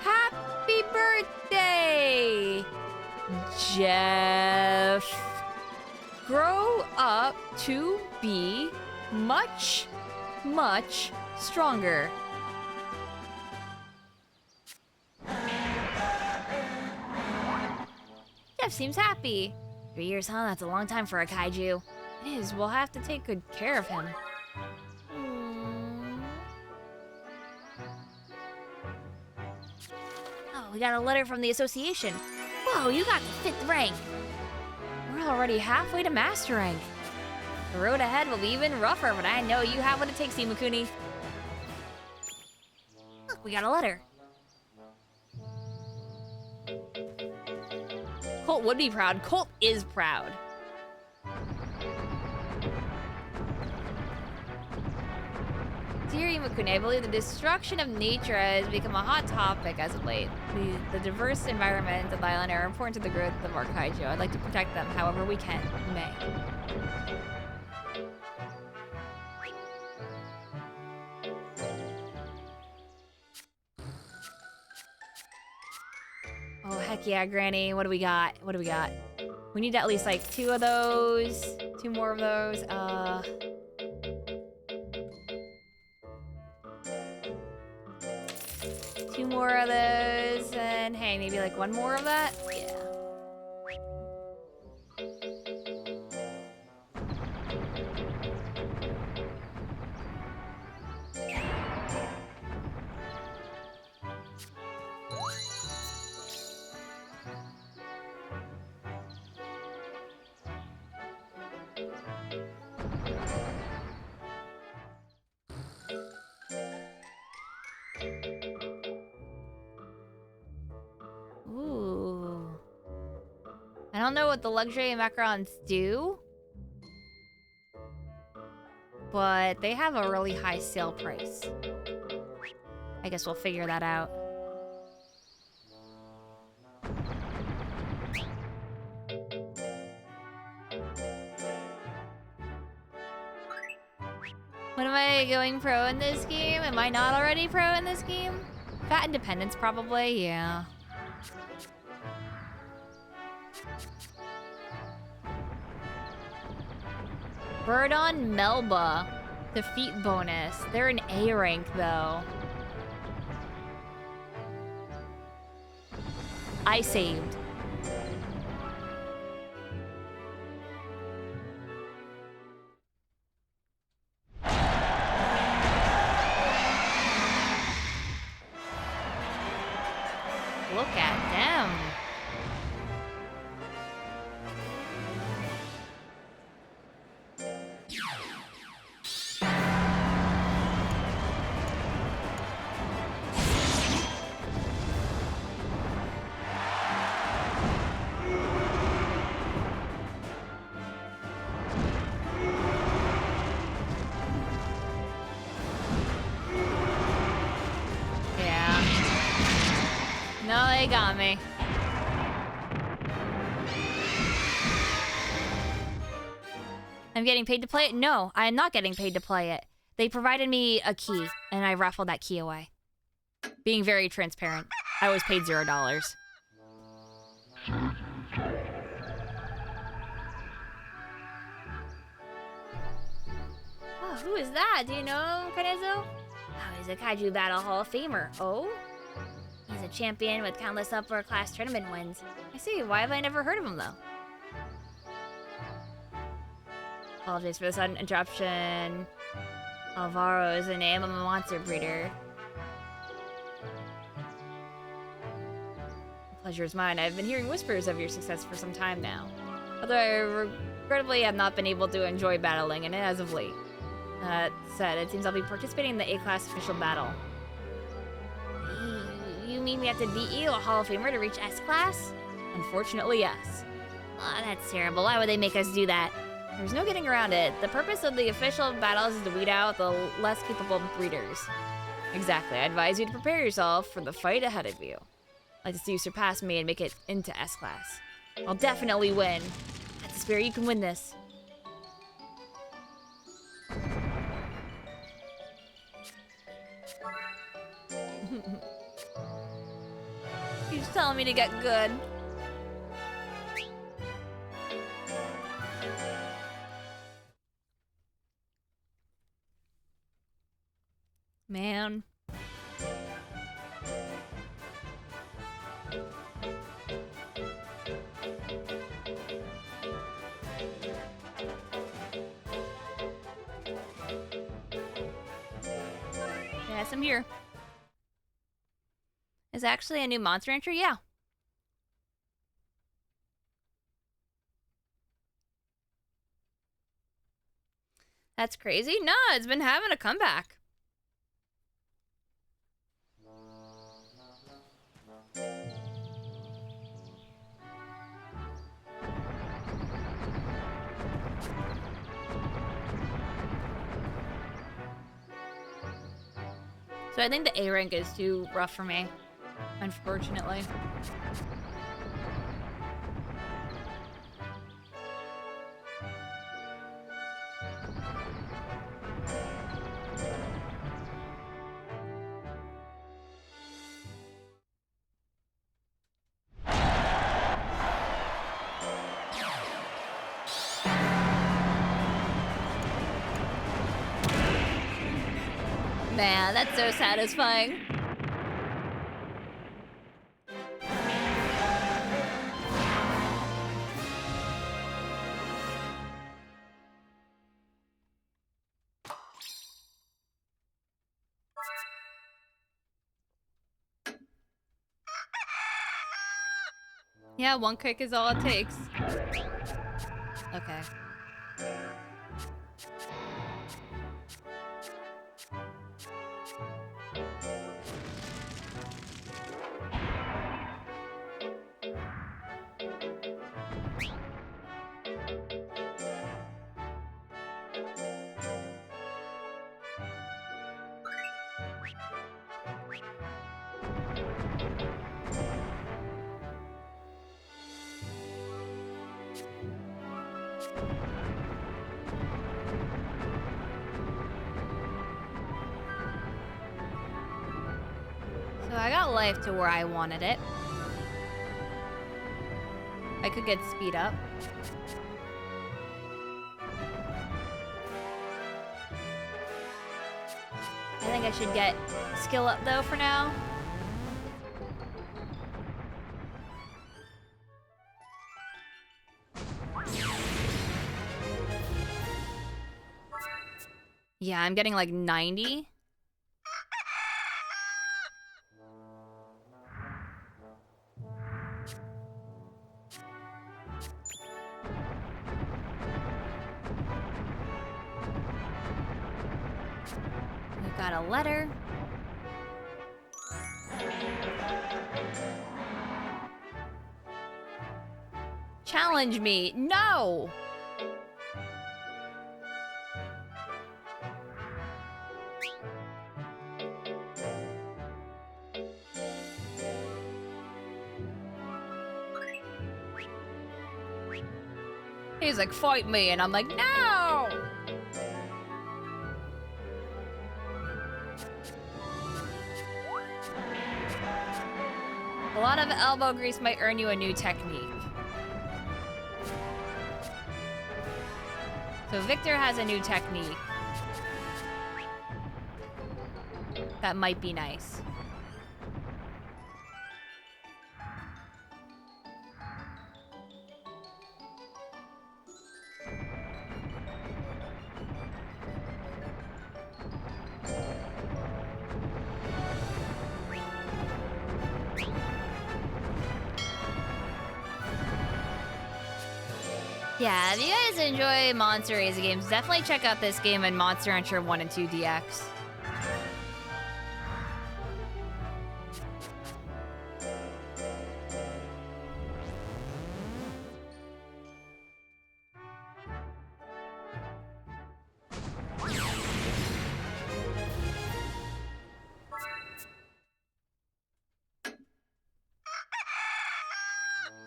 Happy birthday! Jeff. Grow up to be much, much stronger. Jeff seems happy. 3 years, huh? That's a long time for a kaiju. It is. We'll have to take good care of him. Oh, we got a letter from the association. Whoa, you got the 5th rank. We're already halfway to master rank. The road ahead will be even rougher, but I know you have what it takes, Imakuni. Look, we got a letter. Colt would be proud. Colt is proud. Dear Imakuni, I believe the destruction of nature has become a hot topic as of late. The diverse environment of the island are important to the growth of our kaiju. I'd like to protect them however we can. May. Oh, heck yeah, Granny. What do we got? What do we got? We need at least like 2 of those. 2 more of those. 2 more of those. And hey, maybe like 1 more of that? Yeah. Ooh. I don't know what the luxury macarons do, but they have a really high sale price. I guess we'll figure that out. When am I going pro in this game? Am I not already pro in this game? Fat Independence, probably, yeah. Bird on Melba. Defeat bonus. They're an A rank, though. I saved. Look at them. No, they got me. I'm getting paid to play it? No, I am not getting paid to play it. They provided me a key, and I raffled that key away. Being very transparent. I always paid $0. Oh, who is that? Do you know, Kanezo? Oh, he's a Kaiju Battle Hall of Famer. Oh? He's a champion with countless upper class tournament wins. I see. Why have I never heard of him, though? Apologies for the sudden interruption. Alvaro is the name of a monster breeder. The pleasure is mine. I've been hearing whispers of your success for some time now. Although I regrettably have not been able to enjoy battling in it as of late. That said, it seems I'll be participating in the A-Class official battle. You mean we have to beat you, a Hall of Famer, to reach S-Class? Unfortunately, yes. Oh, that's terrible. Why would they make us do that? There's no getting around it. The purpose of the official battles is to weed out the less capable breeders. Exactly. I advise you to prepare yourself for the fight ahead of you. I'd like to see you surpass me and make it into S-Class. I'll definitely win. That's the spirit. You can win this. He's telling me to get good. Man. Yes, I'm here. Is actually a new monster entry? Yeah. That's crazy. No, it's been having a comeback. So I think the A rank is too rough for me, unfortunately. Man, that's so satisfying. Yeah, one kick is all it takes. Okay. So I got life to where I wanted it. I could get speed up. I think I should get skill up though for now. Yeah, I'm getting like 90. We've got a letter. Challenge me. No! He's like, fight me, and I'm like, no! lot of elbow grease might earn you a new technique. So Victor has a new technique. That might be nice. Yeah, if you guys enjoy Monster Racing games, definitely check out this game and Monster Hunter 1 and 2 DX.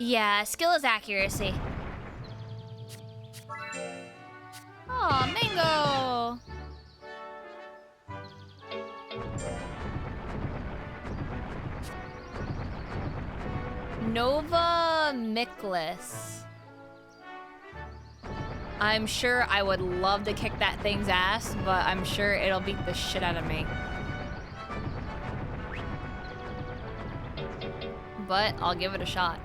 Yeah, skill is accuracy. Oh, Mango! Nova Miklas. I'm sure I would love to kick that thing's ass, but I'm sure it'll beat the shit out of me. But I'll give it a shot.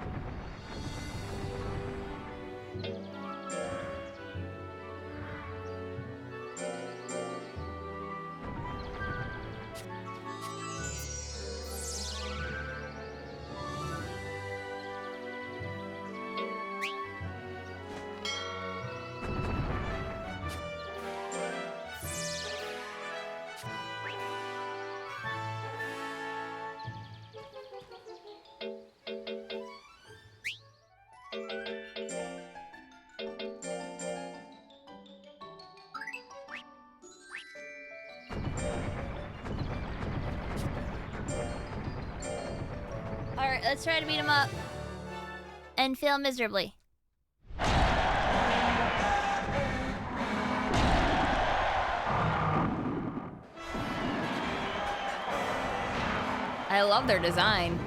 Alright, let's try to beat him up. And fail miserably. I love their design.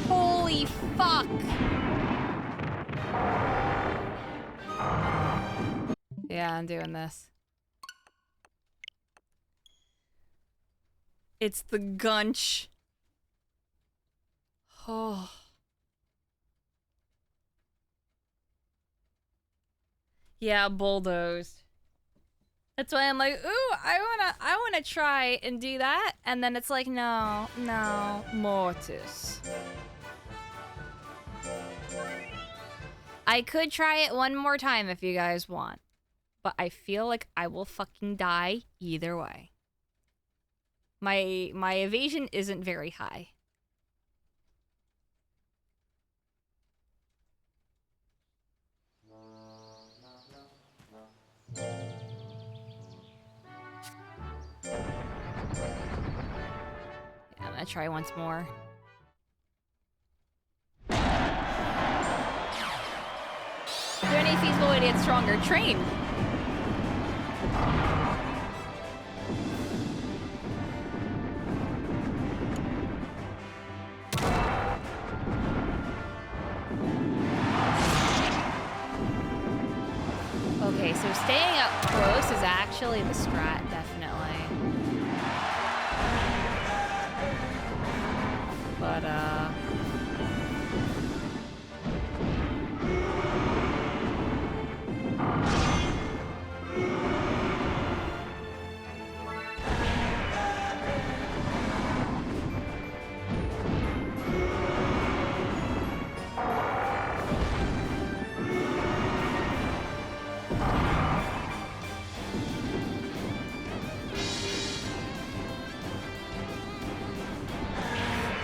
Holy fuck! Yeah, I'm doing this. It's the Gunch. Oh. Yeah, bulldozed. That's why I'm like, ooh, I wanna try and do that, and then it's like, no, Mortis. I could try it one more time if you guys want, but I feel like I will fucking die either way. My evasion isn't very high. Yeah, I'm gonna try once more. Is there any feasible way to get stronger? Train. Okay, so staying up close is actually the strat, definitely. But,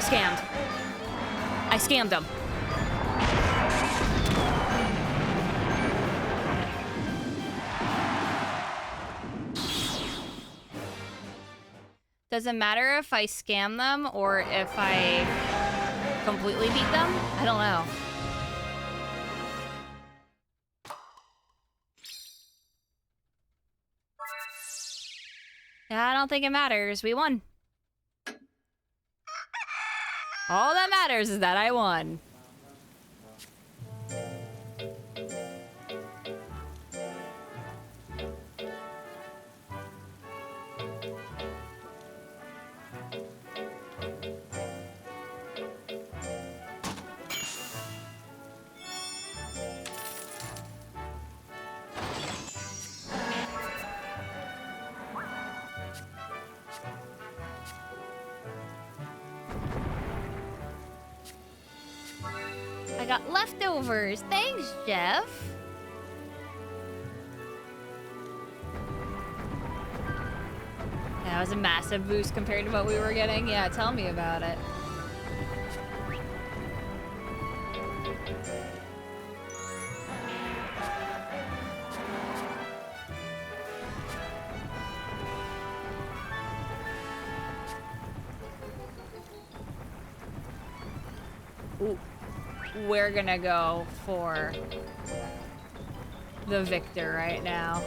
Scammed. I scammed him. Does it matter if I scam them or if I completely beat them? I don't know. I don't think it matters. We won. All that matters is that I won. I got leftovers. Thanks, Jeff. That was a massive boost compared to what we were getting. Yeah, tell me about it. Ooh. We're gonna go for the victor right now.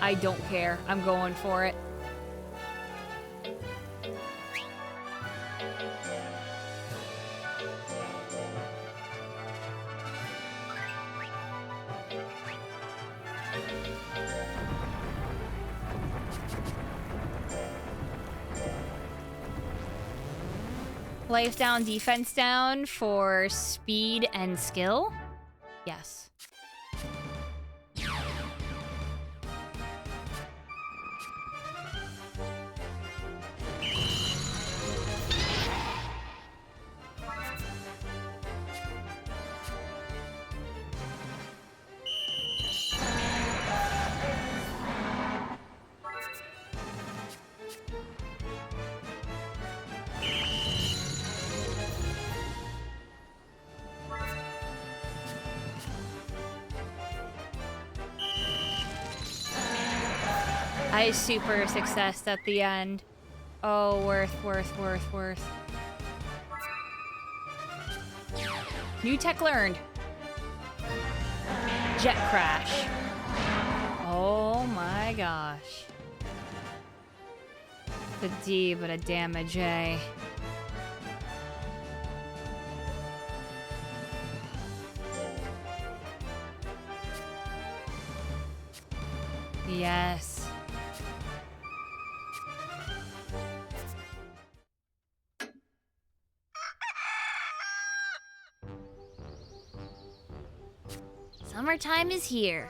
I don't care. I'm going for it. Life down, defense down for speed and skill? Yes. I super successed at the end. Oh, worth. New tech learned. Jet crash. Oh my gosh. The D, but a damage A. Yes. Summertime is here.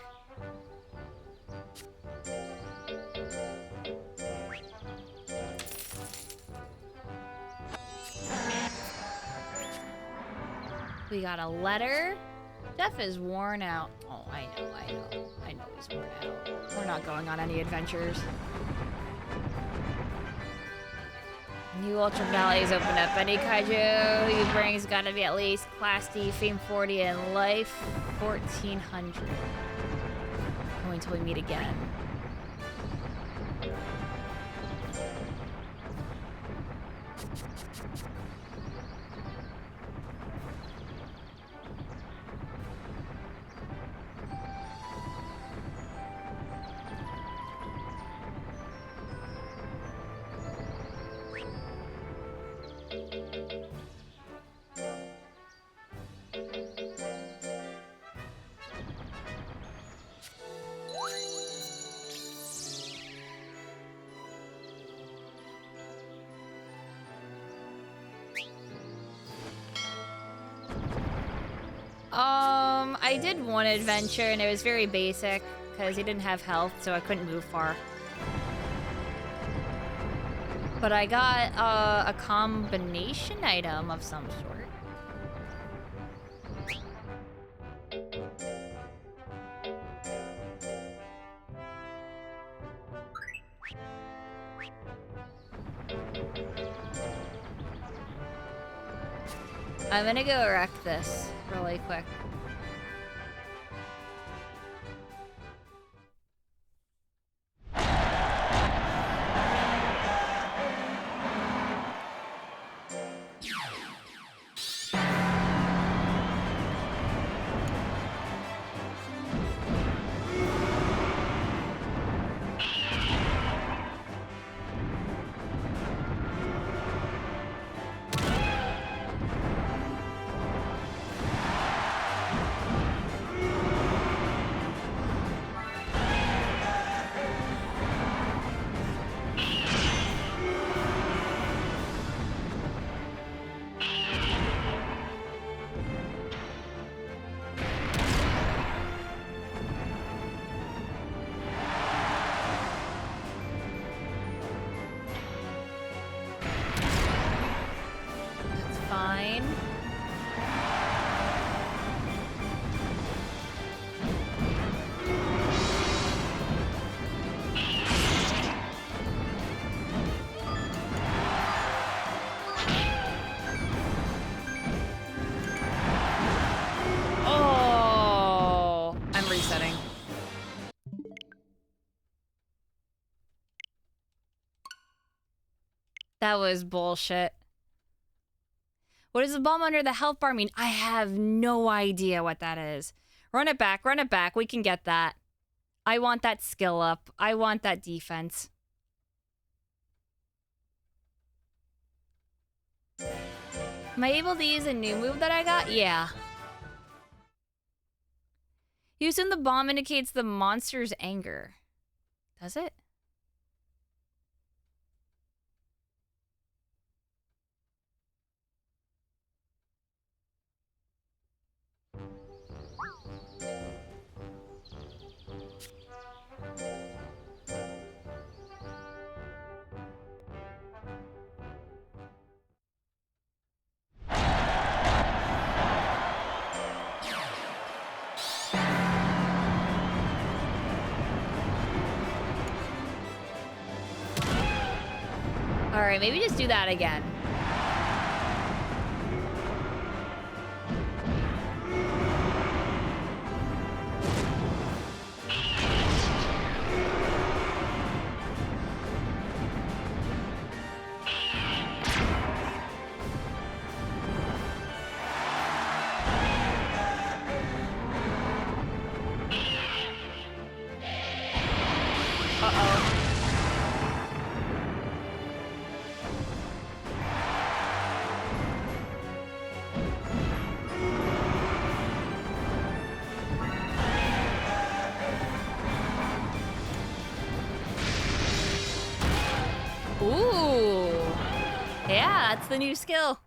We got a letter. Jeff is worn out. Oh, I know he's worn out. We're not going on any adventures. New Ultra Valley's opened up. Any Kaiju he brings gotta be at least Class D, Fame 40, and Life 1400. Wait until we meet again. I did one adventure and it was very basic because he didn't have health, so I couldn't move far. But I got a combination item of some sort. I'm gonna go wreck this really quick. That was bullshit. What does the bomb under the health bar mean? I have no idea what that is. Run it back, run it back. We can get that. I want that skill up. I want that defense. Am I able to use a new move that I got? Yeah. Using the bomb indicates the monster's anger. Does it? Alright, maybe just do that again. Ooh. Yeah, that's the new skill.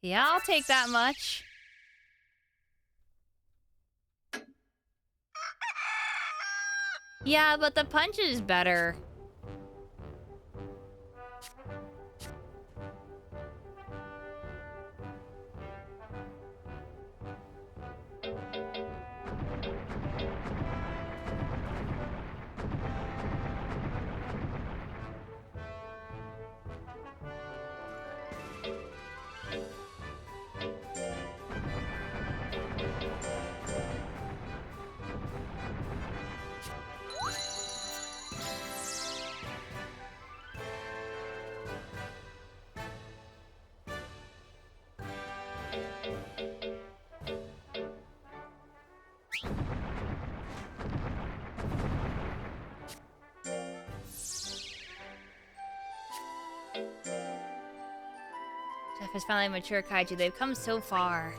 Yeah, I'll take that much. Yeah, but the punch is better. Jeff is finally a mature kaiju. They've come so far.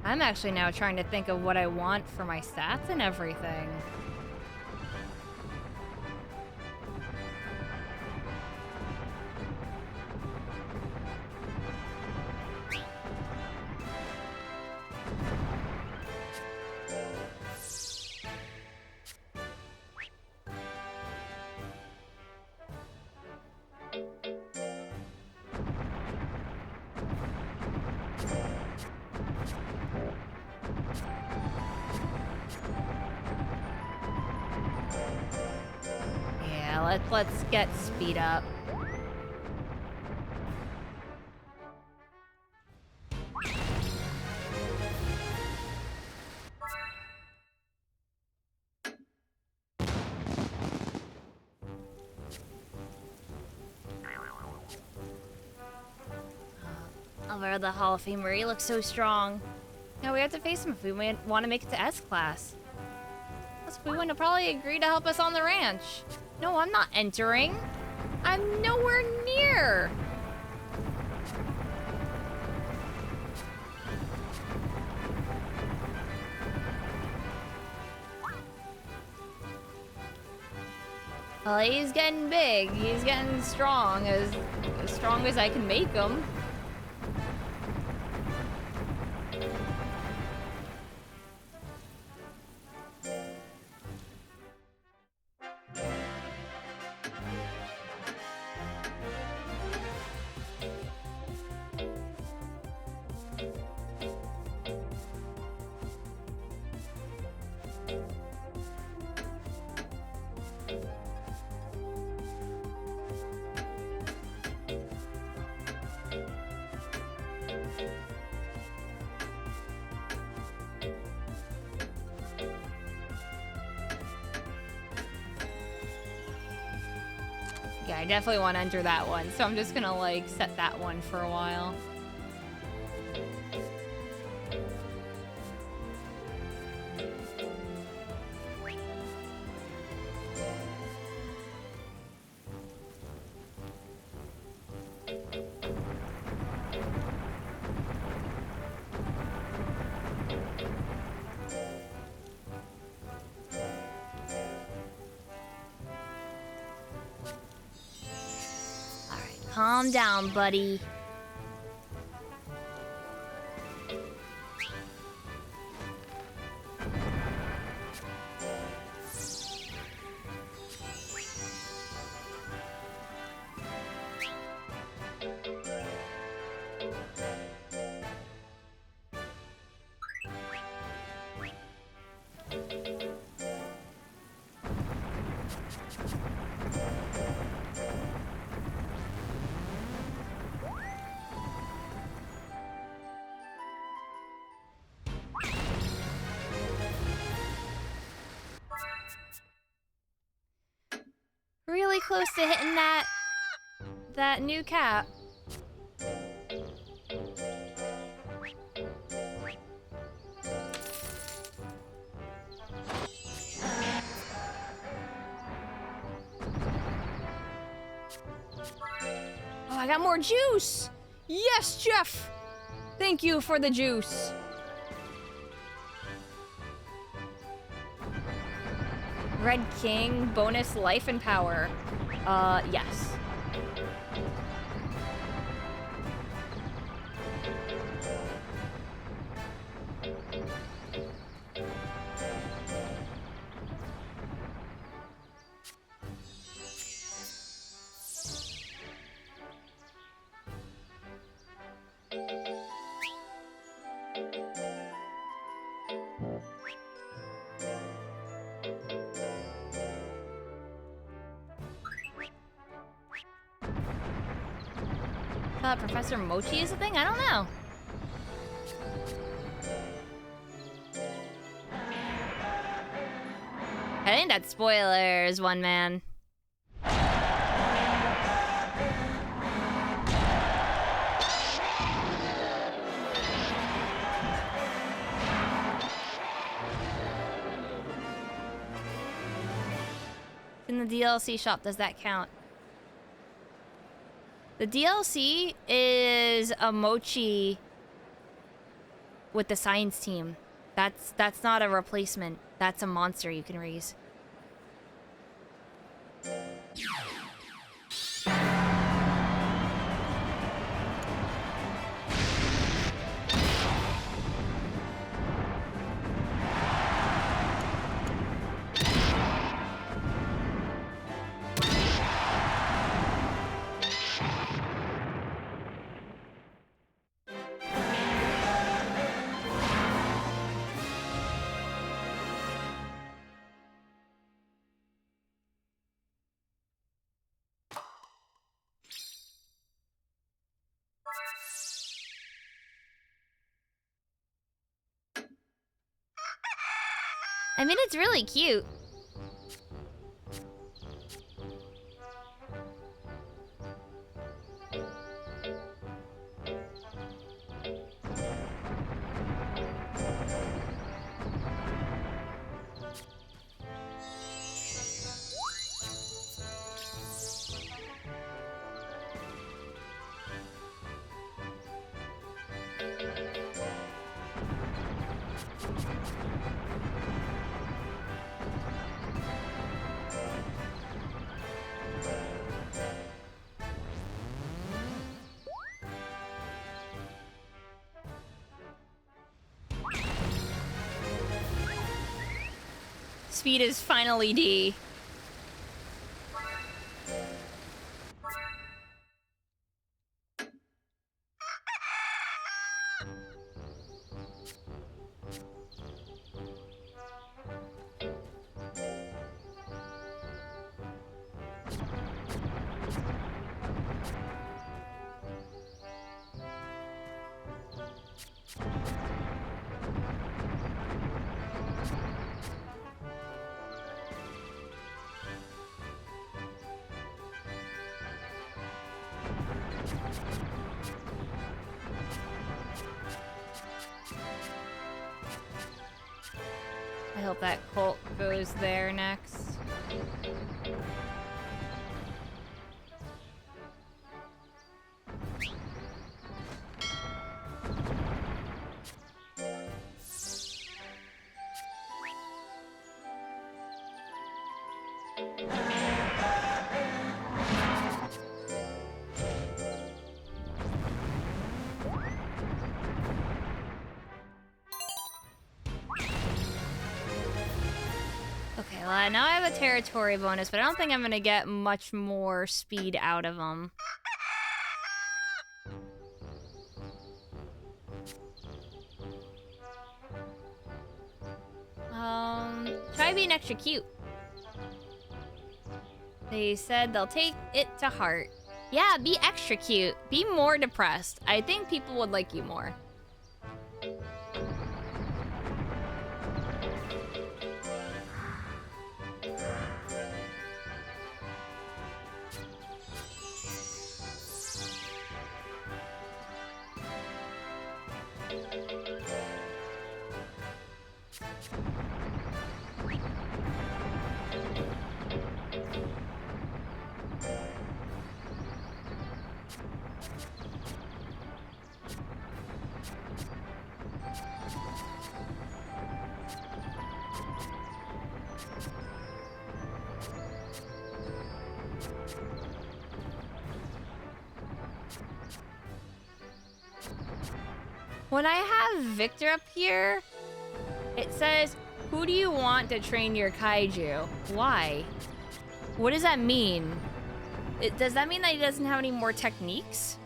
I'm actually now trying to think of what I want for my stats and everything. Yeah, let's get speed up. Over the Hall of Famer, he looks so strong. Yeah, we have to face him if we want to make it to S-Class. Plus, we wouldn't have probably agreed to help us on the ranch. No, I'm not entering. I'm nowhere near. Well, he's getting big. He's getting strong as I can make him. Yeah, I definitely want to enter that one, so I'm just gonna like set that one for a while. Calm down, buddy. Really close to hitting that new cap. Oh, I got more juice! Yes, Jeff! Thank you for the juice. Red King, bonus life and power. Yes. Professor Mochi is a thing? I don't know. I think that's spoilers, one man. In the DLC shop, does that count? The DLC is a mochi with the science team. That's not a replacement. That's a monster you can raise. I mean, it's really cute. Speed is finally D. I hope that Colt goes there next. Okay, well, now I have a territory bonus, but I don't think I'm gonna get much more speed out of them. Try being extra cute. They said they'll take it to heart. Yeah, be extra cute. Be more depressed. I think people would like you more. When I have Victor up here, it says, who do you want to train your kaiju? Why? What does that mean? Does that mean that he doesn't have any more techniques?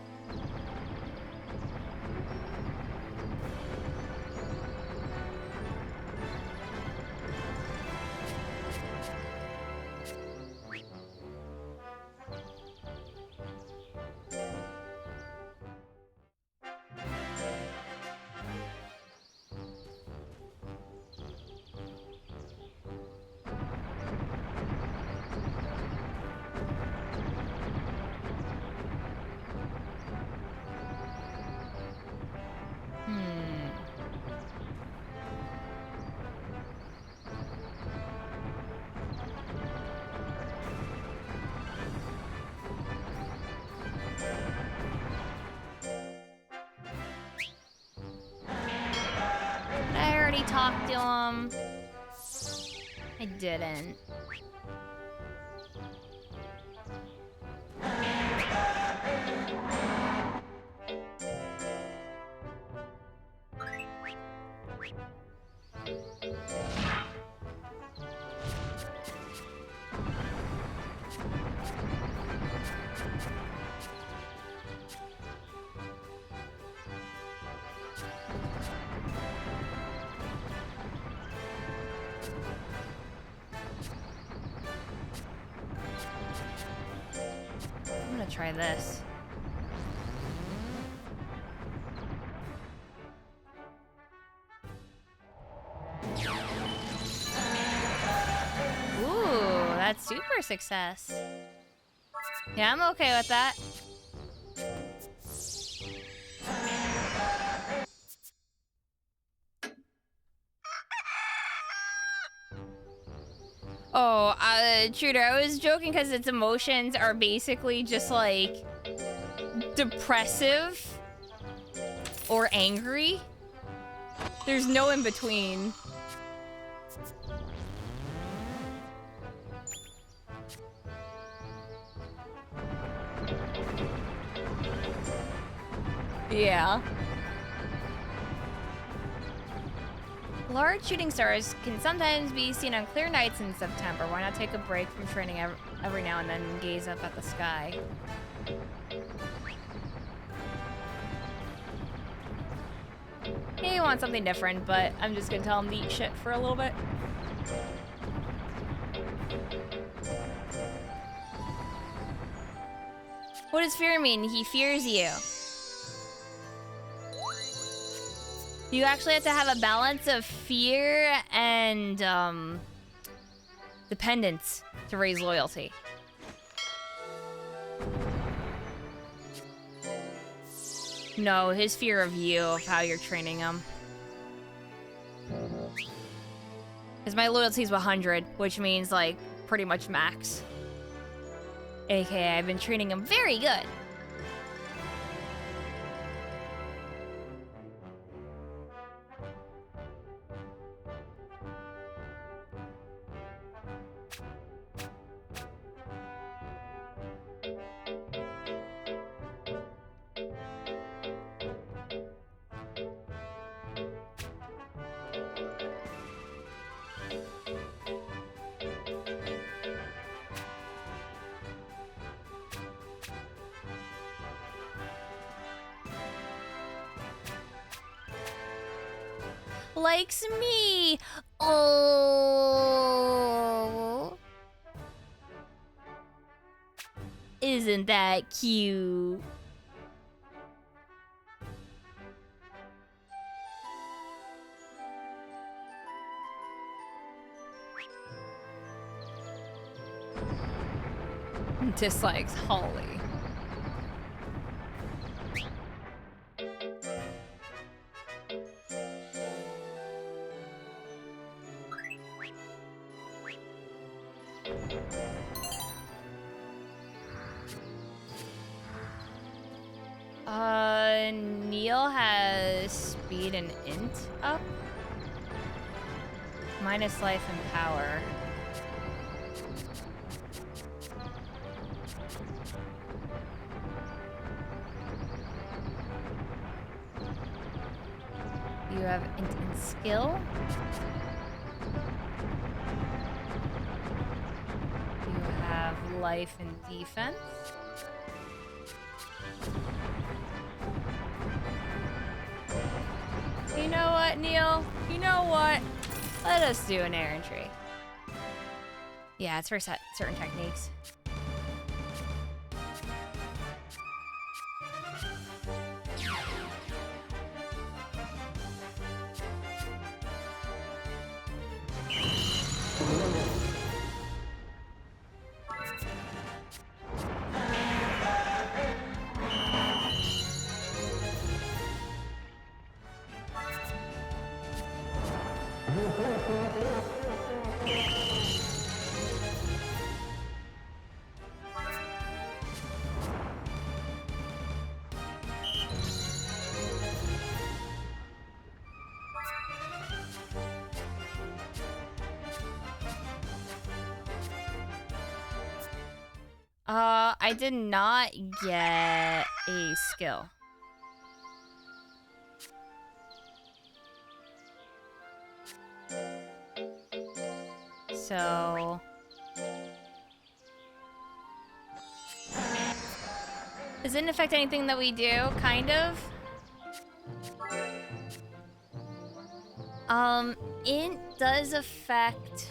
already talked to him? I didn't. I'm gonna try this. Ooh, that's super success. Yeah, I'm okay with that. Oh, Truder, I was joking because its emotions are basically just like depressive or angry. There's no in between. Yeah. Large shooting stars can sometimes be seen on clear nights in September. Why not take a break from training every now and then and gaze up at the sky? He wants something different, but I'm just gonna tell him to eat shit for a little bit. What does fear mean? He fears you. You actually have to have a balance of fear and dependence to raise loyalty. No, his fear of you, of how you're training him. Because my loyalty's 100, which means like pretty much max. AKA, I've been treating him very good. Likes me. Oh. Isn't that cute? Dislikes Holly. Neil has speed and int up. Minus life and power. You have int and skill. You have life and defense. You know what, Neil? You know what? Let us do an air entry. Yeah, it's for certain techniques. I did not get a skill. So... Does it affect anything that we do? Kind of. It does affect...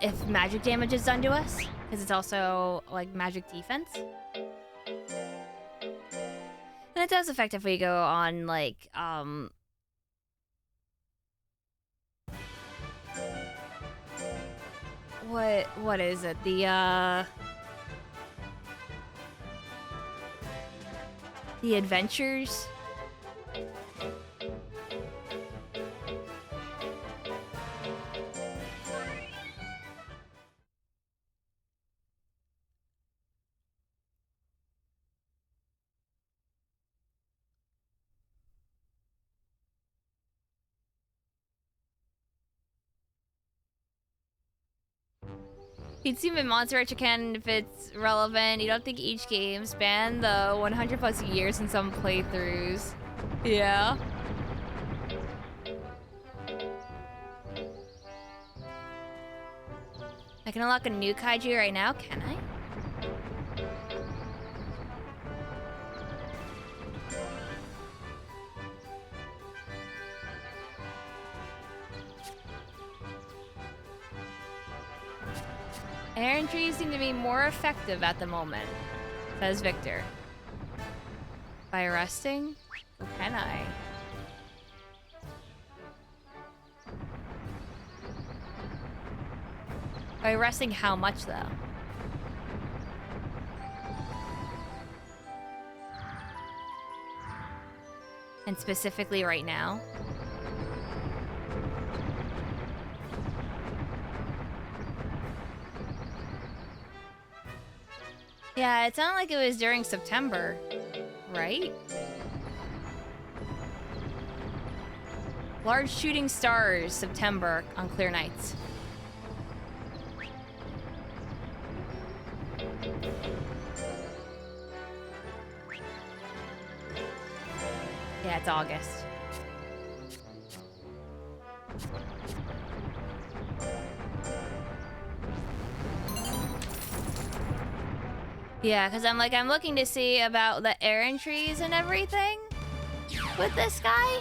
if magic damage is done to us. Because it's also, like, magic defense. And it does affect if we go on, like, What is it? The adventures? You'd see my monster at your canon if it's relevant. You don't think each game spanned the 100 plus years in some playthroughs. Yeah. I can unlock a new kaiju right now, can I? Iron trees seem to be more effective at the moment, says Victor. By resting? Or can I? By resting how much, though? And specifically right now? Yeah, it sounded like it was during September, right? Large shooting stars, September, on clear nights. Yeah, it's August. Yeah, because I'm looking to see about the Aaron trees and everything with this guy.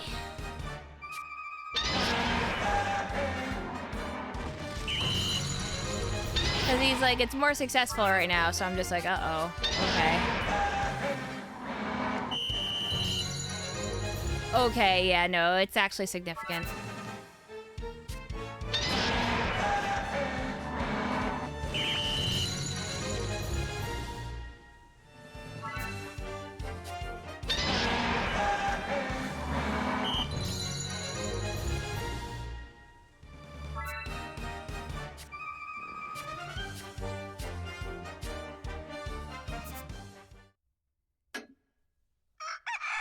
Because he's like, it's more successful right now, so I'm just like, uh-oh, okay. Okay, yeah, no, it's actually significant.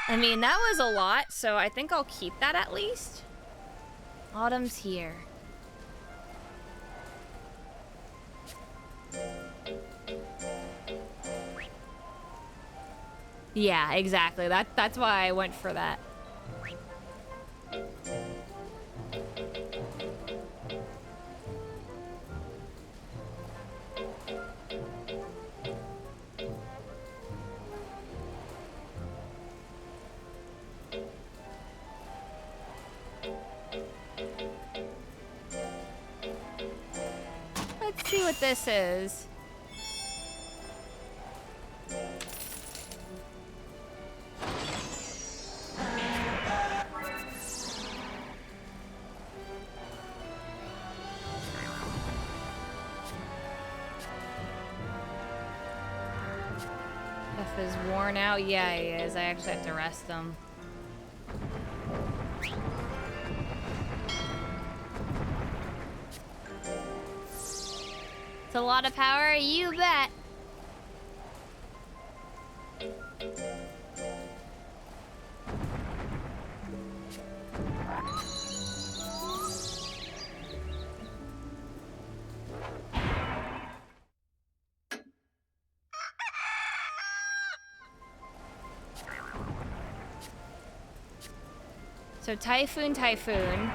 I mean, that was a lot, so I think I'll keep that at least. Autumn's here. Yeah, exactly. That's why I went for that. Let's see what this is. Stuff is worn out. Yeah, he is. I actually have to rest him. It's a lot of power, you bet. So Typhoon, Typhoon.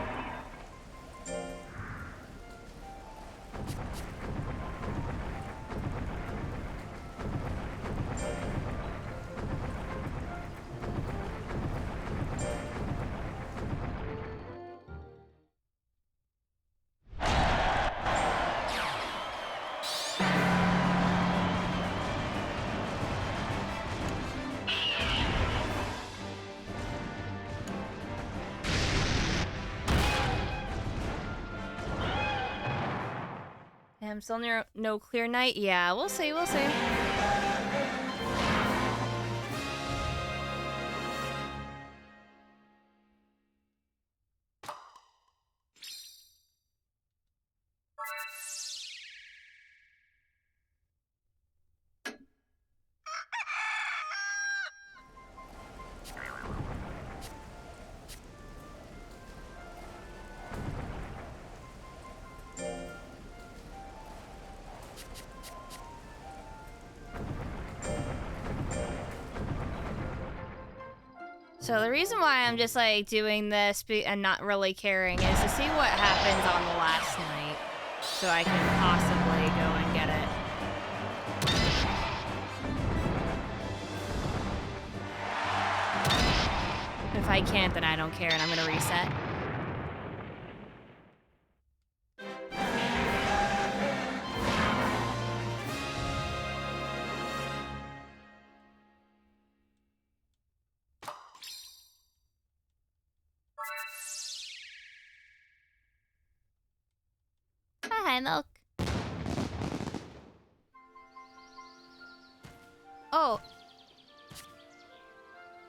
I'm still near no clear night. Yeah, we'll see, we'll see. So the reason why I'm just like doing this and not really caring is to see what happens on the last night, so I can possibly go and get it. If I can't, then I don't care, and I'm gonna reset. Hi, Milk. Oh.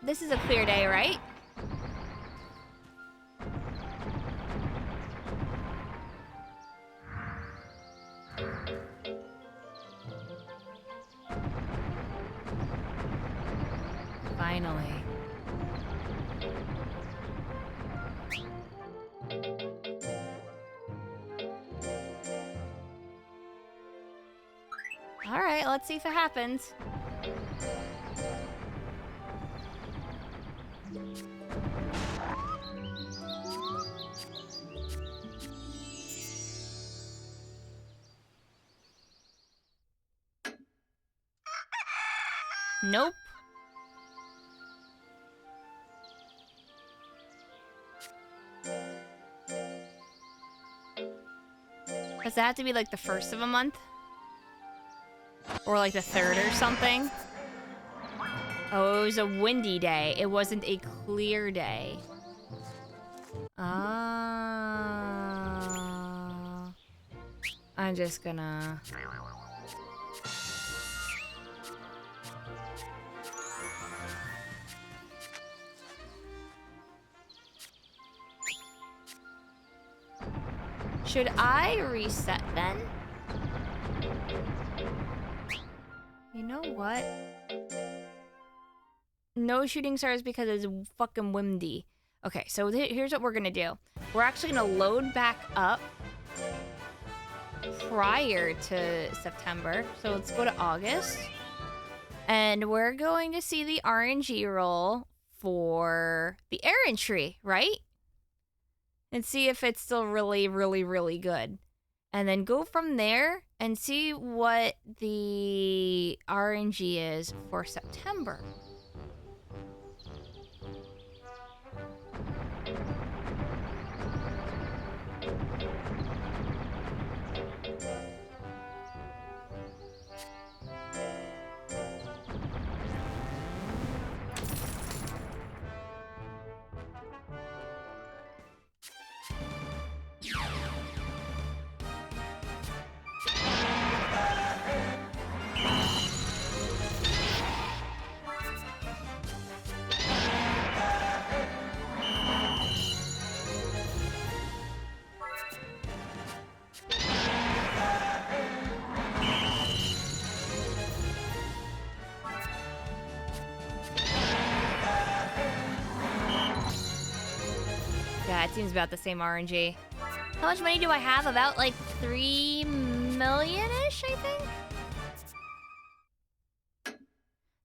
This is a clear day, right? Finally. All right, let's see if it happens. Nope. Does that have to be like the first of a month? Or like the third or something? Oh, it was a windy day. It wasn't a clear day. Ah. I'm just gonna... Should I reset then? You know what? No shooting stars because it's fucking windy. Okay, so here's what we're gonna do. We're actually gonna load back up prior to September. So let's go to August. And we're going to see the RNG roll for the errand tree, right? And see if it's still really, really, really good. And then go from there and see what the RNG is for September. Yeah, it seems about the same RNG. How much money do I have? About like 3 million-ish, I think?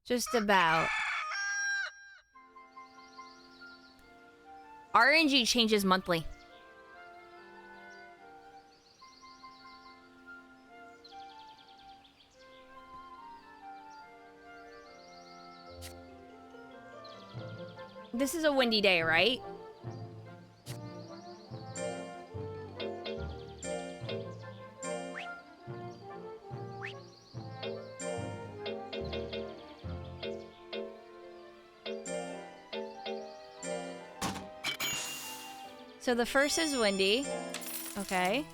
Just about. RNG changes monthly. This is a windy day, right? So the first is windy. Okay.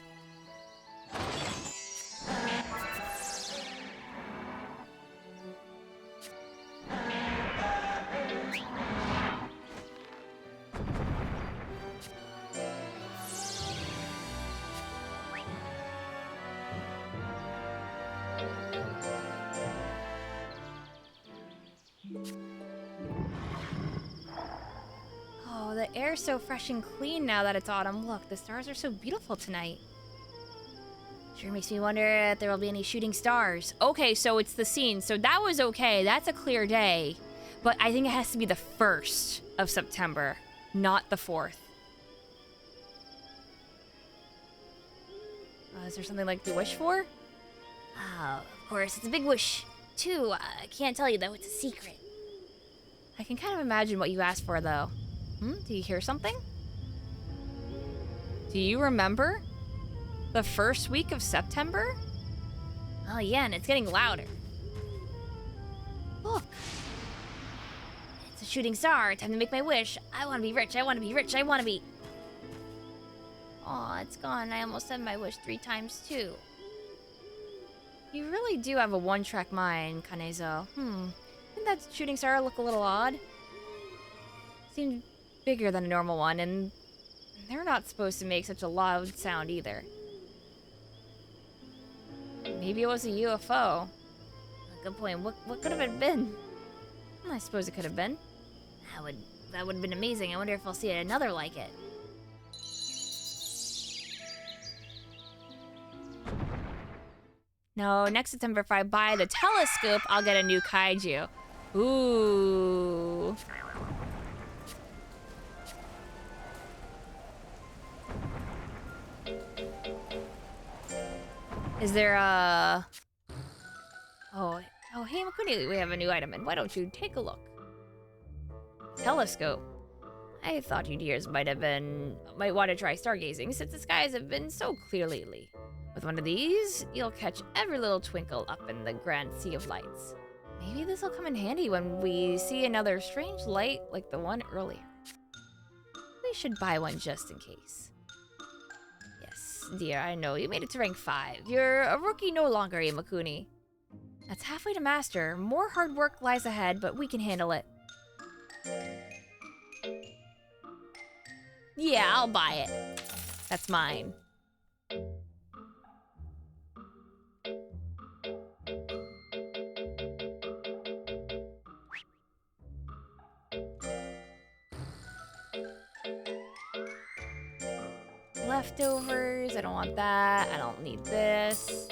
Oh, the air's so fresh and clean now that it's autumn. Look, the stars are so beautiful tonight. Sure makes me wonder if there will be any shooting stars. Okay, so it's the scene. So that was okay. That's a clear day. But I think it has to be the 1st of September, not the 4th. Is there something like to wish for? Oh, of course. It's a big wish, too. I can't tell you, though. It's a secret. I can kind of imagine what you asked for, though. Do you hear something? Do you remember? The first week of September? Oh, yeah, and it's getting louder. Look. It's a shooting star. Time to make my wish. I want to be rich. I want to be rich. I want to be... Aw, it's gone. I almost said my wish 3 times, too. You really do have a one-track mind, Kanezo. Didn't that shooting star look a little odd? Seemed bigger than a normal one, and they're not supposed to make such a loud sound either. Maybe it was a UFO. Good point. What could have it been? I suppose it could have been. That would have been amazing. I wonder if I'll see another like it. No, next September if I buy the telescope, I'll get a new kaiju. Ooh. Is there a... Oh, hey, Imakuni, we have a new item, and why don't you take a look? Telescope. I thought you dears might want to try stargazing, since the skies have been so clear lately. With one of these, you'll catch every little twinkle up in the grand sea of lights. Maybe this will come in handy when we see another strange light like the one earlier. We should buy one just in case. Yes, dear, I know. You made it to rank 5. You're a rookie no longer, Imakuni. That's halfway to master. More hard work lies ahead, but we can handle it. Yeah, I'll buy it. That's mine. Leftovers, I don't want that. I don't need this.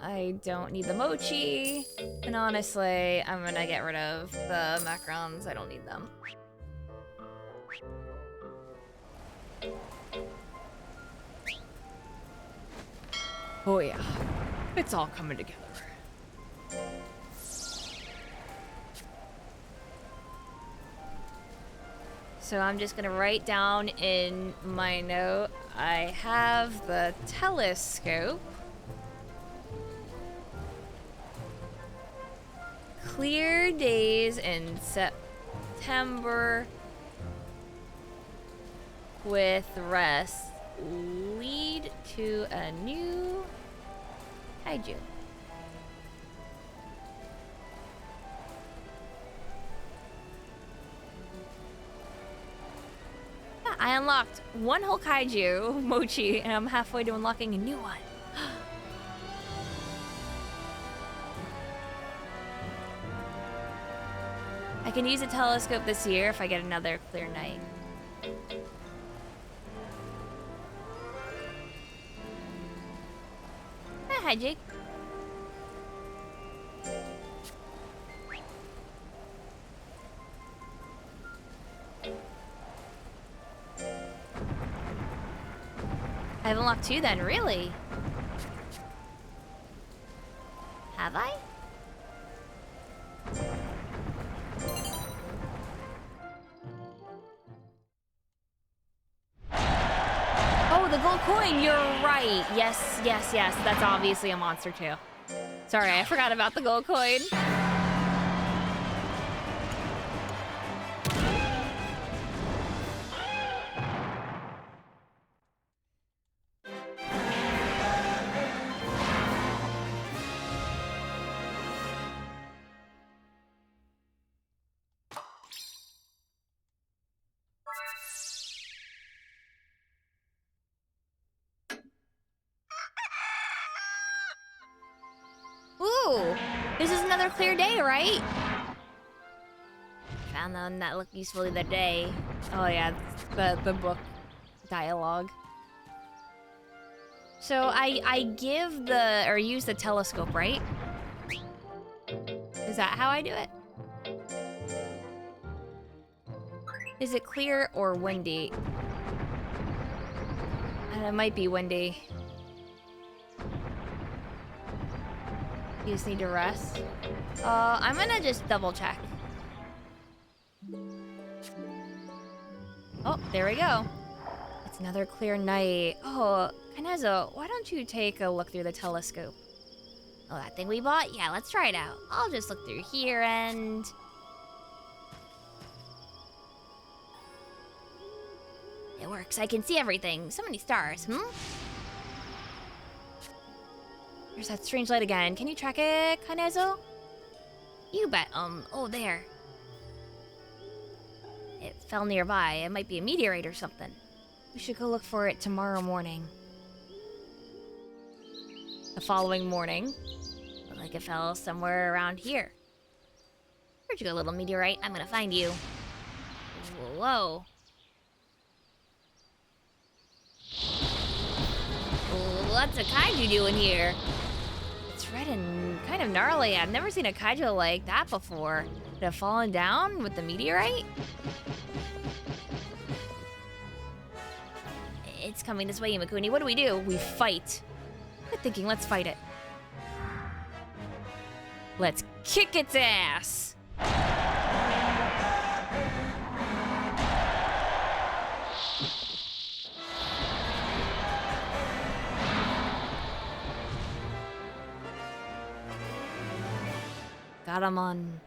I don't need the mochi. And honestly, I'm gonna get rid of the macarons. I don't need them. Oh yeah, it's all coming together. So I'm just gonna write down in my note, I have the telescope. Clear days in September with rest lead to a new kaiju. Yeah, I unlocked one whole kaiju, Mochi, and I'm halfway to unlocking a new one. I can use a telescope this year if I get another clear night. Hi, Jake. I have unlocked 2 then, really? Have I? Oh, the gold coin, you're right. Yes, yes, yes. That's obviously a monster too. Sorry, I forgot about the gold coin. Ooh, this is another clear day, right? Found them that looked useful the other day. Oh yeah, the book dialogue. So I give the, or use the telescope, right? Is that how I do it? Is it clear or windy? And it might be windy. You just need to rest. I'm gonna just double check. Oh, there we go. It's another clear night. Oh, Kanezo, why don't you take a look through the telescope? Oh, that thing we bought? Yeah, let's try it out. I'll just look through here and... It works. I can see everything. So many stars, There's that strange light again. Can you track it, Kanezo? You bet. Oh, there. It fell nearby. It might be a meteorite or something. We should go look for it tomorrow morning. The following morning, looked like it fell somewhere around here. Where'd you go, little meteorite? I'm gonna find you. Whoa. What's a kaiju doing here? It's red and kind of gnarly. I've never seen a kaiju like that before. Did it have fallen down with the meteorite? It's coming this way, Imakuni. What do? We fight. I'm thinking, let's fight it. Let's kick its ass. Got him on.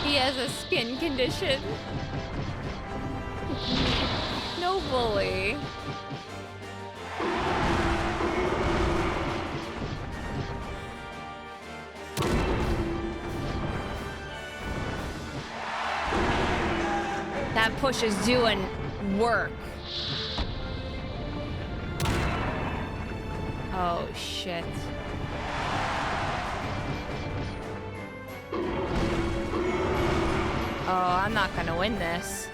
He has a skin condition. No bully. That push is doing work. Oh, shit. Oh, I'm not gonna win this.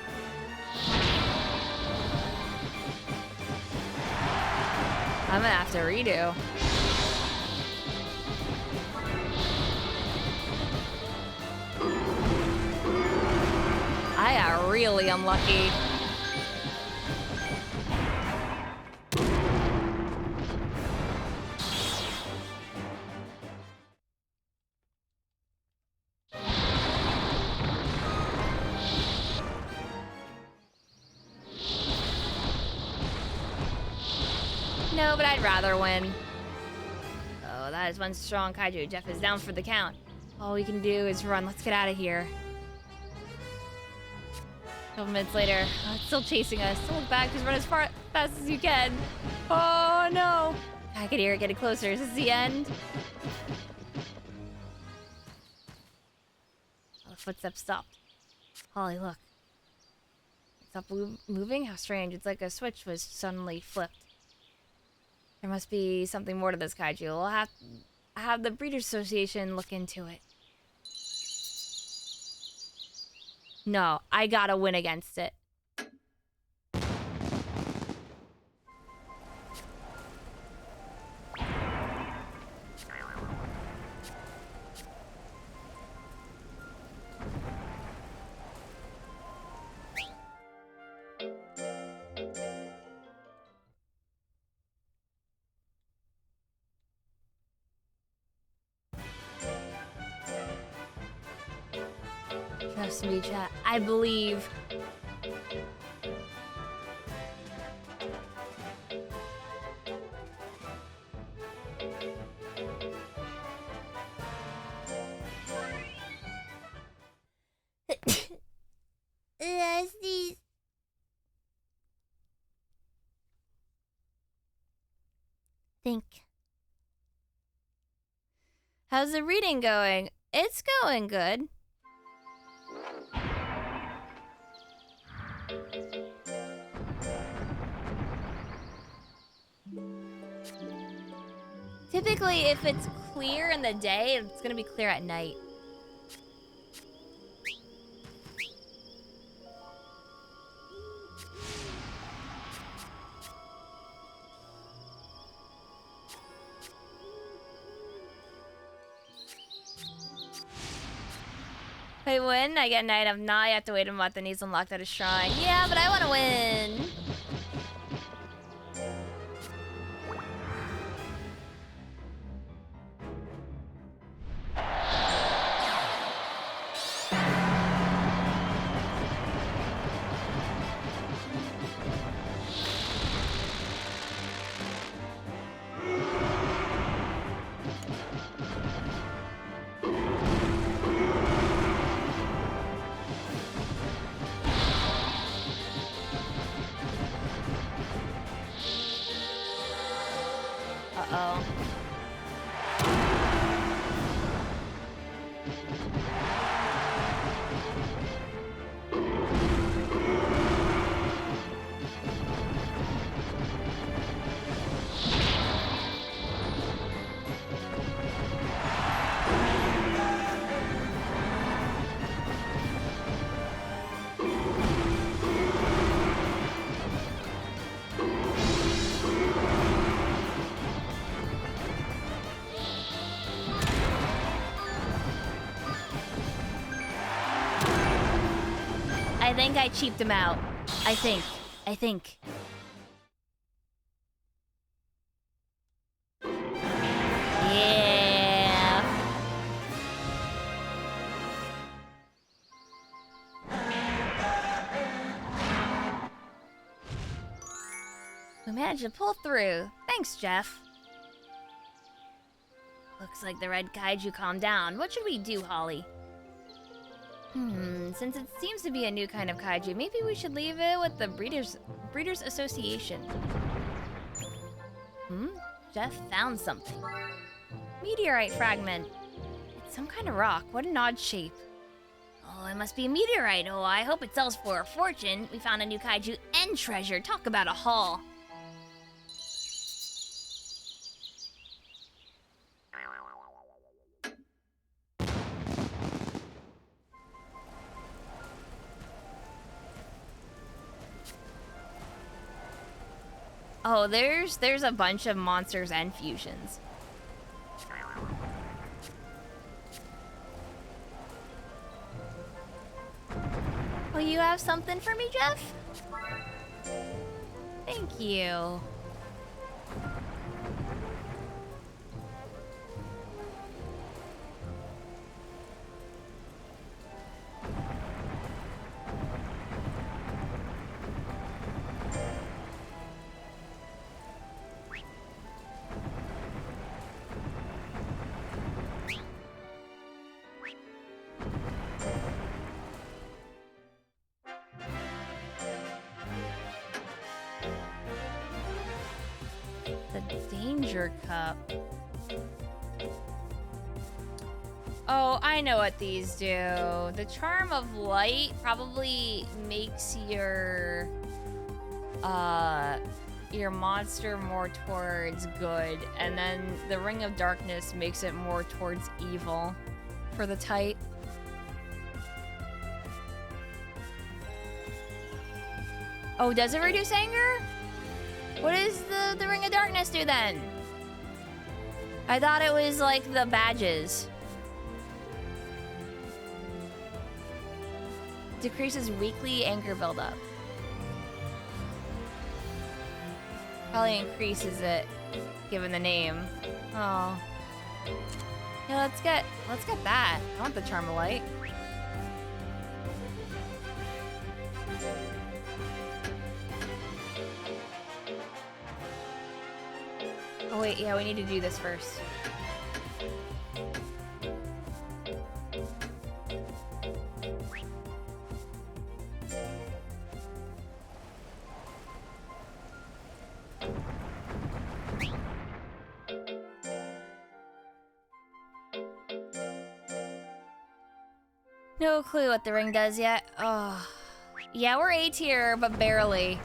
I'm gonna have to redo. I got really unlucky. No, but I'd rather win. Oh, that is one strong kaiju. Jeff is down for the count. All we can do is run. Let's get out of here. A couple minutes later, it's still chasing us. Don't look back, just run as fast as you can. Oh no! I can hear it getting closer. Is this the end? Oh, the footsteps stopped. Holly, look. It stopped moving? How strange. It's like a switch was suddenly flipped. There must be something more to this kaiju. We'll have the Breeders' Association look into it. No, I gotta win against it. Trust me, chat. I believe. Think. How's the reading going? It's going good. Typically, if it's clear in the day, it's gonna be clear at night. If I win, I get Night of Nah. I have to wait a month and he's unlocked at a shrine. Yeah, but I want to win. Uh-oh. I think I cheaped him out. I think. Yeah. We managed to pull through. Thanks, Jeff. Looks like the red kaiju calmed down. What should we do, Holly? Since it seems to be a new kind of kaiju, maybe we should leave it with the Breeders Association. Jeff found something. Meteorite fragment. It's some kind of rock. What an odd shape. Oh, it must be a meteorite. Oh, I hope it sells for a fortune. We found a new kaiju and treasure. Talk about a haul. Oh, there's a bunch of monsters and fusions. Will you have something for me, Jeff? Thank you. Danger cup. Oh, I know what these do. The charm of light probably makes your monster more towards good, and then the ring of darkness makes it more towards evil for the tight. Oh, does it reduce anger? What does the Ring of Darkness do then? I thought it was like the badges. Decreases weekly anger buildup. Probably increases it, given the name. Oh. Yeah, let's get that. I want the Charm of Light. Oh wait, yeah, we need to do this first. No clue what the ring does yet. Oh. Yeah, we're A tier, but barely.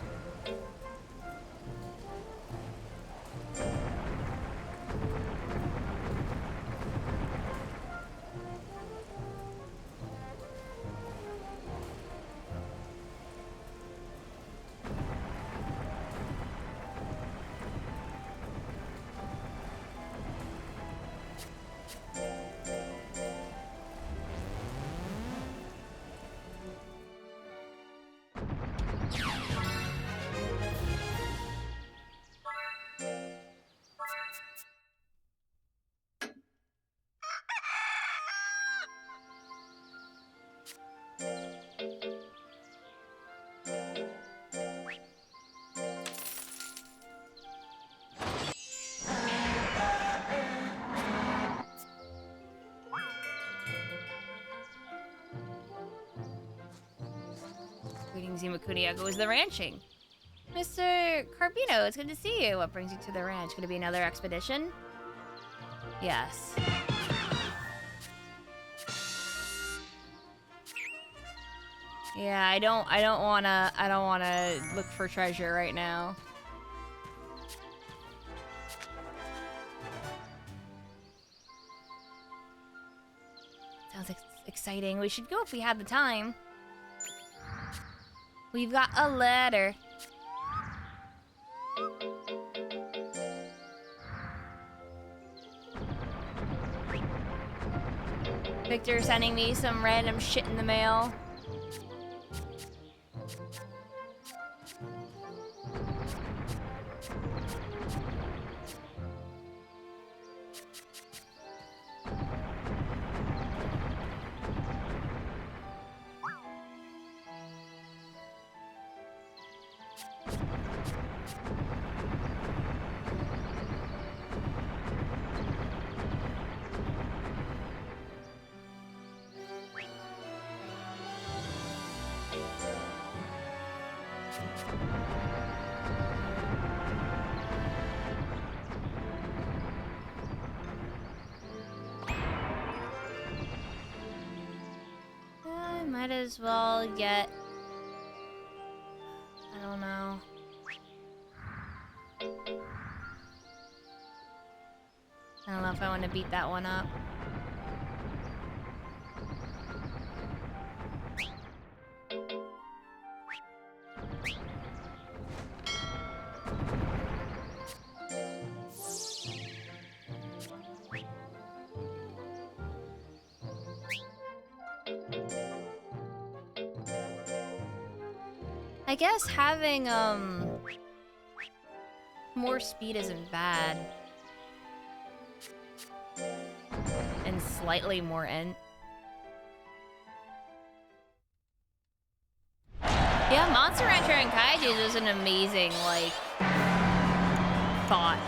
Greetings, Imakuni. How goes the ranching? Mr. Carbino, it's good to see you. What brings you to the ranch? Gonna be another expedition? Yes. Yeah, I don't wanna look for treasure right now. Sounds exciting. We should go if we have the time. We've got a letter. Victor sending me some random shit in the mail. I might as well get... I don't know. I don't know if I want to beat that one up. I guess having, more speed isn't bad. And slightly more Yeah, Monster Rancher and Kaiju is an amazing, like, thought.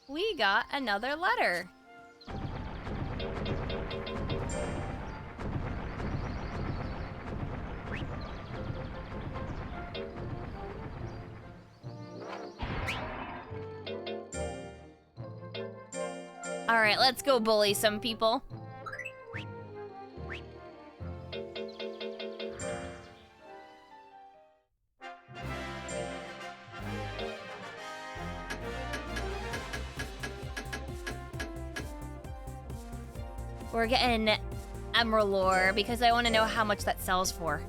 We got another letter. All right, let's go bully some people. We're getting emerald ore because I want to know how much that sells for.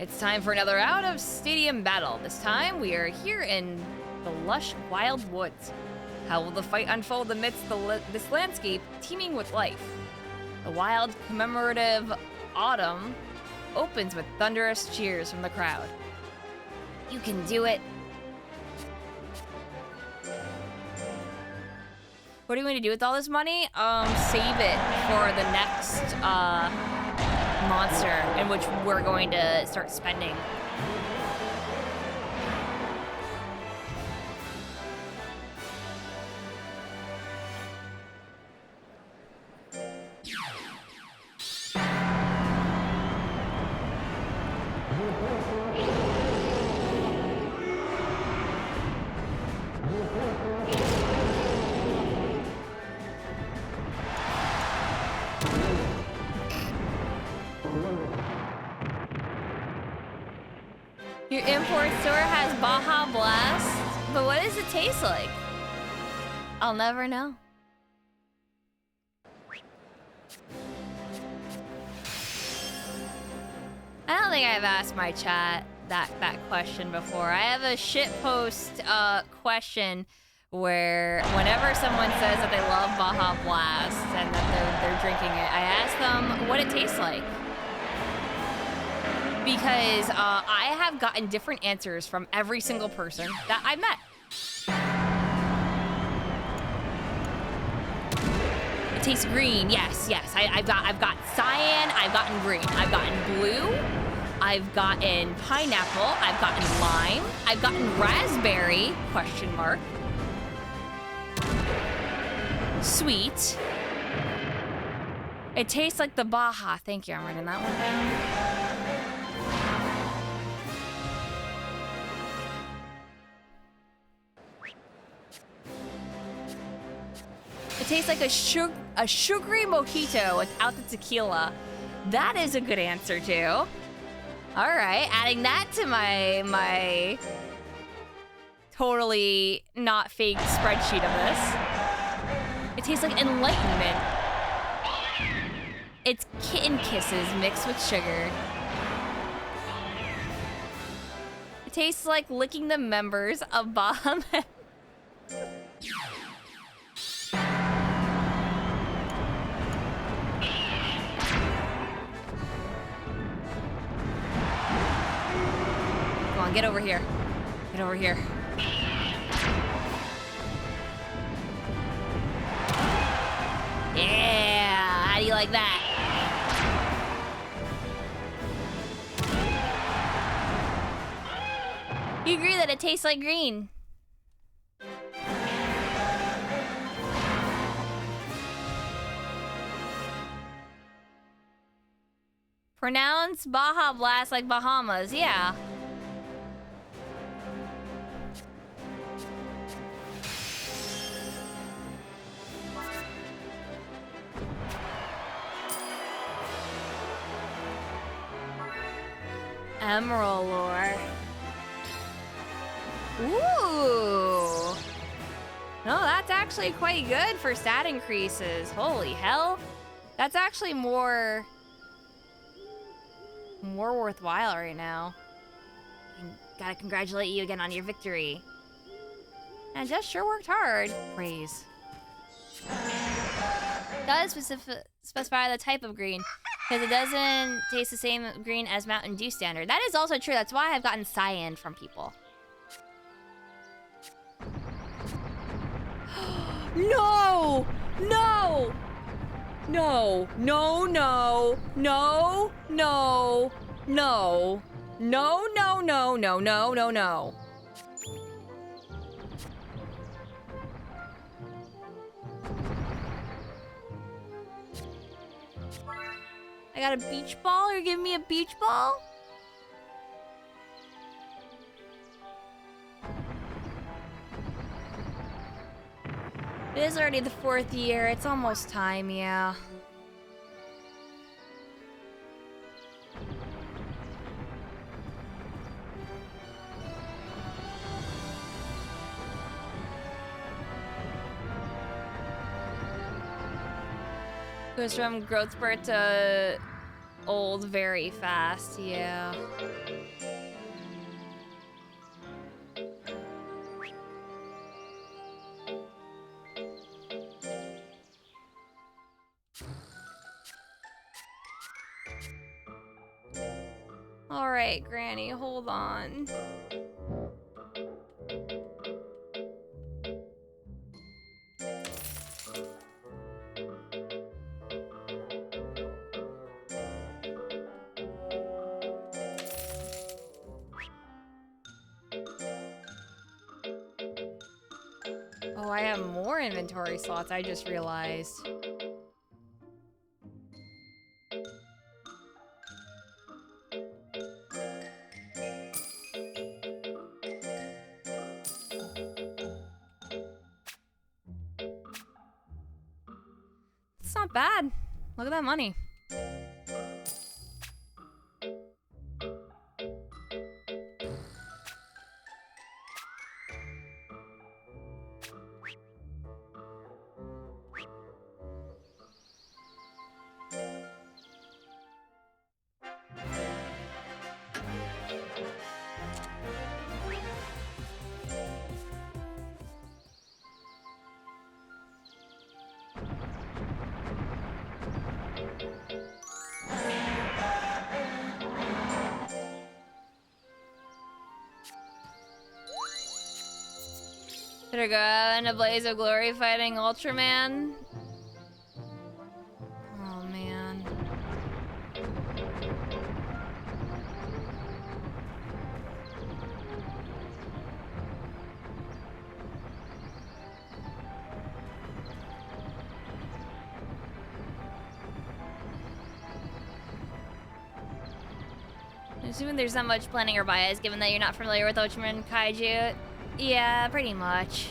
It's time for another out-of-stadium battle. This time, we are here in the lush wild woods. How will the fight unfold amidst this landscape teeming with life? The wild commemorative autumn opens with thunderous cheers from the crowd. You can do it. What do you want to do with all this money? Save it for the next monster in which we're going to start spending. Your import store has Baja Blast, but what does it taste like? I'll never know. I don't think I've asked my chat that question before. I have a shitpost question where whenever someone says that they love Baja Blast and that they're drinking it, I ask them what it tastes like. Because I have gotten different answers from every single person that I met. It tastes green. Yes. I've got cyan. I've gotten green. I've gotten blue. I've gotten pineapple. I've gotten lime. I've gotten raspberry? Question mark. Sweet. It tastes like the Baja. Thank you. I'm writing that one down. It tastes like a sugary mojito without the tequila. That is a good answer too. All right, adding that to my totally not fake spreadsheet of this. It tastes like enlightenment. It's kitten kisses mixed with sugar. It tastes like licking the members of Bahamut. Come on, get over here. Get over here. Yeah, how do you like that? You agree that it tastes like green? Pronounce Baja Blast like Bahamas, yeah. Emerald lore. Ooh. No, that's actually quite good for stat increases. Holy hell. That's actually more worthwhile right now. Gotta congratulate you again on your victory. And just sure worked hard. Praise. Does specify the type of green, because it doesn't taste the same green as Mountain Dew standard. That is also true. That's why I've gotten cyan from people. No! No! No! No! No! No! No! No! No! No! No! No! No! No! No! I got a beach ball? You're giving me a beach ball? It is already the 4th year. It's almost time, yeah. Goes from growth spurt to old very fast, yeah. All right, Granny, hold on. Oh, I have more inventory slots, I just realized. It's not bad. Look at that money. Did I go out in a blaze of glory fighting Ultraman? Oh man. Assuming there's not much planning or bias, given that you're not familiar with Ultraman Kaiju. Yeah, pretty much.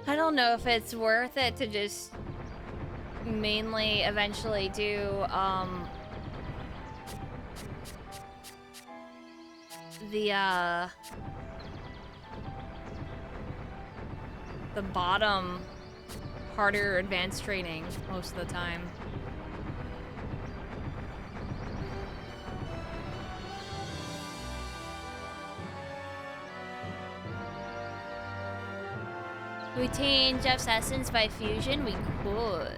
I don't know if it's worth it to just mainly eventually do the bottom harder advanced training most of the time. Retain Jeff's essence by fusion? We could.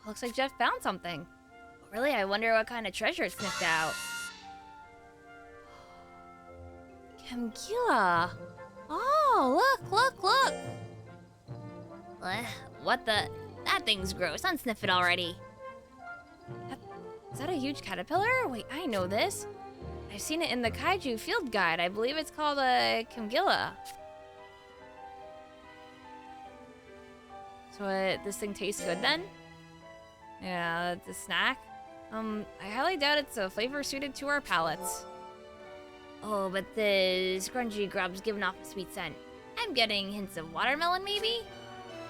Looks like Jeff found something. Really, I wonder what kind of treasure it sniffed out. Camgila. Oh, look. What the? That thing's gross. Unsniff it already. Is that a huge caterpillar? Wait, I know this. I've seen it in the Kaiju field guide. I believe it's called a Camgila. So this thing tastes good then? Yeah, it's a snack. I highly doubt it's a flavor suited to our palates. Oh, but the scrunchy grub's giving off a sweet scent. I'm getting hints of watermelon, maybe?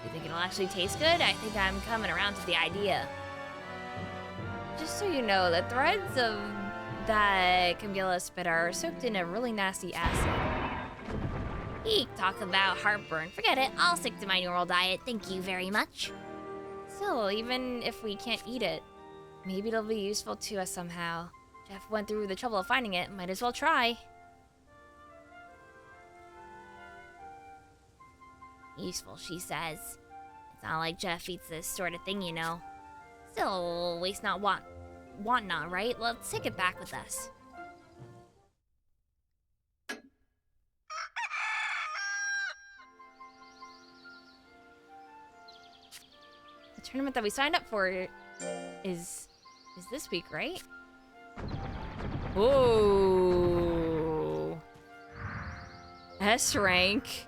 You think it'll actually taste good? I think I'm coming around to the idea. Just so you know, the threads of that Camgila spit are soaked in a really nasty acid. Eek, talk about heartburn. Forget it, I'll stick to my normal diet. Thank you very much. Still, even if we can't eat it, Maybe it'll be useful to us somehow. Jeff went through the trouble of finding it, might as well try. Useful, she says. It's not like Jeff eats this sort of thing, you know. Still, waste not, want not, right? Let's take it back with us. The tournament that we signed up for is this week, right? Ooh. S rank.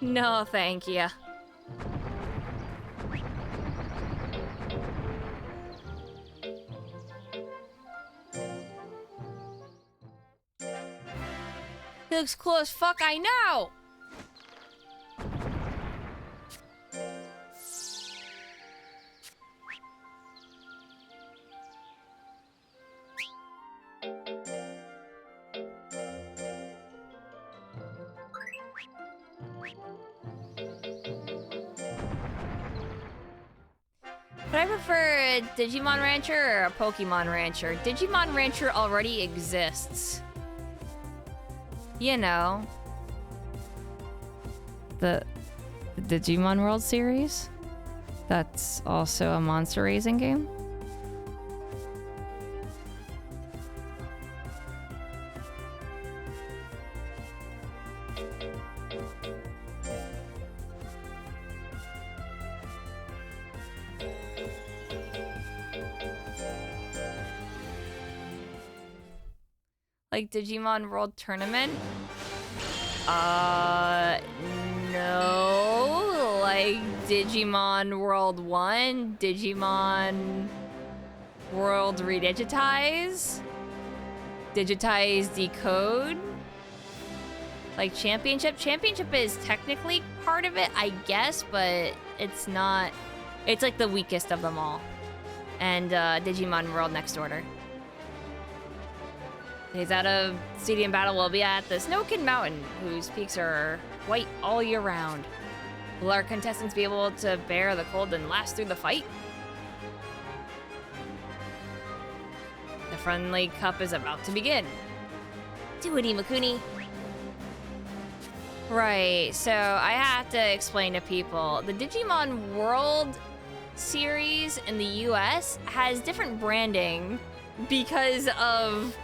No, thank you. He looks cool as fuck, I know! Would I prefer a Digimon Rancher or a Pokemon Rancher? Digimon Rancher already exists. You know. The Digimon World series? That's also a monster raising game? Like Digimon World Tournament? No. Like Digimon World 1, Digimon World Redigitize, Digitize Decode. Like Championship? Championship is technically part of it, I guess, but it's not. It's like the weakest of them all. And Digimon World next order. Days out of Stadium Battle will be at the Snowkin Mountain, whose peaks are white all year round. Will our contestants be able to bear the cold and last through the fight? The friendly cup is about to begin. Do it, Imakuni. Right, so I have to explain to people. The Digimon World series in the US has different branding because of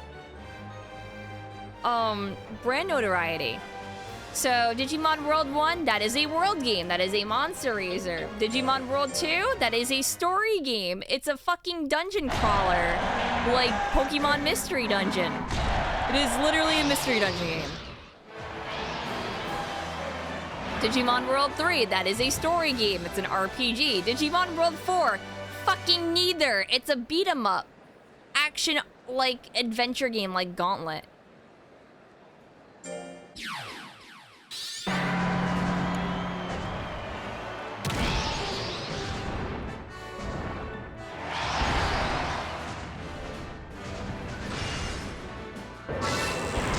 brand notoriety. So Digimon World 1, that is a world game. That is a monster raiser. Digimon World 2, that is a story game. It's a fucking dungeon crawler. Like Pokemon Mystery Dungeon. It is literally a mystery dungeon game. Digimon World 3, that is a story game. It's an RPG. Digimon World 4, fucking neither. It's a beat 'em up. Action, like, adventure game like Gauntlet.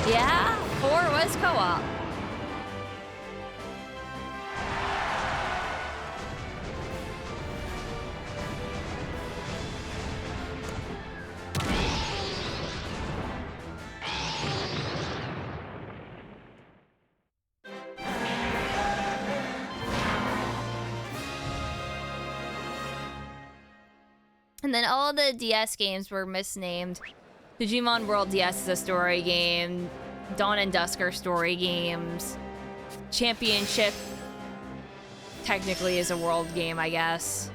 Yeah, 4 was co-op. And then all the DS games were misnamed. Digimon World DS is a story game. Dawn and Dusk are story games. Championship technically is a world game, I guess.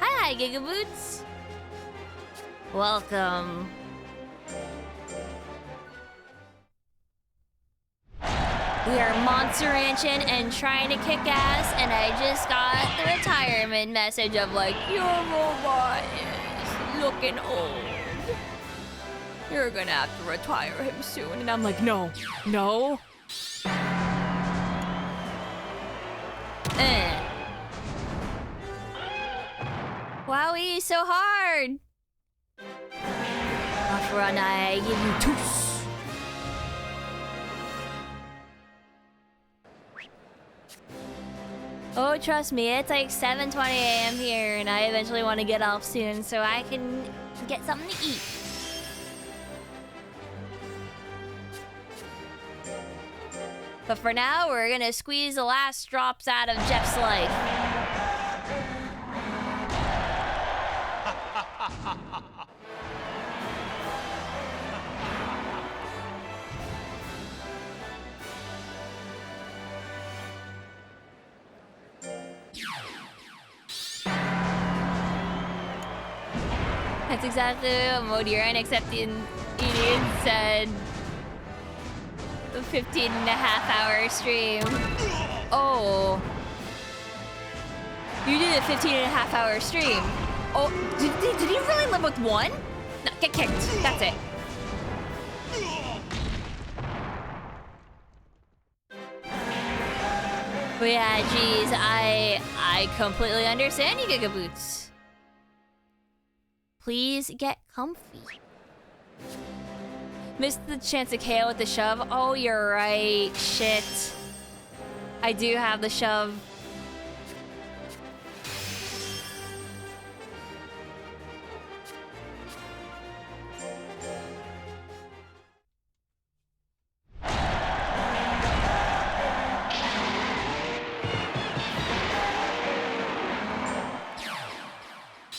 Hi, Gigaboots. Welcome. We are monster ranching and trying to kick ass, and I just got the retirement message of like, your robot is looking old. You're gonna have to retire him soon. And I'm like, no. Wowie, so hard. Off run, I give you toos. Oh, trust me, it's like 7:20 a.m. here, and I eventually want to get off soon so I can get something to eat. But for now, we're gonna squeeze the last drops out of Jeff's life. That's exactly what Modiran, except in Indian said. A 15.5-hour stream. Oh. You did a 15.5-hour stream. Oh, did he really live with one? No, get kicked. That's it. But yeah, geez, I completely understand you, Gigaboots. Please get comfy. Missed the chance to KO with the shove. Oh, you're right. Shit. I do have the shove.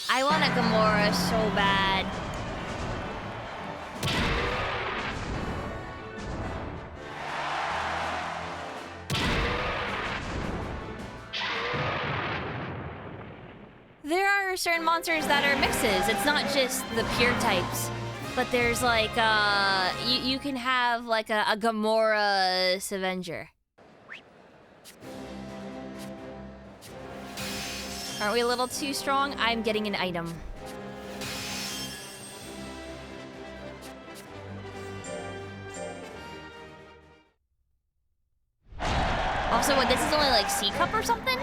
I want a Gamora so bad. There are certain monsters that are mixes. It's not just the pure types. But there's like, you can have like a Gamora Avenger. Aren't we a little too strong? I'm getting an item. Also, what, this is only like C cup or something?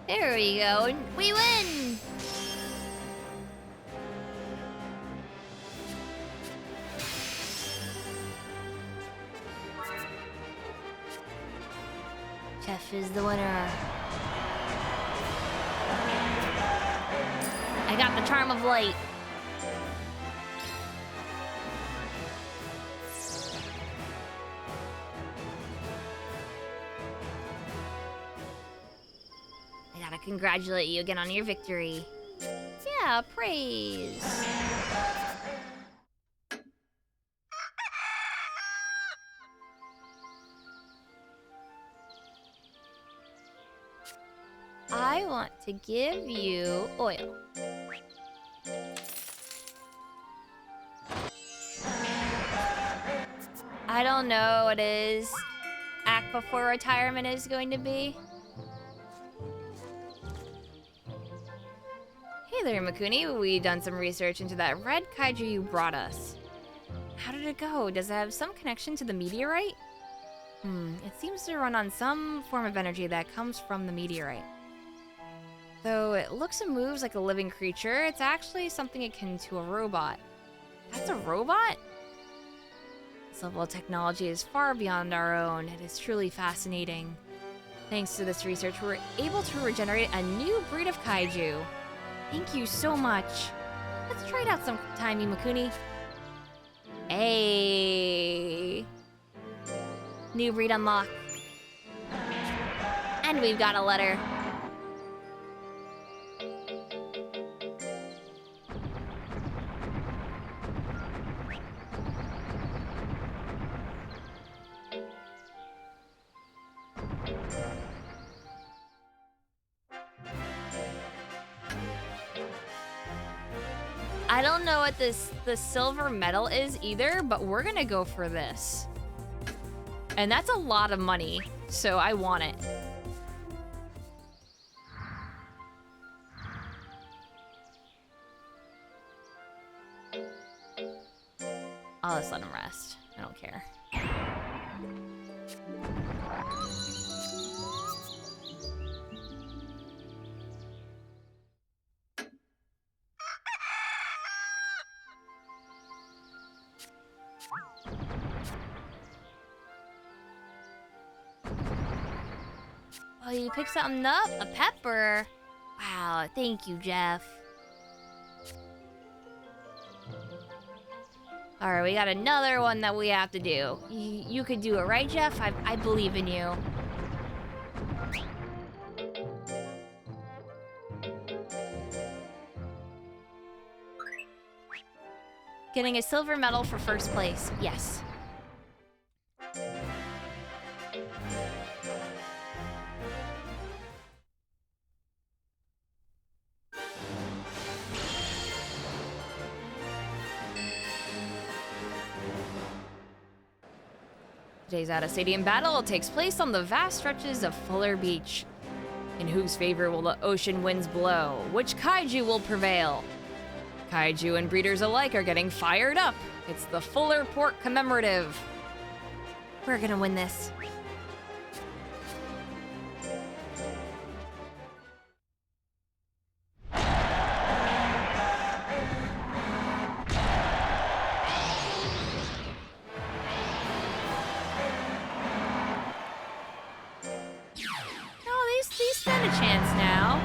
There we go. We win! Jeff is the winner. I got the Charm of Light. Congratulate you again on your victory. Yeah, praise. I want to give you oil. I don't know what his act before retirement is going to be. Hey there, Imakuni. We done some research into that red kaiju you brought us. How did it go? Does it have some connection to the meteorite? It seems to run on some form of energy that comes from the meteorite. Though it looks and moves like a living creature, it's actually something akin to a robot. That's a robot? This level of technology is far beyond our own. It is truly fascinating. Thanks to this research, we're able to regenerate a new breed of kaiju. Thank you so much. Let's try it out sometime, Imakuni. Hey. New breed unlocked. And we've got a letter. I don't know what the silver medal is either, but we're gonna go for this. And that's a lot of money, so I want it. let's let him rest. I don't care. Oh, you picked something up? A pepper? Wow, thank you, Jeff. Alright, we got another one that we have to do. You could do it, right, Jeff? I believe in you. Getting a silver medal for first place. Yes. Today's out-of-stadium battle takes place on the vast stretches of Fuller Beach. In whose favor will the ocean winds blow? Which kaiju will prevail? Kaiju and breeders alike are getting fired up. It's the Fuller Port Commemorative. We're gonna win this. These stand a chance now.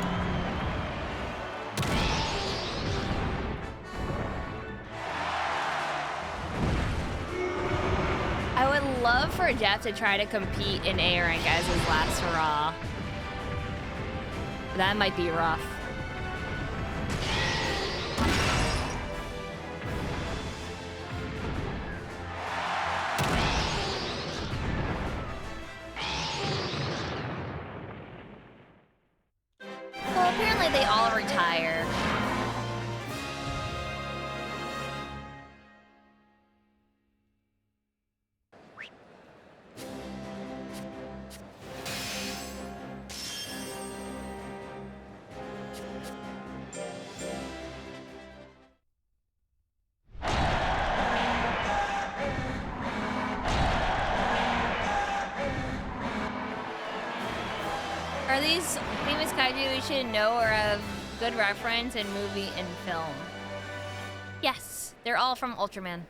I would love for Jeff to try to compete in A rank as his last hurrah. That might be rough. Well, apparently they all retire. Are these famous kaiju we should know or have good reference in movie and film? Yes, they're all from Ultraman.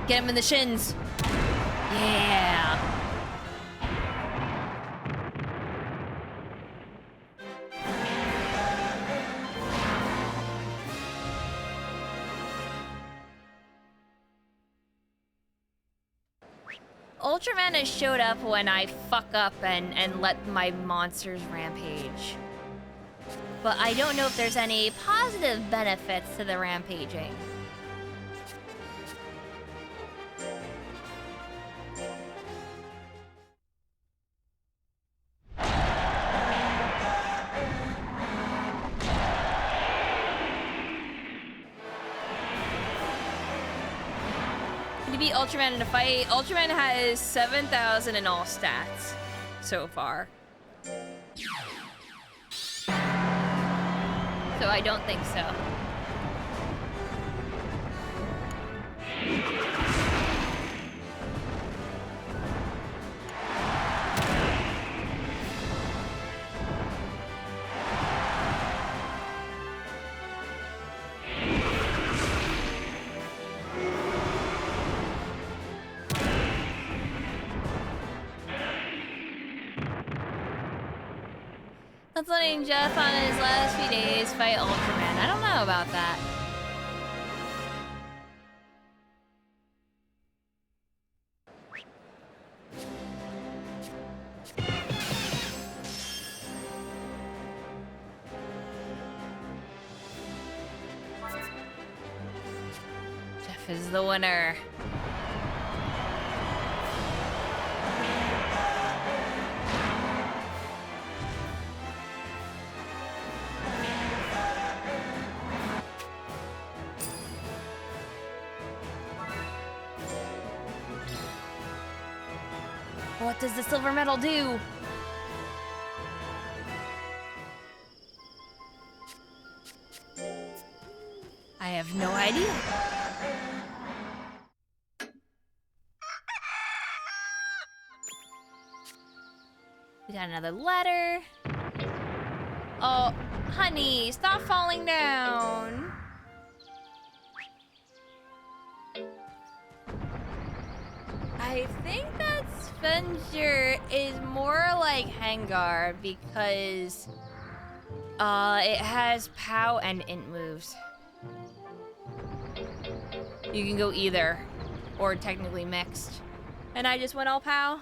Get him in the shins. Yeah. Ultraman has showed up when I fuck up and let my monsters rampage. But I don't know if there's any positive benefits to the rampaging. To beat Ultraman in a fight, Ultraman has 7,000 in all stats so far. So I don't think so. That's letting Jeff on his last few days fight Ultraman. I don't know about that. Jeff is the winner. What does the silver medal do? I have no idea. We got another letter. Oh, honey, stop falling down. I think that Spencer is more like Hangar because it has POW and int moves. You can go either, or technically mixed. And I just went all POW.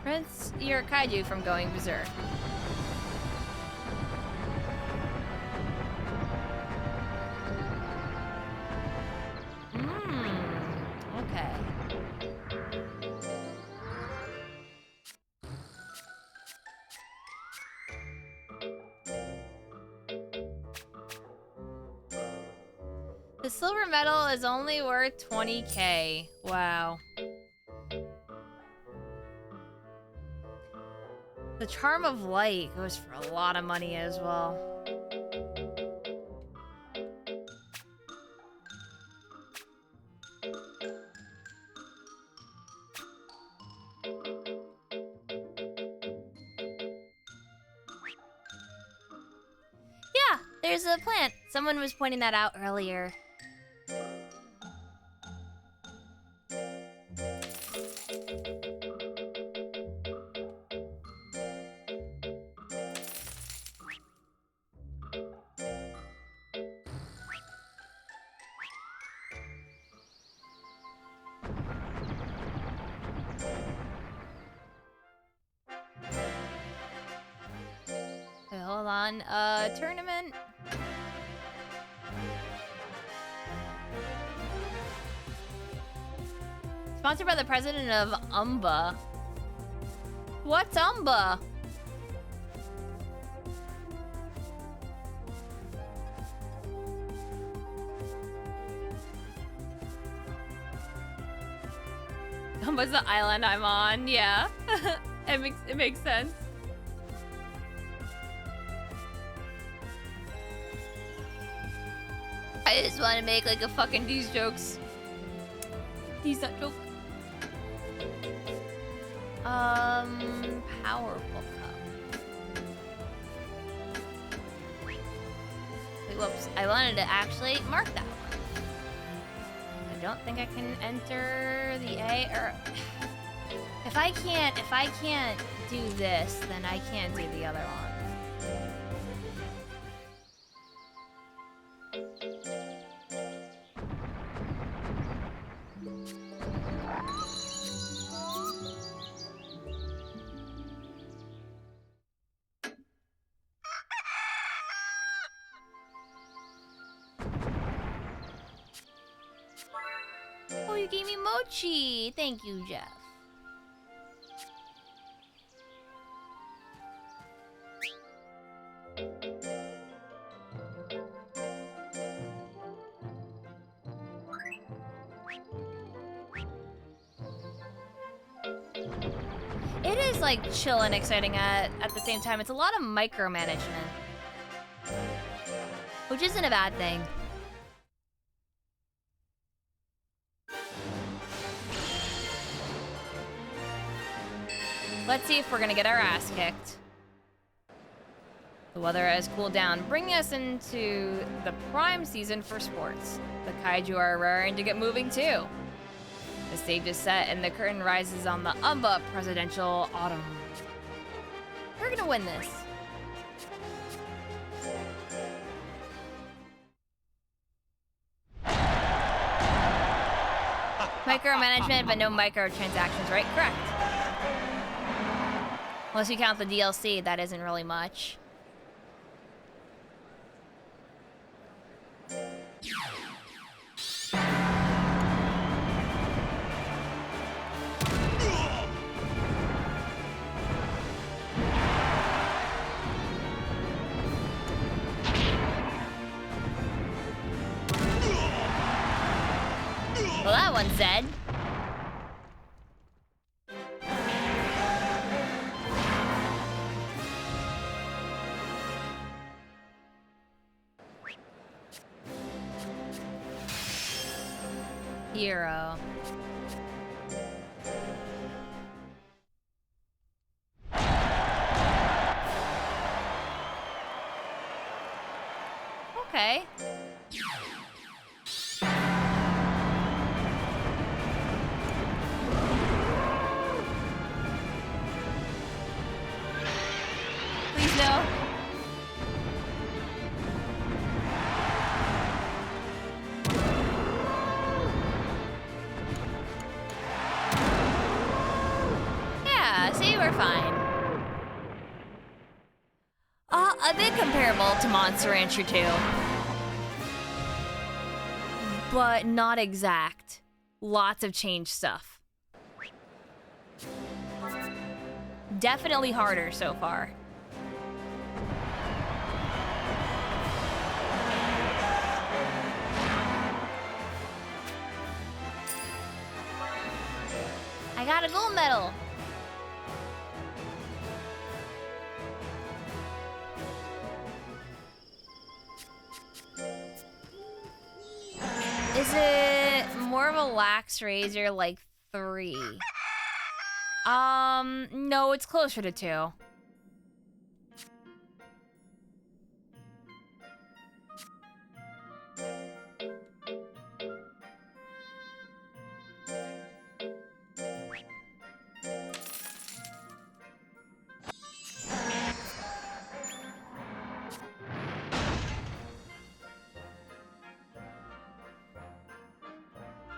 Prevents your Kaiju from going berserk. Okay. The silver medal is only worth 20k. Wow. The Charm of Light goes for a lot of money as well. Yeah, there's a plant. Someone was pointing that out earlier. Okay, hold on. Tournament. Sponsored by the president of UMBA. What's UMBA? UMBA's the island I'm on. Yeah, it makes sense. I just want to make like a fucking these jokes. These that joke. Powerful cup. Wait, whoops. I wanted to actually mark that one. I don't think I can enter the A or if I can't do this, then I can't do the other one. Oh, you gave me mochi! Thank you, Jeff. It is like chill and exciting at the same time. It's a lot of micromanagement, which isn't a bad thing. Let's see if we're gonna get our ass kicked. The weather has cooled down, bringing us into the prime season for sports. The Kaiju are raring to get moving too. The stage is set and the curtain rises on the UMBA Presidential Autumn. We're gonna win this. Micromanagement, but no microtransactions, right? Correct. Unless you count the DLC, that isn't really much. someone said. Hero. Okay. Please no. Yeah, see, we're fine. A bit comparable to Monster Rancher 2. But not exact. Lots of change stuff. Definitely harder so far. I got a gold medal. Is it more of a lax razor like 3? No, it's closer to 2.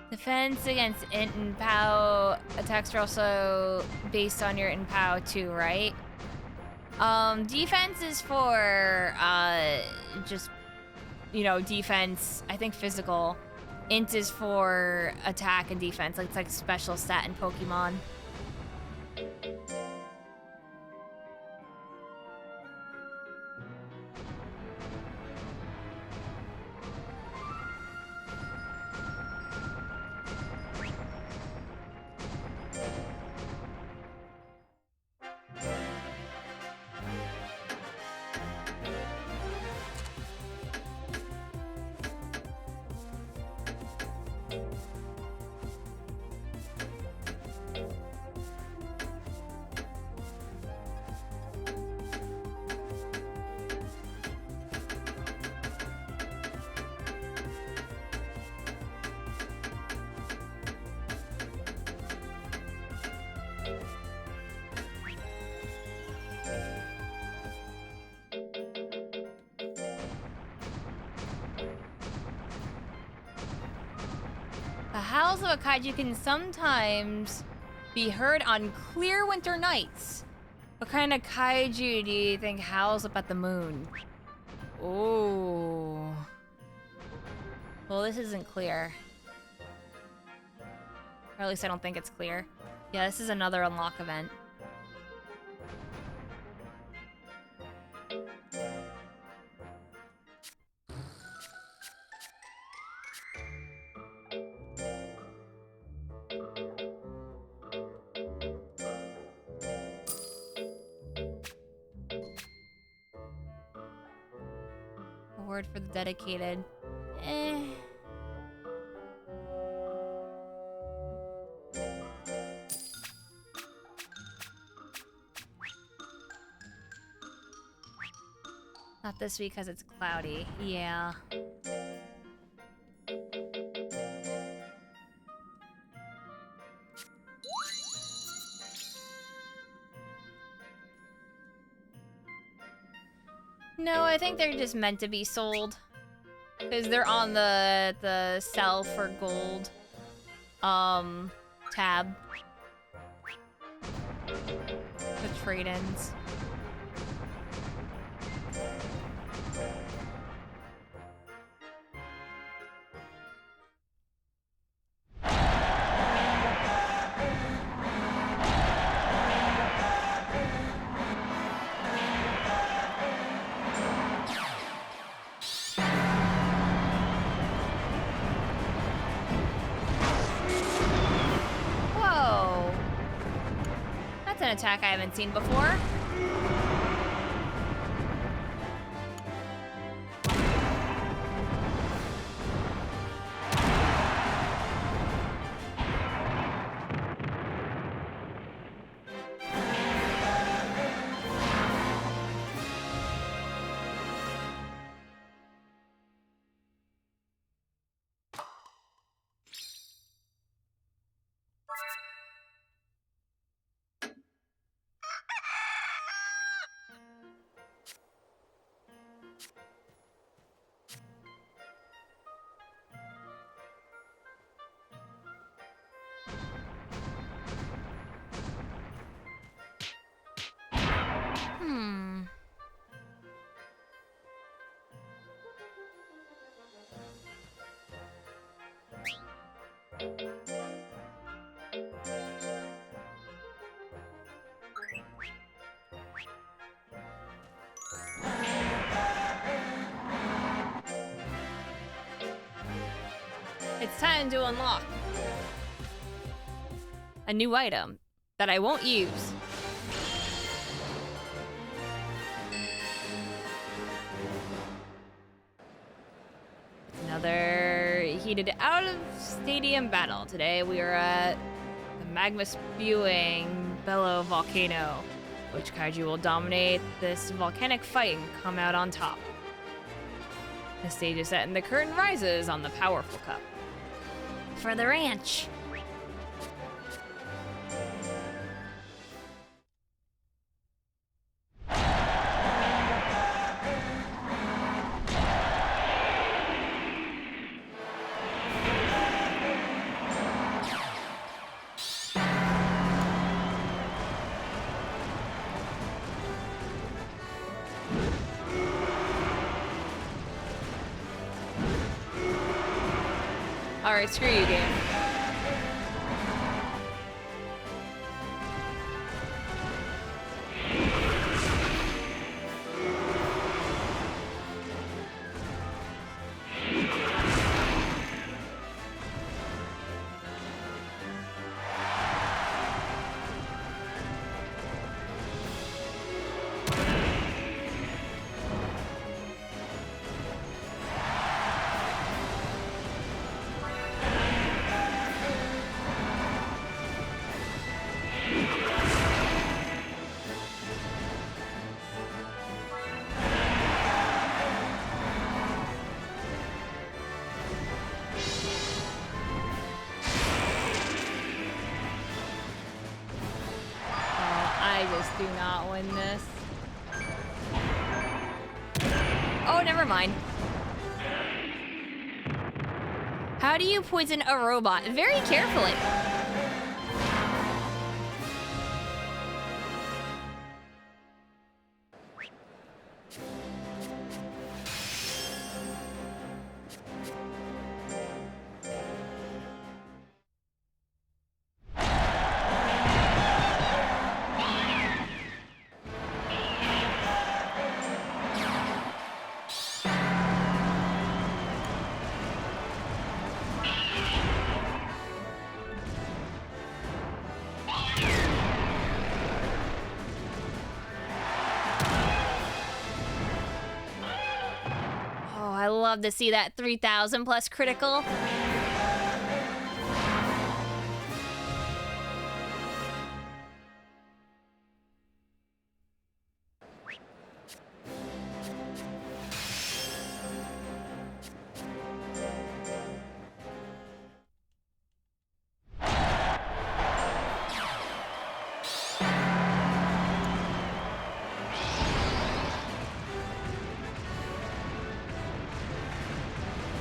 Defense against int and POW attacks are also based on your int and POW too, right? Defense is for just, you know, defense. I think physical. Int is for attack and defense. Like, it's like special stat in Pokemon. The howls of a kaiju can sometimes be heard on clear winter nights. What kind of kaiju do you think howls up at the moon? Oh. Well, this isn't clear. Or at least I don't think it's clear. Yeah, this is another unlock event. Award for the dedicated. Not this week because it's cloudy. Yeah. No, I think they're just meant to be sold. Because they're on the sell for gold tab. The trade-ins. attack I haven't seen before. It's time to unlock a new item that I won't use. Another heated out of stadium battle. Today we are at the magma spewing bellow volcano. Which kaiju will dominate this volcanic fight and come out on top? The stage is set and the curtain rises on the powerful cup. For the ranch. Alright, screw you, game. Do not win this. Oh, never mind. How do you poison a robot? Very carefully. I love to see that 3,000 plus critical.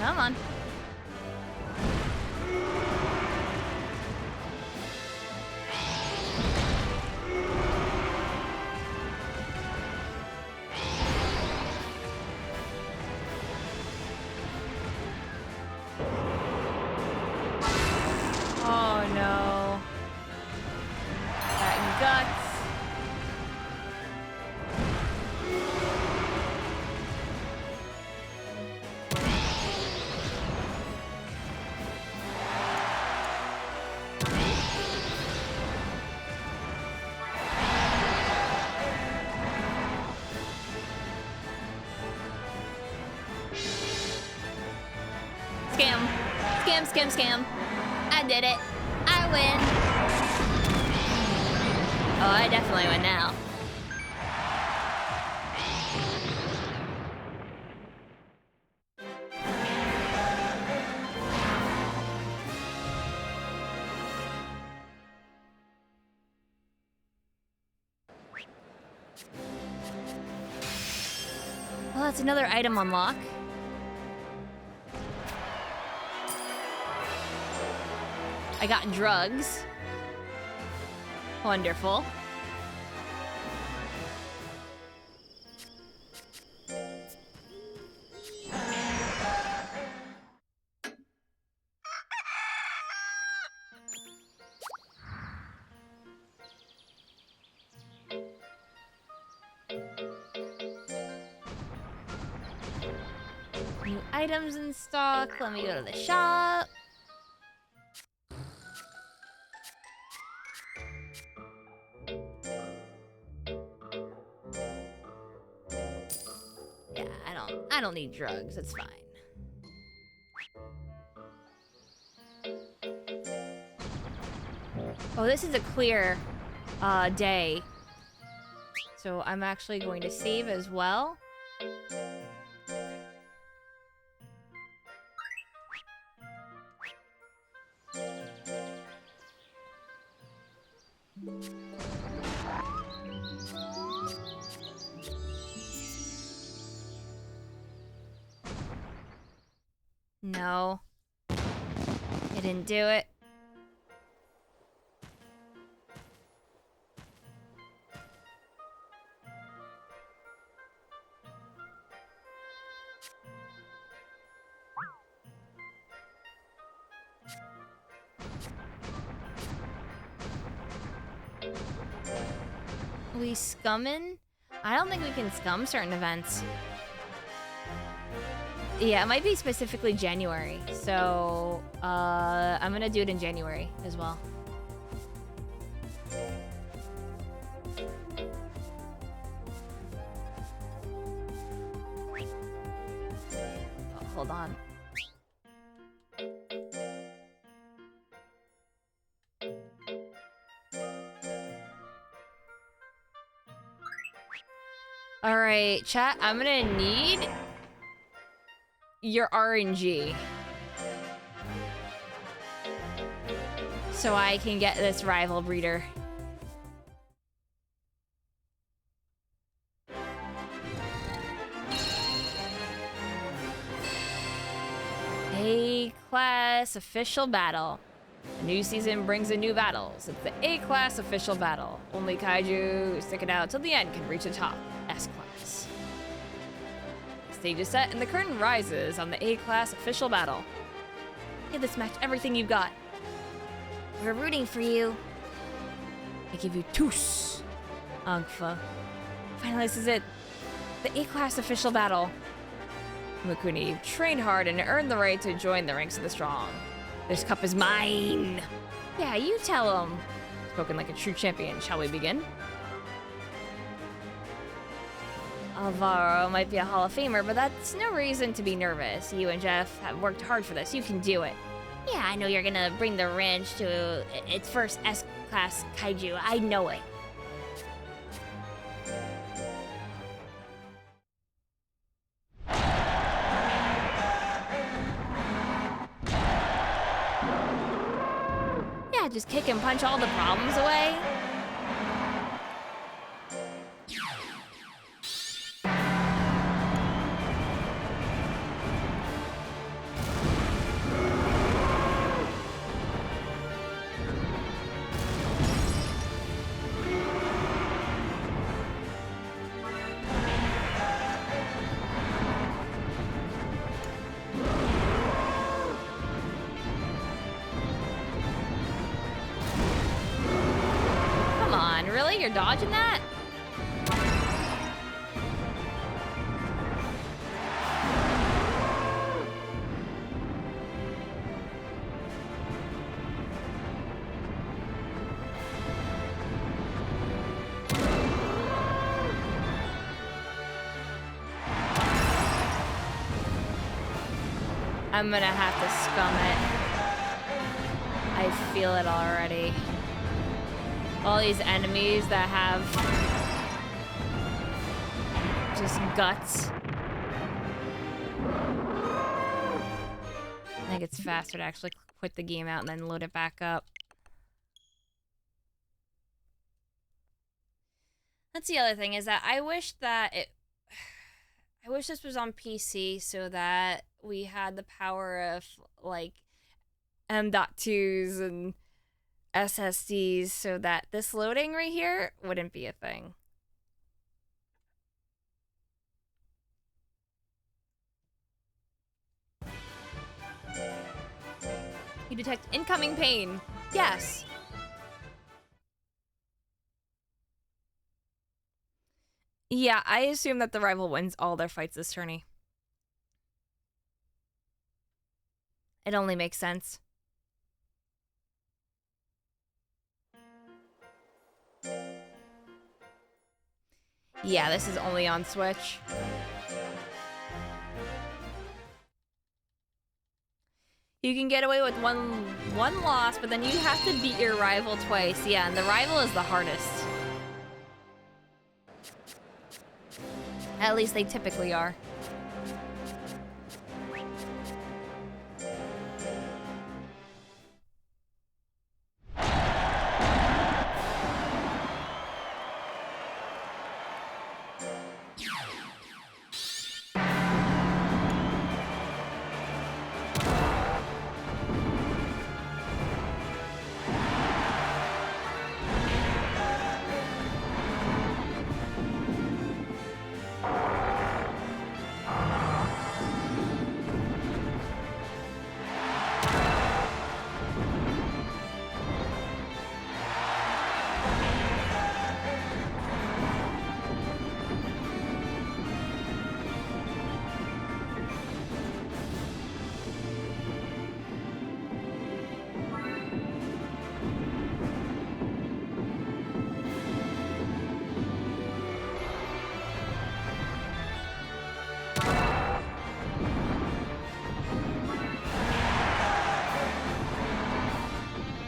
Come on. Oh no. That guts. Scam. Scam, scam, scam. I did it. I win. Oh, I definitely win now. Well, that's another item unlock. I got drugs. Wonderful. New items in stock. Let me go to the shop. Yeah, I don't need drugs. It's fine. Oh, this is a clear day. So I'm actually going to save as well. No. I didn't do it. We scumming? I don't think we can scum certain events. Yeah, it might be specifically January. So, I'm gonna do it in January as well. Oh, hold on. All right, chat, I'm gonna need your RNG so I can get this rival breeder. A-class official battle. A new season brings in new battles. It's the A-class official battle. Only Kaiju who stick it out till the end can reach the top. S-class. The stage is set and the curtain rises on the A-class official battle. Give this match everything you've got. We're rooting for you. I give you tous, Angfa. Finally, this is it. The A-class official battle. Imakuni, you've trained hard and earned the right to join the ranks of the strong. This cup is mine. Yeah, you tell him. Spoken like a true champion. Shall we begin? Alvaro might be a Hall of Famer, but that's no reason to be nervous. You and Jeff have worked hard for this. You can do it. Yeah, I know you're gonna bring the ranch to its first S-class kaiju. I know it. Yeah, just kick and punch all the problems away. Really? You're dodging that? I'm gonna have to scum it. I feel it already. All these enemies that have just guts. I think it's faster to actually quit the game out and then load it back up. That's the other thing, is that I wish this was on PC so that we had the power of like M.2s and SSDs so that this loading right here wouldn't be a thing. You detect incoming pain. Yes. Yeah, I assume that the rival wins all their fights this tourney. It only makes sense. Yeah, this is only on Switch. You can get away with one loss, but then you have to beat your rival twice. Yeah, and the rival is the hardest. At least they typically are.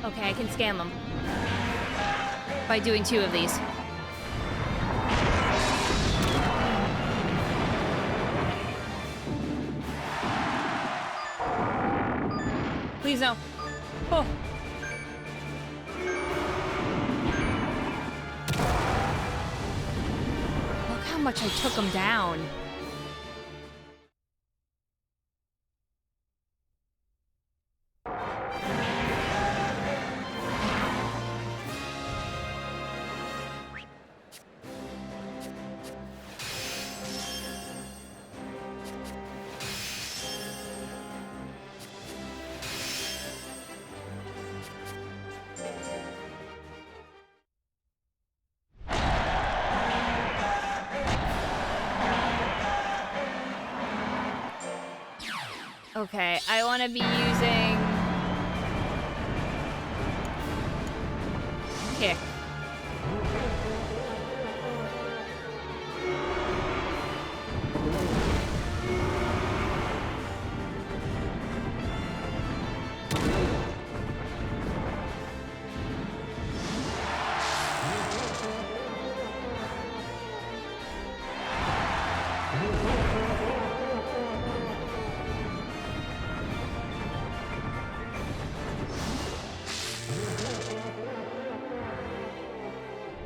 Okay, I can scam them by doing 2 of these. Please no. Oh. Look how much I took him down. Okay, I want to be using kick.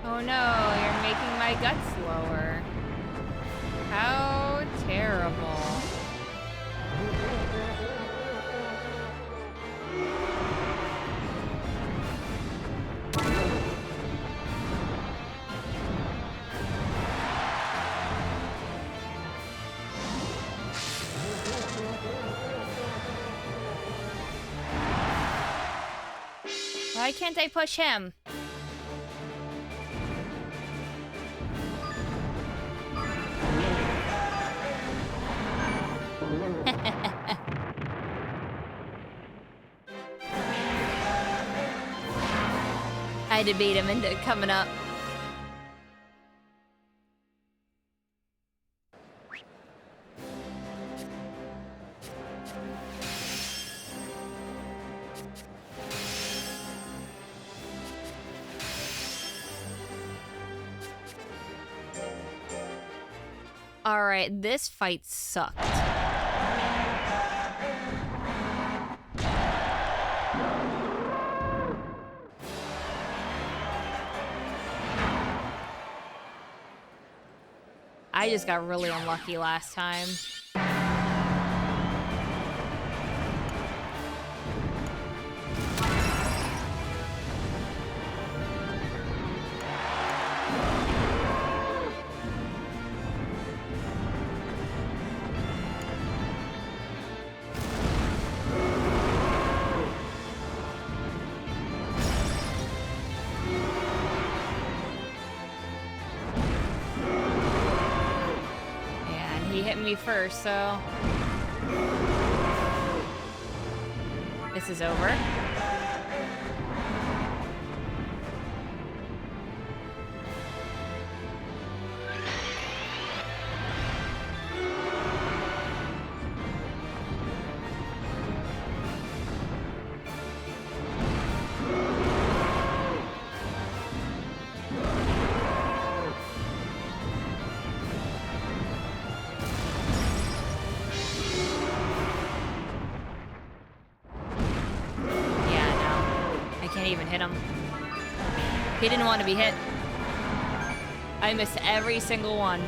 Oh no, you're making my guts lower. How terrible. Why can't I push him? I had to bait him into coming up. Alright, this fight sucked. I just got really unlucky last time. Me first, so this is over. He didn't want to be hit. I missed every single one.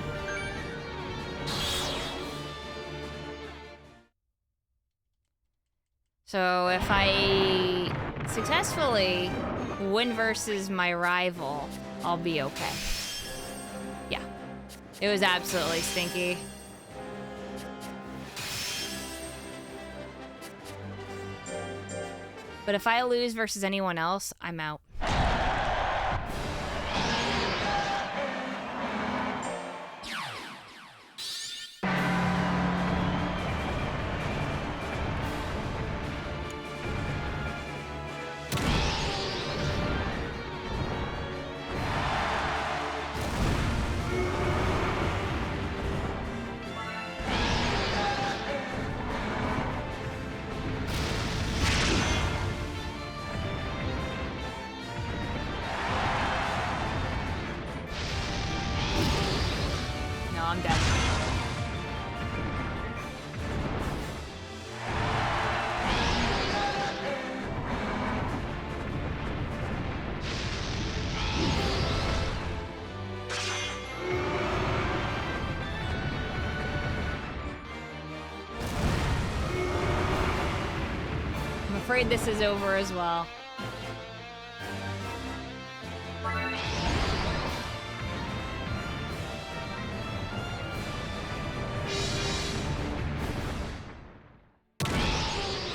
So if I successfully win versus my rival, I'll be okay. Yeah. It was absolutely stinky. But if I lose versus anyone else, I'm out. I'm afraid this is over as well.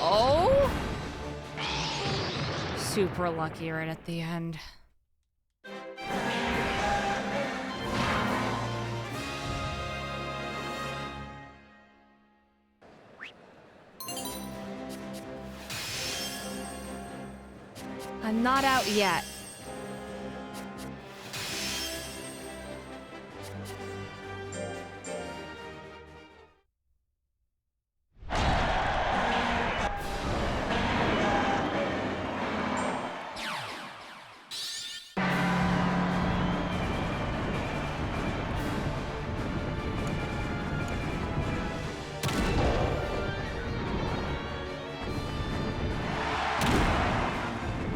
Oh! Super lucky right at the end. I'm not out yet.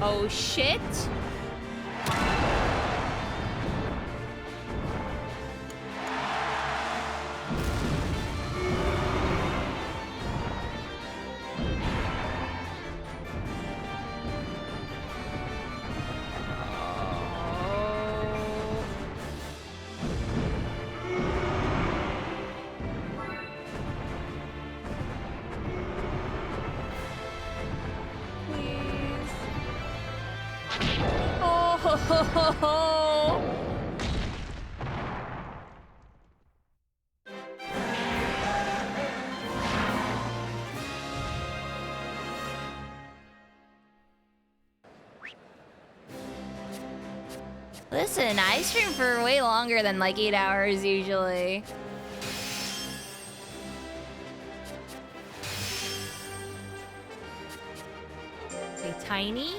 Oh shit. Listen, I stream for way longer than like 8 hours usually. Okay, tiny.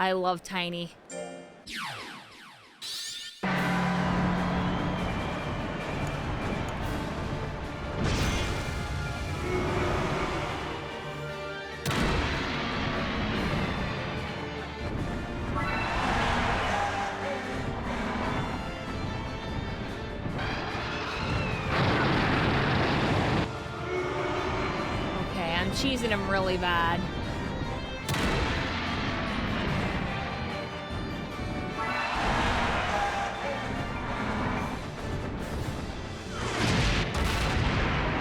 I love Tiny. Okay, I'm cheesing him really bad.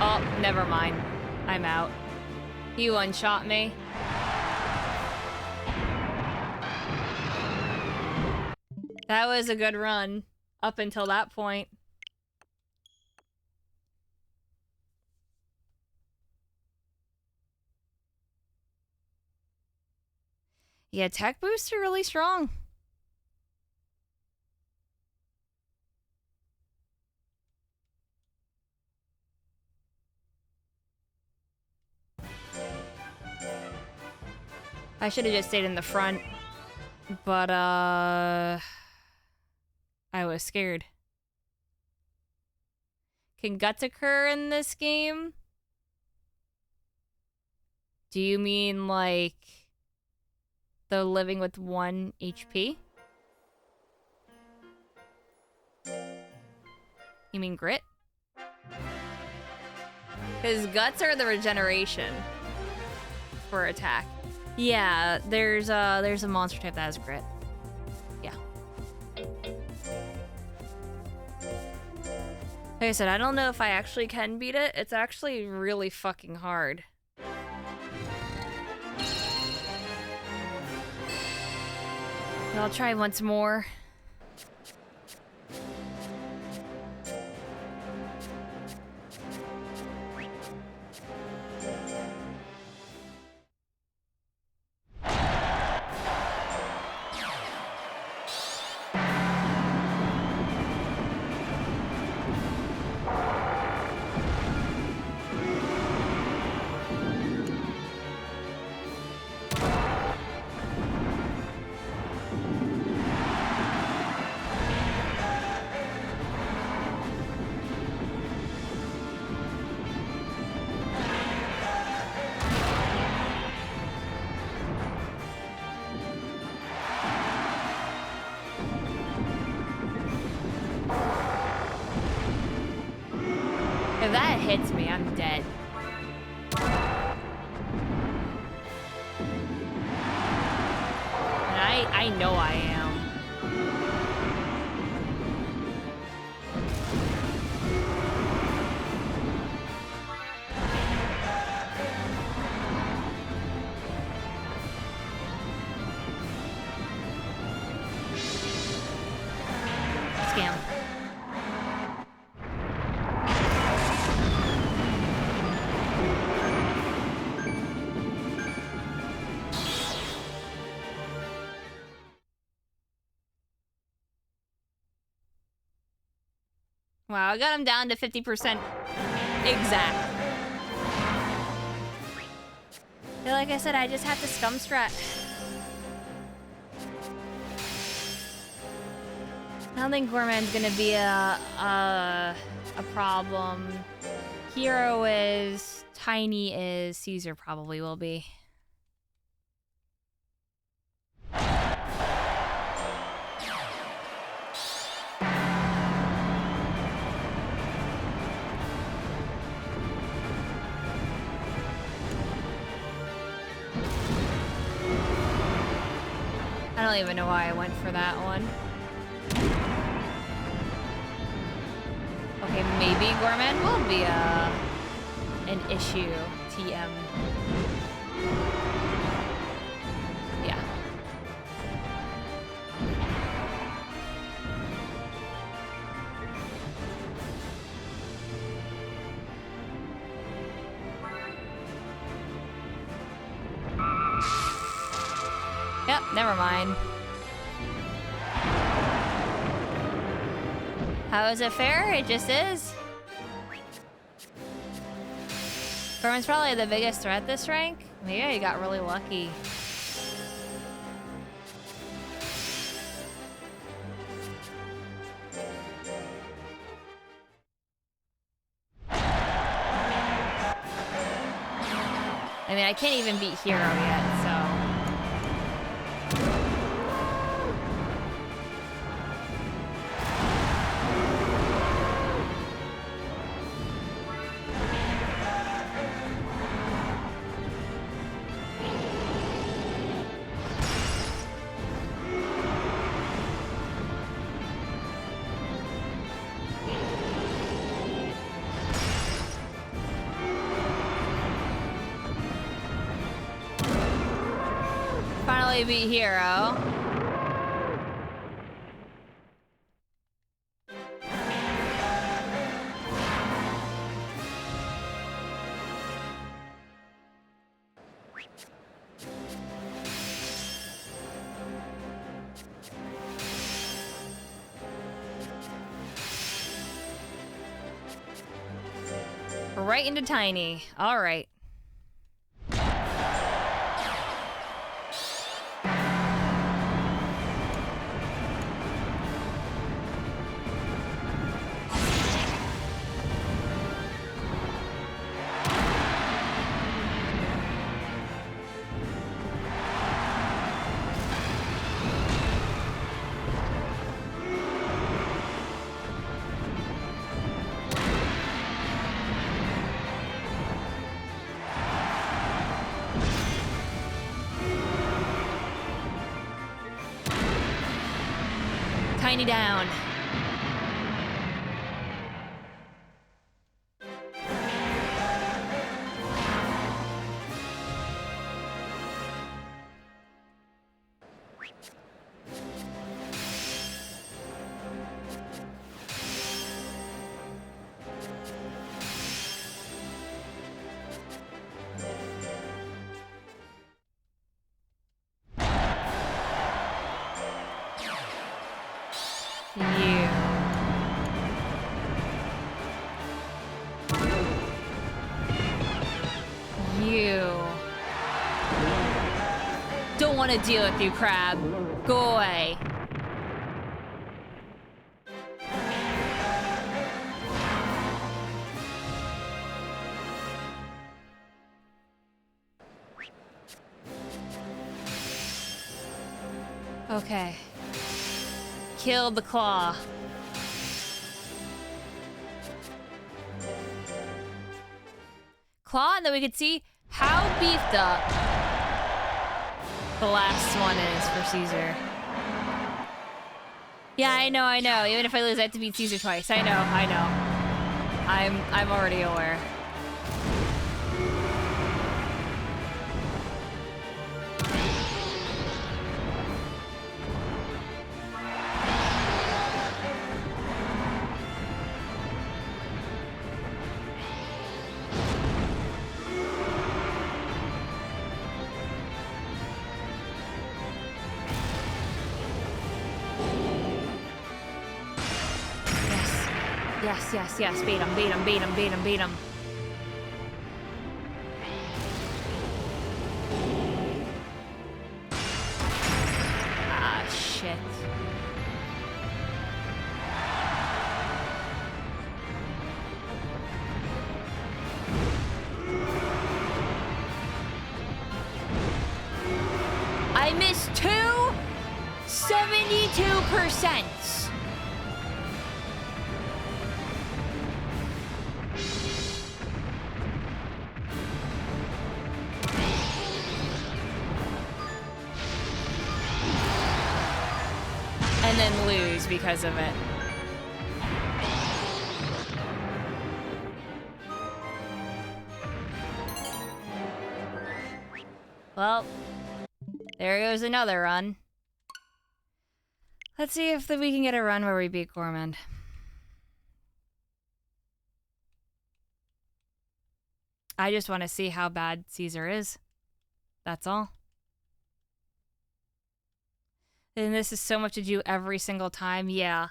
Oh, never mind. I'm out. He one-shot me. That was a good run up until that point. Yeah, tech boosts are really strong. I should have just stayed in the front, but I was scared. Can guts occur in this game? Do you mean like the living with 1 HP? You mean grit? Because guts are the regeneration for attack. Yeah, there's a monster type that has grit. Yeah. Like I said, I don't know if I actually can beat it. It's actually really fucking hard. But I'll try once more. If that hits me, I'm dead. And I know I am. Scam. Wow, I got him down to 50% exact. But like I said, I just have to scum strat. I don't think Gorman's gonna be a problem. Hero is, Tiny is, Caesar probably will be. I don't even know why I went for that one. Okay, maybe Gorman will be an issue. TM. Yeah. Yep, never mind. How is it fair? It just is. Gorman's probably the biggest threat this rank. Maybe I got really lucky. I mean, I can't even beat Hero yet, so... Finally beat Hero. Right into Tiny. All right. Tiny down. Don't want to deal with you, Crab. Go away. Okay. Killed the claw. Claw, and then we could see how beefed up the last one is for Caesar. Yeah, I know. Even if I lose, I have to beat Caesar twice. I know. I'm already aware. Yes. Beat him. Ah, shit. I missed 72%. And then lose because of it. Well, there goes another run. Let's see if we can get a run where we beat Gormand. I just want to see how bad Caesar is. That's all. And this is so much to do every single time. Yeah,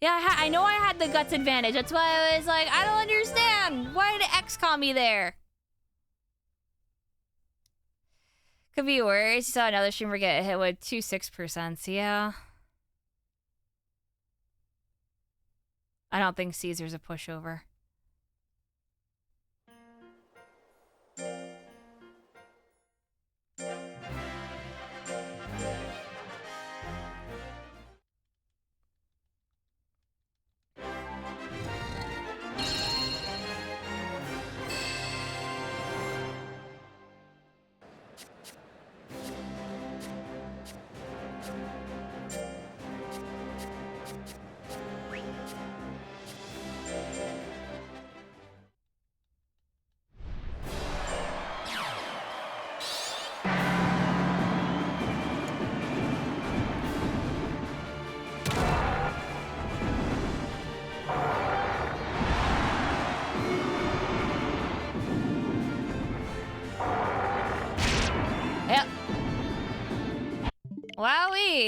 I know I had the guts advantage. That's why I was like, I don't understand. Why did X call me there? Could be worse. You saw another streamer get hit with 6%. Yeah. I don't think Caesar's a pushover.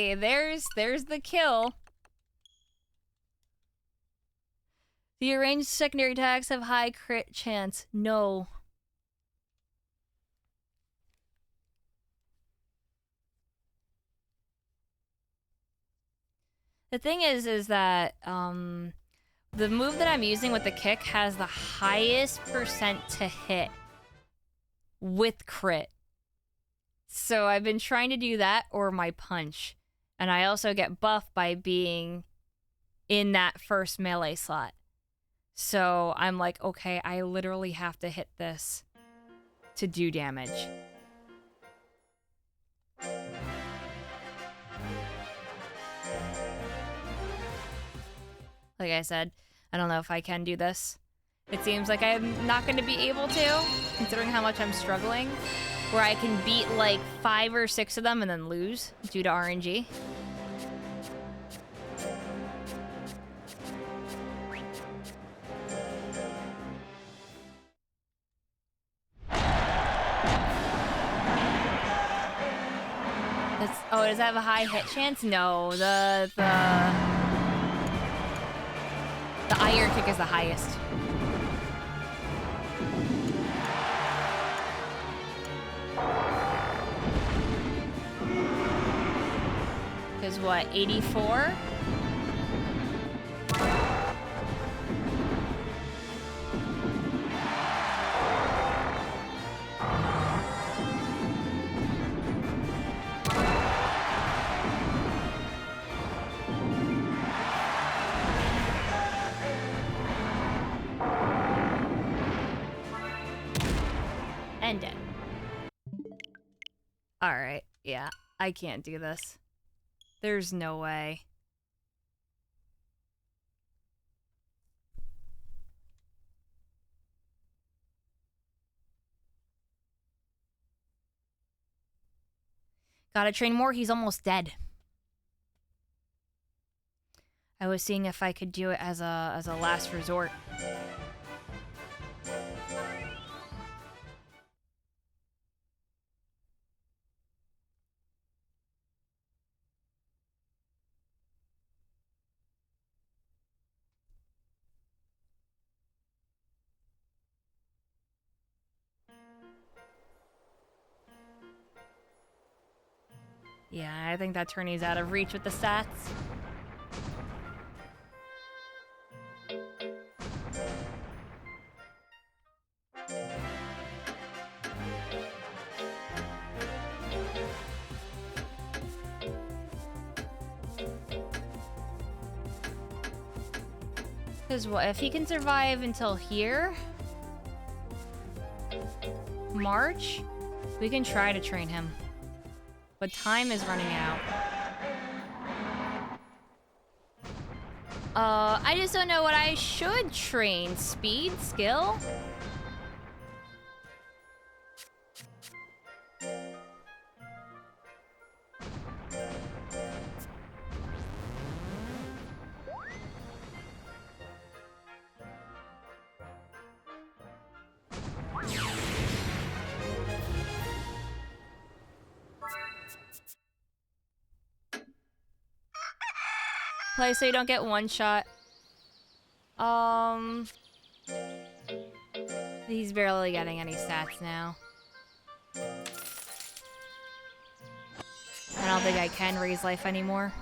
Hey, there's the kill. The arranged secondary attacks have high crit chance. No. The thing is that the move that I'm using with the kick has the highest percent to hit with crit. So I've been trying to do that or my punch. And I also get buffed by being in that first melee slot. So I'm like, okay, I literally have to hit this to do damage. Like I said, I don't know if I can do this. It seems like I'm not going to be able to, considering how much I'm struggling. Where I can beat like 5 or 6 of them and then lose due to RNG. Oh, does that have a high hit chance? No, the iron kick is the highest. Is what, 84? End it. Alright, yeah, I can't do this. There's no way. Gotta train more, he's almost dead. I was seeing if I could do it as a last resort. Yeah, I think that tourney's out of reach with the stats. Because what, if he can survive until here? March? We can try to train him. But time is running out. I just don't know what I should train. Speed? Skill? Play so you don't get one shot. He's barely getting any stats now. I don't think I can raise life anymore.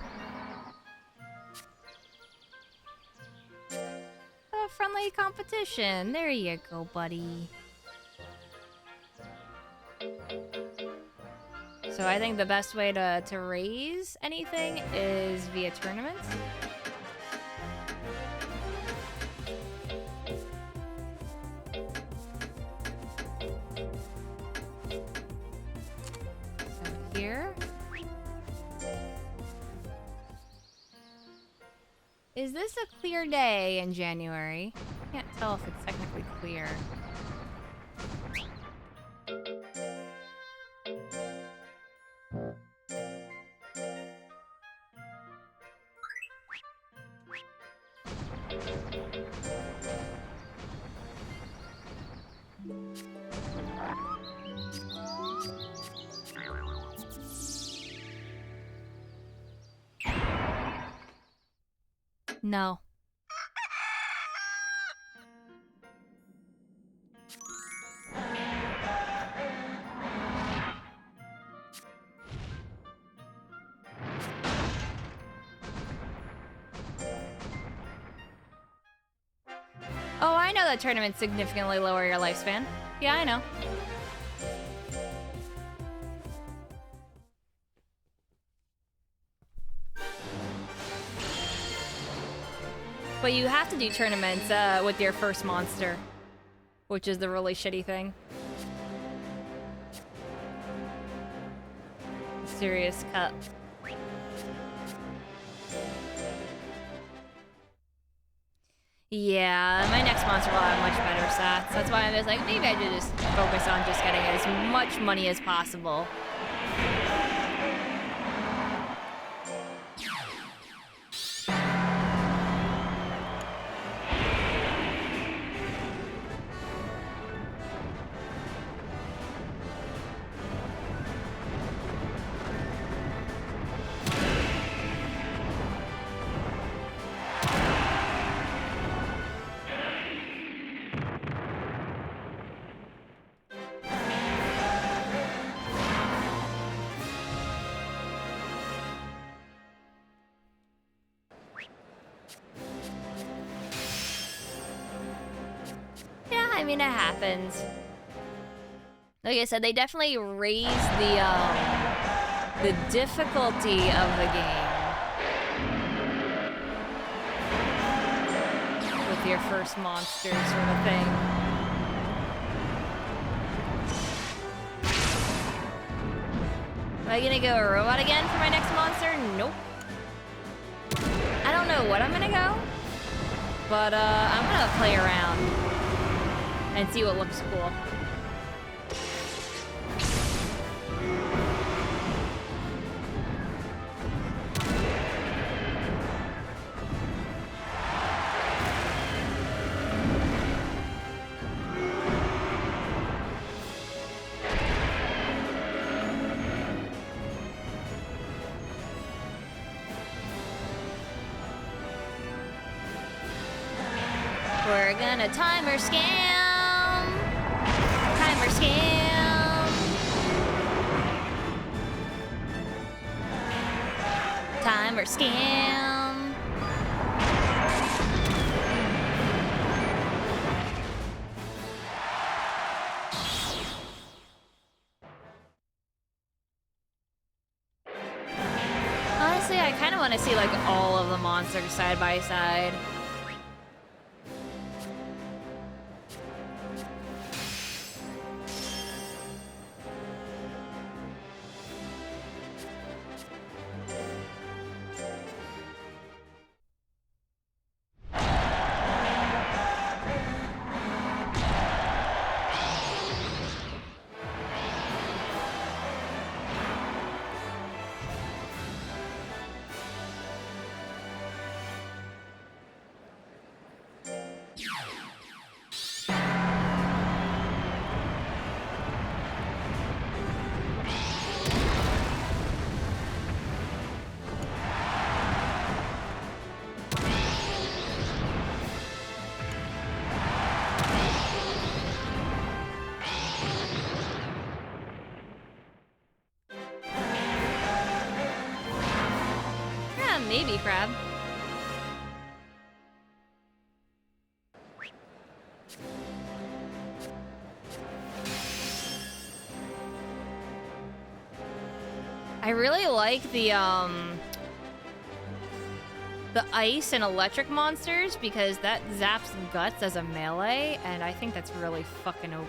A friendly competition. There you go, buddy. So I think the best way to raise anything is via tournaments. So here. Is this a clear day in January? Can't tell if it's technically clear. No. Oh, I know that tournaments significantly lower your lifespan. Yeah, I know. But you have to do tournaments with your first monster, which is the really shitty thing. Serious cut. Yeah, my next monster will have much better stats. That's why I'm just like, maybe I should just focus on just getting as much money as possible. I mean, it happens. Like I said, they definitely raised the difficulty of the game with your first monster sort of thing. Am I gonna go a robot again for my next monster? Nope. I don't know what I'm gonna go, but I'm gonna play around and see what looks cool. We're gonna timer scam! Timer scam! Timer scam! Honestly, I kind of want to see like all of the monsters side by side. Maybe, Crab. I really like the ice and electric monsters because that zaps guts as a melee, and I think that's really fucking OP.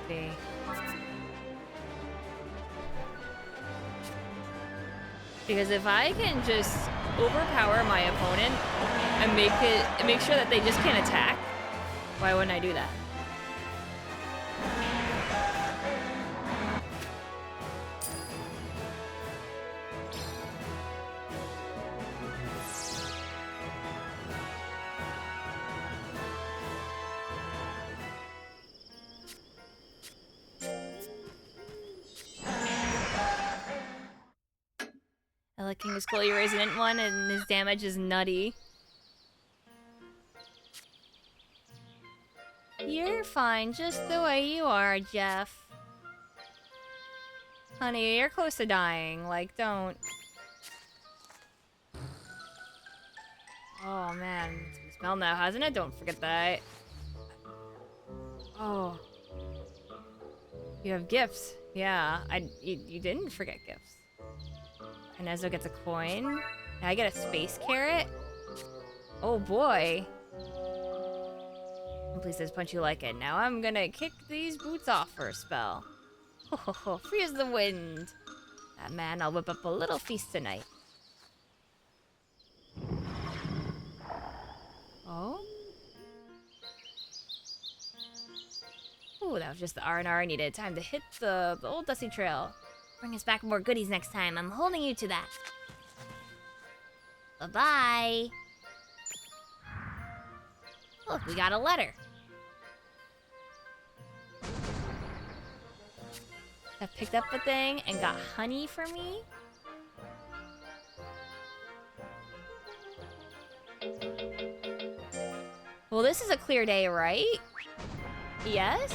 Because if I can just overpower my opponent and make sure that they just can't attack, why wouldn't I do that? King is cool. He raised an int one and his damage is nutty. You're fine just the way you are, Jeff. Honey, you're close to dying. Like, don't. Oh, man. It's been smelled now, hasn't it? Don't forget that. Oh. You have gifts. Yeah, you didn't forget gifts. Kanezo gets a coin. Now I get a space carrot. Oh boy. And please says punch you like it. Now I'm gonna kick these boots off for a spell. Ho ho ho, free as the wind. That man, I'll whip up a little feast tonight. Oh? Ooh, that was just the R&R I needed. Time to hit the old dusty trail. Bring us back more goodies next time. I'm holding you to that. Bye-bye. Look, we got a letter. I picked up a thing and got honey for me. Well, this is a clear day, right? Yes?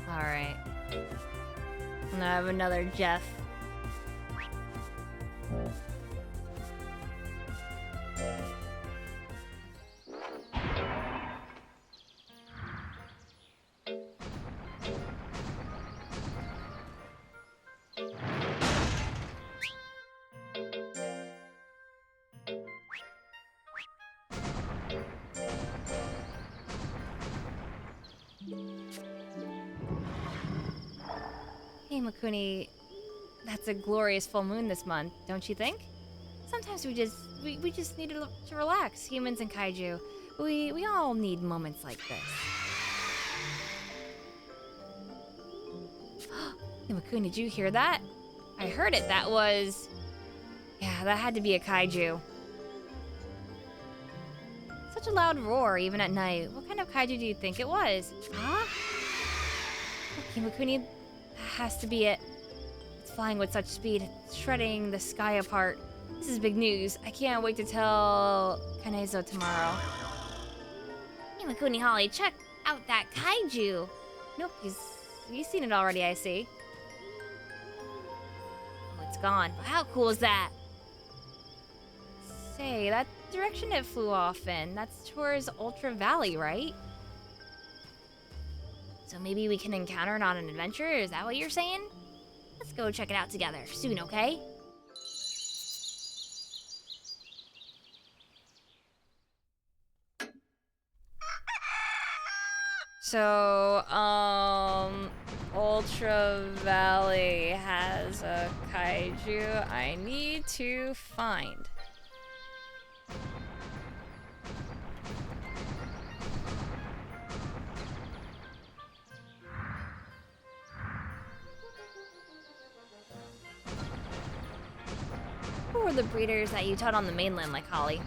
Alright. And I have another Jeff. Hey, Imakuni, that's a glorious full moon this month, don't you think? Sometimes we just need to relax, humans and kaiju. We all need moments like this. Imakuni, did you hear that? I heard it. That was... Yeah, that had to be a kaiju. Such a loud roar, even at night. What kind of kaiju do you think it was? Huh? Okay, Imakuni, that has to be it. It's flying with such speed, it's shredding the sky apart. This is big news. I can't wait to tell Kanezo tomorrow. Imakuni Holly, check out that kaiju. Nope, he's seen it already, I see. Oh, it's gone. How cool is that? Say, that direction it flew off in, that's towards Ultra Valley, right? So maybe we can encounter it on an adventure? Is that what you're saying? Let's go check it out together soon, okay? So, Ultra Valley has a kaiju I need to find. Who were the breeders that you taught on the mainland like Holly?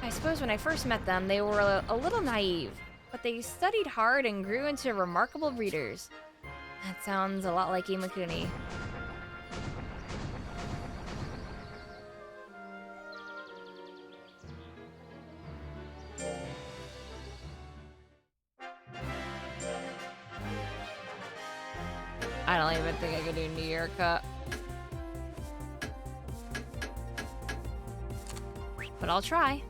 I suppose when I first met them, they were a little naive, but they studied hard and grew into remarkable breeders. That sounds a lot like Imakuni. I don't even think I could do New Year cut. But I'll try.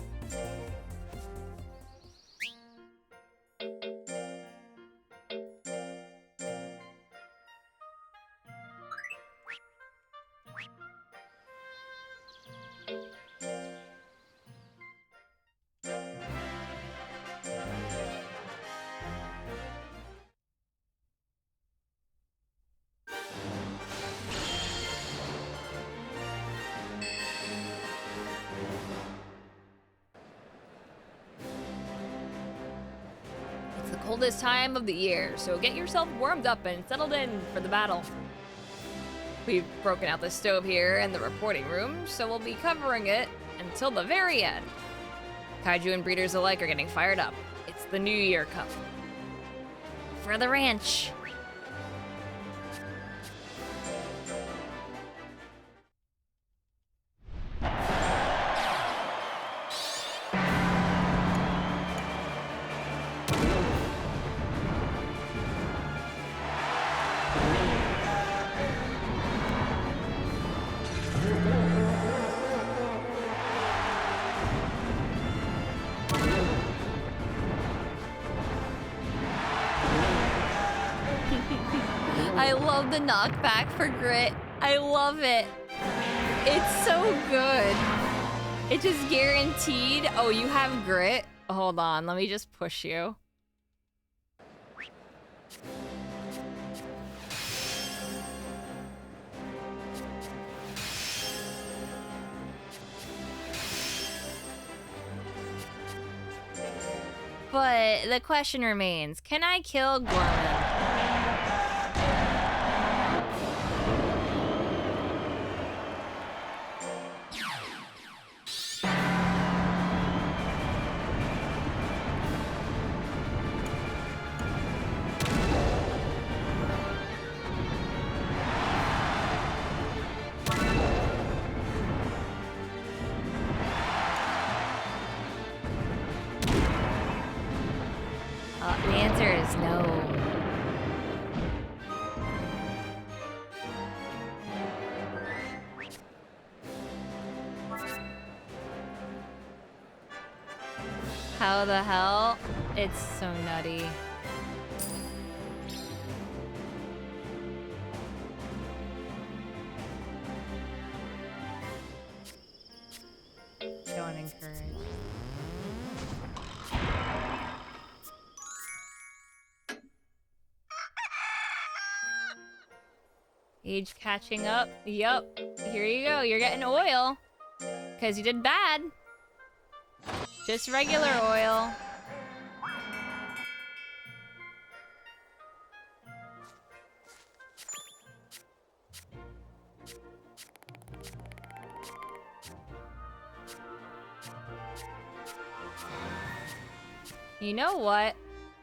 coldest time of the year, so get yourself warmed up and settled in for the battle. We've broken out the stove here in the reporting room, so we'll be covering it until the very end. Kaiju and breeders alike are getting fired up. It's the New Year Cup. For the ranch. I love the knockback for grit. I love it. It's so good. It's just guaranteed. Oh, you have grit? Hold on, let me just push you. But the question remains, can I kill Gorman? The answer is no. How the hell? It's so nutty. Don't encourage. Age catching up. Yup. Here you go. You're getting oil. Because you did bad. Just regular oil. You know what?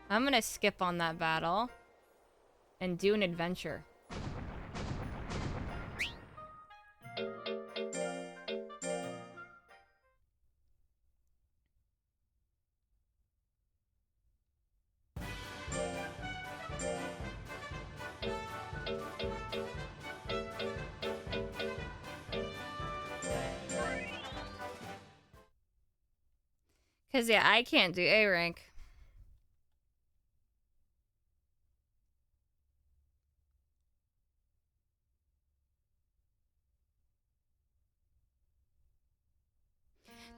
I'm gonna skip on that battle and do an adventure. Cause yeah, I can't do A rank.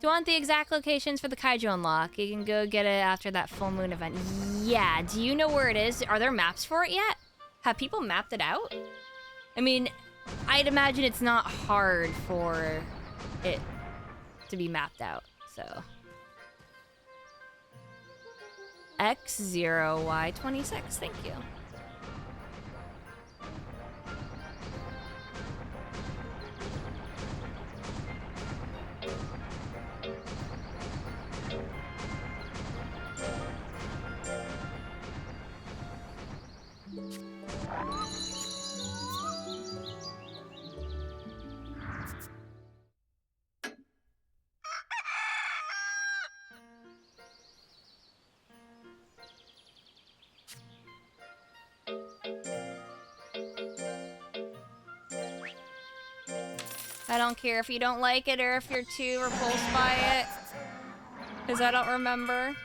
Do you want the exact locations for the Kaiju unlock? You can go get it after that full moon event. Yeah, do you know where it is? Are there maps for it yet? Have people mapped it out? I mean, I'd imagine it's not hard for it to be mapped out, so. X0Y26, thank you. I don't care if you don't like it or if you're too repulsed by it. Because I don't remember.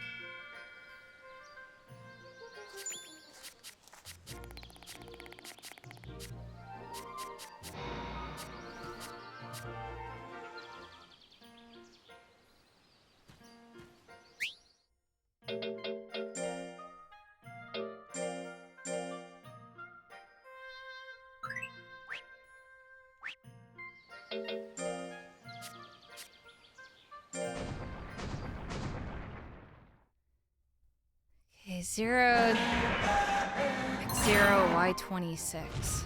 Okay, 0, X0, Y26.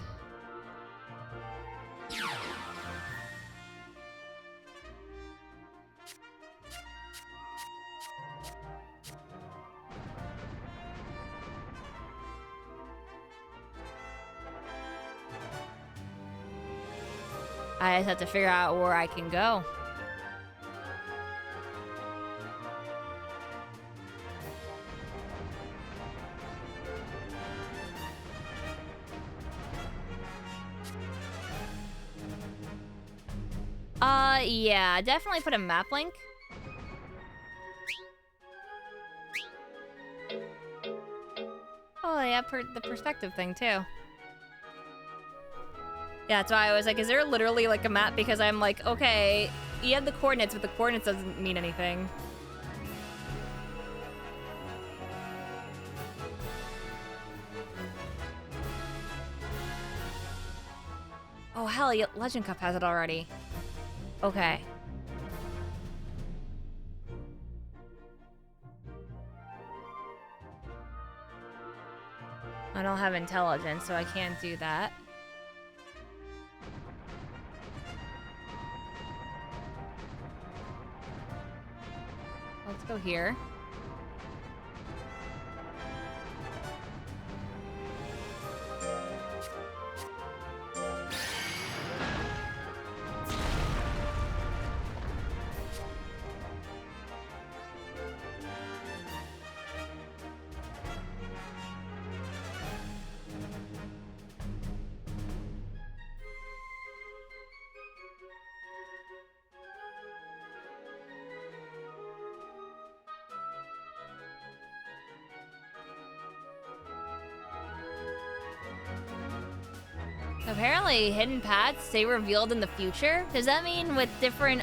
I just have to figure out where I can go. Yeah, definitely put a map link. Oh, yeah, the perspective thing, too. Yeah, that's why I was like, is there literally, like, a map? Because I'm like, okay, you have the coordinates, but the coordinates doesn't mean anything. Oh, hell, Legend Cup has it already. Okay. I don't have intelligence, so I can't do that. Let's go here. Apparently, hidden paths stay revealed in the future. Does that mean with different,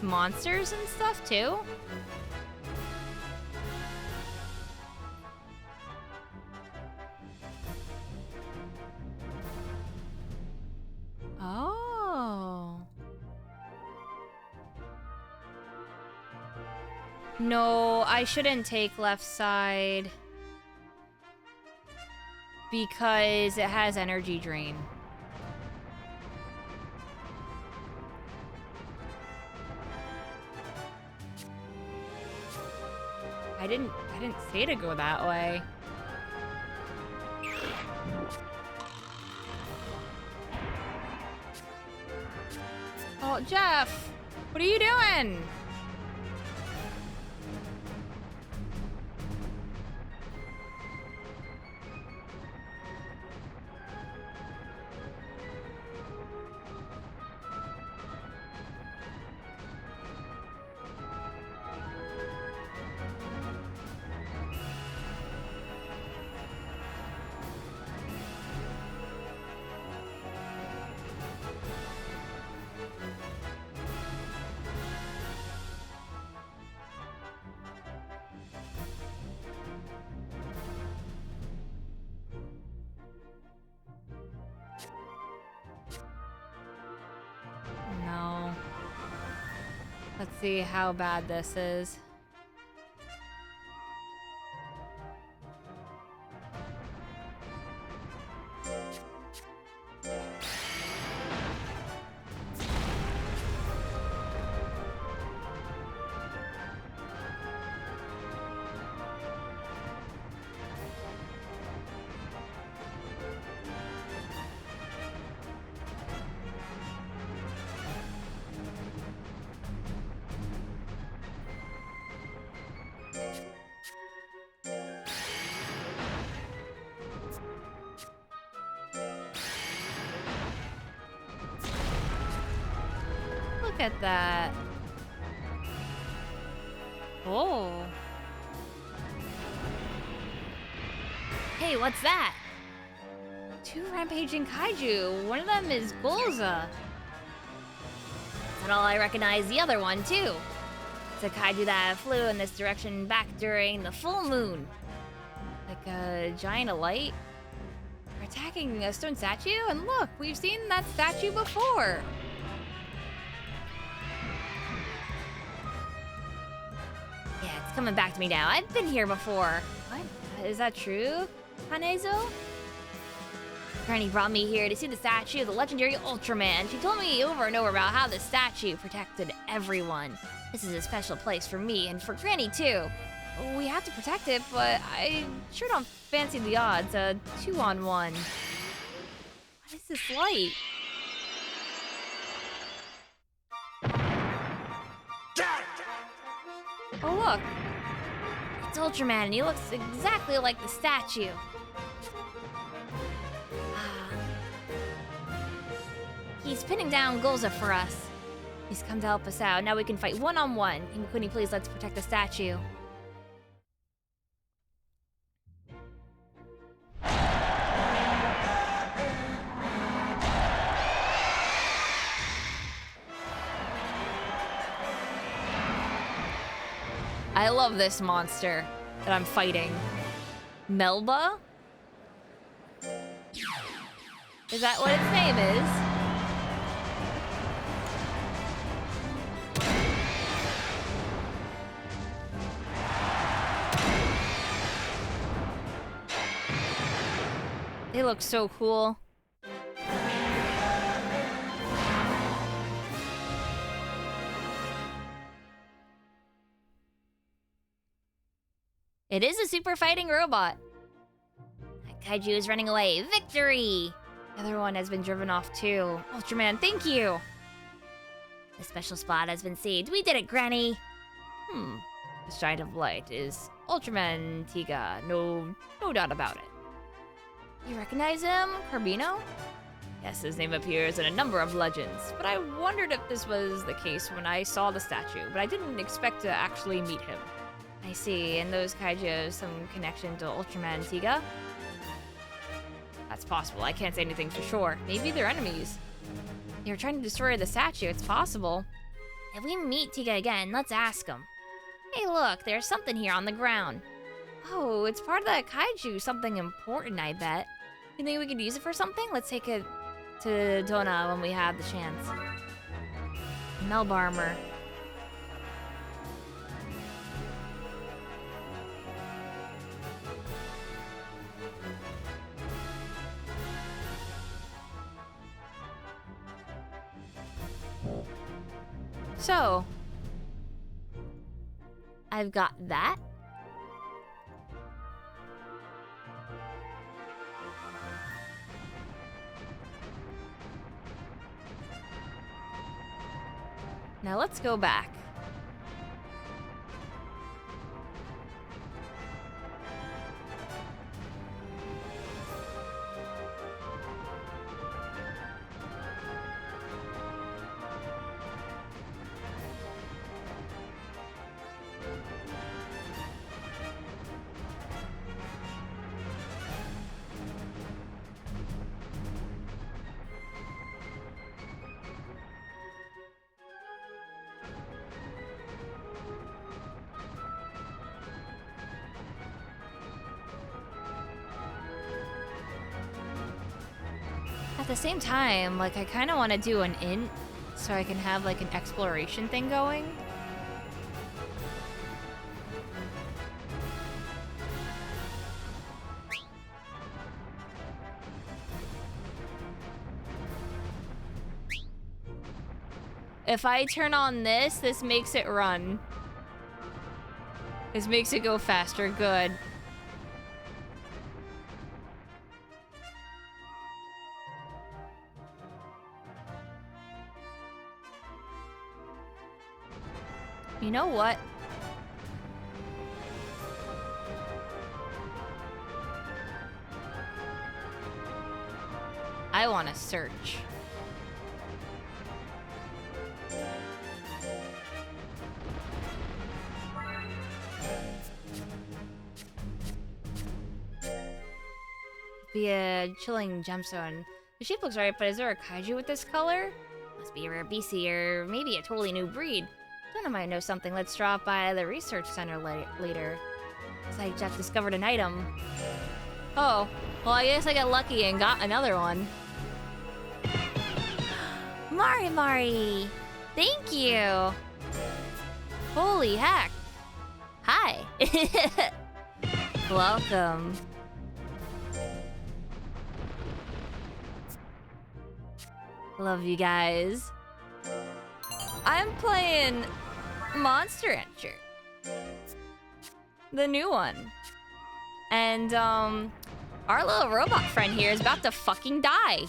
monsters and stuff, too? Oh. No, I shouldn't take left side. Because it has energy drain. I didn't say to go that way. Oh, Jeff, what are you doing? No. Let's see how bad this is. Look at that. Oh. Hey, what's that? 2 rampaging kaiju. One of them is Golza. And all I recognize the other one, too. It's a kaiju that flew in this direction back during the full moon. Like a giant of light. They're attacking a stone statue, and look, we've seen that statue before. Yeah, it's coming back to me now. I've been here before. What? Is that true, Kanezo? Granny brought me here to see the statue of the legendary Ultraman. She told me over and over about how the statue protected everyone. This is a special place for me and for Granny too. We have to protect it, but I sure don't fancy the odds. 2-on-1. What is this light? Oh look! It's Ultraman and he looks exactly like the statue. He's pinning down Golza for us. He's come to help us out. Now we can fight one-on-one. Imakuni, please let's protect the statue. I love this monster that I'm fighting. Melba? Is that what its name is? They look so cool. It is a super fighting robot. That kaiju is running away. Victory! The other one has been driven off too. Ultraman, thank you! The special spot has been saved. We did it, Granny! The shine of light is Ultraman Tiga. No doubt about it. You recognize him, Carbino? Yes, his name appears in a number of legends, but I wondered if this was the case when I saw the statue, but I didn't expect to actually meet him. I see, and those kaiju have some connection to Ultraman Tiga? That's possible, I can't say anything for sure. Maybe they're enemies. They're trying to destroy the statue, it's possible. If we meet Tiga again, let's ask him. Hey look, there's something here on the ground. Oh, it's part of that kaiju, something important, I bet. You think we could use it for something? Let's take it to Dona when we have the chance. Melba armor. So, I've got that. Now let's go back. At the same time, like, I kind of want to do an int so I can have, like, an exploration thing going. If I turn on this, this makes it run. This makes it go faster. Good. You know what? I want to search. Be a chilling gemstone. The shape looks right, but is there a kaiju with this color? Must be a rare beastie or maybe a totally new breed. Donna might know something. Let's drop by the research center later. Looks like Jeff discovered an item. Oh, well, I guess I got lucky and got another one. Mari! Thank you! Holy heck! Hi. Welcome. Love you guys. I'm playing Monster Rancher. The new one. And, our little robot friend here is about to fucking die.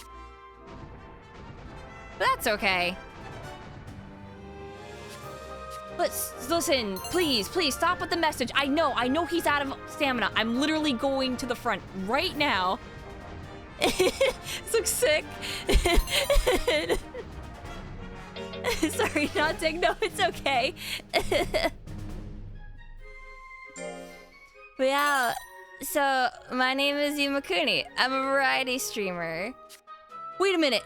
But that's okay. Listen, please, stop with the message. I know he's out of stamina. I'm literally going to the front right now. This looks sick. Sorry, not sick. No, it's okay. But yeah, so my name is Imakuni. I'm a variety streamer. Wait a minute.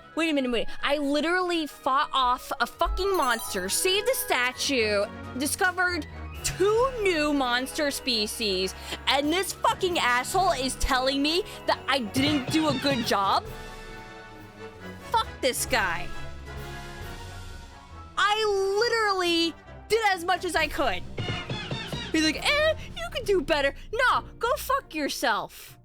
I literally fought off a fucking monster, saved the statue, discovered 2 new monster species, and this fucking asshole is telling me that I didn't do a good job? Fuck this guy. I literally did as much as I could. He's like, you could do better. No, go fuck yourself.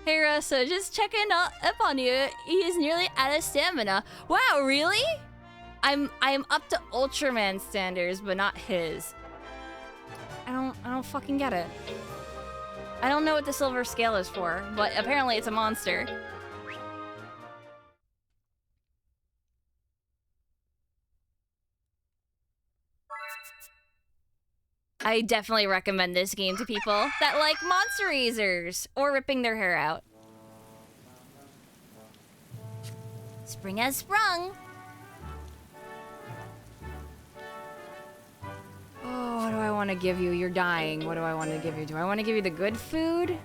Hey Russa, just checking up on you. He is nearly out of stamina. Wow, really? I'm up to Ultraman standards, but not his. I don't fucking get it. I don't know what the silver scale is for, but apparently it's a monster. I definitely recommend this game to people that like monster razors or ripping their hair out. Spring has sprung. Oh, what do I want to give you? You're dying. What do I want to give you? Do I want to give you the good food?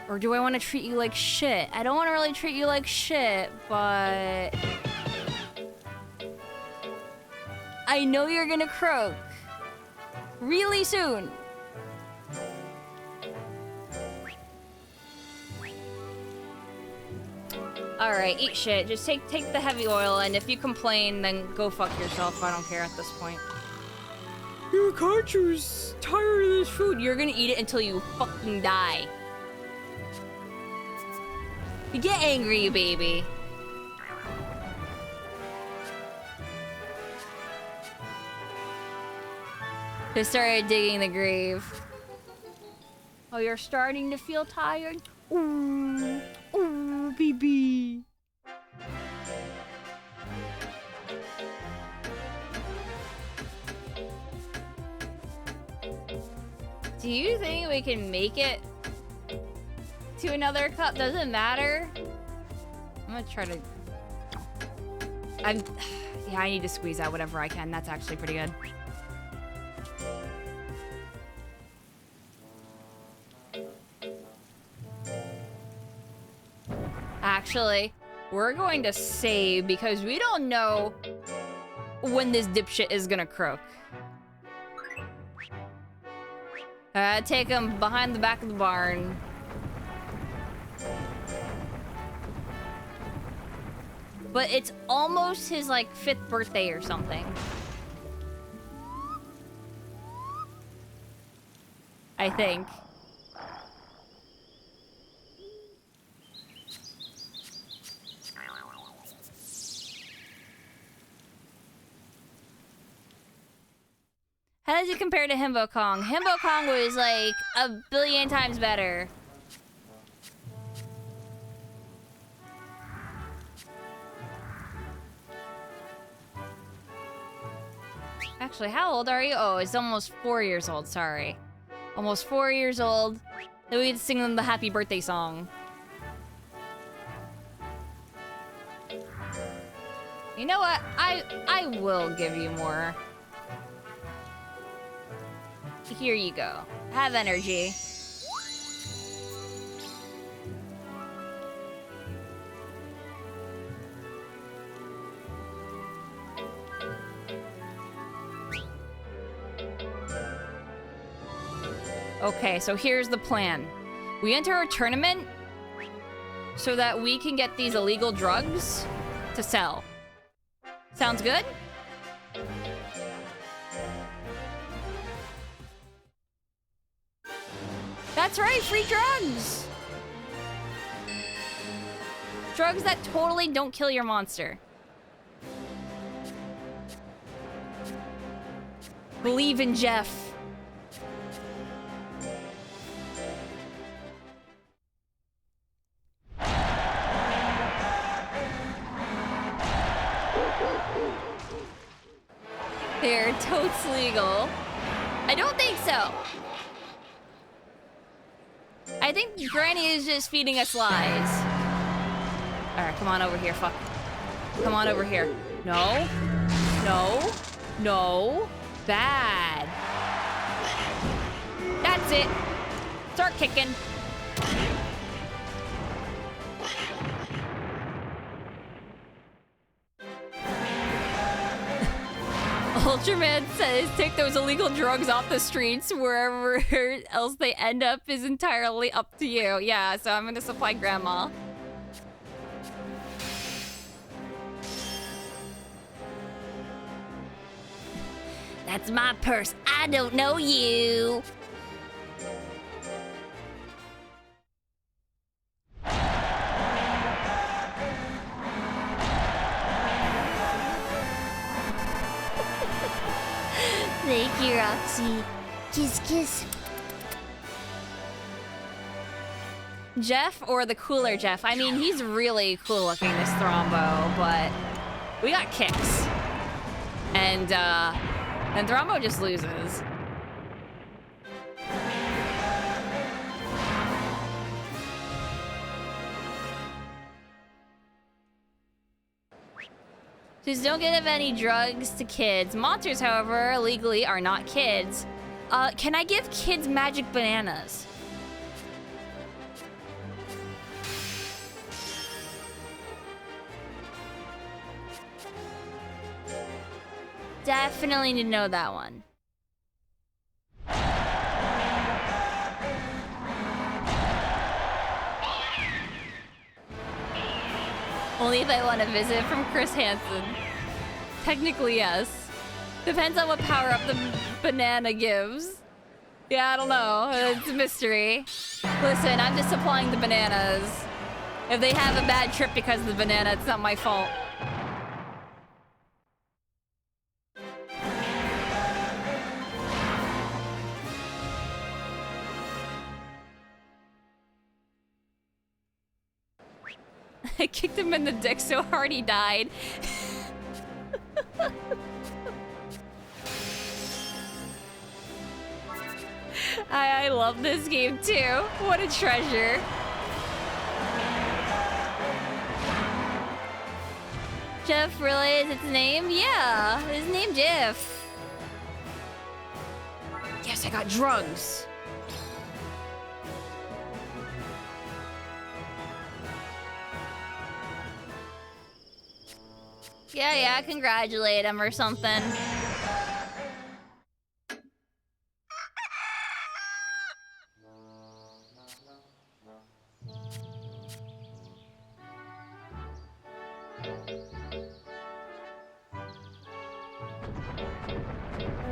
Or do I want to treat you like shit? I don't want to really treat you like shit, but I know you're gonna croak really soon. Alright, eat shit. Just take the heavy oil, and if you complain, then go fuck yourself. I don't care at this point. Your Kaiju's tired of this food. You're gonna eat it until you fucking die. You get angry, you baby. They started digging the grave. Oh, you're starting to feel tired? Ooh, baby. Do you think we can make it to another cup? Doesn't matter. I'm gonna try to... Yeah, I need to squeeze out whatever I can. That's actually pretty good. Actually, we're going to save because we don't know when this dipshit is gonna croak. Take him behind the back of the barn. But it's almost his, like, 5th birthday or something. I think. How does it compare to Himbo Kong? Himbo Kong was like a billion times better. Actually, how old are you? Oh, it's almost 4 years old, sorry. Almost 4 years old. Then we get to sing them the happy birthday song. You know what? I will give you more. Here you go. Have energy. Okay, so here's the plan. We enter a tournament so that we can get these illegal drugs to sell. Sounds good? That's right, free drugs! Drugs that totally don't kill your monster. Believe in Jeff. They're totes legal. I don't think so. I think Granny is just feeding us lies. Alright, come on over here, fuck. Come on over here. No. No. No. Bad. That's it. Start kicking. Ultraman says take those illegal drugs off the streets. Wherever else they end up is entirely up to you. Yeah, so I'm gonna supply Grandma. That's my purse. I don't know you. Thank you, Roxy. Kiss, kiss. Jeff or the cooler Jeff? I mean, he's really cool looking, this Thrombo, but we got kicks. And Thrombo just loses. Just don't give any drugs to kids. Monsters, however, legally are not kids. Can I give kids magic bananas? Definitely need to know that one. Only if I want a visit from Chris Hansen. Technically, yes. Depends on what power-up the banana gives. Yeah, I don't know. It's a mystery. Listen, I'm just supplying the bananas. If they have a bad trip because of the banana, it's not my fault. I kicked him in the dick so hard he died. I love this game too. What a treasure. Jeff really is its name? Yeah, his name Jeff. Yes, I got drugs. Yeah, congratulate him or something.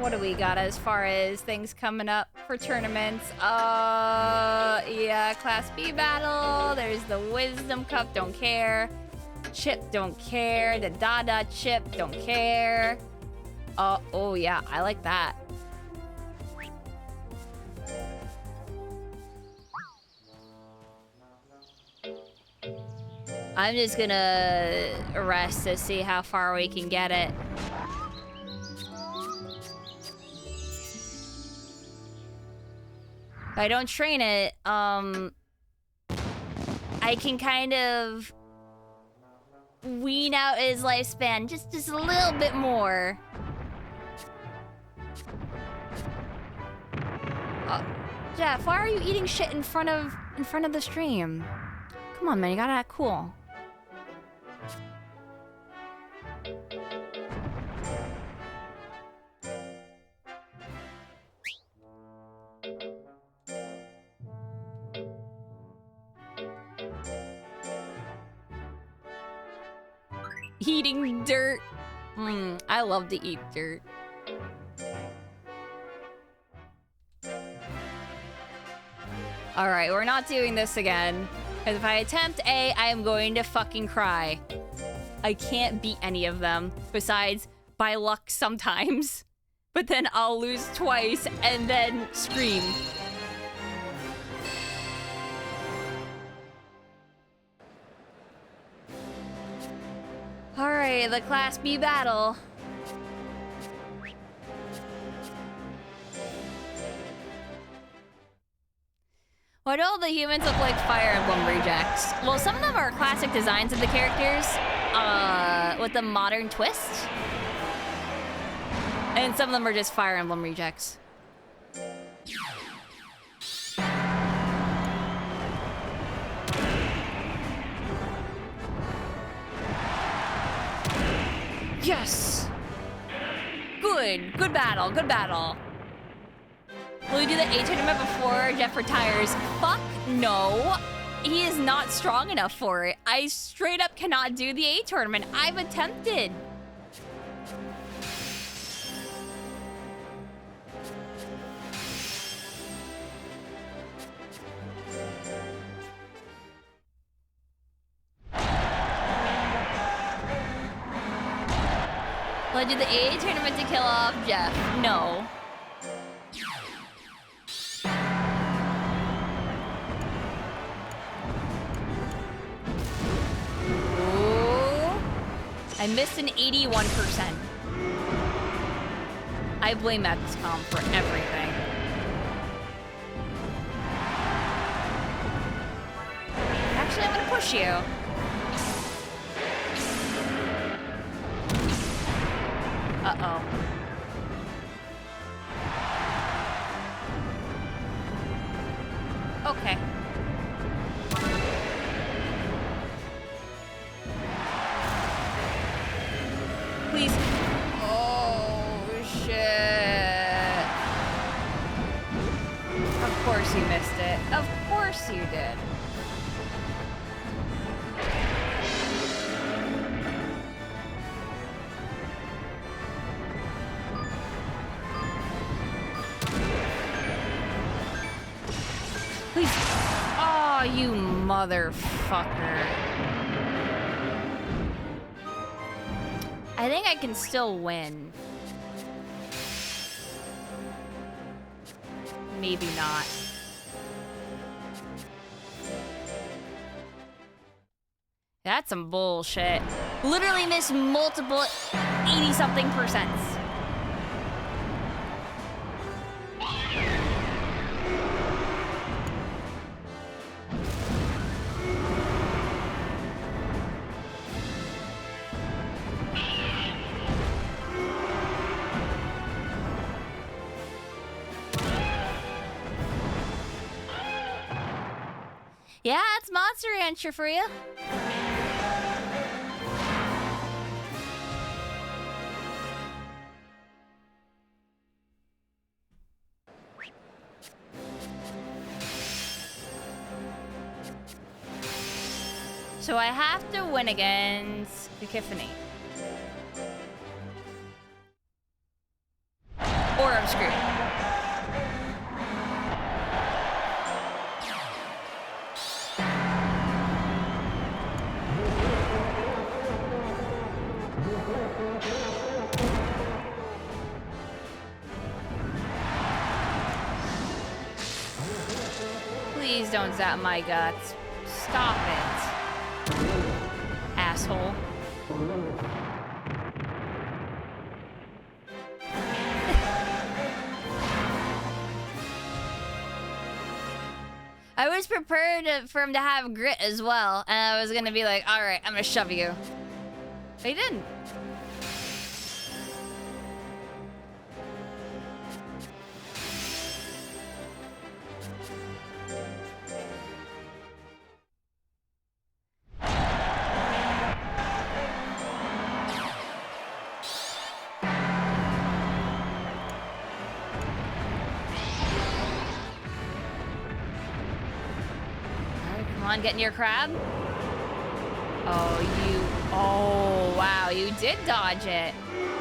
What do we got as far as things coming up for tournaments? Yeah, Class B battle. There's the Wisdom Cup, don't care. Chip, don't care. The Dada Chip, don't care. Oh yeah, I like that. I'm just gonna rest to see how far we can get it. If I don't train it, I can kind of wean out his lifespan just a little bit more. Jeff, why are you eating shit in front of the stream? Come on, man, you gotta act cool. Eating dirt. I love to eat dirt. Alright, we're not doing this again. Because if I attempt A, I am going to fucking cry. I can't beat any of them. Besides, by luck sometimes. But then I'll lose twice and then scream. Alright, the Class B battle. Why do all the humans look like Fire Emblem rejects? Well, some of them are classic designs of the characters, with a modern twist. And some of them are just Fire Emblem rejects. Yes! Good battle, good battle. Will we do the A tournament before Jeff retires? Fuck no. He is not strong enough for it. I straight up cannot do the A tournament. I've attempted. Will I do the A tournament to kill off Jeff? No. I missed an 81%. I blame XCOM for everything. Actually, I'm gonna push you. Uh-oh. Okay. Please. Oh, shit. Of course you missed it. Of course you did. Please. Oh, you motherfucker. I think I can still win. Maybe not. That's some bullshit. Literally missed multiple 80-something percents. Yeah, it's Monster Rancher for you. So I have to win against Epiphany. Or I'm screwed. Please don't zap my guts. Stop it. Asshole. I was prepared for him to have grit as well, and I was gonna be like, alright, I'm gonna shove you. But he didn't. Getting your crab? Oh, you Oh, wow, you did dodge it.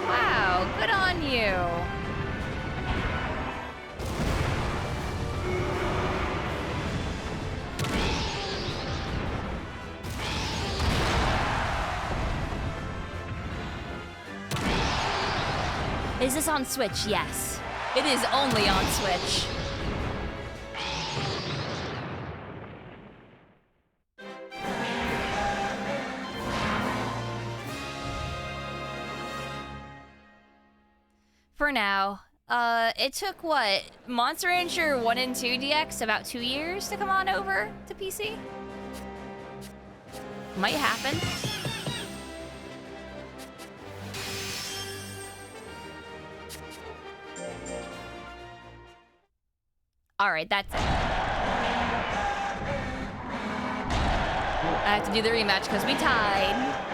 Wow, good on you. Is this on Switch? Yes. It is only on Switch. For now. It took what? Monster Rancher 1 and 2 DX about 2 years to come on over to PC? Might happen. Alright, that's it. I have to do the rematch because we tied.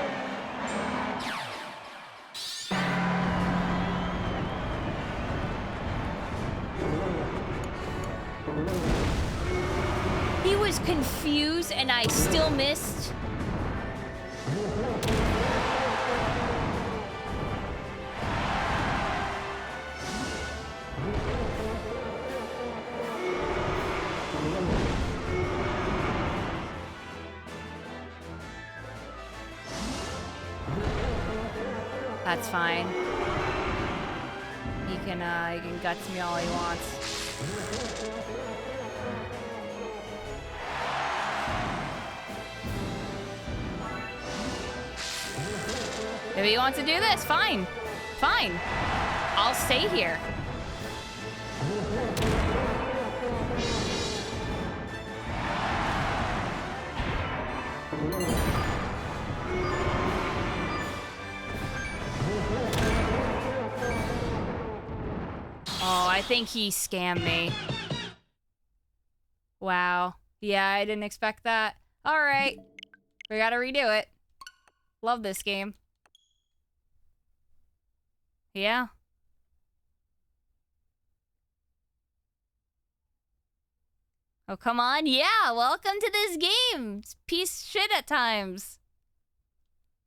He was confused and I still missed. That's fine. He can guts me all he wants. If he wants to do this, fine. Fine. I'll stay here. Oh, I think he scammed me. Wow. Yeah, I didn't expect that. All right. We gotta redo it. Love this game. Yeah. Oh, come on. Yeah, welcome to this game. It's piece shit at times.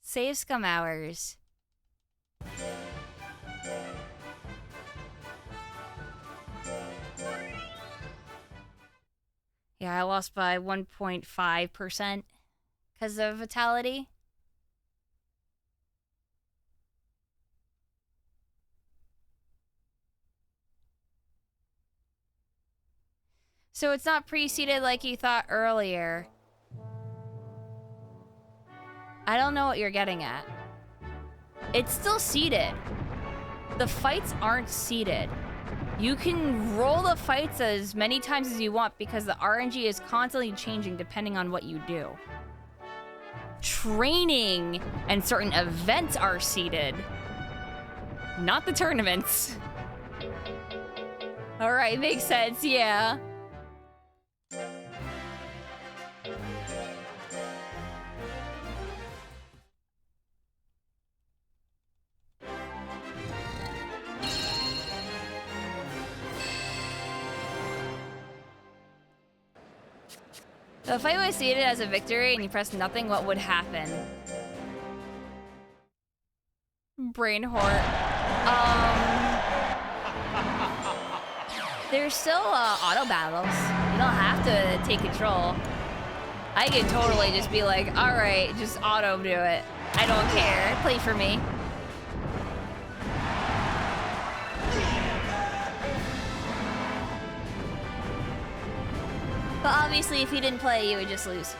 Save scum hours. Yeah, I lost by 1.5% because of Vitality. So it's not pre-seeded like you thought earlier. I don't know what you're getting at. It's still seeded. The fights aren't seeded. You can roll the fights as many times as you want because the RNG is constantly changing depending on what you do. Training and certain events are seeded. Not the tournaments. All right, makes sense, yeah. So if I was seeded as a victory and you pressed nothing, what would happen? Brain hort. There's still auto battles. You don't have to take control. I could totally just be like, all right, just auto do it. I don't care. Play for me. But obviously, if you didn't play, you would just lose.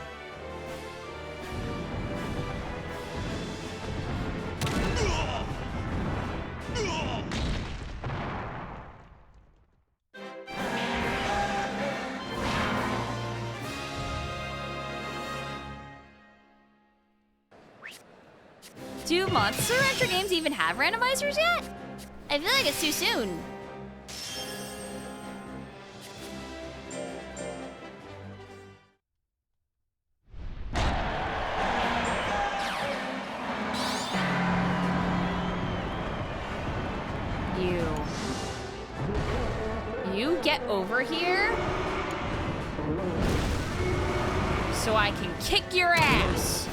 Do Monster Rancher games even have randomizers yet? I feel like it's too soon. You get over here so I can kick your ass.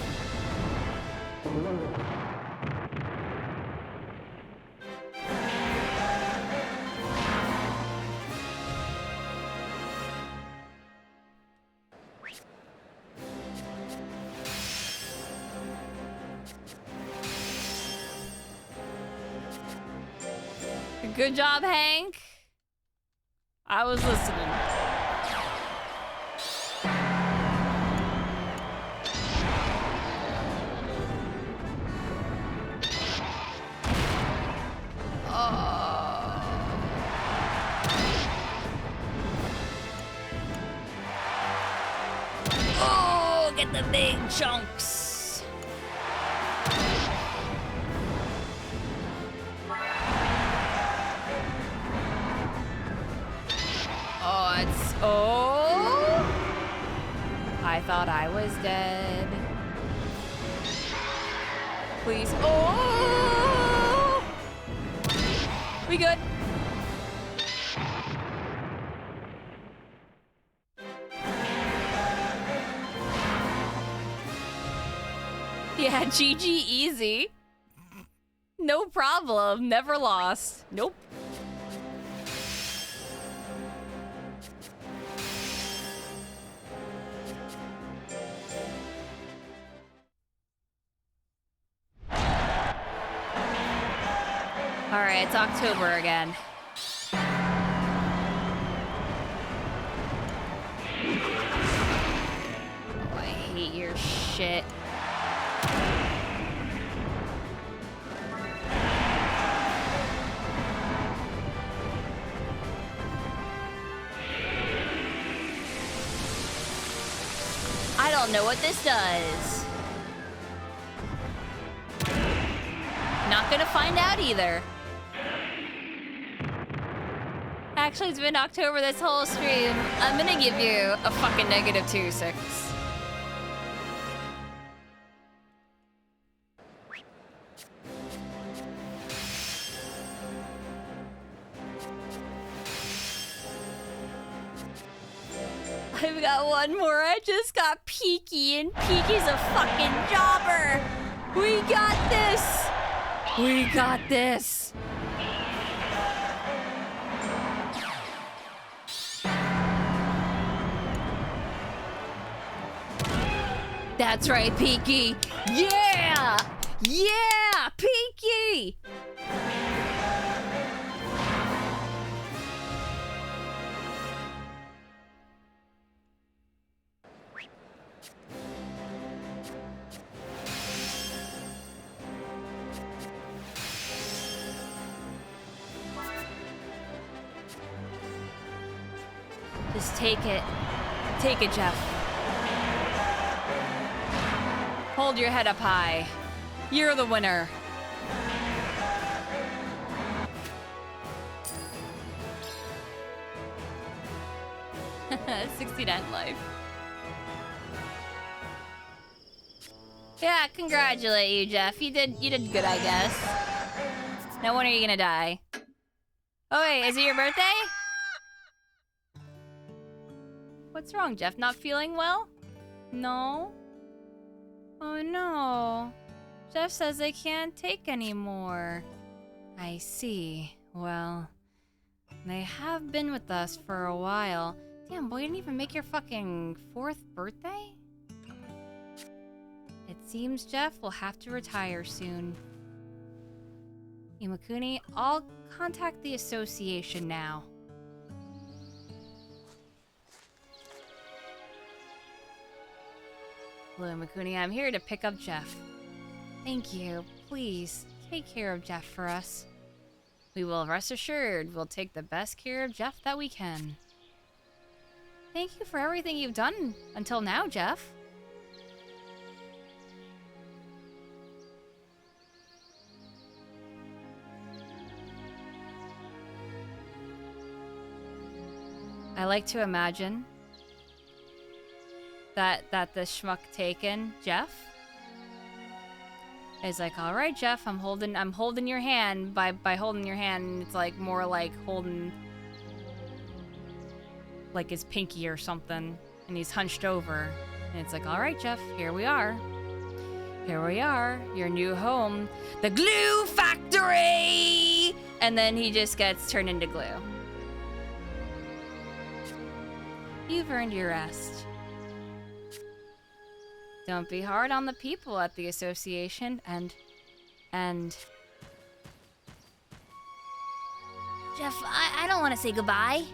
Good job, Hank. I was listening. Oh, get the big chunks. Oh, it's... Oh! I thought I was dead. Please. Oh! We good? Yeah, GG easy. No problem. Never lost. Nope. All right, it's October again. Oh, I hate your shit. I don't know what this does. Not gonna find out either. Actually, it's been October this whole stream. I'm gonna give you a fucking -2/6. I've got one more. I just got Peaky, and Peaky's a fucking jobber. We got this. We got this. That's right, Peaky. Yeah! Yeah! Peaky! Just take it. Take it, Jeff. Hold your head up high. You're the winner. $69 life. Yeah, congratulate you, Jeff. You did good, I guess. Now when are you gonna die? Oh wait, is it your birthday? What's wrong, Jeff? Not feeling well? No? Oh no. Jeff says they can't take anymore. I see. Well, they have been with us for a while. Damn, boy, you didn't even make your fucking 4th birthday? It seems Jeff will have to retire soon. Imakuni, I'll contact the association now. Hello, Imakuni. I'm here to pick up Jeff. Thank you. Please, take care of Jeff for us. We will rest assured we'll take the best care of Jeff that we can. Thank you for everything you've done until now, Jeff. I like to imagine that the schmuck taken, Jeff, is like, all right, Jeff, I'm holding your hand. By holding your hand, it's like more like holding like his pinky or something, and he's hunched over, and it's like, all right, Jeff, here we are, your new home, the glue factory, and then he just gets turned into glue. You've earned your rest. Don't be hard on the people at the association, and Jeff, I don't want to say goodbye.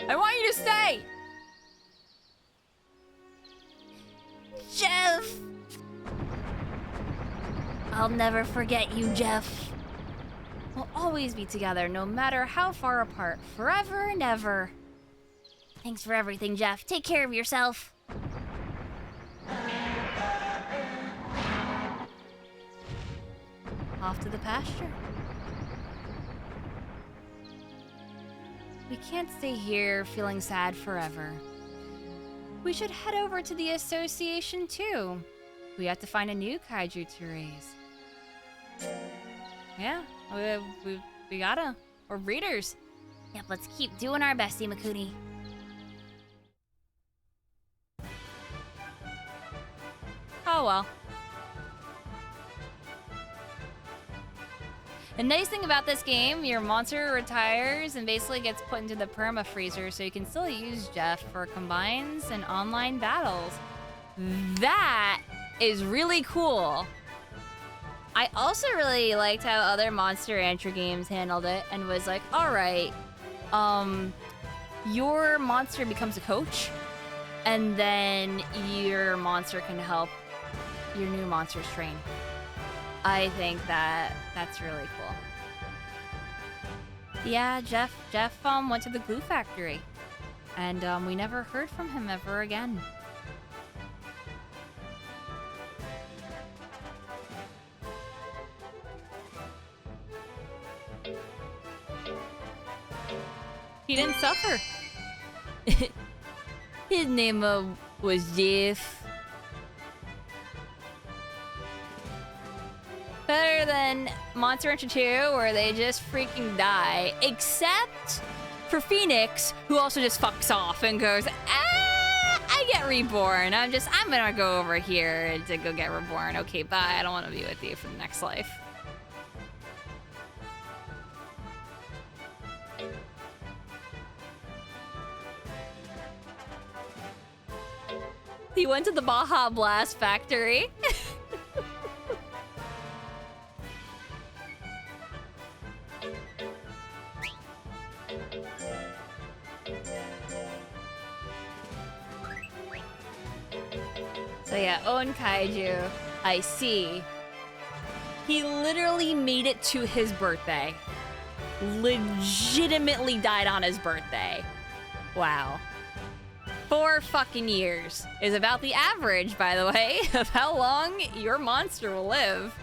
I want you to stay! Jeff! I'll never forget you, Jeff. We'll always be together, no matter how far apart, forever and ever. Thanks for everything, Jeff. Take care of yourself. Off to the pasture. We can't stay here feeling sad forever. We should head over to the association too. We have to find a new kaiju to raise. Yeah, we gotta. We're breeders. Yep, let's keep doing our best, Imakuni. Oh well. The nice thing about this game, your monster retires and basically gets put into the perma freezer, so you can still use Jeff for combines and online battles. That is really cool. I also really liked how other Monster Rancher games handled it and was like, all right, your monster becomes a coach, and then your monster can help your new monsters train. I think that's really cool. Yeah, Jeff went to the glue factory, and we never heard from him ever again. He didn't suffer. His name was Jeff. Better than Monster Rancher 2, where they just freaking die. Except for Phoenix, who also just fucks off and goes, I get reborn. I'm gonna go over here to go get reborn. Okay, bye. I don't want to be with you for the next life. He went to the Baja Blast factory. So yeah, Owen Kaiju, I see. He literally made it to his birthday. Legitimately died on his birthday. Wow. 4 fucking years is about the average, by the way, of how long your monster will live.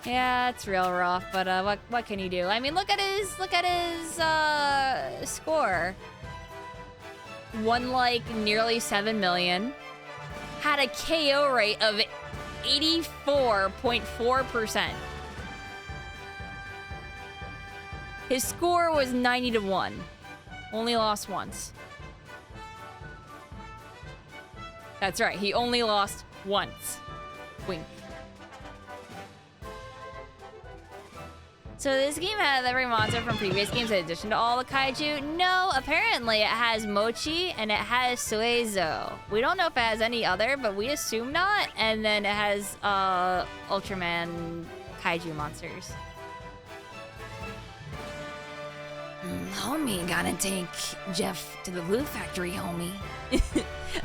Yeah, it's real rough, but what can you do? I mean, look at his score. Won like nearly 7 million. Had a KO rate of 84.4%. His score was 90-1. Only lost once. That's right, he only lost once. Wink. So this game has every monster from previous games in addition to all the kaiju? No, apparently it has Mochi and it has Suezo. We don't know if it has any other, but we assume not. And then it has Ultraman kaiju monsters. Homie, gotta take Jeff to the glue factory, homie.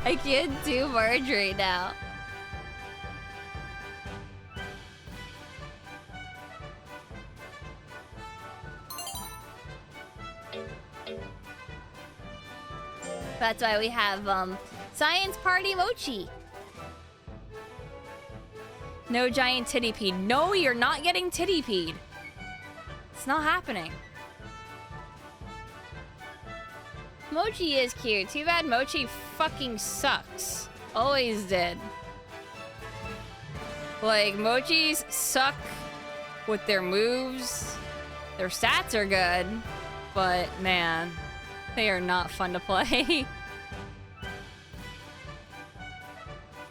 I can't do Marge right now. That's why we have Science Party Mochi. No giant titty peed. No, you're not getting titty peed. It's not happening. Mochi is cute. Too bad Mochi fucking sucks. Always did. Like, Mochis suck with their moves. Their stats are good, but man, they are not fun to play.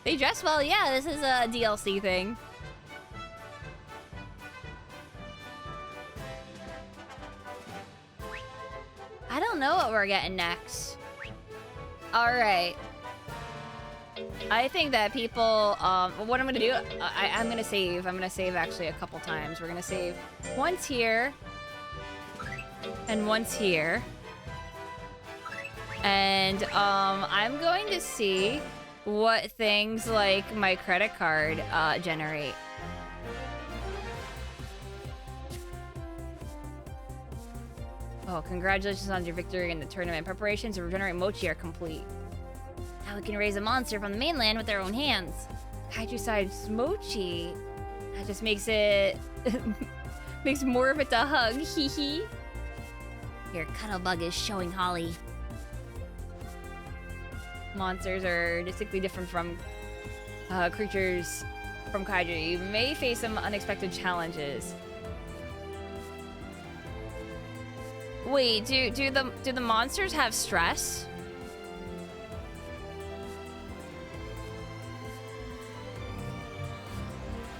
They dress well, yeah, this is a DLC thing. don't know what we're getting next. All right. I think that people, what I'm gonna do, I'm gonna save. I'm gonna save actually a couple times. We're gonna save once here and once here. And I'm going to see what things like my credit card generate. Oh, congratulations on your victory in the tournament. Preparations to regenerate Mochi are complete. Now we can raise a monster from the mainland with our own hands. Kaiju-sized Mochi. That just makes it... makes more of it to hug, hee hee. Your Cuddlebug is showing Holly. Monsters are distinctly different from creatures from Kaiju. You may face some unexpected challenges. Wait, do the monsters have stress?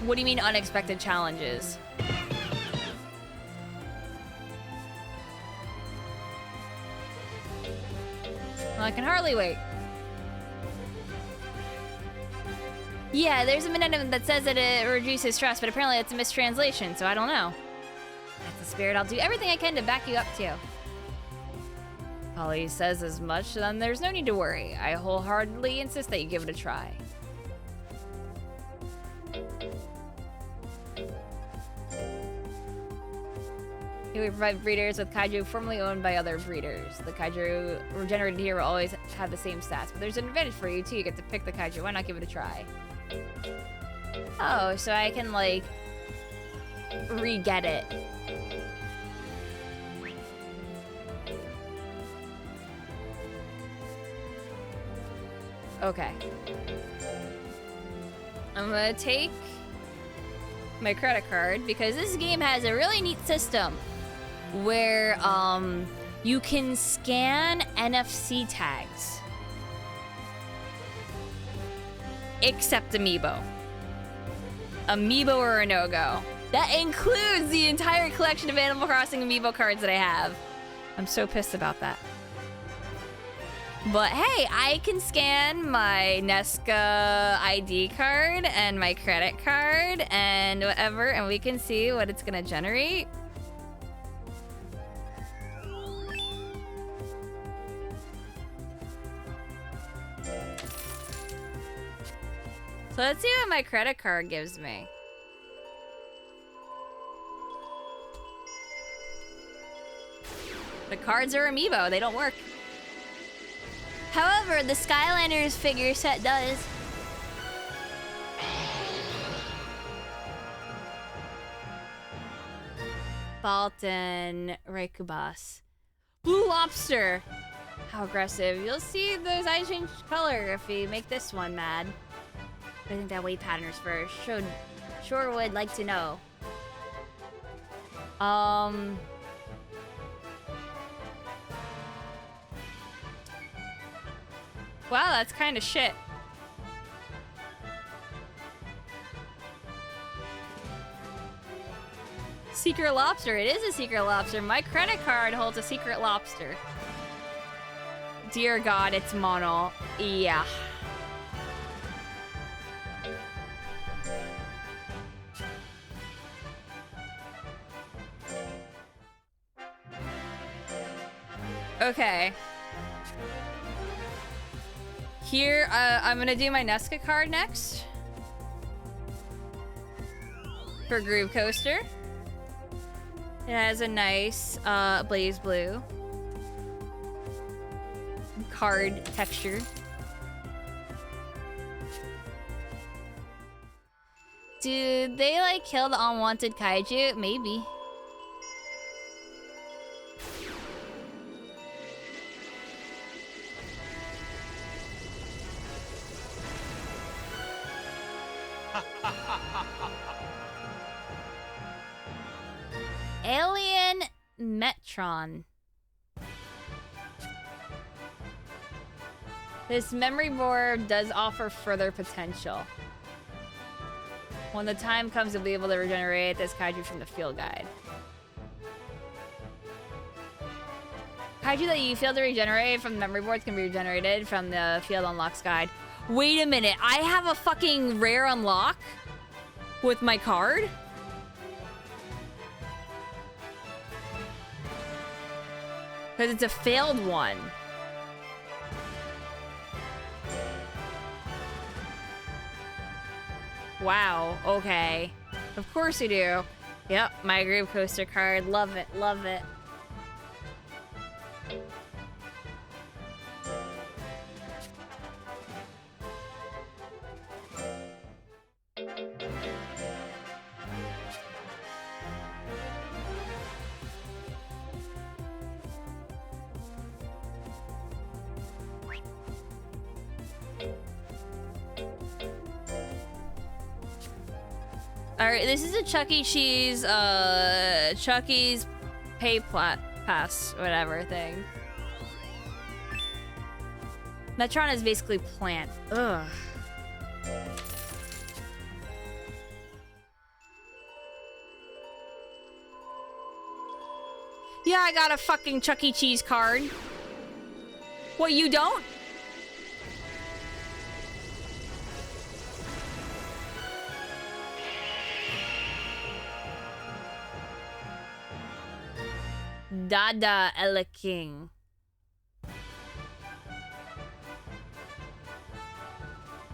What do you mean unexpected challenges? Well, I can hardly wait. Yeah, there's a minute that says that it reduces stress, but apparently it's a mistranslation, so I don't know. That's the spirit. I'll do everything I can to back you up, too. Holly says as much, then there's no need to worry. I wholeheartedly insist that you give it a try. Here we provide breeders with Kaiju formerly owned by other breeders. The Kaiju regenerated here will always have the same stats, but there's an advantage for you, too. You get to pick the Kaiju. Why not give it a try? Oh, so I can, like, re-get it. Okay. I'm gonna take my credit card because this game has a really neat system where you can scan NFC tags. Except Amiibo. Amiibo or a no-go. That includes the entire collection of Animal Crossing Amiibo cards that I have. I'm so pissed about that. But hey, I can scan my Nesca ID card and my credit card and whatever, and we can see what it's gonna generate. So let's see what my credit card gives me. The cards are Amiibo, they don't work. However, the Skylanders figure set does. Balton, Raikubas. Blue Lobster! How aggressive. You'll see those eyes change color if we make this one mad. I think that wave pattern is first. Sure would like to know. Wow, that's kind of shit. Secret lobster. It is a secret lobster. My credit card holds a secret lobster. Dear God, it's mono. Yeah. Okay. Here, I'm gonna do my Nesca card next. For Groove Coaster. It has a nice blaze blue card texture. Do they like kill the unwanted kaiju? Maybe. Alien Metron. This memory board does offer further potential. When the time comes, you'll be able to regenerate this kaiju from the field guide. Kaiju that you failed to regenerate from the memory boards can be regenerated from the field unlocks guide. Wait a minute, I have a fucking rare unlock with my card? Because it's a failed one. Wow, okay. Of course you do. Yep, my Groove Coaster card. Love it, love it. Alright, this is a Chuck E. Cheese, Chucky's pay pass, whatever thing. Metron is basically plant. Ugh. Yeah, I got a fucking Chuck E. Cheese card. What, you don't? Dada Ella King.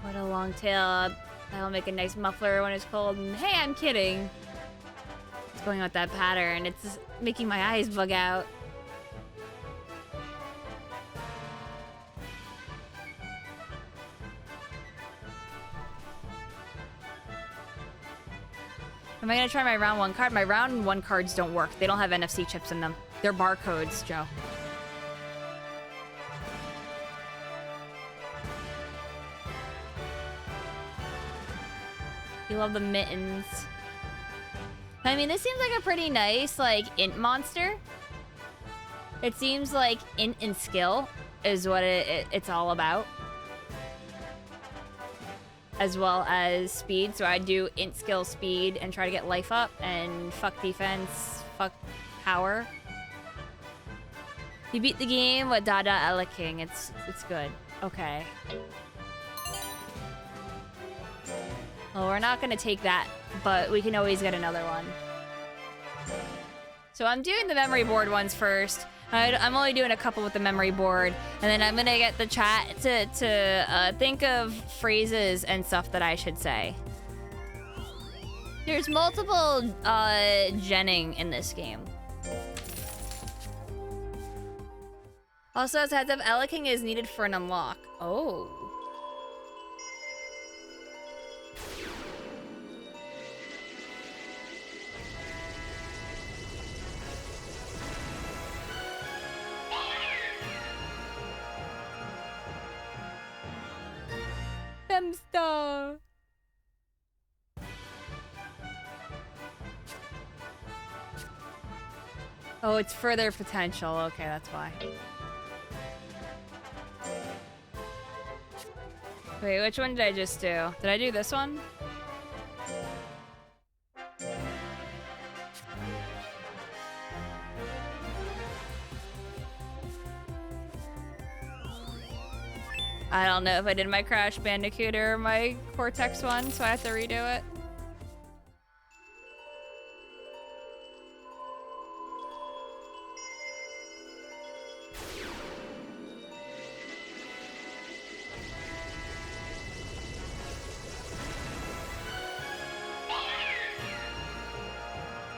What a long tail. That'll make a nice muffler when it's cold. And hey, I'm kidding. What's going on with that pattern? It's just making my eyes bug out. Am I gonna try my round one card? My round one cards don't work. They don't have NFC chips in them. They're barcodes, Joe. You love the mittens. I mean, this seems like a pretty nice, like, int monster. It seems like int and skill is what it's all about. As well as speed, so I do int skill speed and try to get life up, and fuck defense, fuck power. You beat the game with Dada Ella King. It's good. Okay. Well, we're not gonna take that, but we can always get another one. So I'm doing the memory board ones first. I'm only doing a couple with the memory board, and then I'm gonna get the chat to think of phrases and stuff that I should say. There's multiple genning in this game. Also, as a heads up, Ella King is needed for an unlock. Oh. Femstar. Oh, it's further potential. Okay, that's why. Wait, which one did I just do? Did I do this one? I don't know if I did my Crash Bandicoot or my Cortex one, so I have to redo it.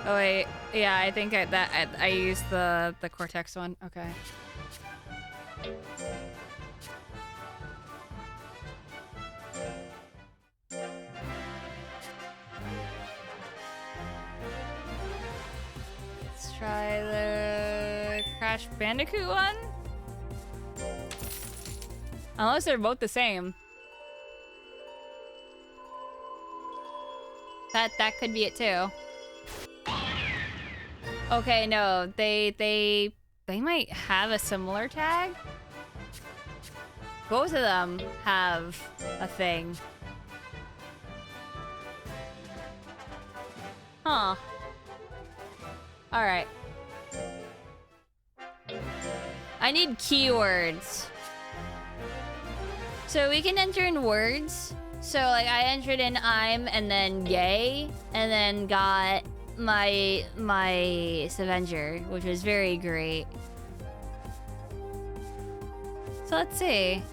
Oh wait, yeah, I think I used the Cortex one. Okay. Let's try the Crash Bandicoot one. Unless they're both the same. That could be it too. Okay, no, they might have a similar tag. Both of them have a thing. Huh. All right. I need keywords. So we can enter in words. So like I entered in I'm and then yay and then got my Avenger, which was very great. So let's see.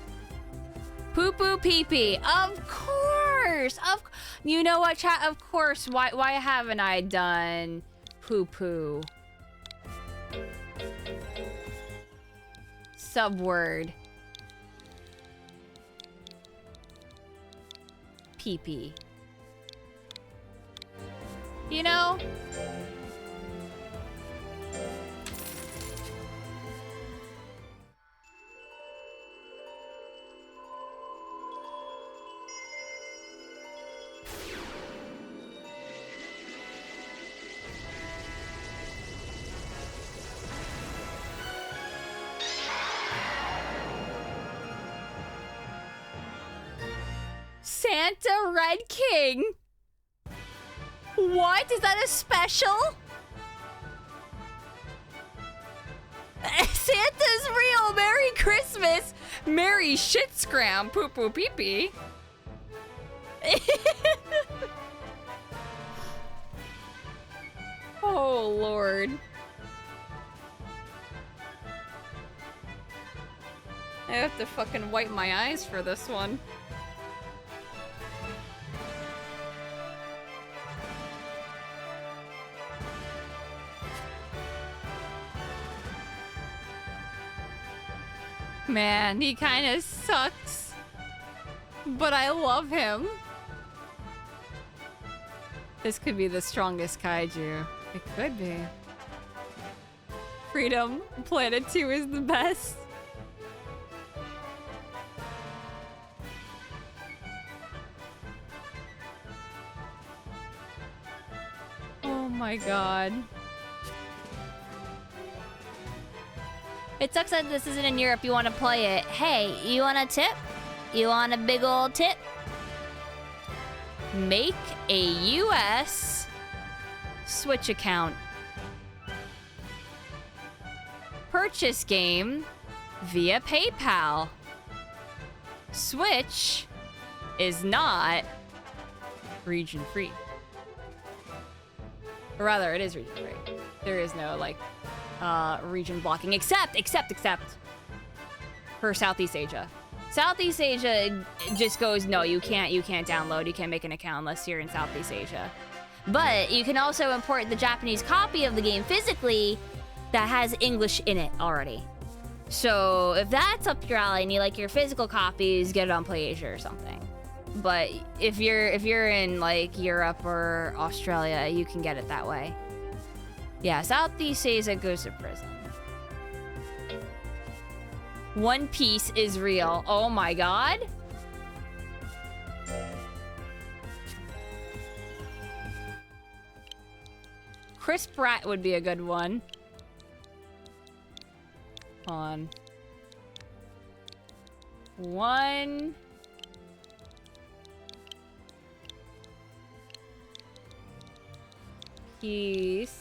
Poo poo pee pee. Of course. You know what, chat? Of course. Why haven't I done poo poo? Subword. Pee pee. You know? Santa Red King? What? Is that a special? Santa's real! Merry Christmas! Merry shit scram! Poo poo pee pee! Oh, Lord. I have to fucking wipe my eyes for this one. Man, he kind of sucks. But I love him. This could be the strongest kaiju. It could be. Freedom, Planet 2 is the best. Oh my god. It sucks that this isn't in Europe. You want to play it. Hey, you want a tip? You want a big old tip? Make a US Switch account. Purchase game via PayPal. Switch is not region free. Or rather, it is region free. There is no, like, region blocking, except for Southeast Asia. Southeast Asia just goes, no, you can't download, you can't make an account unless you're in Southeast Asia. But you can also import the Japanese copy of the game physically that has English in it already. So if that's up your alley and you like your physical copies, get it on PlayAsia or something. But if you're in like Europe or Australia, you can get it that way. Yeah, Southeast Asia goes to prison. One Piece is real. Oh my god. Chris Pratt would be a good one. Hold on. One Piece.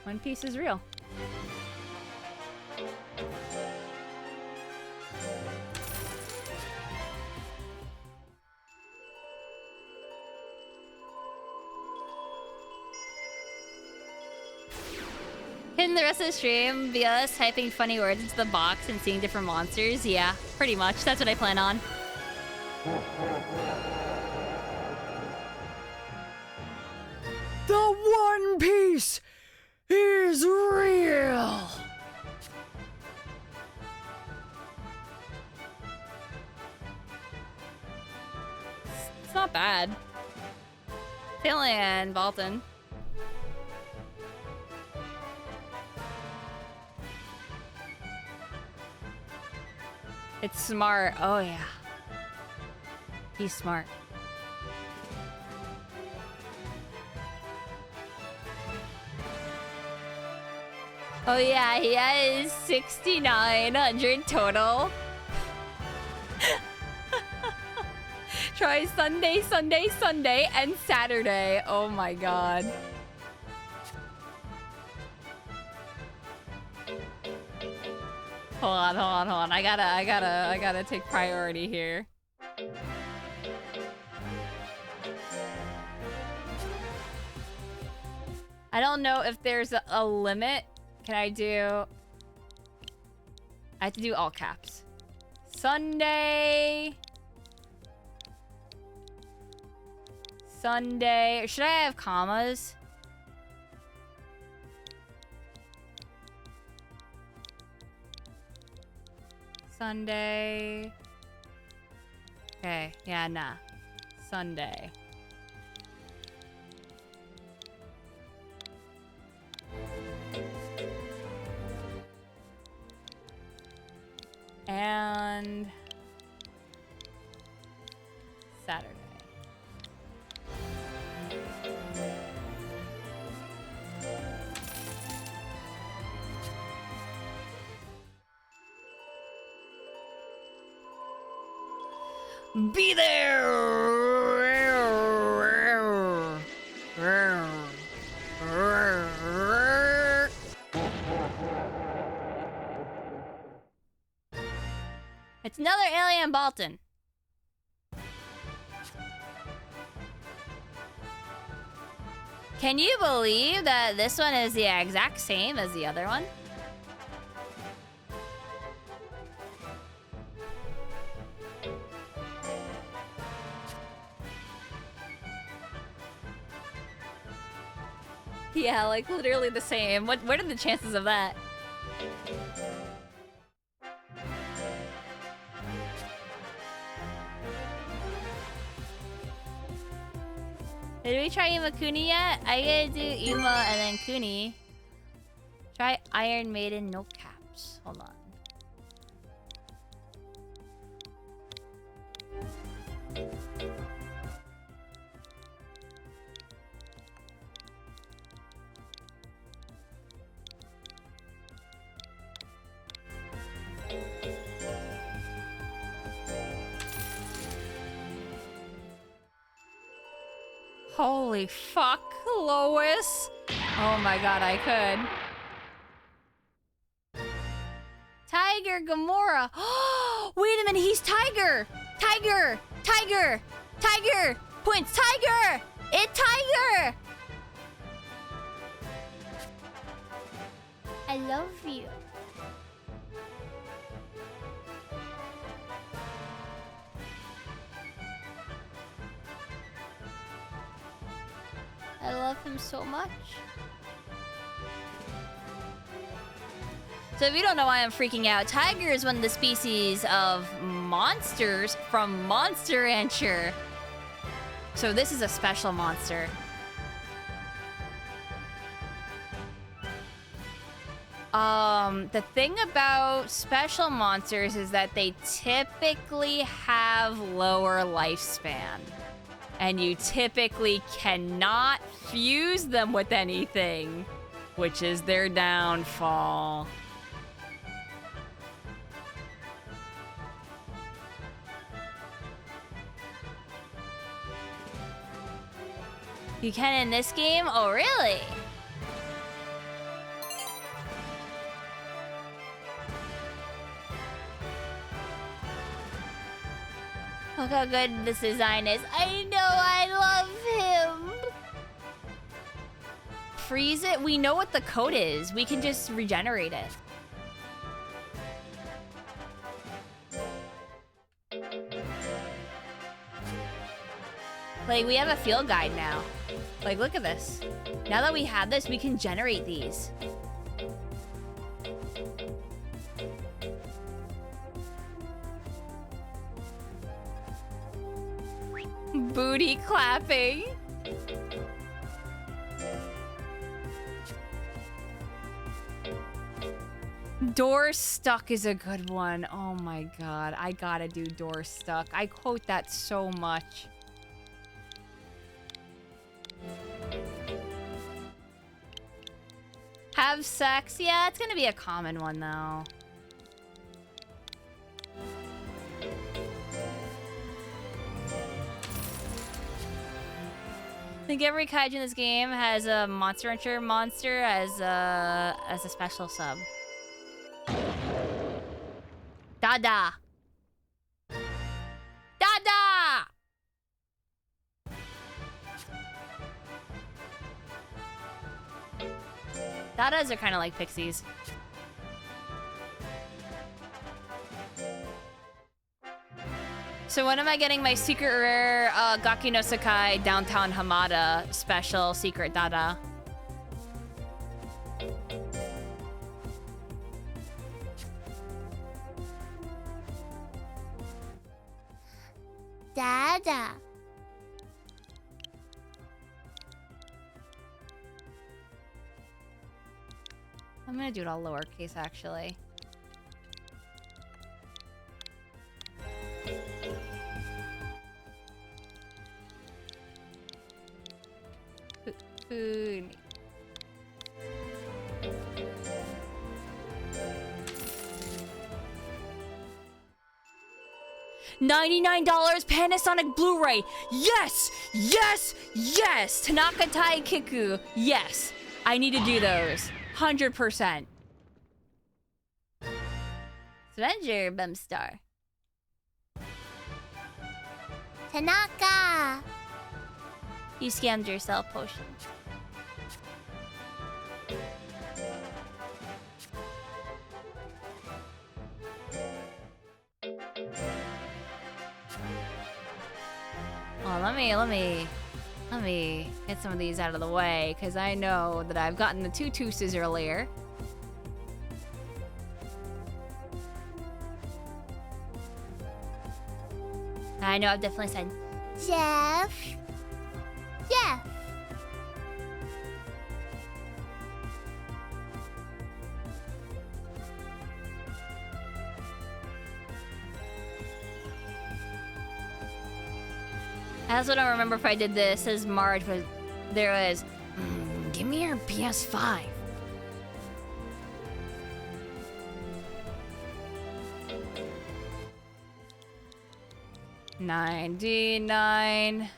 One Piece is real. Can the rest of the stream be us typing funny words into the box and seeing different monsters? Yeah, pretty much. That's what I plan on. The One Piece is real! It's not bad. Finley and Balton. It's smart. Oh, yeah. He's smart. Oh, yeah, he has 6,900 total. Try Sunday, Sunday, Sunday, and Saturday. Oh my god. Hold on, hold on, hold on. I gotta take priority here. I don't know if there's a limit. Can I do... I have to do all caps. Sunday. Sunday. Should I have commas? Sunday. Okay, yeah, nah. Sunday. And Saturday. Be there! It's another alien Balton. Can you believe that this one is the exact same as the other one? Yeah, like literally the same. What are the chances of that? Did we try Imakuni yet? I gotta do Ima and then Kuni. Try Iron Maiden, no caps. Hold on. Holy fuck, Lois. Oh my god, I could. Tiger Gamora. Wait a minute, he's Tiger. Tiger. Tiger. Tiger. Points. Tiger. It's Tiger. I love you. I love him so much. So if you don't know why I'm freaking out, Tiger is one of the species of monsters from Monster Rancher. So this is a special monster. The thing about special monsters is that they typically have lower lifespan. And you typically cannot fuse them with anything, which is their downfall. You can in this game? Oh, really? Look how good this design is. I know, I love him. Freeze it? We know what the code is. We can just regenerate it. Like, we have a field guide now. Like, look at this. Now that we have this, we can generate these. Booty clapping. Door stuck is a good one. Oh my god, I gotta do door stuck. I quote that so much. Have sex? Yeah, it's gonna be a common one though. think every kaiju in this game has a Monster Hunter monster as a special sub. Dada! Dada! Dadas are kind of like pixies. So when am I getting my secret rare Gaki no Sakai Downtown Hamada special secret Dada? Dada. I'm gonna do it all lowercase actually. Food. $99 Panasonic Blu-ray. Yes, yes, yes. Tanaka Tai Kiku. Yes, I need to do those. 100%. Avenger Bumstar. Tanaka. You scammed yourself, potion. Oh, let me get some of these out of the way, because I know that I've gotten the two Tooses earlier. I know I've definitely said Jeff. Jeff. I also don't remember if I did this as Marge, but there was, give me your PS5. $99.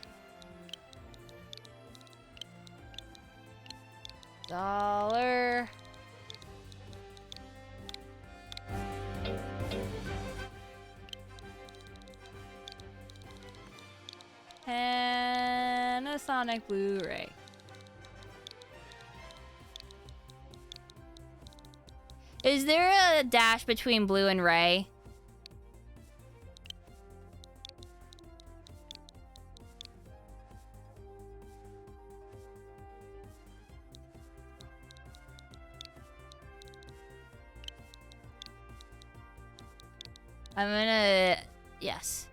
Panasonic Blu-ray. Is there a dash between blue and ray? I'm gonna... Yes.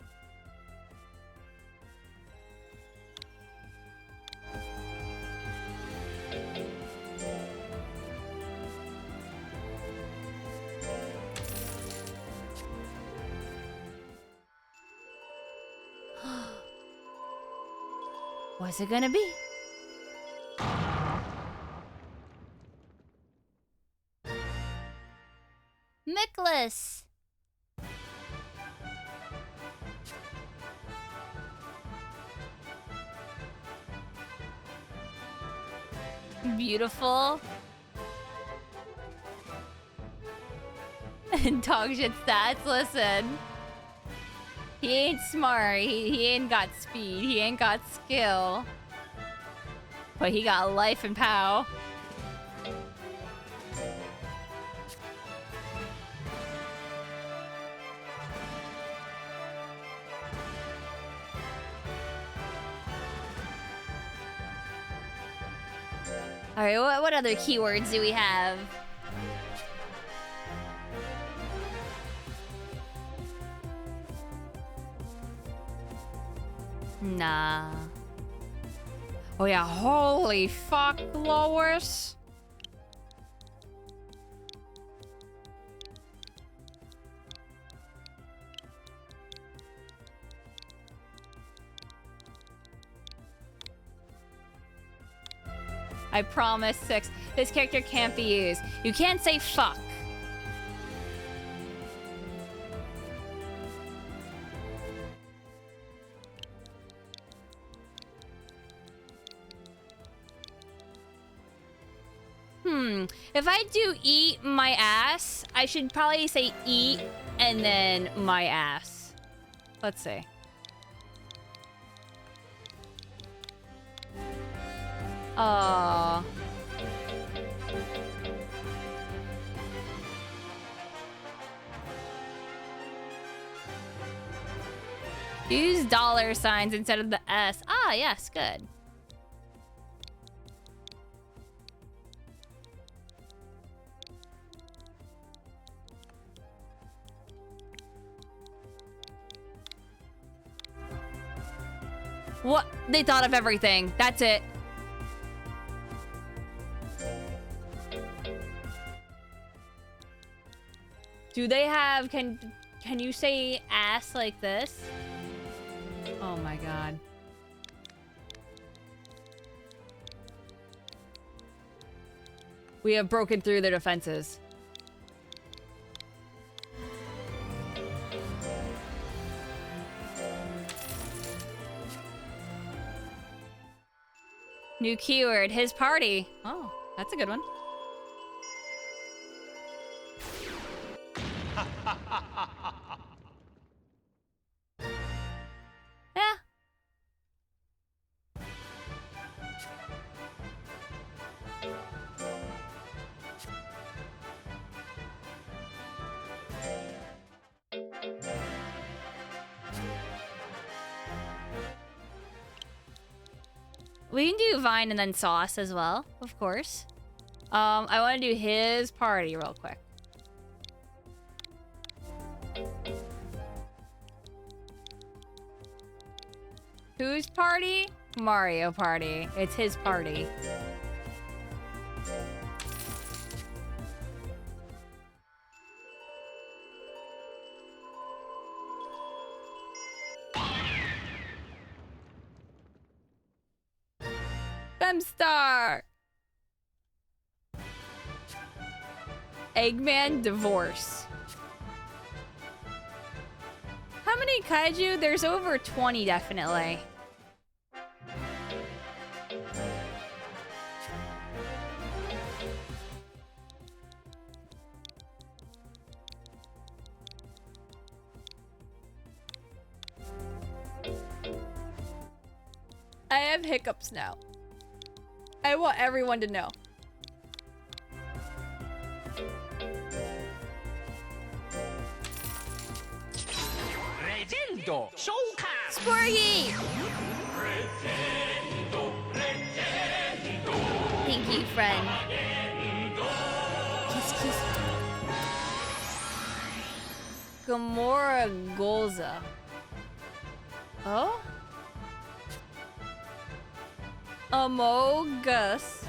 What's it gonna be? Nicholas! Beautiful. Dog shit stats, listen. He ain't smart, he ain't got speed, he ain't got skill. But he got life and pow. Alright, what other keywords do we have? Nah. Oh yeah, holy fuck, Lois. I promise, 6. This character can't be used. You can't say fuck. If I do eat my ass, I should probably say eat and then my ass. Let's see. Use dollar signs instead of the S. Ah, yes, good. What? They thought of everything. That's it. Do they have... Can you say ass like this? Oh my god. We have broken through their defenses. New keyword, his party. Oh, that's a good one. Yeah. We can do Vine and then Sauce as well, of course. I want to do his party real quick. Whose party? Mario Party. It's his party. Femstar! Eggman divorce. How many kaiju? There's over 20, definitely. I have hiccups now. I want everyone to know. Sporgy! Thank you, friend. Kiss, kiss. Gamora Golza. Oh? Amogus.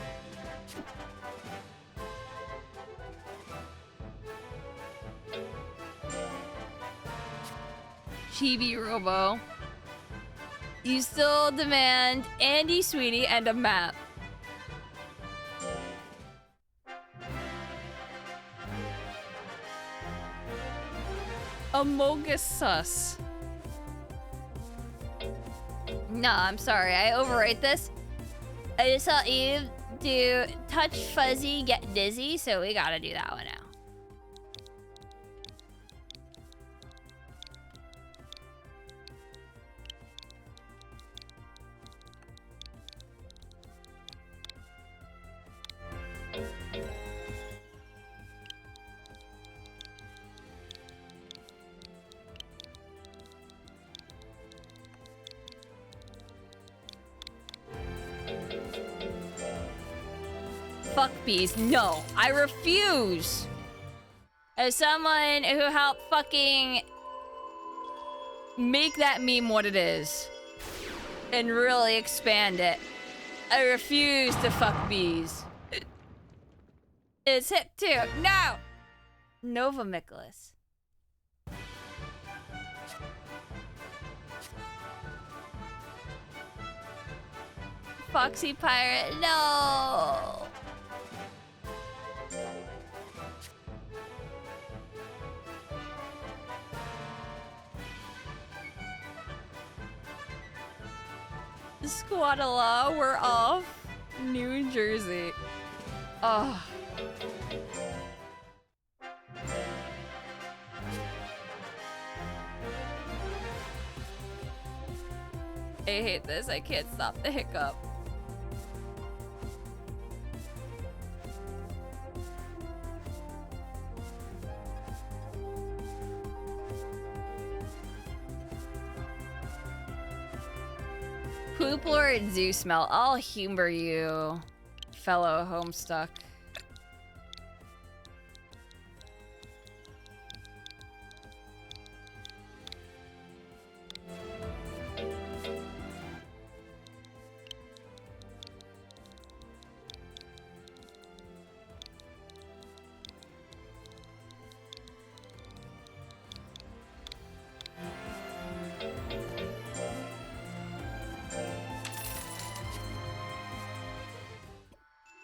Chibi Robo. You still demand Andy Sweetie and a map. Amogus sus. No, I'm sorry. I overrate this. I just saw Eve do touch fuzzy, get dizzy, so we gotta do that one now. Fuck bees. No, I refuse. As someone who helped fucking make that meme what it is and really expand it, I refuse to fuck bees. It's hip too. No! Nova Nicholas. Foxy Pirate, no! Squadala, we're off. New Jersey. Oh, I hate this. I can't stop the hiccup. Poop Lord Zoo smell. I'll humor you, fellow Homestuck.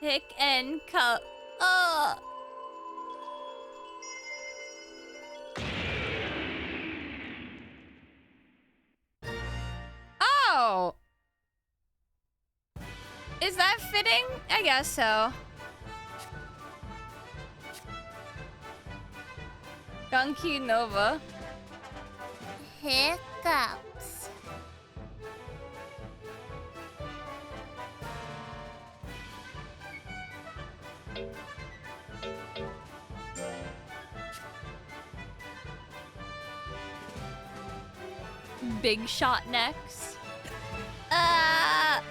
Pick and cup. Oh. Oh. Is that fitting? I guess so. Gunky Nova. Hiccups. Big shot next. Ah!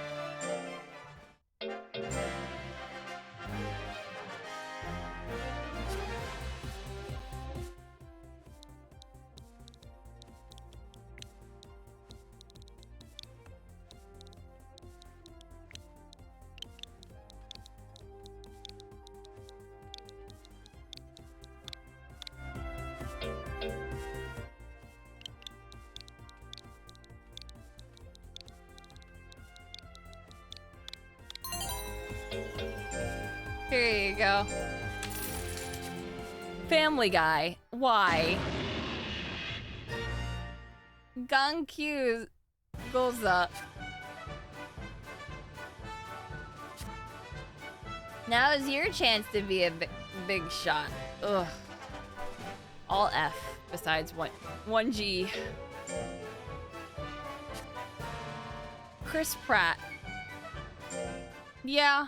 Here you go. Family Guy. Why? Gankyu goes up. Now is your chance to be a big shot. Ugh. All F besides one G. Chris Pratt. Yeah.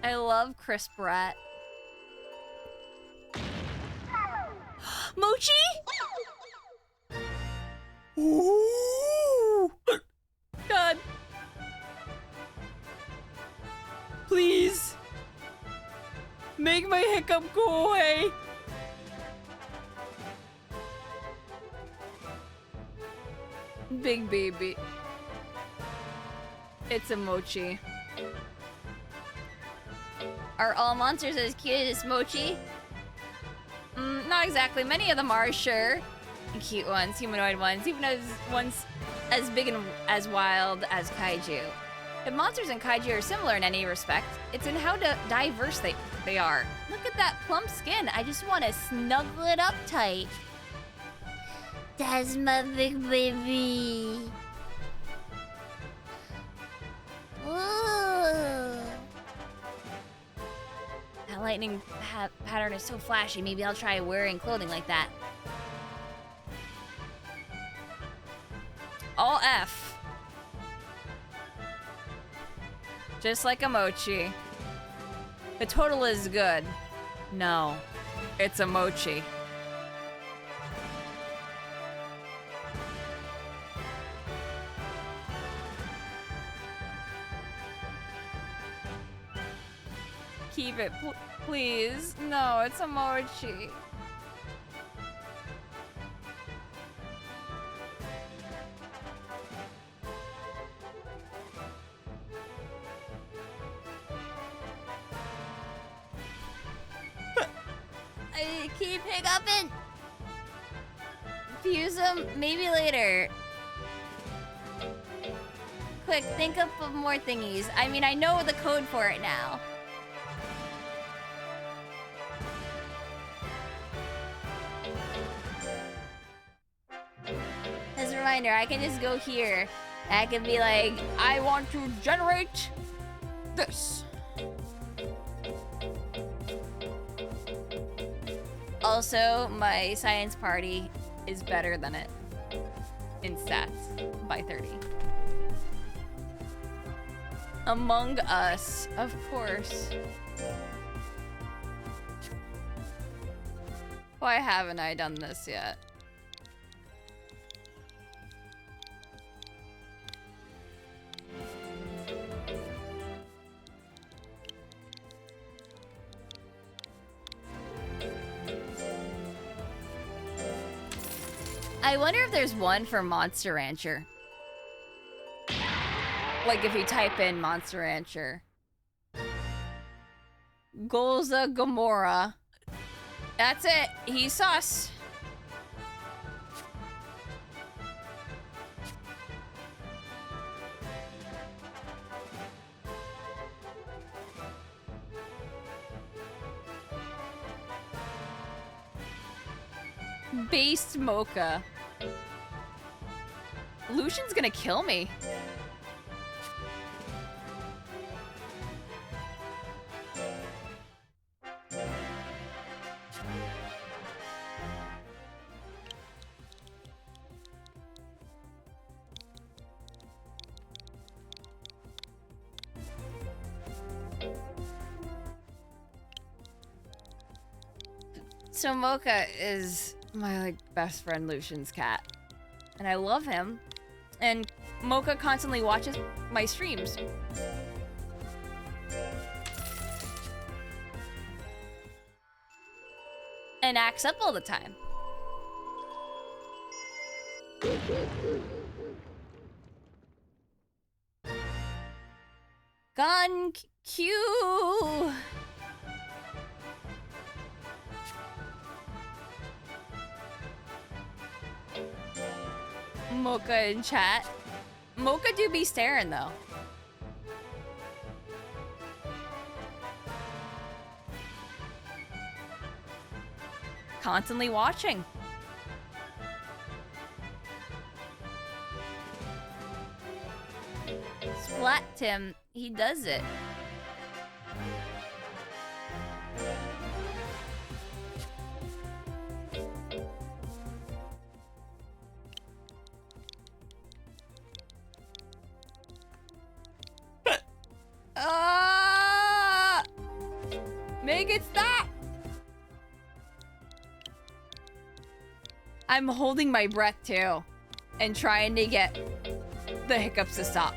I love Chris Pratt. Mochi? Ooh. God. Please. Make my hiccup go away. Big baby. It's a Mochi. Are all monsters as cute as Mochi? Not exactly. Many of them are, sure. Cute ones, humanoid ones, even as ones as big and as wild as Kaiju. If monsters and Kaiju are similar in any respect, it's in how diverse they are. Look at that plump skin. I just want to snuggle it up tight. That's my big baby. Ooh. That lightning pattern is so flashy. Maybe I'll try wearing clothing like that. All F. Just like a Mochi. The total is good. No, it's a Mochi. Keep it, please. No, it's a Mochi. I keep hiccuping. use them? Maybe later. Quick, think up of more thingies. I mean, I know the code for it now. As a reminder, I can just go here. And I can be like, I want to generate this. Also, my science party is better than it in stats by 30. Among Us, of course. Why haven't I done this yet? I wonder if there's one for Monster Rancher. Like if you type in Monster Rancher. Golza Gamora. That's it. He's sus. Based Mocha. Lucian's gonna kill me. So Mocha is my like best friend Lucian's cat. And I love him. And Mocha constantly watches my streams. And acts up all the time. Gone Q. Mocha in chat. Mocha do be staring though. Constantly watching. Splat Tim, he does it. Make it stop! I'm holding my breath too, and trying to get the hiccups to stop.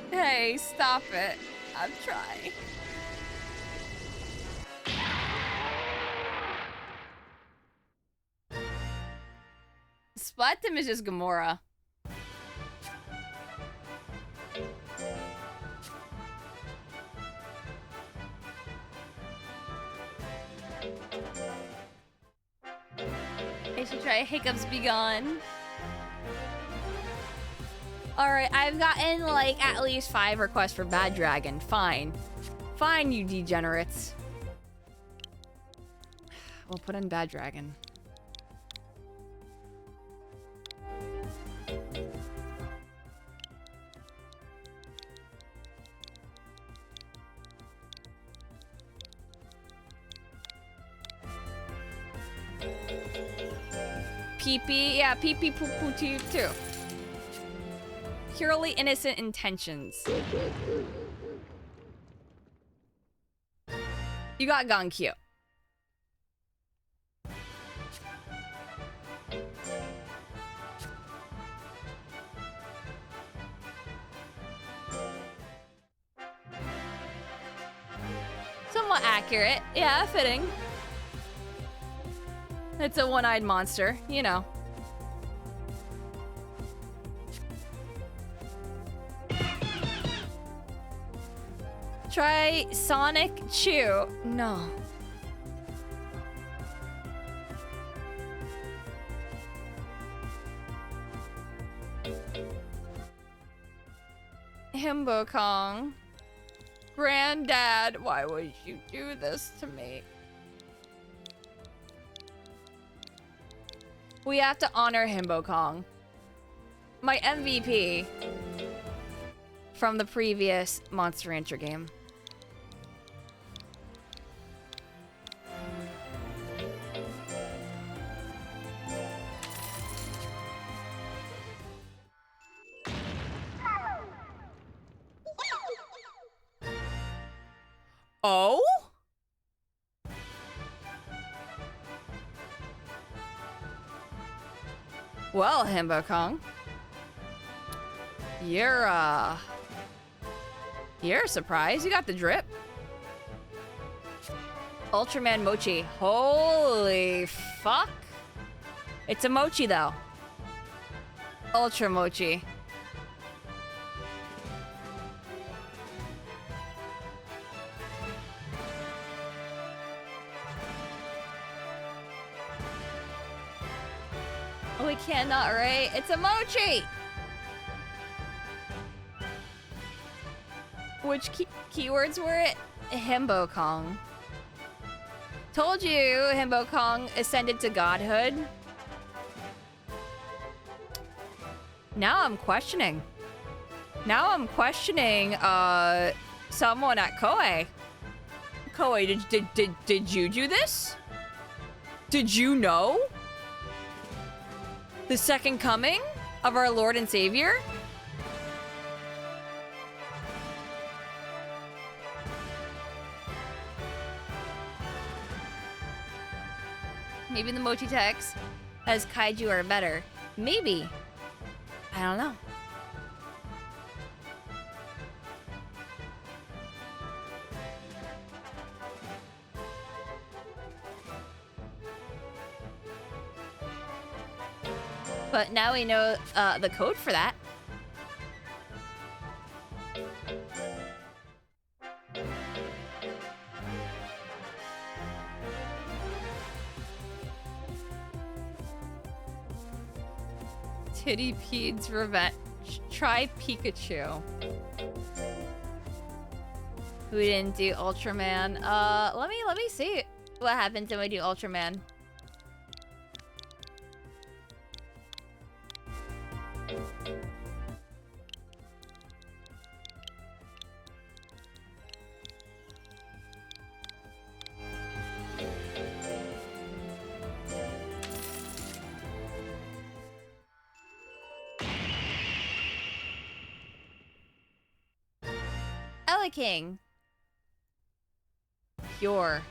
Hey, stop it. I'm trying. Splatim is just Gamora. I should try Hiccups Be Gone. Alright, I've gotten like at least 5 requests for Bad Dragon. Fine. Fine, you degenerates. We'll put in Bad Dragon. PP, yeah, PP poo poo too. Purely innocent intentions. You got gone cute. Somewhat accurate. Yeah, fitting. It's a one-eyed monster, you know. Try Sonic Chew. No. Himbo Kong. Granddad, why would you do this to me? We have to honor Himbo Kong. My MVP from the previous Monster Rancher game. Oh? Well, Himbo Kong. You're a surprise. You got the drip. Ultraman Mochi. Holy fuck. It's a mochi, though. Ultra Mochi. We cannot, right? It's a mochi! Which keywords were it? Himbo Kong. Told you Himbo Kong ascended to godhood. Now I'm questioning. Someone at Koei. Koei, did you do this? Did you know? The second coming of our Lord and Savior? Maybe the Mochi text as Kaiju are better. Maybe. I don't know. But now we know the code for that. Titty Pete's Revenge. Try Pikachu. We didn't do Ultraman. Let me see what happens when we do Ultraman. King. Pure.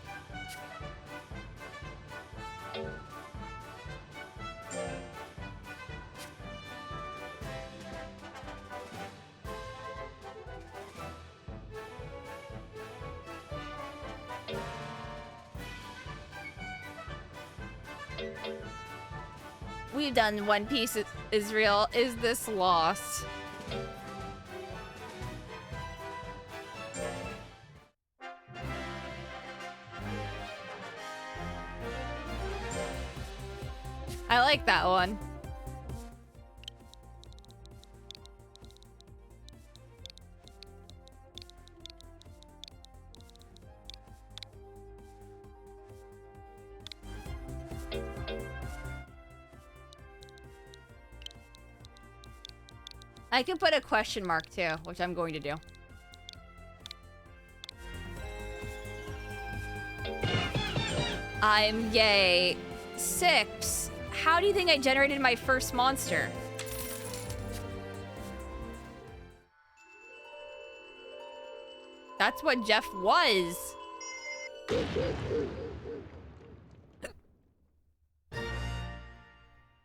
We've done One Piece is real. Is this lost? I like that one. I can put a question mark too, which I'm going to do. I'm yay. 6. How do you think I generated my first monster? That's what Jeff was.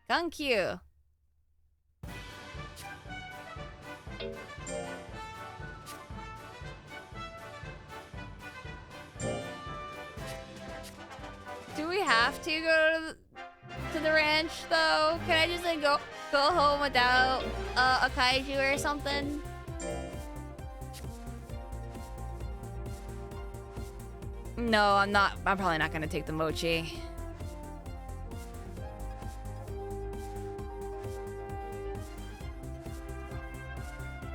Thank you. Do we have to go to the ranch though? Can I just like go home without a kaiju or something? No, I'm not. I'm probably not gonna take the mochi.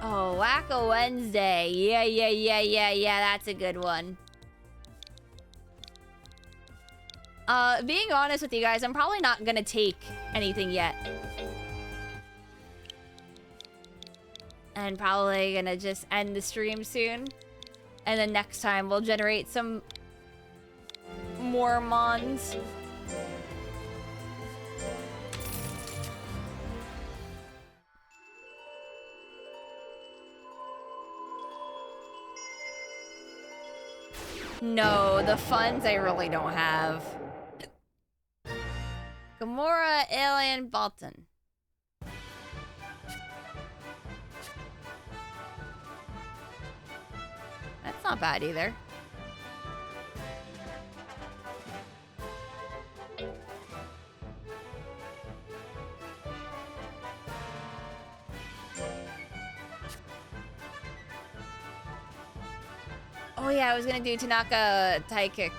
Oh, Wacko Wednesday. Yeah. That's a good one. Being honest with you guys, I'm probably not gonna take anything yet. And probably gonna just end the stream soon. And then next time we'll generate some more mons. No, the funds I really don't have. Gamora, Alien, Bolton. That's not bad either. Oh yeah, I was gonna do Tanaka tie kick.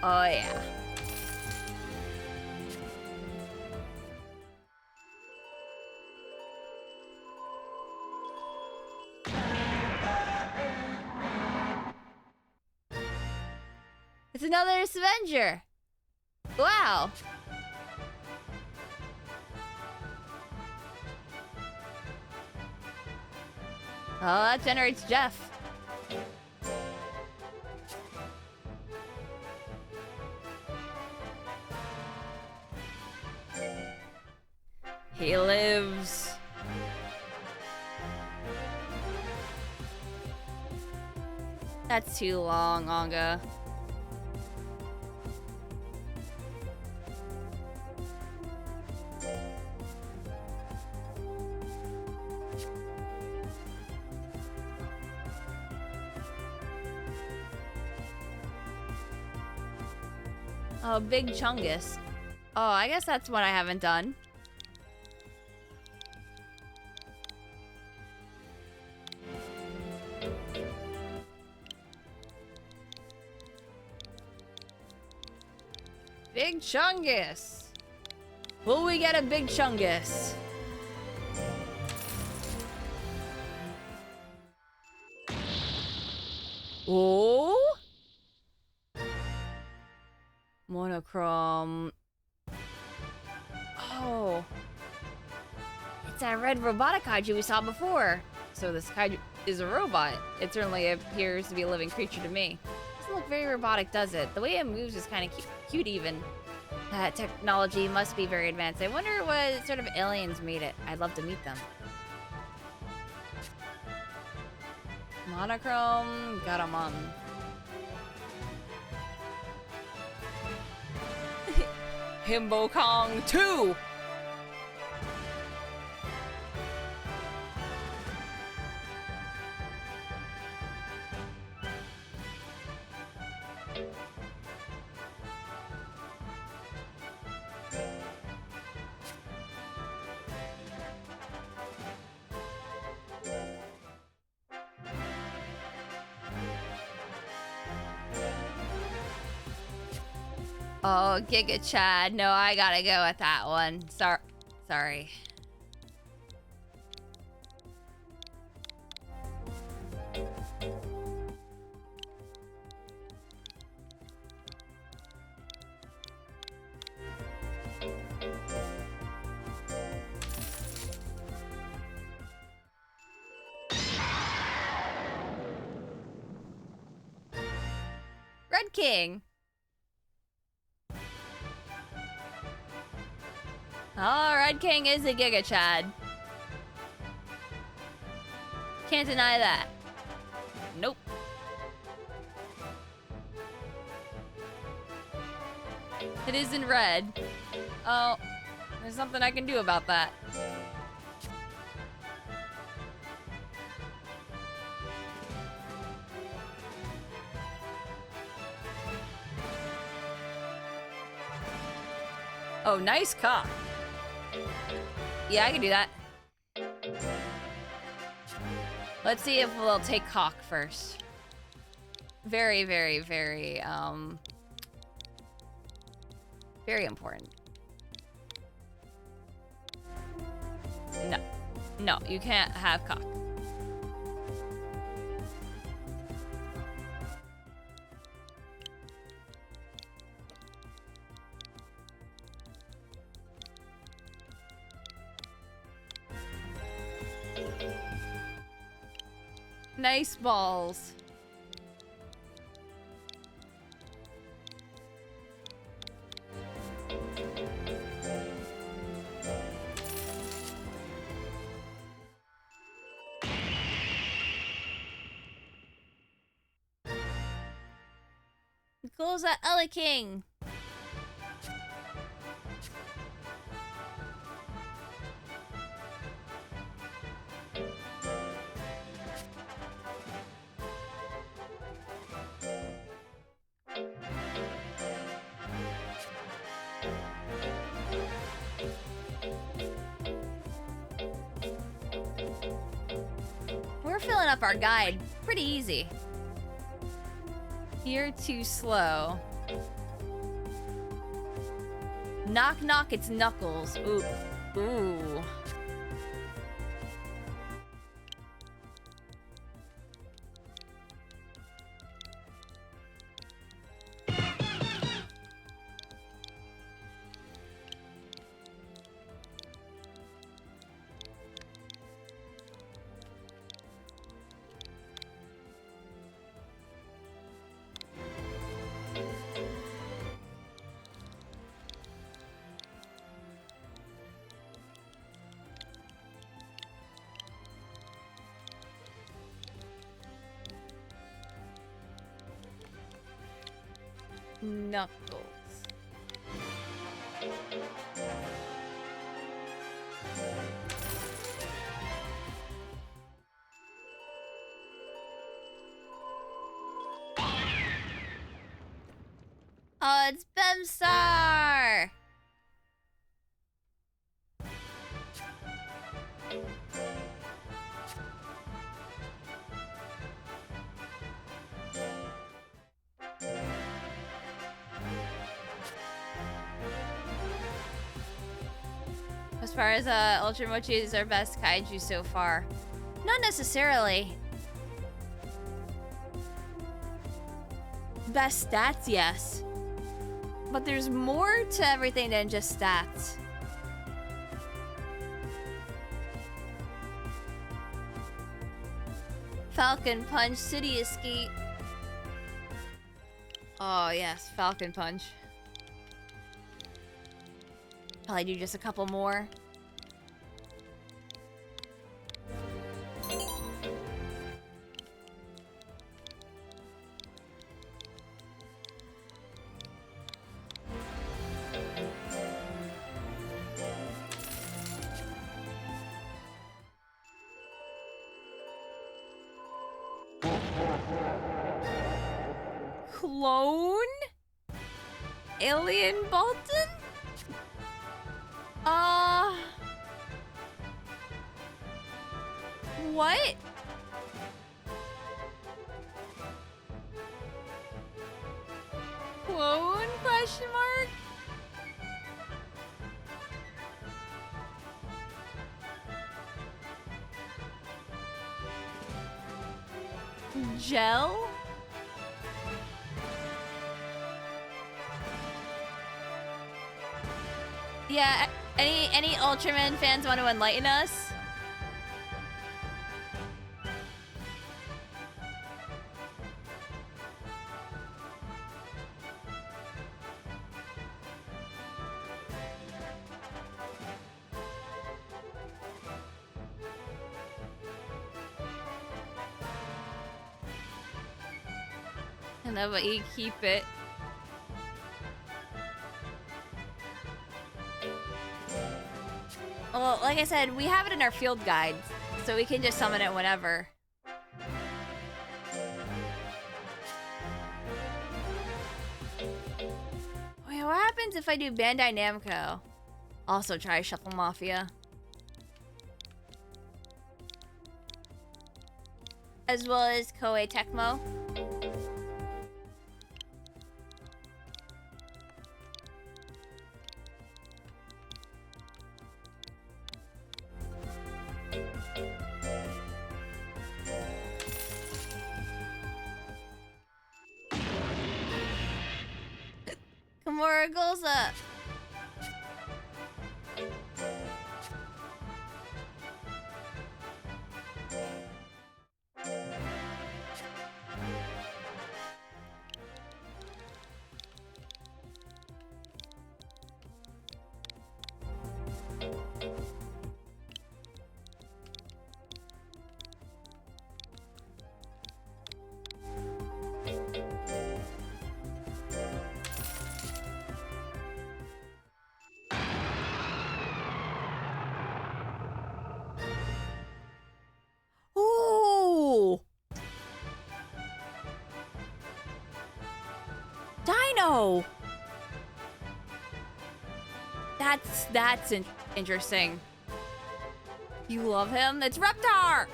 Oh yeah. It's another Avenger. Wow. Oh, that generates Jeff. He lives. That's too long, Anga. Oh, Big Chungus. Oh, I guess that's what I haven't done. Big Chungus. Will we get a Big Chungus? Oh? Monochrome. Oh. It's that red robotic kaiju we saw before. So this kaiju is a robot. It certainly appears to be a living creature to me. Doesn't look very robotic, does it? The way it moves is kind of cute even. That technology must be very advanced. I wonder what sort of aliens made it. I'd love to meet them. Monochrome, got 'em on. Himbo Kong 2! Oh, Giga Chad. No, I gotta go with that one. Sorry. Red King. Oh, Red King is a Giga Chad. Can't deny that. Nope. It is in red. Oh, there's nothing I can do about that. Oh, nice cock. Yeah, I can do that. Let's see if we'll take cock first. Very, very, very, very important. No. No, you can't have cock. Nice balls. Goes at Ella King. We're filling up our guide pretty easy. You're too slow. Knock knock, it's Knuckles. Ooh. Ooh. Knuckles. Oh, it's Bemstar! As far as Ultra Mochi is our best kaiju so far. Not necessarily. Best stats, yes. But there's more to everything than just stats. Falcon Punch, City Escape. Oh yes, Falcon Punch. Probably do just a couple more. Clone? Alien Bolton? What? Clone? Question mark? Gel? Yeah, any Ultraman fans want to enlighten us? No, but you keep it. Well, like I said, we have it in our field guides, so we can just summon it whenever. Wait, what happens if I do Bandai Namco? Also try Shuffle Mafia. As well as Koei Tecmo. Kimura goes up. Ooh! Dino! That's interesting. You love him? It's Reptar!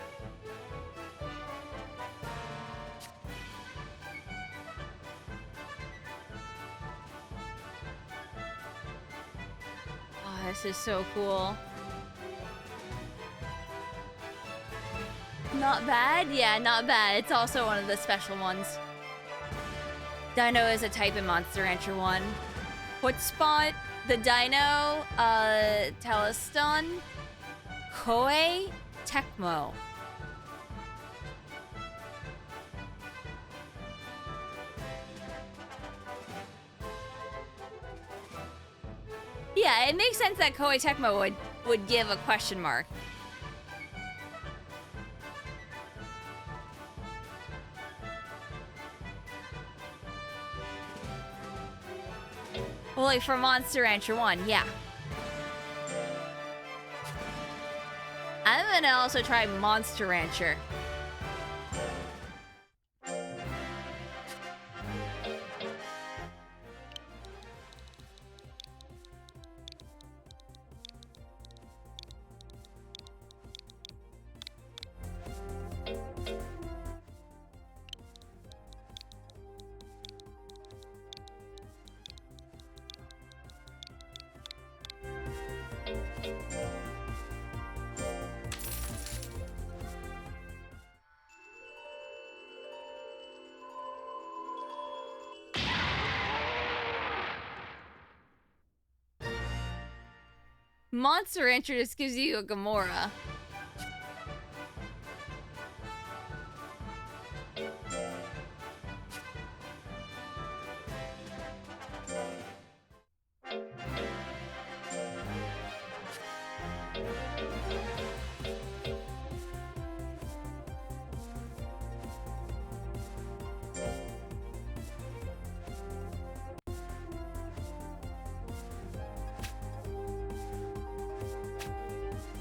Oh, this is so cool. Not bad? Yeah, not bad. It's also one of the special ones. Dino is a type in Monster Rancher 1. What spot? The Dino, Teleston, Koei, Tecmo. Yeah, it makes sense that Koei Tecmo would give a question mark. Well, like for Monster Rancher 1, yeah. I'm gonna also try Monster Rancher. Monster Rancher just gives you a Gamora.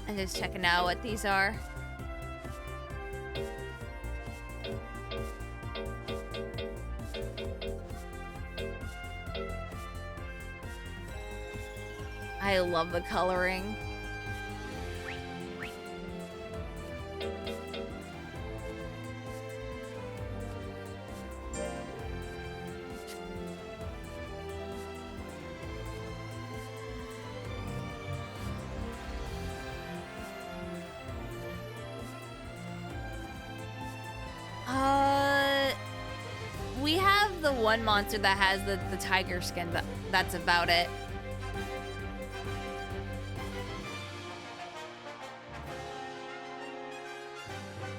I'm just checking out what these are. I love the coloring. We have the one monster that has the tiger skin, but that's about it.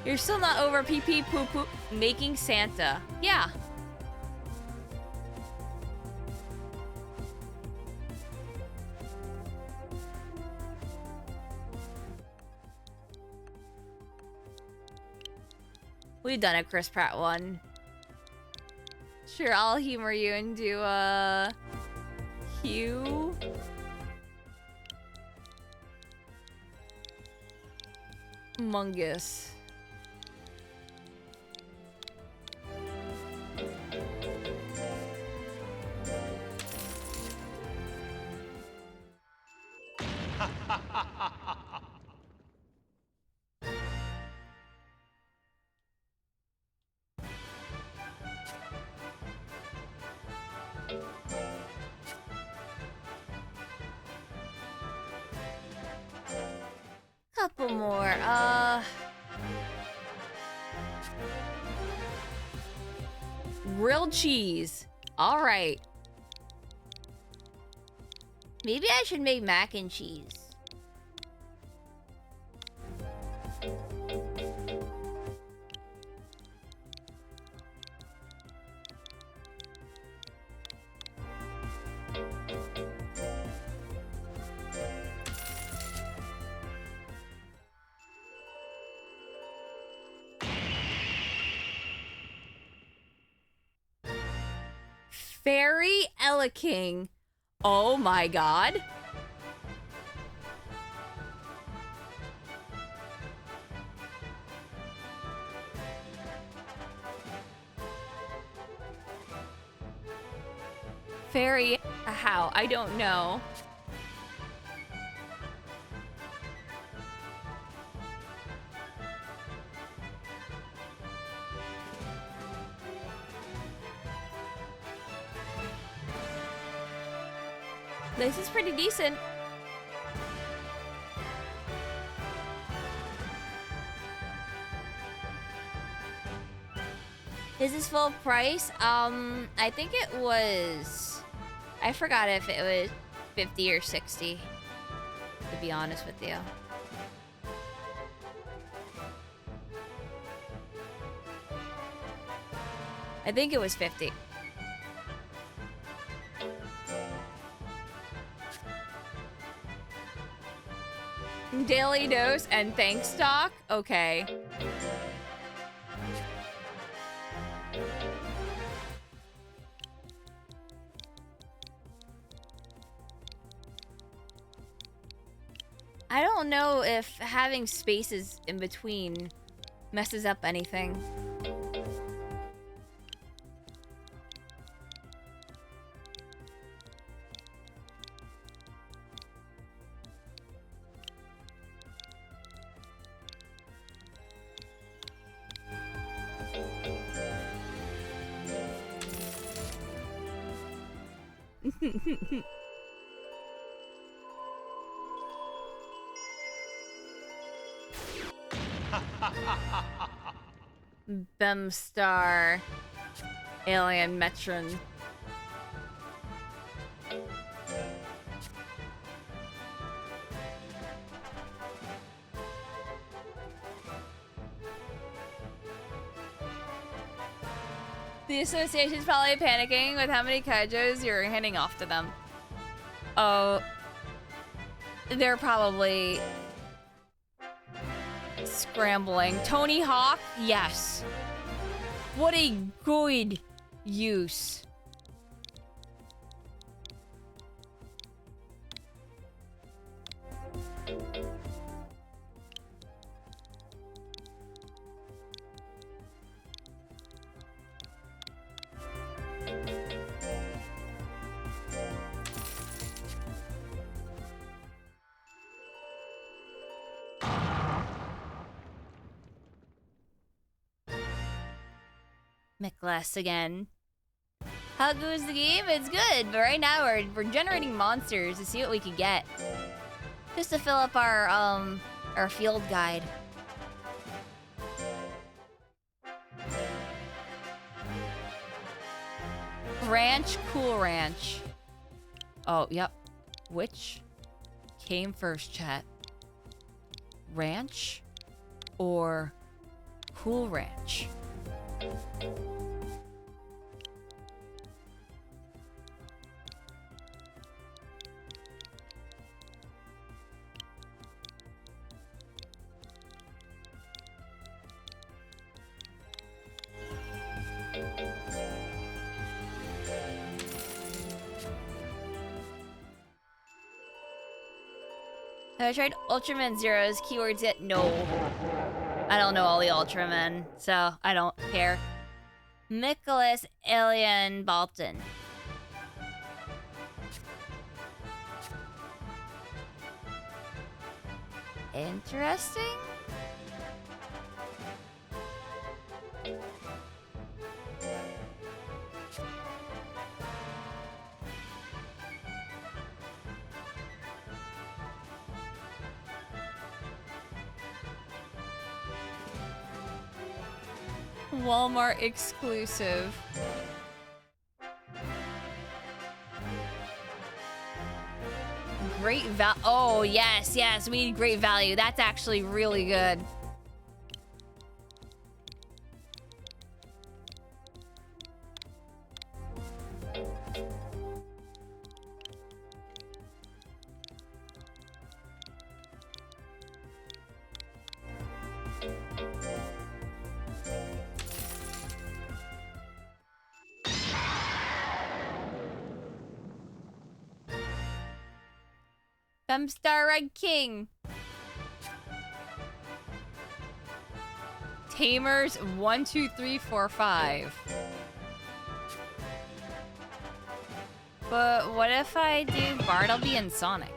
You're still not over pee pee poo poo making Santa. Yeah. We've done a Chris Pratt one. Sure, I'll humor you and do Hugh. Mungus. Couple more. Grilled cheese. All right. Maybe I should make mac and cheese. Fairy King. Oh my god. Fairy, how? I don't know. This is pretty decent. Is this full price? I think it was... I forgot if it was 50 or 60, to be honest with you. I think it was 50. Daily dose and thanks stock? Okay. I don't know if having spaces in between messes up anything. Bemstar. Alien Metron. The association's probably panicking with how many kaijus you're handing off to them. Oh, they're probably scrambling. Tony Hawk? Yes. What a good use. McLess again. How good is the game? It's good, but right now we're generating monsters to see what we can get. Just to fill up our field guide. Ranch, Cool Ranch. Oh, yep. Which came first, chat? Ranch or Cool Ranch? Have I tried Ultraman Zero's keywords yet? No. I don't know all the Ultramen, so I don't care. Nicholas Alien Balton. Interesting. Walmart exclusive. Great value. Oh, yes, yes. We need great value. That's actually really good. Dumpstar Red King. Tamers 1, 2, 3, 4, 5. But what if I do Bartleby and Sonic?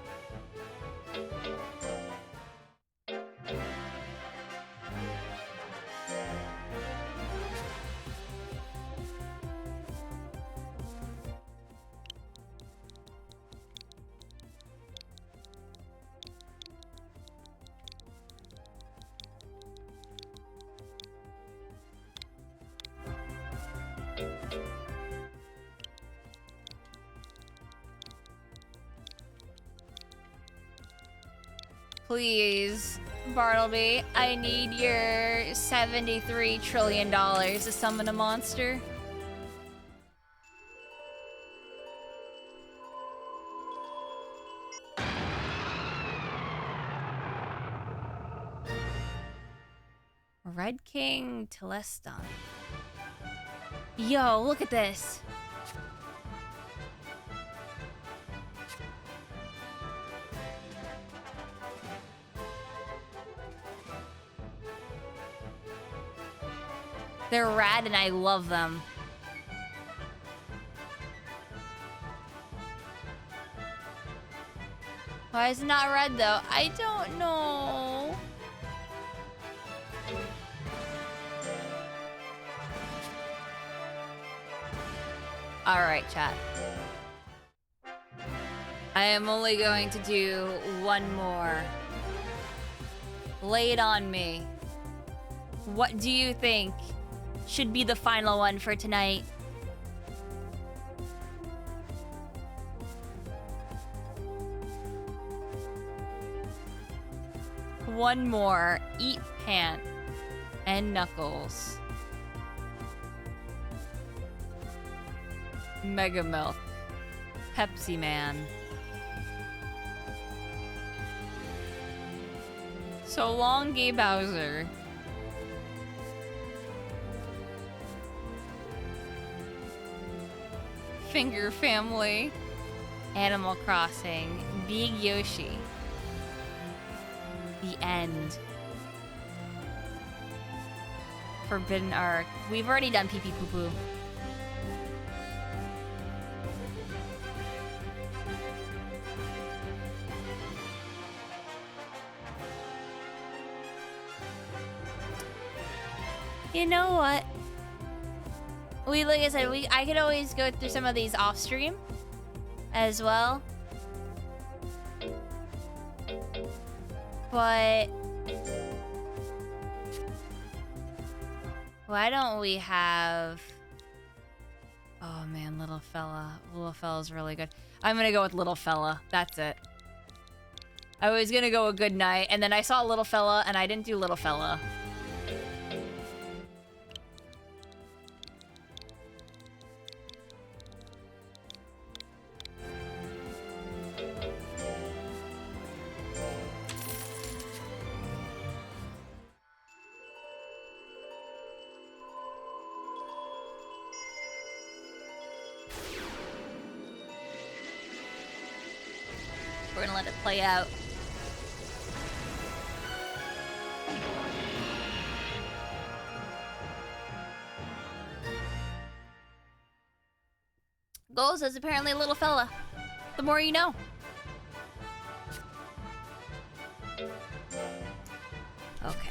Please, Bartleby, I need your $73 trillion to summon a monster. Red King Teleston. Yo, look at this. They're rad and I love them. Why is it not red though? I don't know. Alright, chat. I am only going to do one more. Lay it on me. What do you think should be the final one for tonight? One more. Eat Pant and Knuckles. Mega Milk. Pepsi Man. So long, Gay Bowser. Finger Family. Animal Crossing. Big Yoshi. The End. Forbidden Ark. We've already done Pee Pee Poo Poo. You know what? Like I said, I could always go through some of these off stream as well. But why don't we have... Oh man, Little Fella. Little Fella's really good. I'm gonna go with Little Fella. That's it. I was gonna go a Good Night, and then I saw Little Fella, and I didn't do Little Fella. We're gonna let it play out. Goals is apparently a little fella. The more you know. Okay.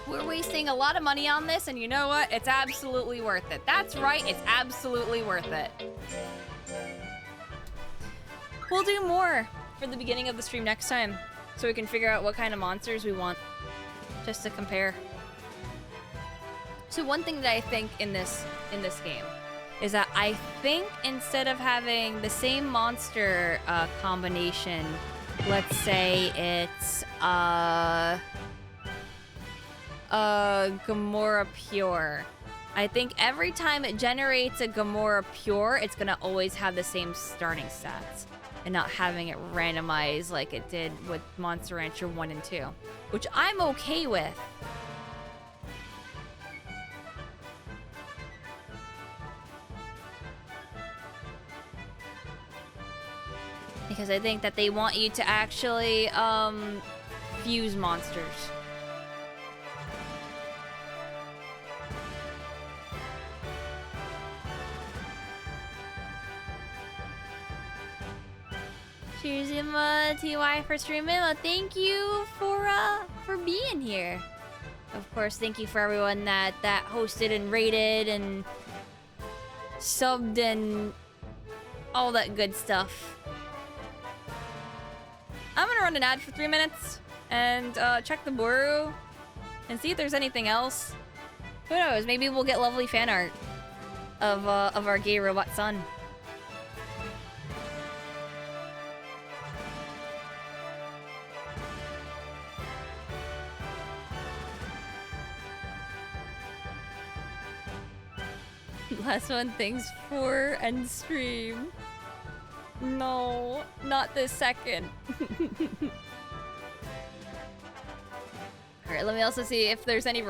We're wasting a lot of money on this, and you know what? It's absolutely worth it. That's right, it's absolutely worth it. We'll do more for the beginning of the stream next time, so we can figure out what kind of monsters we want, just to compare. So one thing that I think in this game is that I think instead of having the same monster combination, let's say it's Gamora Pure. I think every time it generates a Gamora Pure, it's gonna always have the same starting stats, and not having it randomized like it did with Monster Rancher 1 and 2, which I'm okay with. Because I think that they want you to actually fuse monsters. Cheers, Emma, TY for streaming. Well, thank you for being here. Of course, thank you for everyone that hosted and rated and subbed and all that good stuff. I'm gonna run an ad for 3 minutes and check the Boru and see if there's anything else. Who knows? Maybe we'll get lovely fan art of our gay robot son. Last one, thanks for end stream. No, not this second. Alright, let me also see if there's any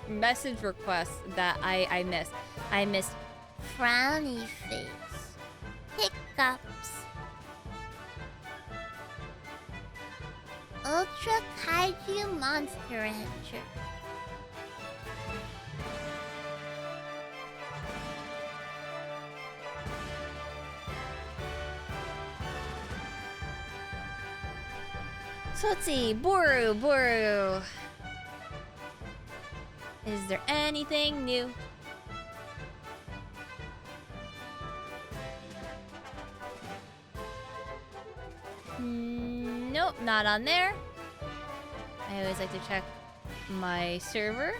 message requests that I missed. I missed Frowny face. Hiccups. Ultra Kaiju Monster Rancher. So let's see, Boru. Is there anything new? Nope, not on there. I always like to check my server.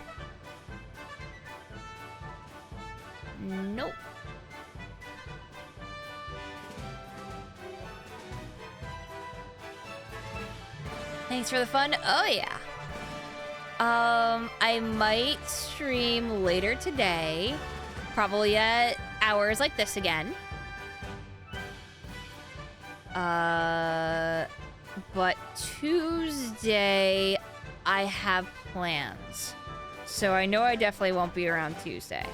Nope. Thanks for the fun. Oh yeah. I might stream later today, probably at hours like this again. But Tuesday I have plans, so I know I definitely won't be around Tuesday.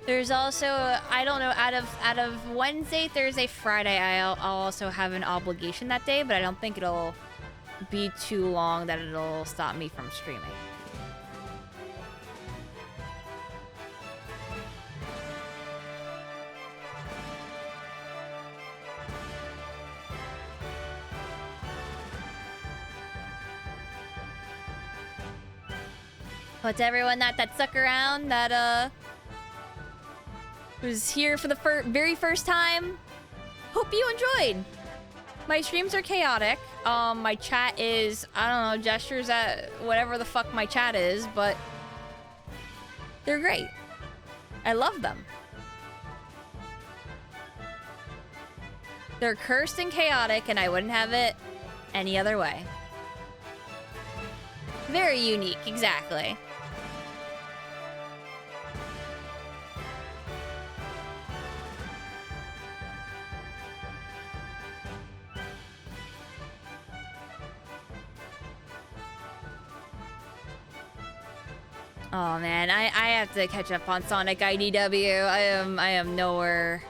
There's also, I don't know, out of Wednesday, Thursday, Friday, I'll also have an obligation that day, but I don't think it'll be too long that it'll stop me from streaming. But to everyone that stuck around, that was here for the very first time, hope you enjoyed. My streams are chaotic. My chat is, I don't know, gestures at whatever the fuck my chat is, but they're great. I love them. They're cursed and chaotic, and I wouldn't have it any other way. Very unique, exactly. Oh man, I have to catch up on Sonic IDW. I am nowhere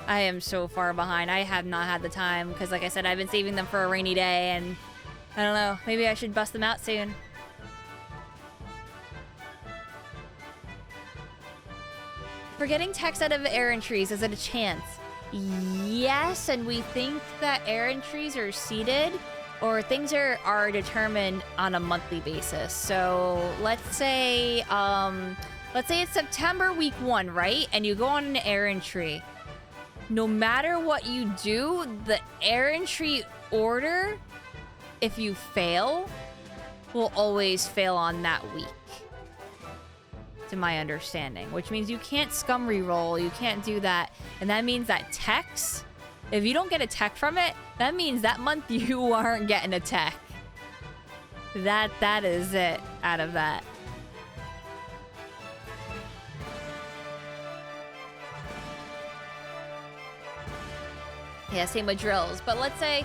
I am so far behind. I have not had the time because, like I said, I've been saving them for a rainy day, and I don't know. Maybe I should bust them out soon. For getting text out of errand trees, is it a chance? Yes, and we think that errand trees are seeded, or things are determined on a monthly basis. So let's say it's September week 1, right? And you go on an errand tree. No matter what you do, the errand tree order, if you fail, will always fail on that week. To my understanding, which means you can't scum reroll, you can't do that. And that means that techs, if you don't get a tech from it, that means that month you aren't getting a tech. That is it out of that. Yeah, same with drills. But let's say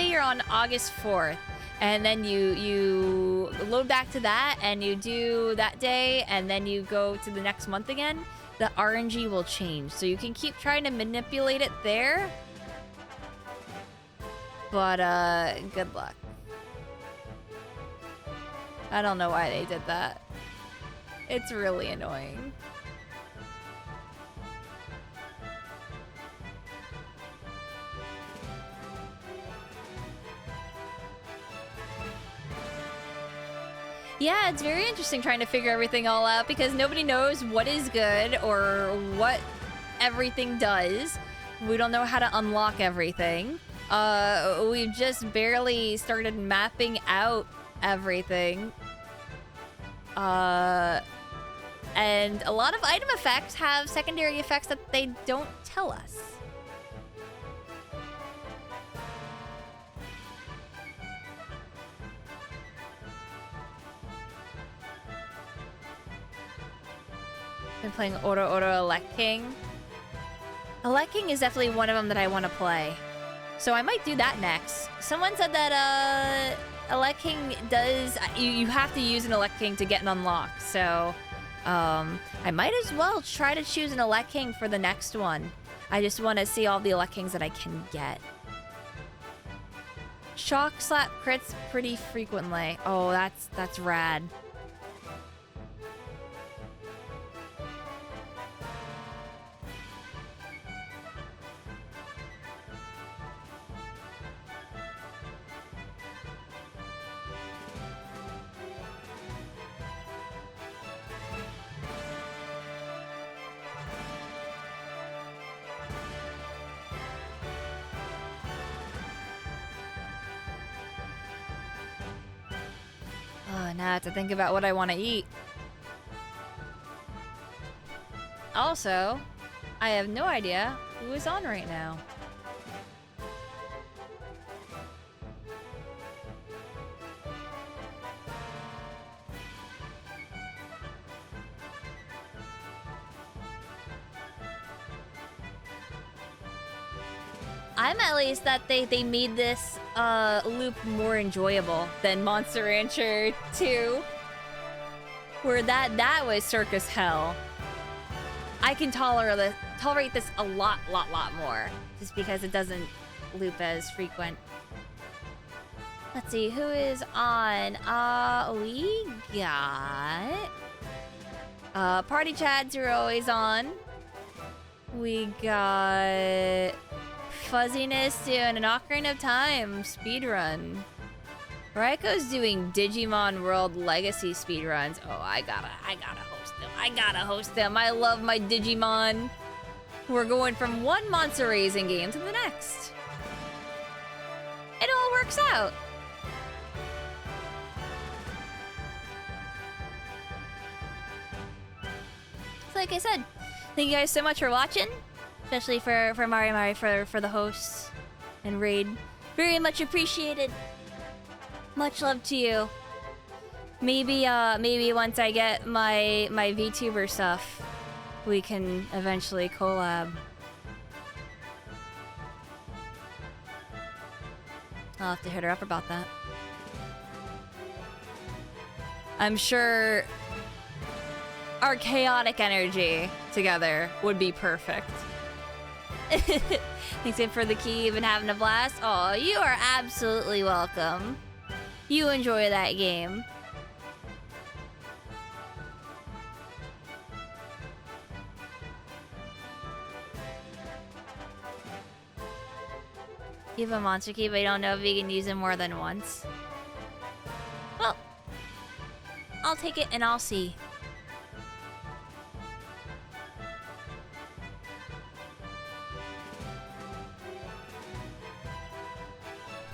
you're on August 4th. And then you load back to that, and you do that day, and then you go to the next month again. The RNG will change. So you can keep trying to manipulate it there. But, good luck. I don't know why they did that. It's really annoying. Yeah, it's very interesting trying to figure everything all out because nobody knows what is good or what everything does. We don't know how to unlock everything. We've just barely started mapping out everything. And a lot of item effects have secondary effects that they don't tell us. Been playing Oro Elect King. Elect King is definitely one of them that I want to play. So I might do that next. Someone said that Elect King does... You have to use an Elect King to get an unlock. So I might as well try to choose an Elect King for the next one. I just want to see all the Elect Kings that I can get. Shock slap crits pretty frequently. Oh, that's rad. Now I have to think about what I want to eat. Also, I have no idea who is on right now. I'm at least that they made this loop more enjoyable than Monster Rancher 2, where that was circus hell. I can tolerate this a lot more, just because it doesn't loop as frequent. Let's see, who is on? We got Party Chads are always on. We got Fuzziness doing an Ocarina of Time speedrun. Raiko's doing Digimon World Legacy speedruns. Oh, I gotta host them. I gotta host them. I love my Digimon. We're going from one monster raising game to the next. It all works out. So like I said, thank you guys so much for watching. Especially for Mari for the hosts and raid. Very much appreciated. Much love to you. Maybe once I get my VTuber stuff, we can eventually collab. I'll have to hit her up about that. I'm sure our chaotic energy together would be perfect. Thanks again for the key. You've been having a blast. Oh, you are absolutely welcome. You enjoy that game. You have a monster key, but you don't know if you can use it more than once. Well, I'll take it and I'll see.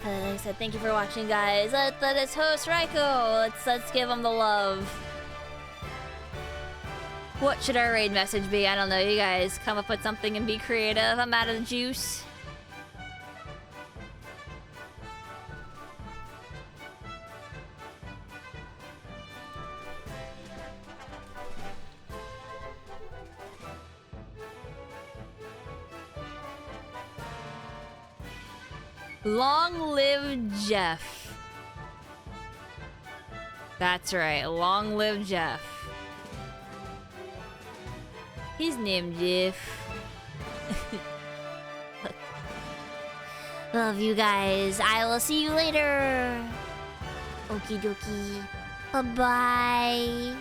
Like I said, thank you for watching, guys. Let us host Raiko. Let's give him the love. What should our raid message be? I don't know. You guys come up with something and be creative. I'm out of the juice. Long live Jeff. That's right, long live Jeff. He's named Jeff. Love you guys. I will see you later. Okie dokie. Bye-bye.